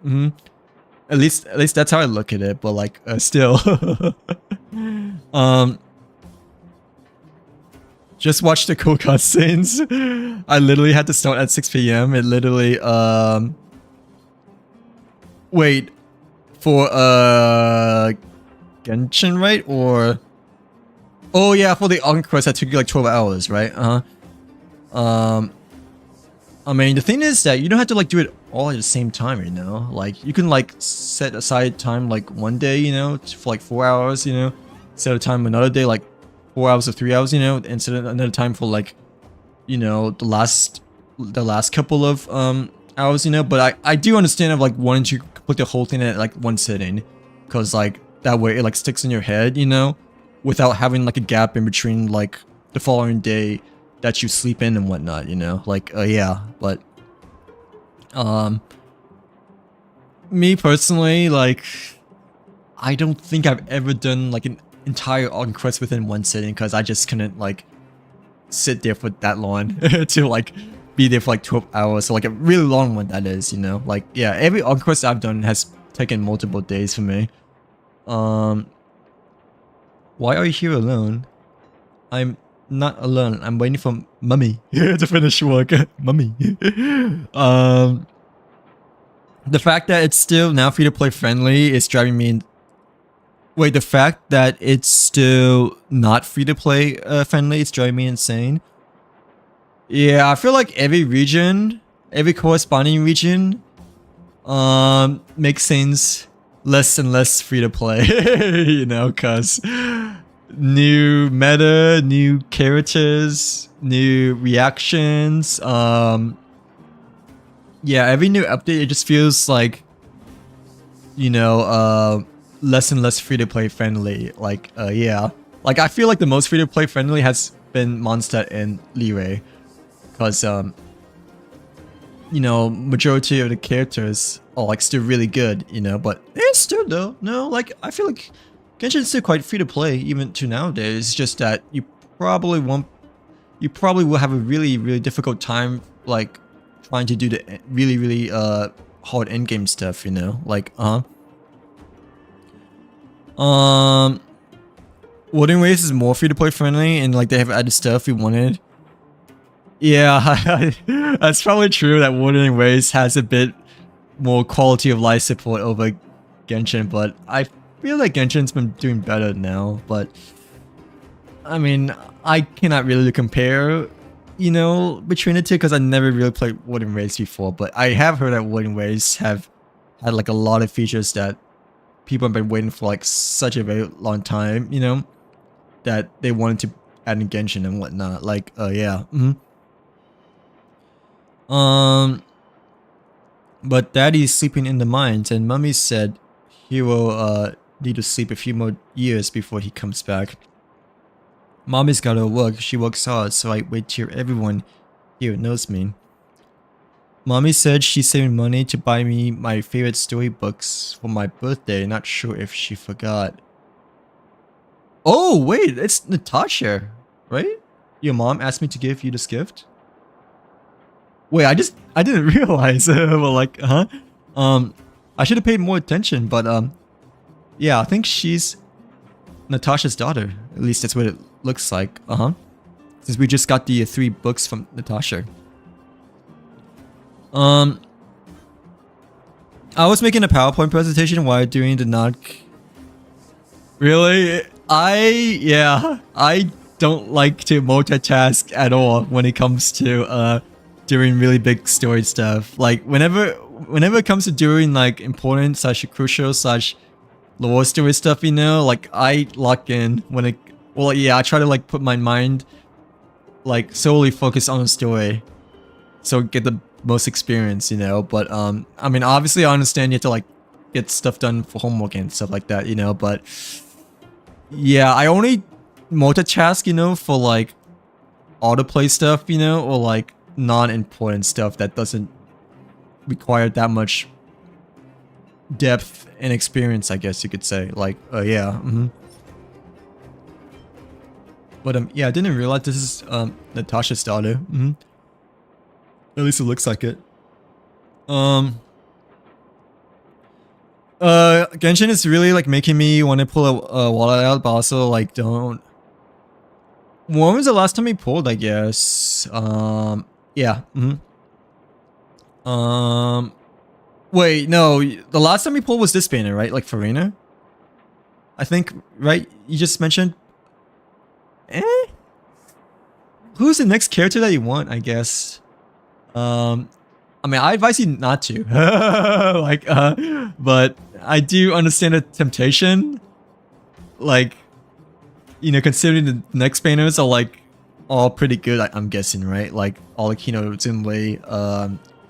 At least that's how I look at it. But like, still, just watch the cool cutscenes. I literally had to start at 6 p.m. It literally wait, for Genshin, right? Or oh yeah, for the Arc Quest that took you like 12 hours, right? I mean, the thing is that you don't have to like do it all at the same time, you know? Like you can like set aside time like one day, you know, for like 4 hours, you know, set a time another day like 4 hours or 3 hours, you know, and set another time for like, you know, the last couple of hours, you know. But I do understand of like wanting to complete the whole thing at like one sitting, because like that way it like sticks in your head, you know, without having like a gap in between like the following day that you sleep in and whatnot, you know. Like yeah, but me personally, like I don't think I've ever done like an entire Arc Quest within one sitting, because I just couldn't like sit there for that long to like be there for like 12 hours. So like a really long one, that is, you know. Like yeah, every Arc Quest I've done has taken multiple days for me. Why are you here alone? I'm not alone. I'm waiting for Mummy to finish work. Mummy. The fact that it's still now free to play friendly is driving me wait, the fact that it's still not free to play friendly is driving me insane. Yeah, I feel like every region, every corresponding region, makes things less and less free to play, you know, cause new meta, new characters, new reactions, yeah, every new update, it just feels like, you know, less and less free to play friendly. Like, yeah, like I feel like the most free to play friendly has been Mondstadt and Liyue, because you know, majority of the characters are like still really good, you know, but it's still though, no, like I feel like Genshin's still quite free to play even to nowadays. It's just that you probably will have a really difficult time like trying to do the really hard endgame stuff, you know, like Wooden Waves is more free to play friendly, and like they have added stuff we wanted. Yeah, that's probably true that Wooden Waves has a bit more quality of life support over Genshin, but I feel like Genshin's been doing better now. But I mean, I cannot really compare, you know, between the two, because I never really played Wooden Waves before. But I have heard that Wooden Waves have had like a lot of features that people have been waiting for like such a very long time, you know, that they wanted to add in Genshin and whatnot. Like, yeah. But Daddy's sleeping in the mines, and Mummy said he will need to sleep a few more years before he comes back. Mommy's gotta work. She works hard, so I wait till everyone here knows me. Mommy said she's saving money to buy me my favorite storybooks for my birthday. Not sure if she forgot. Oh, wait, it's Natasha, right? Your mom asked me to give you this gift? Wait, I didn't realize. Well, like, I should have paid more attention, but, yeah, I think she's Natasha's daughter. At least that's what it looks like. Since we just got the 3 books from Natasha. I was making a PowerPoint presentation while doing the not. Really? I don't like to multitask at all when it comes to doing really big story stuff. Like whenever it comes to doing like important / crucial / lore story stuff, you know, like I lock in when it. Well, yeah, I try to like put my mind like solely focus on the story, so get the most experience, you know. But I mean, obviously, I understand you have to like get stuff done for homework and stuff like that, you know. But yeah, I only multitask, you know, for like autoplay stuff, you know, or like non-important stuff that doesn't require that much depth and experience, I guess you could say. Like, yeah. But yeah, I didn't realize this is Natasha's daughter. At least it looks like it. Genshin is really like making me want to pull a wallet out, but also like don't. When was the last time we pulled? I guess. Yeah. Wait, no. The last time we pulled was this banner, right? Like Farina. I think, right? You just mentioned. Who's the next character that you want? I guess. I mean, I advise you not to. Like, but I do understand the temptation. Like, you know, considering the next banners are like all pretty good, I'm guessing, right? Like Alakino, Zinwei,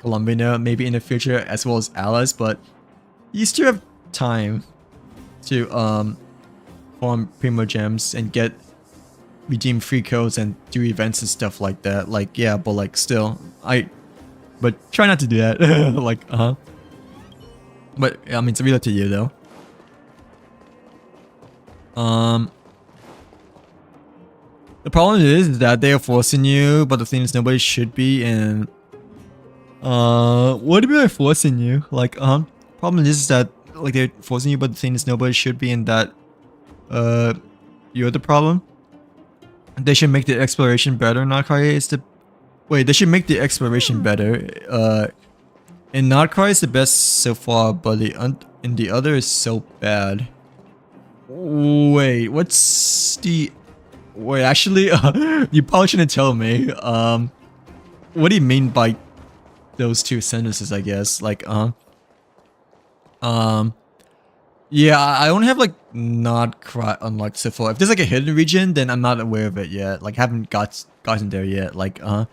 Columbina, maybe in the future, as well as Alice. But you still have time to farm Primo Gems and get redeem free codes and do events and stuff like that. Like, yeah, but like still, but try not to do that. Like, but I mean, it's really up to you though. The problem is that they are forcing you, but the thing is nobody should be. And what do you mean they're forcing you? Like, problem is that like they're forcing you, but the thing is nobody should be, and that you're the problem. They should make the exploration better. Honkai is the wait. They should make the exploration better. And Honkai is the best so far, but the other is so bad. Wait, what's the? Wait, actually, you probably shouldn't tell me. What do you mean by those 2 sentences? I guess like yeah, I don't have like not cry unlocked so far. If there's like a hidden region, then I'm not aware of it yet. Like haven't gotten there yet. Like I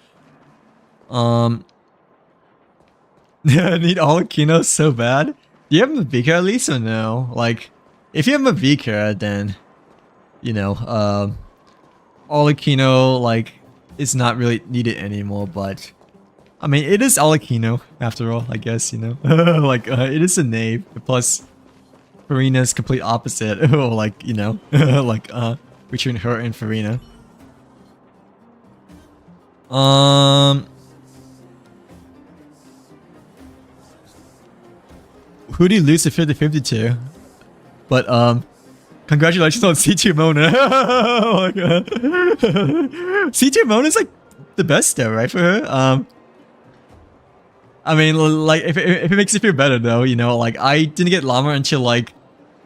need all Kino so bad. Do you have a Vika at least or no? Like if you have a Vika, then you know Alakino like is not really needed anymore. But I mean it is Alakino after all, I guess, you know. Like it is a knave plus Farina's complete opposite. Oh, like, you know, like between her and Farina. Who do you lose to 50-50 to? But congratulations on C2 Mona. Like, C2 Mona is like the best though, right, for her? I mean, like if it makes you feel better though, you know, like I didn't get Llama until like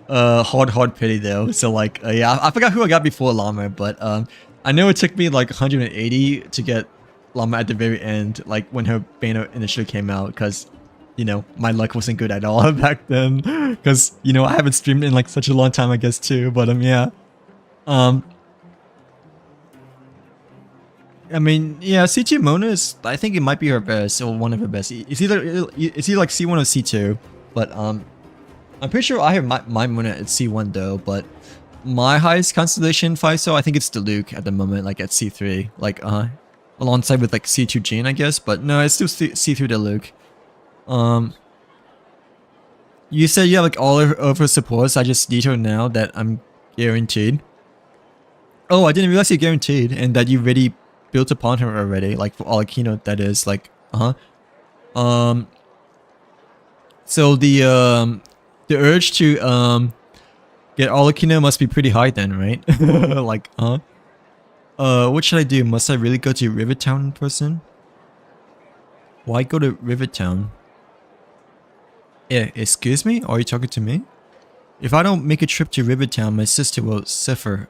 hard pity though. So like yeah, I forgot who I got before Llama, but I know it took me like 180 to get Llama at the very end, like when her banner initially came out, because you know my luck wasn't good at all back then, because you know I haven't streamed in like such a long time, I guess too. But yeah, I mean, yeah, C2 Mona is, I think it might be her best, or one of her best. It's either like C1 or C2, but I'm pretty sure I have my Mona at C1 though, but my highest constellation 5-star, I think it's Diluc at the moment, like at C3, like alongside with like C2 Jean, I guess, but no, it's still C3 Diluc. You said you have like all of her supports. I just detailed now that I'm guaranteed. Oh, I didn't realize you're guaranteed, and that you already built upon her already, like for Alakino, that is, like, so the urge to Get Olakino must be pretty high then, right? Like, what should I do? Must I really go to Rivertown in person? Why go to Rivertown? Excuse me? Are you talking to me? If I don't make a trip to Rivertown, my sister will suffer.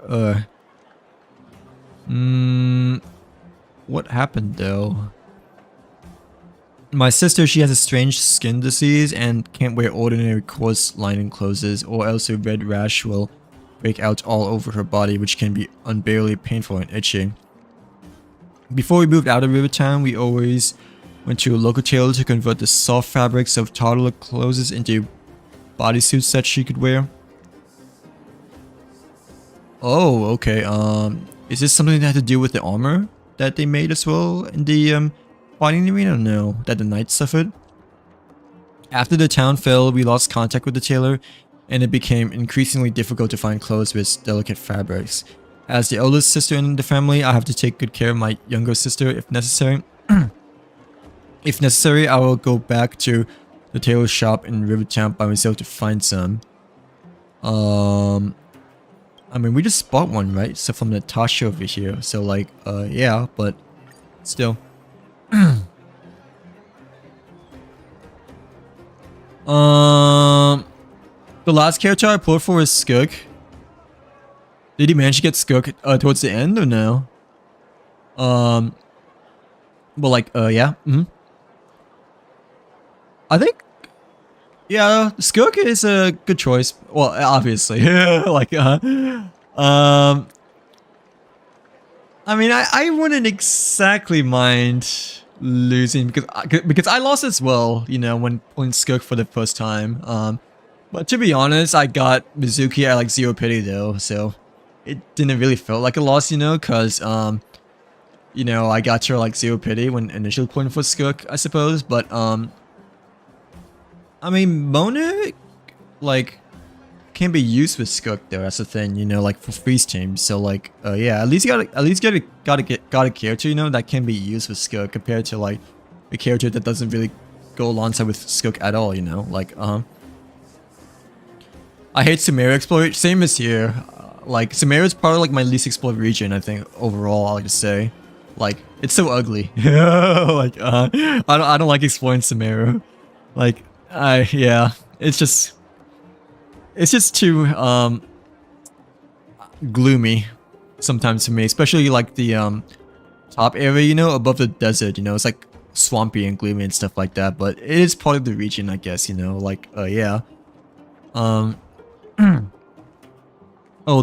What happened though? My sister, she has a strange skin disease and can't wear ordinary coarse lining clothes, or else a red rash will break out all over her body, which can be unbearably painful and itchy. Before we moved out of Rivertown, we always went to a local tailor to convert the soft fabrics of toddler clothes into bodysuits that she could wear. Oh, okay. Is this something that had to do with the armor that they made as well in the fighting arena? No, that the knights suffered. After the town fell, we lost contact with the tailor, and it became increasingly difficult to find clothes with delicate fabrics. As the oldest sister in the family, I have to take good care of my younger sister if necessary. If necessary, I will go back to the tailor shop in Rivertown by myself to find some. I mean, we just bought one, right? So from Natasha over here. So like, yeah, but still. The last character I pulled for is Skook. Did he manage to get Skook towards the end or no? Well, like, yeah. I think, yeah, Skook is a good choice. Well, obviously, like, I mean, I wouldn't exactly mind losing because I lost as well, you know, when playing Skook for the first time. But to be honest, I got Mizuki at like 0 pity though, so it didn't really feel like a loss, you know, because you know, I got her like 0 pity when initially playing for Skook, I suppose, but I mean, Mona, like, can be used with Skook though. That's the thing, you know, like for freeze teams. So like, yeah, at least you gotta get a character, you know, that can be used with Skook compared to like a character that doesn't really go alongside with Skook at all, you know, like I hate Sumeru exploration. Same as here. Like Sumeru is probably like my least explored region, I think overall. I like to say, like it's so ugly. Like I don't like exploring Sumeru. Like. Yeah, it's just too gloomy sometimes to me, especially like the top area, you know, above the desert, you know, it's like swampy and gloomy and stuff like that, but it is part of the region, I guess, you know, like yeah. Oh,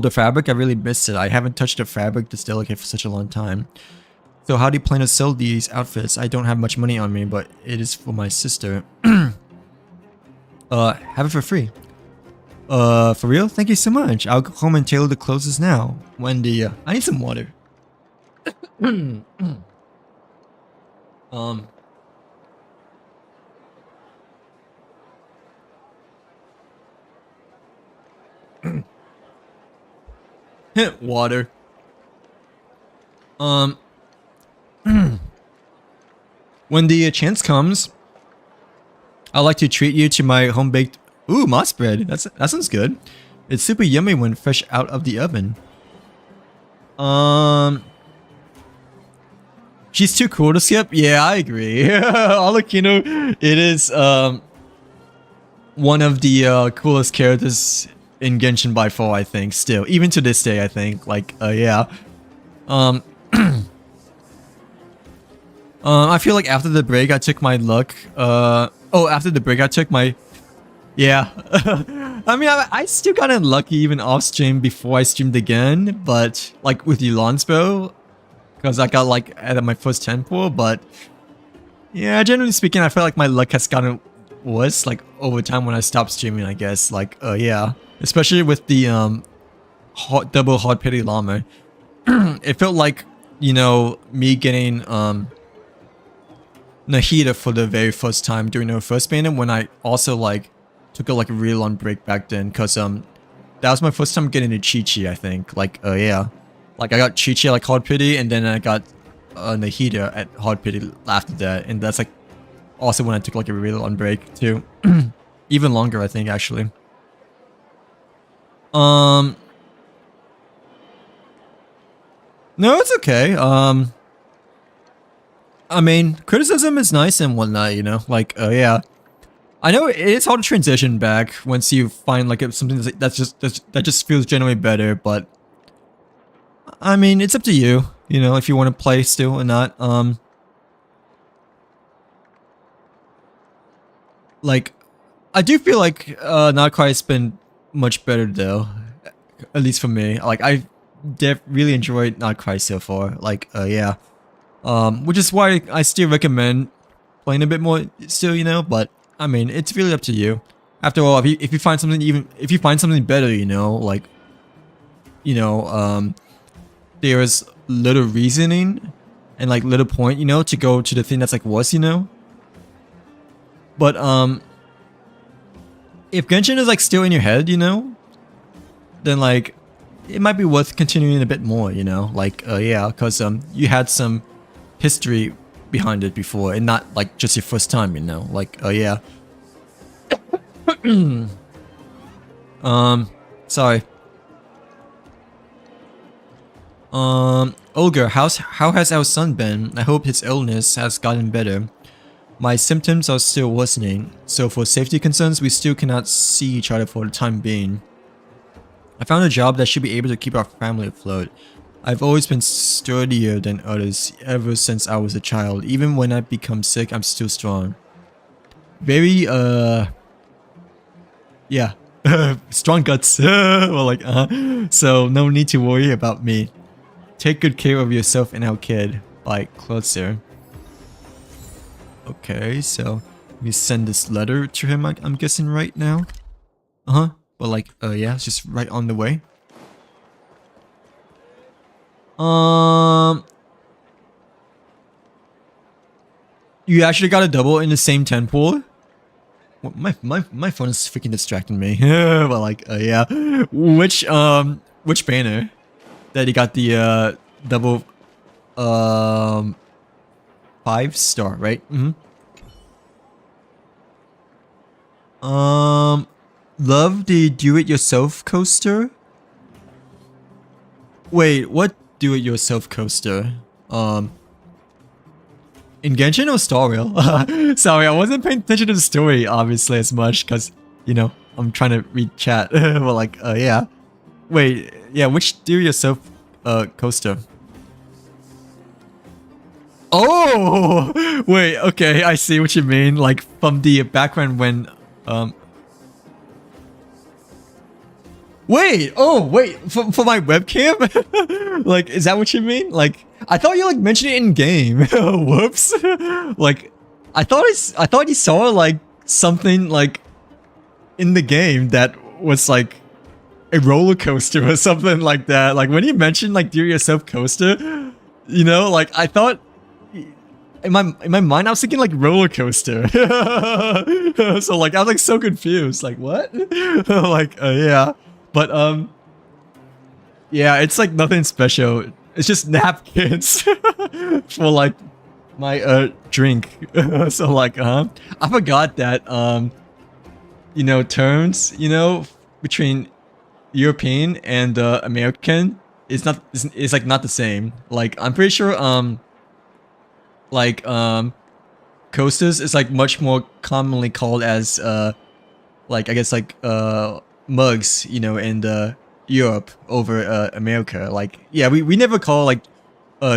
the fabric, I really missed it. I haven't touched a fabric this delicate for such a long time. So how do you plan to sell these outfits? I don't have much money on me, but it is for my sister. Have it for free. For real? Thank you so much. I'll go home and tailor the clothes now. Wendy, I need some water. Water. When the chance comes, I'd like to treat you to my home-baked... Ooh, moss bread. That sounds good. It's super yummy when fresh out of the oven. She's too cool to skip? Yeah, I agree. Alakino, it is one of the coolest characters in Genshin by far, I think, still. Even to this day, I think. Like, yeah. I feel like after the break, I took my luck. After the break, I took my... Yeah. I mean, I still got unlucky even off stream before I streamed again. But, like, with Yulansbo, because I got, like, at my first 10 pool. But, yeah, generally speaking, I feel like my luck has gotten worse, like, over time when I stopped streaming, I guess. Like, yeah. Especially with the, double hard pity llama. It felt like, you know, me getting, Nahida for the very first time during her first beta, when I also like took a like a really long break back then, cause that was my first time getting a Chi-Chi, I think. Like yeah, like I got Chi-Chi at like hard pity, and then I got Nahida at hard pity after that, and that's like also when I took like a really long break too. Even longer, I think, actually. No, it's okay. I mean, criticism is nice and whatnot, you know? Like, yeah. I know it's hard to transition back once you find like something that just feels generally better, but I mean, it's up to you, you know, if you want to play still or not. Like, I do feel like Not Quite has been much better though, at least for me. Like, I really enjoyed Not Quite so far. Like, yeah. Which is why I still recommend playing a bit more still, you know, but I mean, it's really up to you. After all, if you find something if you find something better, you know, like, you know, there's little reasoning and like little point, you know, to go to the thing that's like worse, you know. But if Genshin is like still in your head, you know, then like it might be worth continuing a bit more, you know, like yeah, because you had some history behind it before and not like just your first time, you know, like yeah. Sorry. Olga, how has our son been? I hope his illness has gotten better. My symptoms are still worsening, so for safety concerns, we still cannot see each other for the time being. I found a job that should be able to keep our family afloat. I've always been sturdier than others ever since I was a child. Even when I become sick, I'm still strong. Very, yeah. Strong guts. Well, like, so no need to worry about me. Take good care of yourself and our kid. By Closer. Okay, so we send this letter to him, I'm guessing right now. But like, yeah, it's just right on the way. You actually got a double in the same 10 pool? Well, my phone is freaking distracting me. But like, yeah. Which banner that you got the double 5-star, right? Love the do-it-yourself coaster? Wait, what do-it-yourself coaster? In Genshin or Star Rail? Sorry, I wasn't paying attention to the story, obviously, as much, because, you know, I'm trying to read chat. But like, yeah. Wait, yeah, which do-it-yourself coaster? Oh! Wait, okay, I see what you mean. Like, from the background when, Wait, oh, wait, for my webcam? Like, is that what you mean? Like, I thought you, like, mentioned it in-game. Whoops. Like, I thought you saw, like, something, like, in the game that was, like, a roller coaster or something like that. Like, when you mentioned, like, do-it-yourself coaster, you know, like, I thought... In my mind, I was thinking, like, roller coaster. So, like, I was, like, so confused. Like, what? Like, yeah. But, yeah, it's, like, nothing special. It's just napkins for, like, my, drink. So, like, I forgot that, you know, terms, you know, between European and, American is like, not the same. Like, I'm pretty sure, like, coasters is, like, much more commonly called as, like, I guess, like, mugs, you know, in Europe over America. Like, yeah, we never call like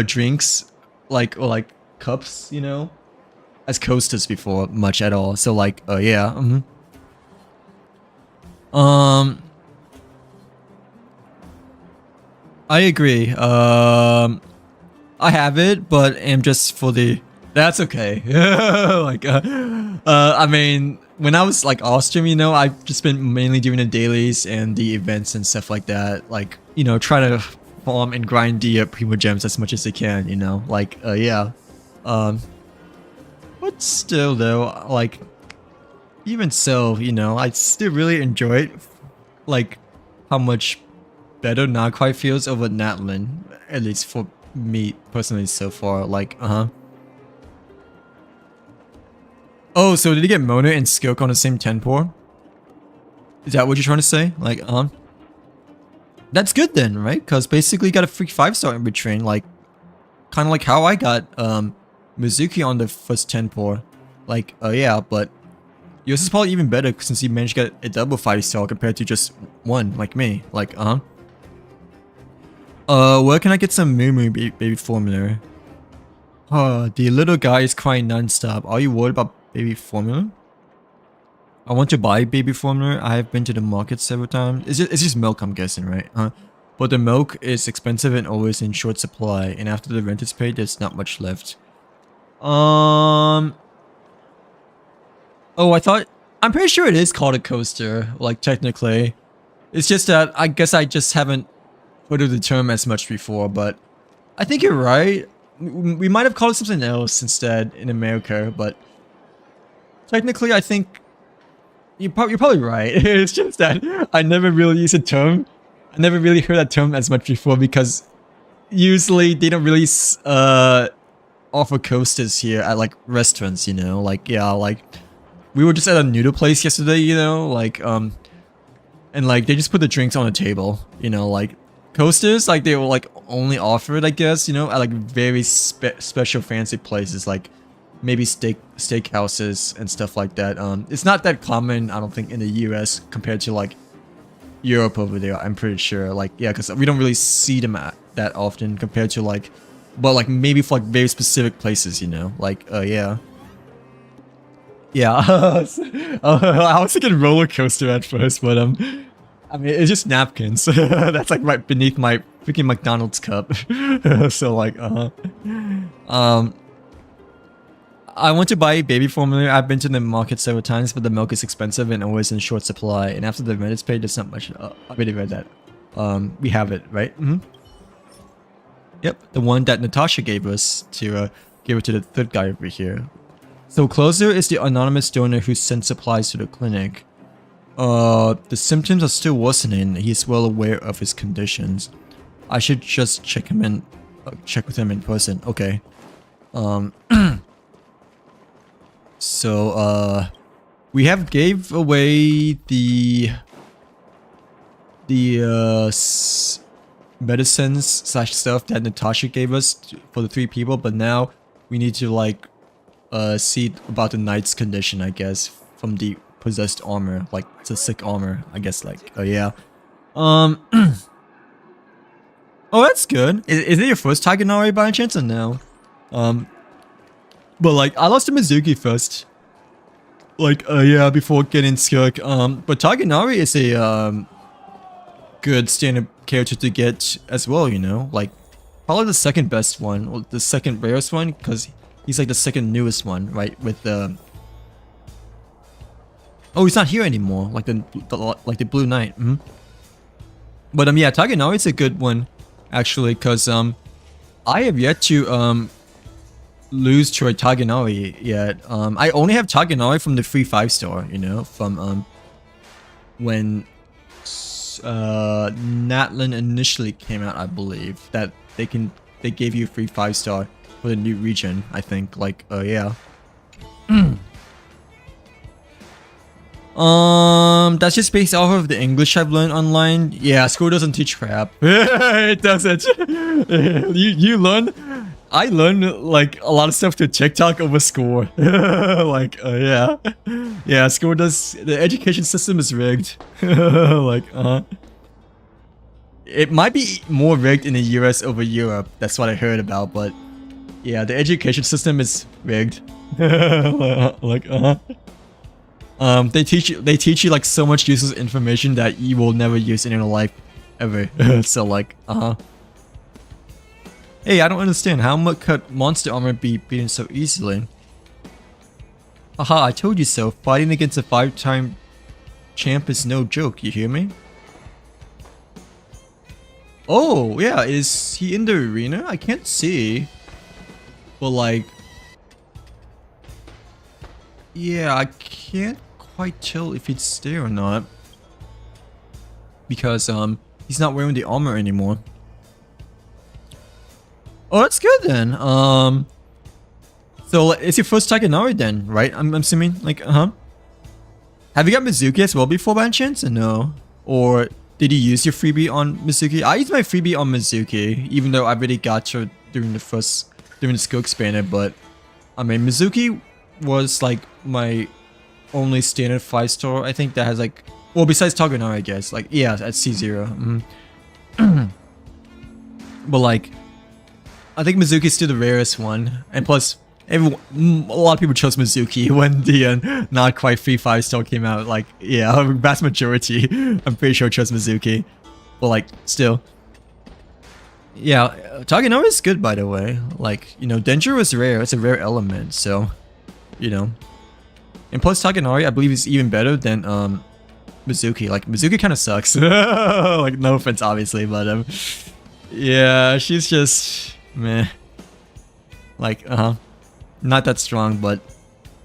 drinks like or like cups, you know, as coasters before much at all. So like, yeah, I agree. I have it, but am just for the. That's okay. Like, I mean, when I was like off stream, you know, I've just been mainly doing the dailies and the events and stuff like that. Like, you know, try to farm and grind the primo gems as much as I can. You know, like, yeah. But still, though, like, even so, you know, I still really enjoyed like how much better Not Quite feels over Natlin, at least for me personally so far. Like, Oh, so did you get Mona and Skilk on the same 10 pour? Is that what you're trying to say? Like, That's good then, right? Because basically you got a free 5-star in between, like, kind of like how I got Mizuki on the first 10 pour. Like, yeah, but yours is probably even better since you managed to get a double 5-star compared to just one, like me. Like, where can I get some Moo Moo baby formula? The little guy is crying non-stop. Are you worried about baby formula? I want to buy baby formula. I have been to the market several times. It's just milk, I'm guessing, right? But the milk is expensive and always in short supply. And after the rent is paid, there's not much left. Oh, I'm pretty sure it is called a coaster, like technically. It's just that I guess I just haven't heard of the term as much before, but I think you're right. We might have called it something else instead in America, but technically I think you're probably right. It's just that I never really used the term. I never really heard that term as much before because usually they don't really offer coasters here at like restaurants, you know? Like, yeah, like we were just at a noodle place yesterday, you know? Like, and like they just put the drinks on the table, you know? Like coasters, like they were like only offered, I guess, you know, at like very special fancy places like maybe steakhouses and stuff like that. It's not that common, I don't think, in the US compared to like Europe over there. I'm pretty sure, like, yeah, because we don't really see them that often compared to like, but like maybe for like very specific places, you know, like, yeah. I was thinking roller coaster at first, but I mean, it's just napkins. That's like right beneath my freaking McDonald's cup. So like, I want to buy baby formula. I've been to the market several times, but the milk is expensive and always in short supply. And after the rent is paid, there's not much. I already read that. We have it, right? Yep, the one that Natasha gave us to give it to the third guy over here. So Closer is the anonymous donor who sent supplies to the clinic. The symptoms are still worsening. He's well aware of his conditions. I should just check with him in person. Okay. So, we have gave away the medicines slash stuff that Natasha gave us for the 3 people, but now we need to like see about the knight's condition, I guess, from the possessed armor, like it's a sick armor, I guess, like, yeah. Oh, that's good. Is it your first Taganari by any chance or no? But like, I lost to Mizuki first. Like, yeah, before getting Skirk. But Taganari is a, good standard character to get as well, you know? Like, probably the second best one, or the second rarest one, because he's like the second newest one, right? With the... Oh, he's not here anymore, like the Blue Knight. But, yeah, Taganari is a good one, actually, because, I have yet to, lose to a Taganari yet. I only have Taganari from the free 5-star, you know, from when Natlin initially came out, I believe, that they gave you a free 5-star for the new region, I think, like, yeah. That's just based off of the English I've learned online. Yeah, school doesn't teach crap. It doesn't. You learn. I learned like a lot of stuff through TikTok over school. Like, yeah. Yeah, school does. The education system is rigged. Like, it might be more rigged in the US over Europe. That's what I heard about, but yeah, the education system is rigged. Like, they teach you like so much useless information that you will never use in your life ever. So like, hey, I don't understand how much could monster armor be beaten so easily? Haha, I told you so. Fighting against a 5-time champ is no joke, you hear me? Oh, yeah, is he in the arena? I can't see. But like... yeah, I can't quite tell if it's there or not. Because, he's not wearing the armor anymore. Oh, that's good then. So it's your first Taganari then, right? I'm assuming, like, Have you got Mizuki as well before by any chance, or no? Or did you use your freebie on Mizuki? I used my freebie on Mizuki, even though I really got her during the skill expander, but I mean, Mizuki was like my only standard 5-star. I think that has like, well, besides Taganari, I guess. Like, yeah, at C0. But like, I think Mizuki's still the rarest one, and plus, a lot of people chose Mizuki when the not quite free 5-star came out. Like, yeah, vast majority, I'm pretty sure chose Mizuki. But like, still. Yeah, Taganori is good, by the way. Like, you know, Danger is rare. It's a rare element, so, you know. And plus Taganori, I believe, is even better than Mizuki. Like, Mizuki kind of sucks. Like, no offense, obviously, but yeah, she's just meh. Like, not that strong, but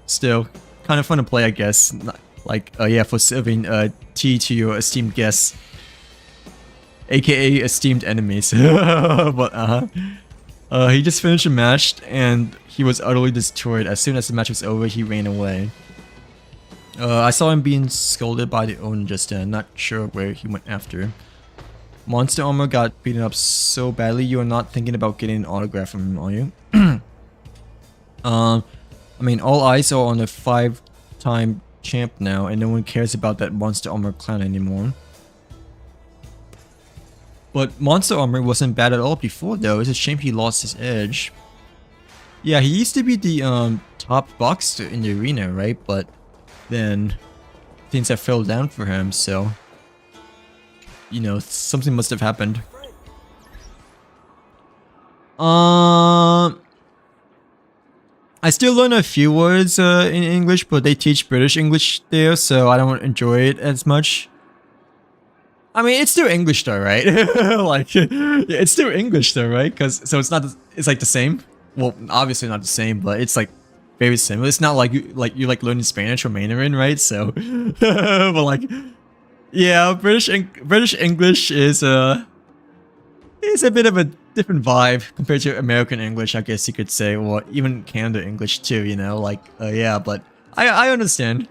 still kind of fun to play, I guess. Like, yeah, for serving tea to your esteemed guests. AKA esteemed enemies. But he just finished a match and he was utterly destroyed. As soon as the match was over, he ran away. I saw him being scolded by the owner just then. Not sure where he went after. Monster Armor got beaten up so badly, you are not thinking about getting an autograph from him, are you? I mean, all eyes are on a 5-time champ now, and no one cares about that Monster Armor clown anymore. But Monster Armor wasn't bad at all before, though. It's a shame he lost his edge. Yeah, he used to be the top boxer in the arena, right? But then things have fell down for him, so you know, something must have happened. I still learn a few words in English, but they teach British English there, so I don't enjoy it as much. I mean, it's still English though, right? Like, yeah, it's still English though, right? So it's not, it's like the same. Well, obviously not the same, but it's like very similar. It's not like you learning Spanish or Mandarin, right? So, but like, yeah, British English is a bit of a different vibe compared to American English, I guess you could say, or even Canada English too. You know, like, yeah, but I understand.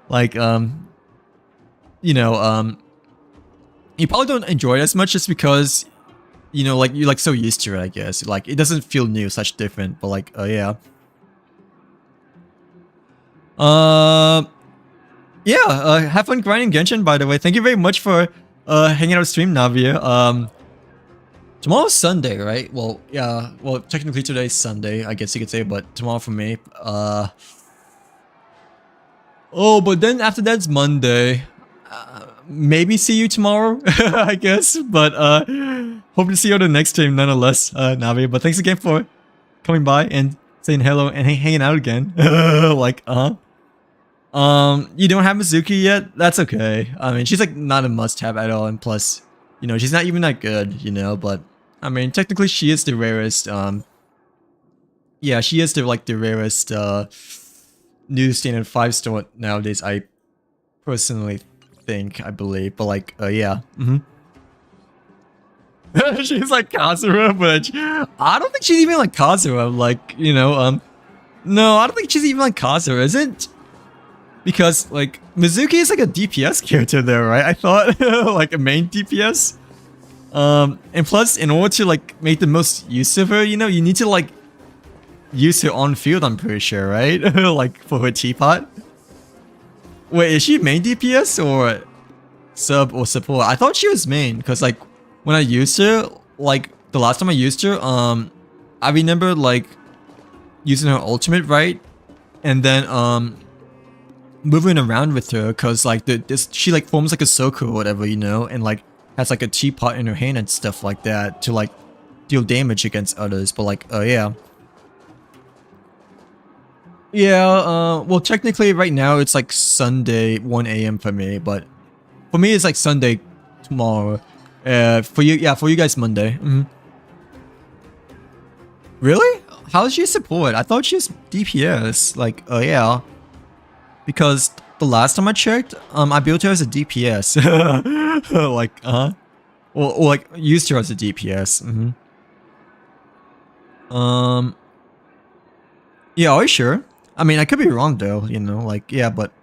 Like, you know, you probably don't enjoy it as much just because, you know, like, you're like so used to it, I guess. Like, it doesn't feel new, such different, but like, yeah. Yeah, have fun grinding Genshin, by the way. Thank you very much for hanging out stream, Navia. Tomorrow's Sunday, right? Well, yeah, well, technically today's Sunday, I guess you could say, but tomorrow for me. Oh, but then after that's Monday. Maybe see you tomorrow, I guess, but hope to see you on the next stream nonetheless, Navi. But thanks again for coming by and saying hello and hanging out again. Like, you don't have Mizuki yet? That's okay. I mean, she's like not a must-have at all, and plus, you know, she's not even that good, you know, but I mean, technically she is the rarest, yeah, she is the rarest new standard 5-star nowadays, I personally think, I believe, but like, yeah. She's like Kazura, but I don't think she's even like Kazura, like, you know, no, I don't think she's even like Kazura, is it? Because, like, Mizuki is like a DPS character there, right? I thought, like, a main DPS. And plus, in order to, like, make the most use of her, you know, you need to, like, use her on field, I'm pretty sure, right? Like, for her teapot. Wait, is she main DPS or sub or support? I thought she was main, because, like, when I used her, like, the last time I used her, I remember, like, using her ultimate, right? And then, moving around with her, because, like, she, like, forms, like, a circle or whatever, you know? And, like, has, like, a teapot in her hand and stuff like that to, like, deal damage against others. But, like, yeah. Yeah, well, technically right now it's like Sunday 1 AM for me, but for me it's like Sunday tomorrow. For you, yeah, for you guys Monday. Really? How does she support? I thought she was DPS. Like, yeah, because the last time I checked, I built her as a DPS. Like, or like used her as a DPS. Yeah, are you sure? I mean, I could be wrong though, you know, like, yeah, but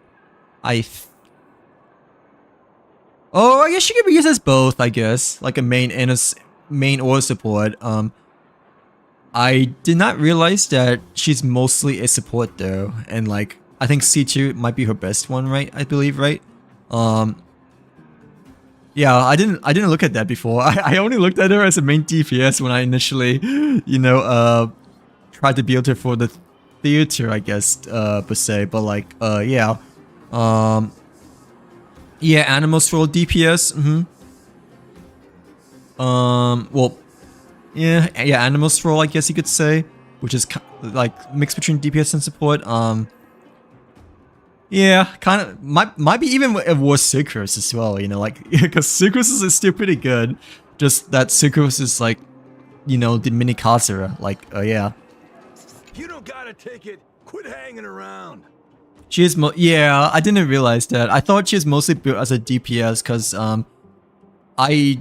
Oh, I guess she could be used as both, I guess. Like a main and main or support. I did not realize that she's mostly a support though. And like, I think C2 might be her best one, right? I believe, right? Yeah, I didn't look at that before. I only looked at her as a main DPS when I initially, you know, tried to build her for the theater, I guess, per se. But like, yeah. Yeah, animals for DPS. Well, yeah, animals for, I guess you could say, which is like mixed between DPS and support. Yeah, kind of might be even worse Sucrose as well. You know, like because Sucrose is still pretty good. Just that Sucrose is like, you know, the mini Kazura. Like, yeah. You don't got a ticket. Quit hanging around. She is yeah, I didn't realize that. I thought she was mostly built as a DPS because I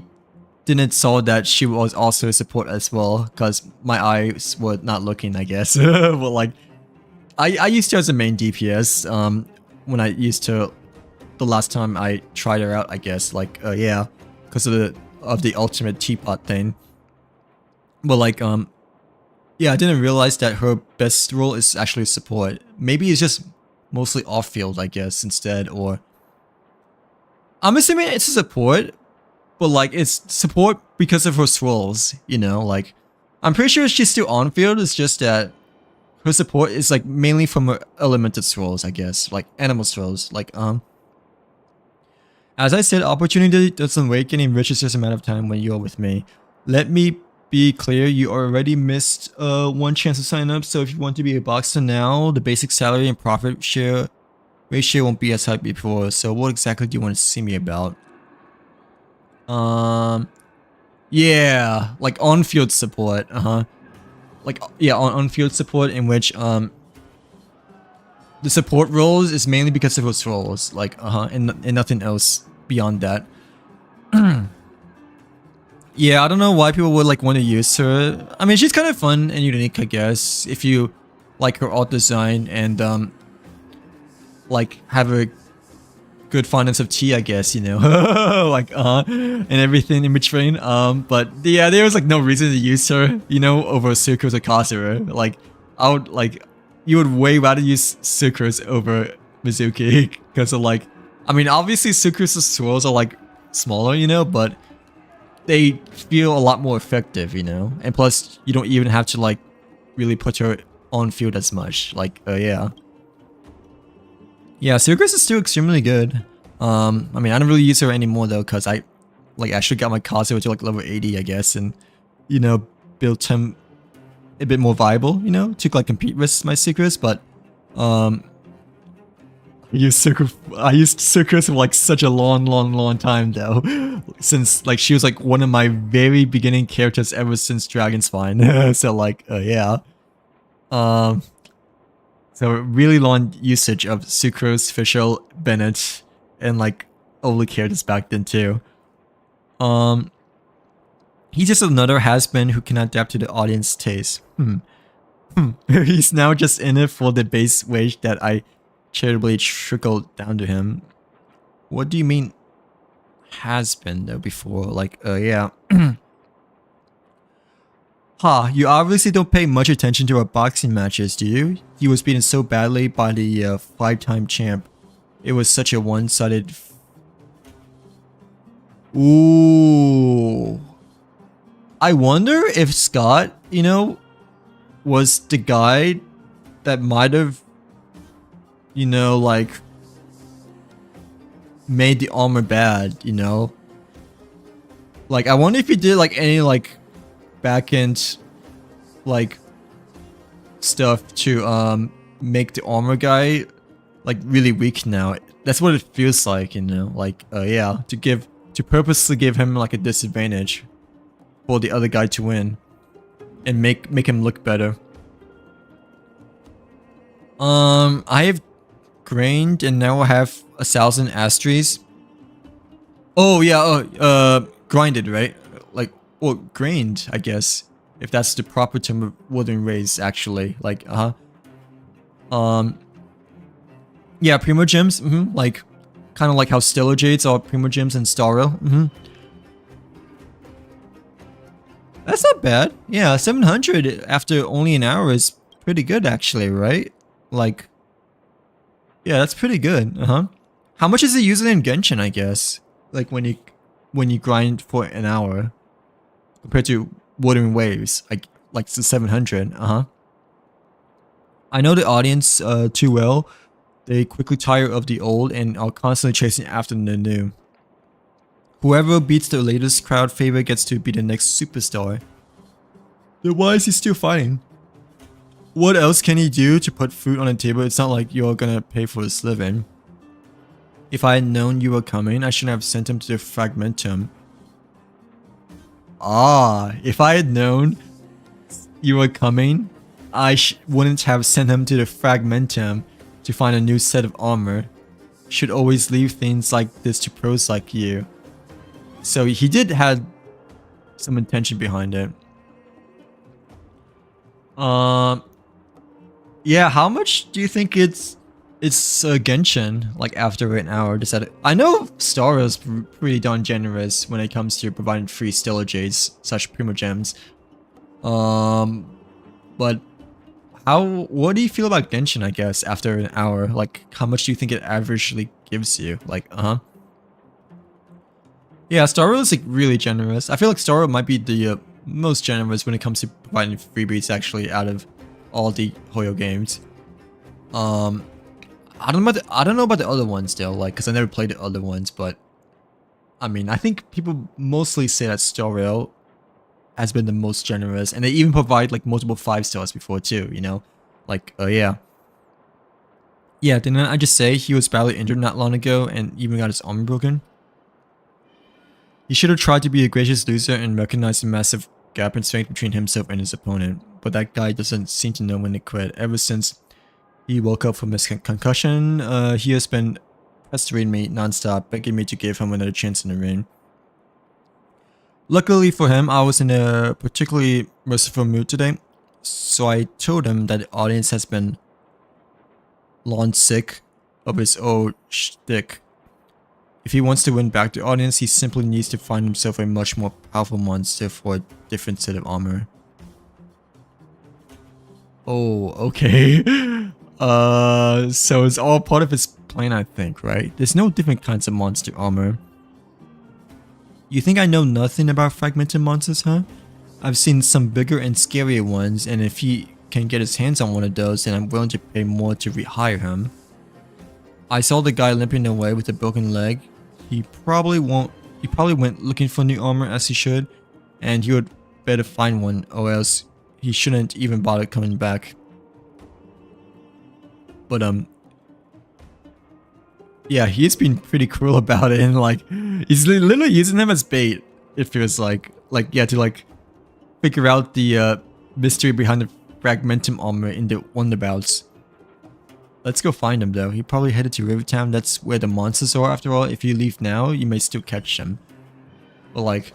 didn't saw that she was also a support as well because my eyes were not looking, I guess. But like, I used her as a main DPS when I used to the last time I tried her out, I guess. Like, yeah, because of the ultimate teapot thing. But like, yeah, I didn't realize that her best role is actually support. Maybe it's just mostly off-field, I guess, instead, or... I'm assuming it's a support, but like, it's support because of her roles, you know, like... I'm pretty sure she's still on-field, it's just that her support is like mainly from her elemented roles, I guess, like animal roles, like, As I said, opportunity doesn't wait and enriches this amount of time when you're with me. Let me be clear, you already missed one chance to sign up, so if you want to be a boxer now, the basic salary and profit share ratio won't be as high before. So what exactly do you want to see me about? Yeah, like on-field support, like, yeah, on-field support in which, the support roles is mainly because of those roles, like, and nothing else beyond that. Yeah, I don't know why people would like want to use her. I mean, she's kind of fun and unique, I guess, if you like her art design and like have a good fondness of tea, I guess, you know, like and everything in between. But yeah, there was like no reason to use her, you know, over Sucrose or Kazura. Like, I would like, you would way rather use Sucrose over Mizuki because of like, I mean, obviously Sucrose's swirls are like smaller, you know, but they feel a lot more effective, you know? And plus, you don't even have to, like, really put her on field as much. Like, yeah. Yeah, Sucrose is still extremely good. I mean, I don't really use her anymore, though, because I actually got my Kazuo to, like, level 80, I guess, and, you know, built him a bit more viable, you know, to, like, compete with my Sucrose, but, I used Sucrose for like such a long time though, since like she was like one of my very beginning characters ever since Dragonspine. So like, yeah. So really long usage of Sucrose, Fischl, Bennett, and like all the characters back then too. He's just another has-been who cannot adapt to the audience taste. He's now just in it for the base wage that I charitably trickled down to him. What do you mean has been though before? Like, yeah. Ha, you obviously don't pay much attention to our boxing matches, do you? He was beaten so badly by the 5-time champ. It was such a one-sided... Ooh. I wonder if Scott, you know, was the guy that might have, you know, like, made the armor bad, you know? Like, I wonder if he did, like, any, like, back-end, like, stuff to, make the armor guy, like, really weak now. That's what it feels like, you know? Like, yeah, to purposely give him, like, a disadvantage for the other guy to win. And make him look better. I have grained and now I have 1,000 Astries. Oh yeah, grinded, right? Like, well, grained, I guess, if that's the proper term of Wooden Rays, actually. Like, yeah, Primo Gems, like, Kind of like how Stellar Jades are Primogems in Star Rail. That's not bad. Yeah, 700 after only an hour is pretty good actually, right? Like, yeah, that's pretty good. How much is it usually in Genshin, I guess? Like when you grind for an hour compared to Wuthering Waves, like the 700. I know the audience too well. They quickly tire of the old and are constantly chasing after the new. Whoever beats the latest crowd favorite gets to be the next superstar. Then why is he still fighting? What else can he do to put food on the table? It's not like you're gonna pay for his living. If I had known you were coming, I shouldn't have sent him to the Fragmentum. If I had known you were coming, I wouldn't have sent him to the Fragmentum to find a new set of armor. Should always leave things like this to pros like you. So he did have some intention behind it. Yeah, how much do you think it's Genshin, like after an hour? I know Star is pretty darn generous when it comes to providing free Stellar Jades, such Primogems. But what do you feel about Genshin, I guess, after an hour? Like, how much do you think it averagely gives you? Like, yeah, Star Rail is like really generous. I feel like Star Rail might be the most generous when it comes to providing freebies actually out of all the Hoyo games. I don't know about the other ones still, like, because I never played the other ones, but I mean, I think people mostly say that Star Rail has been the most generous, and they even provide like multiple 5 stars before too, you know? Like, yeah, didn't I just say he was badly injured not long ago and even got his arm broken? He should have tried to be a gracious loser and recognize the massive gap in strength between himself and his opponent, but that guy doesn't seem to know when to quit. Ever since he woke up from his concussion, he has been pestering me non-stop, begging me to give him another chance in the ring. Luckily for him, I was in a particularly merciful mood today, so I told him that the audience has been long sick of his old shtick. If he wants to win back the audience, he simply needs to find himself a much more powerful monster for a different set of armor. Oh, okay. So it's all part of his plan, I think, right? There's no different kinds of monster armor. You think I know nothing about fragmented monsters, huh? I've seen some bigger and scarier ones, and if he can get his hands on one of those, then I'm willing to pay more to rehire him. I saw the guy limping away with a broken leg. He probably went looking for new armor as he should, and he would better find one, or else he shouldn't even bother coming back. But yeah, he's been pretty cruel about it, and like, he's literally using them as bait. It feels like yeah, to like figure out the mystery behind the Fragmentum armor in the Wonderbouts. Let's go find him though. He probably headed to Rivertown. That's where the monsters are after all. If you leave now, you may still catch them. But like,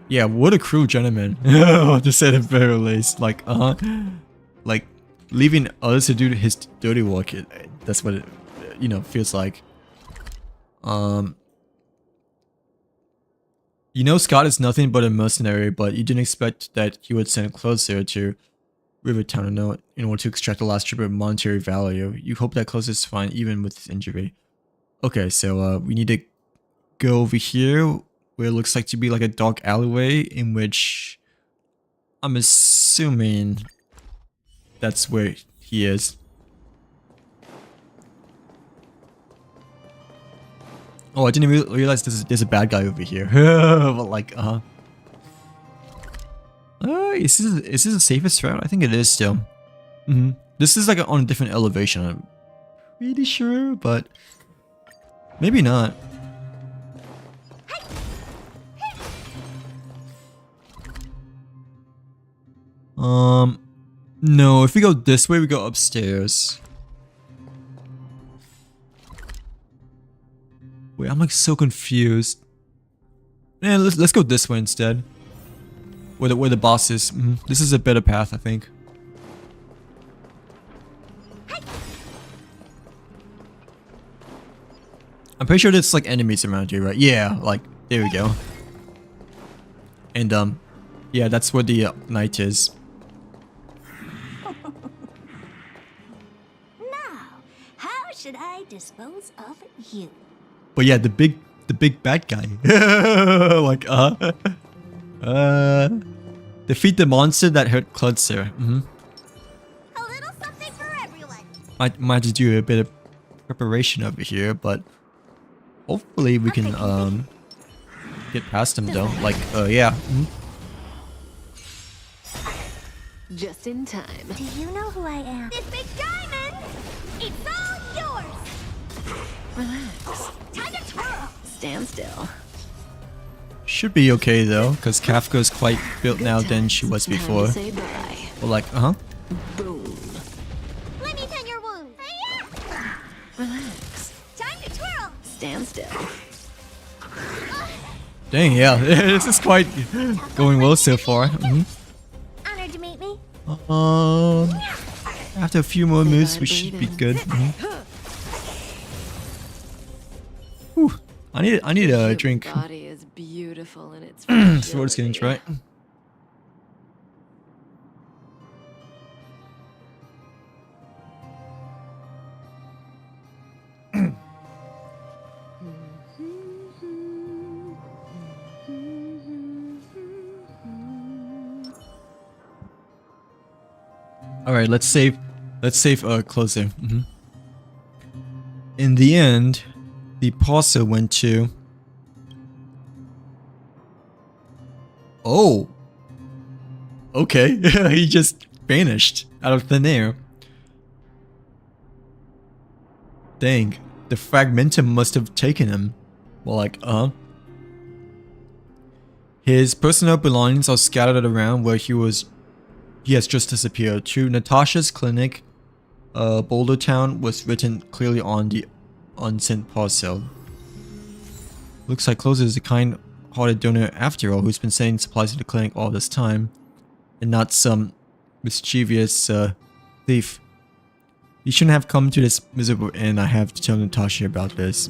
yeah, what a cruel gentleman. To say the very least. Like, like leaving others to do his dirty work. That's what it, you know, feels like. You know, Scott is nothing but a mercenary, but you didn't expect that he would send closer to Rivertown in order to extract the last trip of monetary value. You hope that Closer is fine even with his injury. Okay, so we need to go over here where it looks like to be like a dark alleyway, in which I'm assuming that's where he is. Oh, I didn't realize there's a bad guy over here. But like, is this the safest route? I think it is still. This is like on a different elevation. I'm pretty sure, but maybe not. No. If we go this way, we go upstairs. Wait, I'm like so confused. Man, let's go this way instead. Where the boss is. This is a better path, I think. I'm pretty sure there's like enemies around here, right? Yeah, like, there we go. And, yeah, that's where the knight is. Now, how should I dispose of you? But yeah, the big bad guy. Like, defeat the monster that hurt Klutzer. A little something for everyone. Might have to do a bit of preparation over here, but hopefully we can, get past him though. Like, yeah. Just in time. Do you know who I am? This big diamond! It's all yours! Relax. Time to twirl! Stand still. Should be okay though, because Kafka's quite built now than she was Time to before. say bye. But like, Boom. Let me tend your wound. Hi-ya! Relax. Time to twirl! Stand still. Dang, yeah, this is quite going well so far. Honored to meet me. After a few more moves, we should be good. Whew. I need a drink. Your body is beautiful in its Sword skins, right? All right, let's save closer. In the end, the parcel went to. Oh. Okay, he just vanished out of thin air. Dang, the fragmentum must have taken him. Well, like, his personal belongings are scattered around where he has just disappeared. To Natasha's clinic, Boulder Town was written clearly on the unsent parcel. Looks like Closer is a kind-hearted donor after all, who's been sending supplies to the clinic all this time, and not some mischievous thief. He shouldn't have come to this miserable end. I have to tell Natasha about this.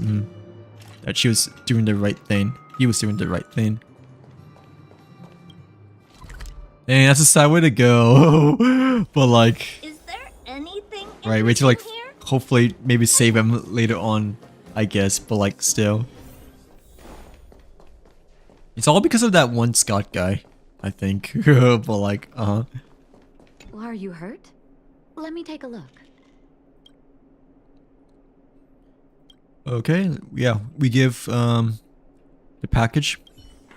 That she was doing the right thing. He was doing the right thing. Dang, that's a sad way to go. But like, Is there anything right, wait to like interesting here? hopefully maybe save him later on, I guess, but like still. It's all because of that one Scott guy, I think. But like, Well, are you hurt? Let me take a look. Okay, yeah, we give the package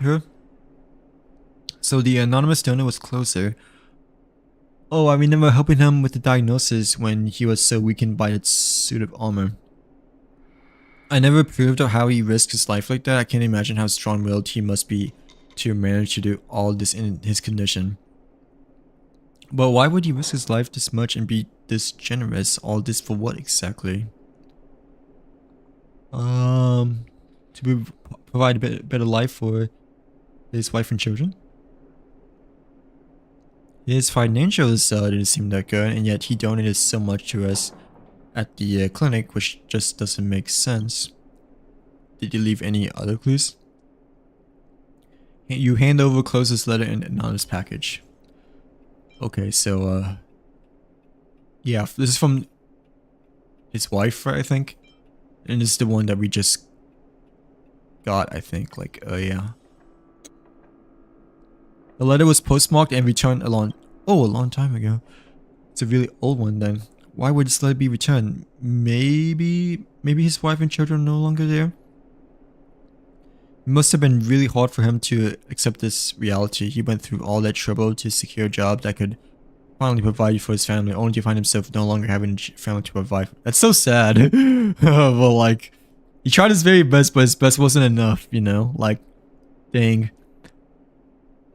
here. So the anonymous donor was Closer. Oh, I remember helping him with the diagnosis when he was so weakened by that suit of armor. I never approved of how he risked his life like that. I can't imagine how strong-willed he must be to manage to do all this in his condition. But why would he risk his life this much and be this generous? All this for what exactly? To provide a better life for his wife and children. His financials didn't seem that good, and yet he donated so much to us at the clinic, which just doesn't make sense. Did you leave any other clues? You hand over Closer's letter and anonymous package. Okay, so yeah, this is from his wife, I think, and this is the one that we just got, I think. Like, yeah. The letter was postmarked and returned a long time ago. It's a really old one then. Why would this letter be returned? Maybe his wife and children are no longer there? It must have been really hard for him to accept this reality. He went through all that trouble to secure a job that could finally provide for his family, only to find himself no longer having a family to provide. That's so sad. Well, like, he tried his very best, but his best wasn't enough, you know? Like, dang.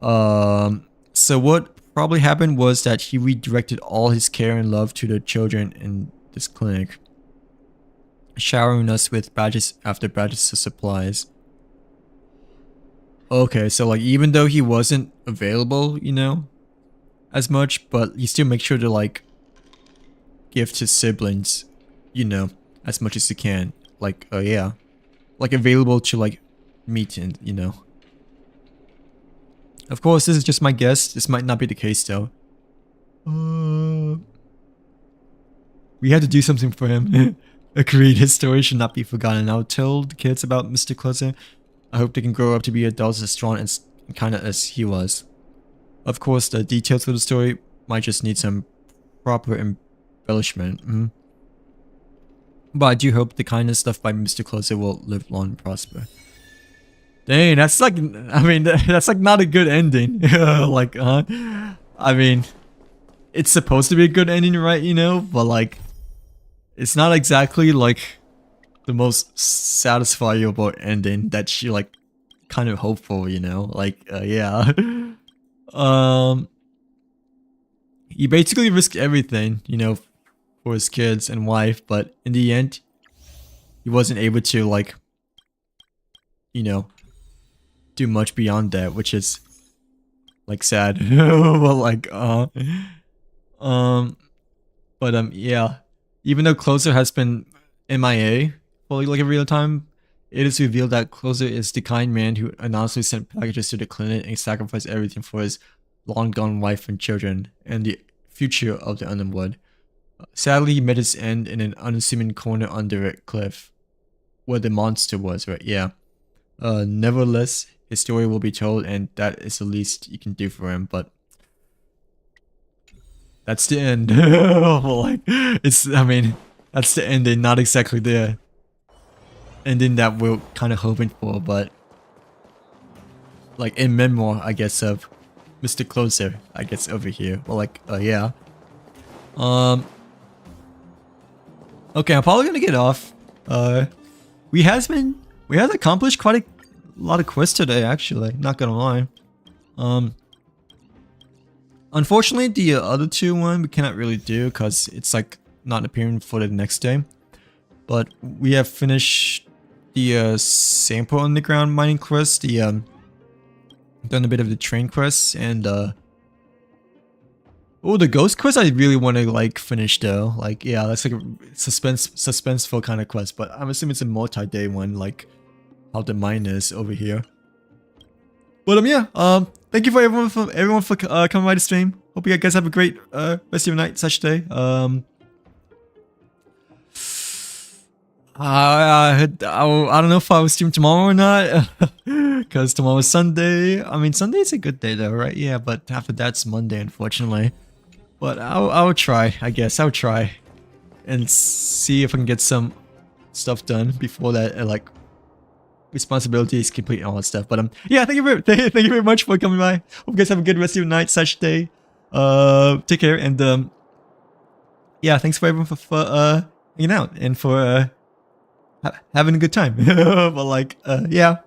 So what probably happened was that he redirected all his care and love to the children in this clinic, showering us with badges after badges of supplies. Okay, so like even though he wasn't available, you know, as much, but he still makes sure to like give to siblings, you know, as much as he can. Like, yeah. like available to like meet and you know. Of course, this is just my guess. This might not be the case though. We had to do something for him. Agreed, his story should not be forgotten. I'll tell the kids about Mr. Clutter. I hope they can grow up to be adults as strong and kind of as he was. Of course, the details of the story might just need some proper embellishment. But I do hope the kindness stuff by Mr. Clutter will live long and prosper. Dang, that's like, I mean, that's like not a good ending. Like, I mean, it's supposed to be a good ending, right? You know, but like, it's not exactly like the most satisfiable ending that you like kind of hope for, you know? Like, yeah. He basically risked everything, you know, for his kids and wife, but in the end, he wasn't able to like, you know, do much beyond that, which is like sad. But like, yeah. Even though Closer has been MIA for like a real time, it is revealed that Closer is the kind man who anonymously sent packages to the clinic and sacrificed everything for his long-gone wife and children and the future of the Underwood. Sadly, he met his end in an unassuming corner under a cliff, where the monster was, right? Yeah. Nevertheless, his story will be told, and that is the least you can do for him, but that's the end. Like, it's, I mean, that's the ending, not exactly the ending that we're kind of hoping for, but like in memoir, I guess, of Mr. Closer, I guess, over here. Well, like, yeah. Okay, I'm probably gonna get off. We have accomplished quite a lot of quests today, actually, not gonna lie. Unfortunately, the other two we cannot really do because it's like not appearing for the next day. But we have finished the sample underground mining quest, the done a bit of the train quest, and oh, the ghost quest I really want to like finish though. Like, yeah, that's like a suspenseful kind of quest, but I'm assuming it's a multi-day one, like how the mine is over here. But yeah, thank you for everyone for coming by the stream. Hope you guys have a great rest of your night, such day. I don't know if I will stream tomorrow or not, because tomorrow's Sunday. I mean, Sunday is a good day though, right? Yeah, but after that's Monday, unfortunately. But I'll try. I guess I'll try and see if I can get some stuff done before that. Like, responsibilities complete and all that stuff. But yeah, thank you very much for coming by. Hope you guys have a good rest of your night, such day. Take care, and yeah, thanks for everyone for hanging out and for having a good time. But like, yeah.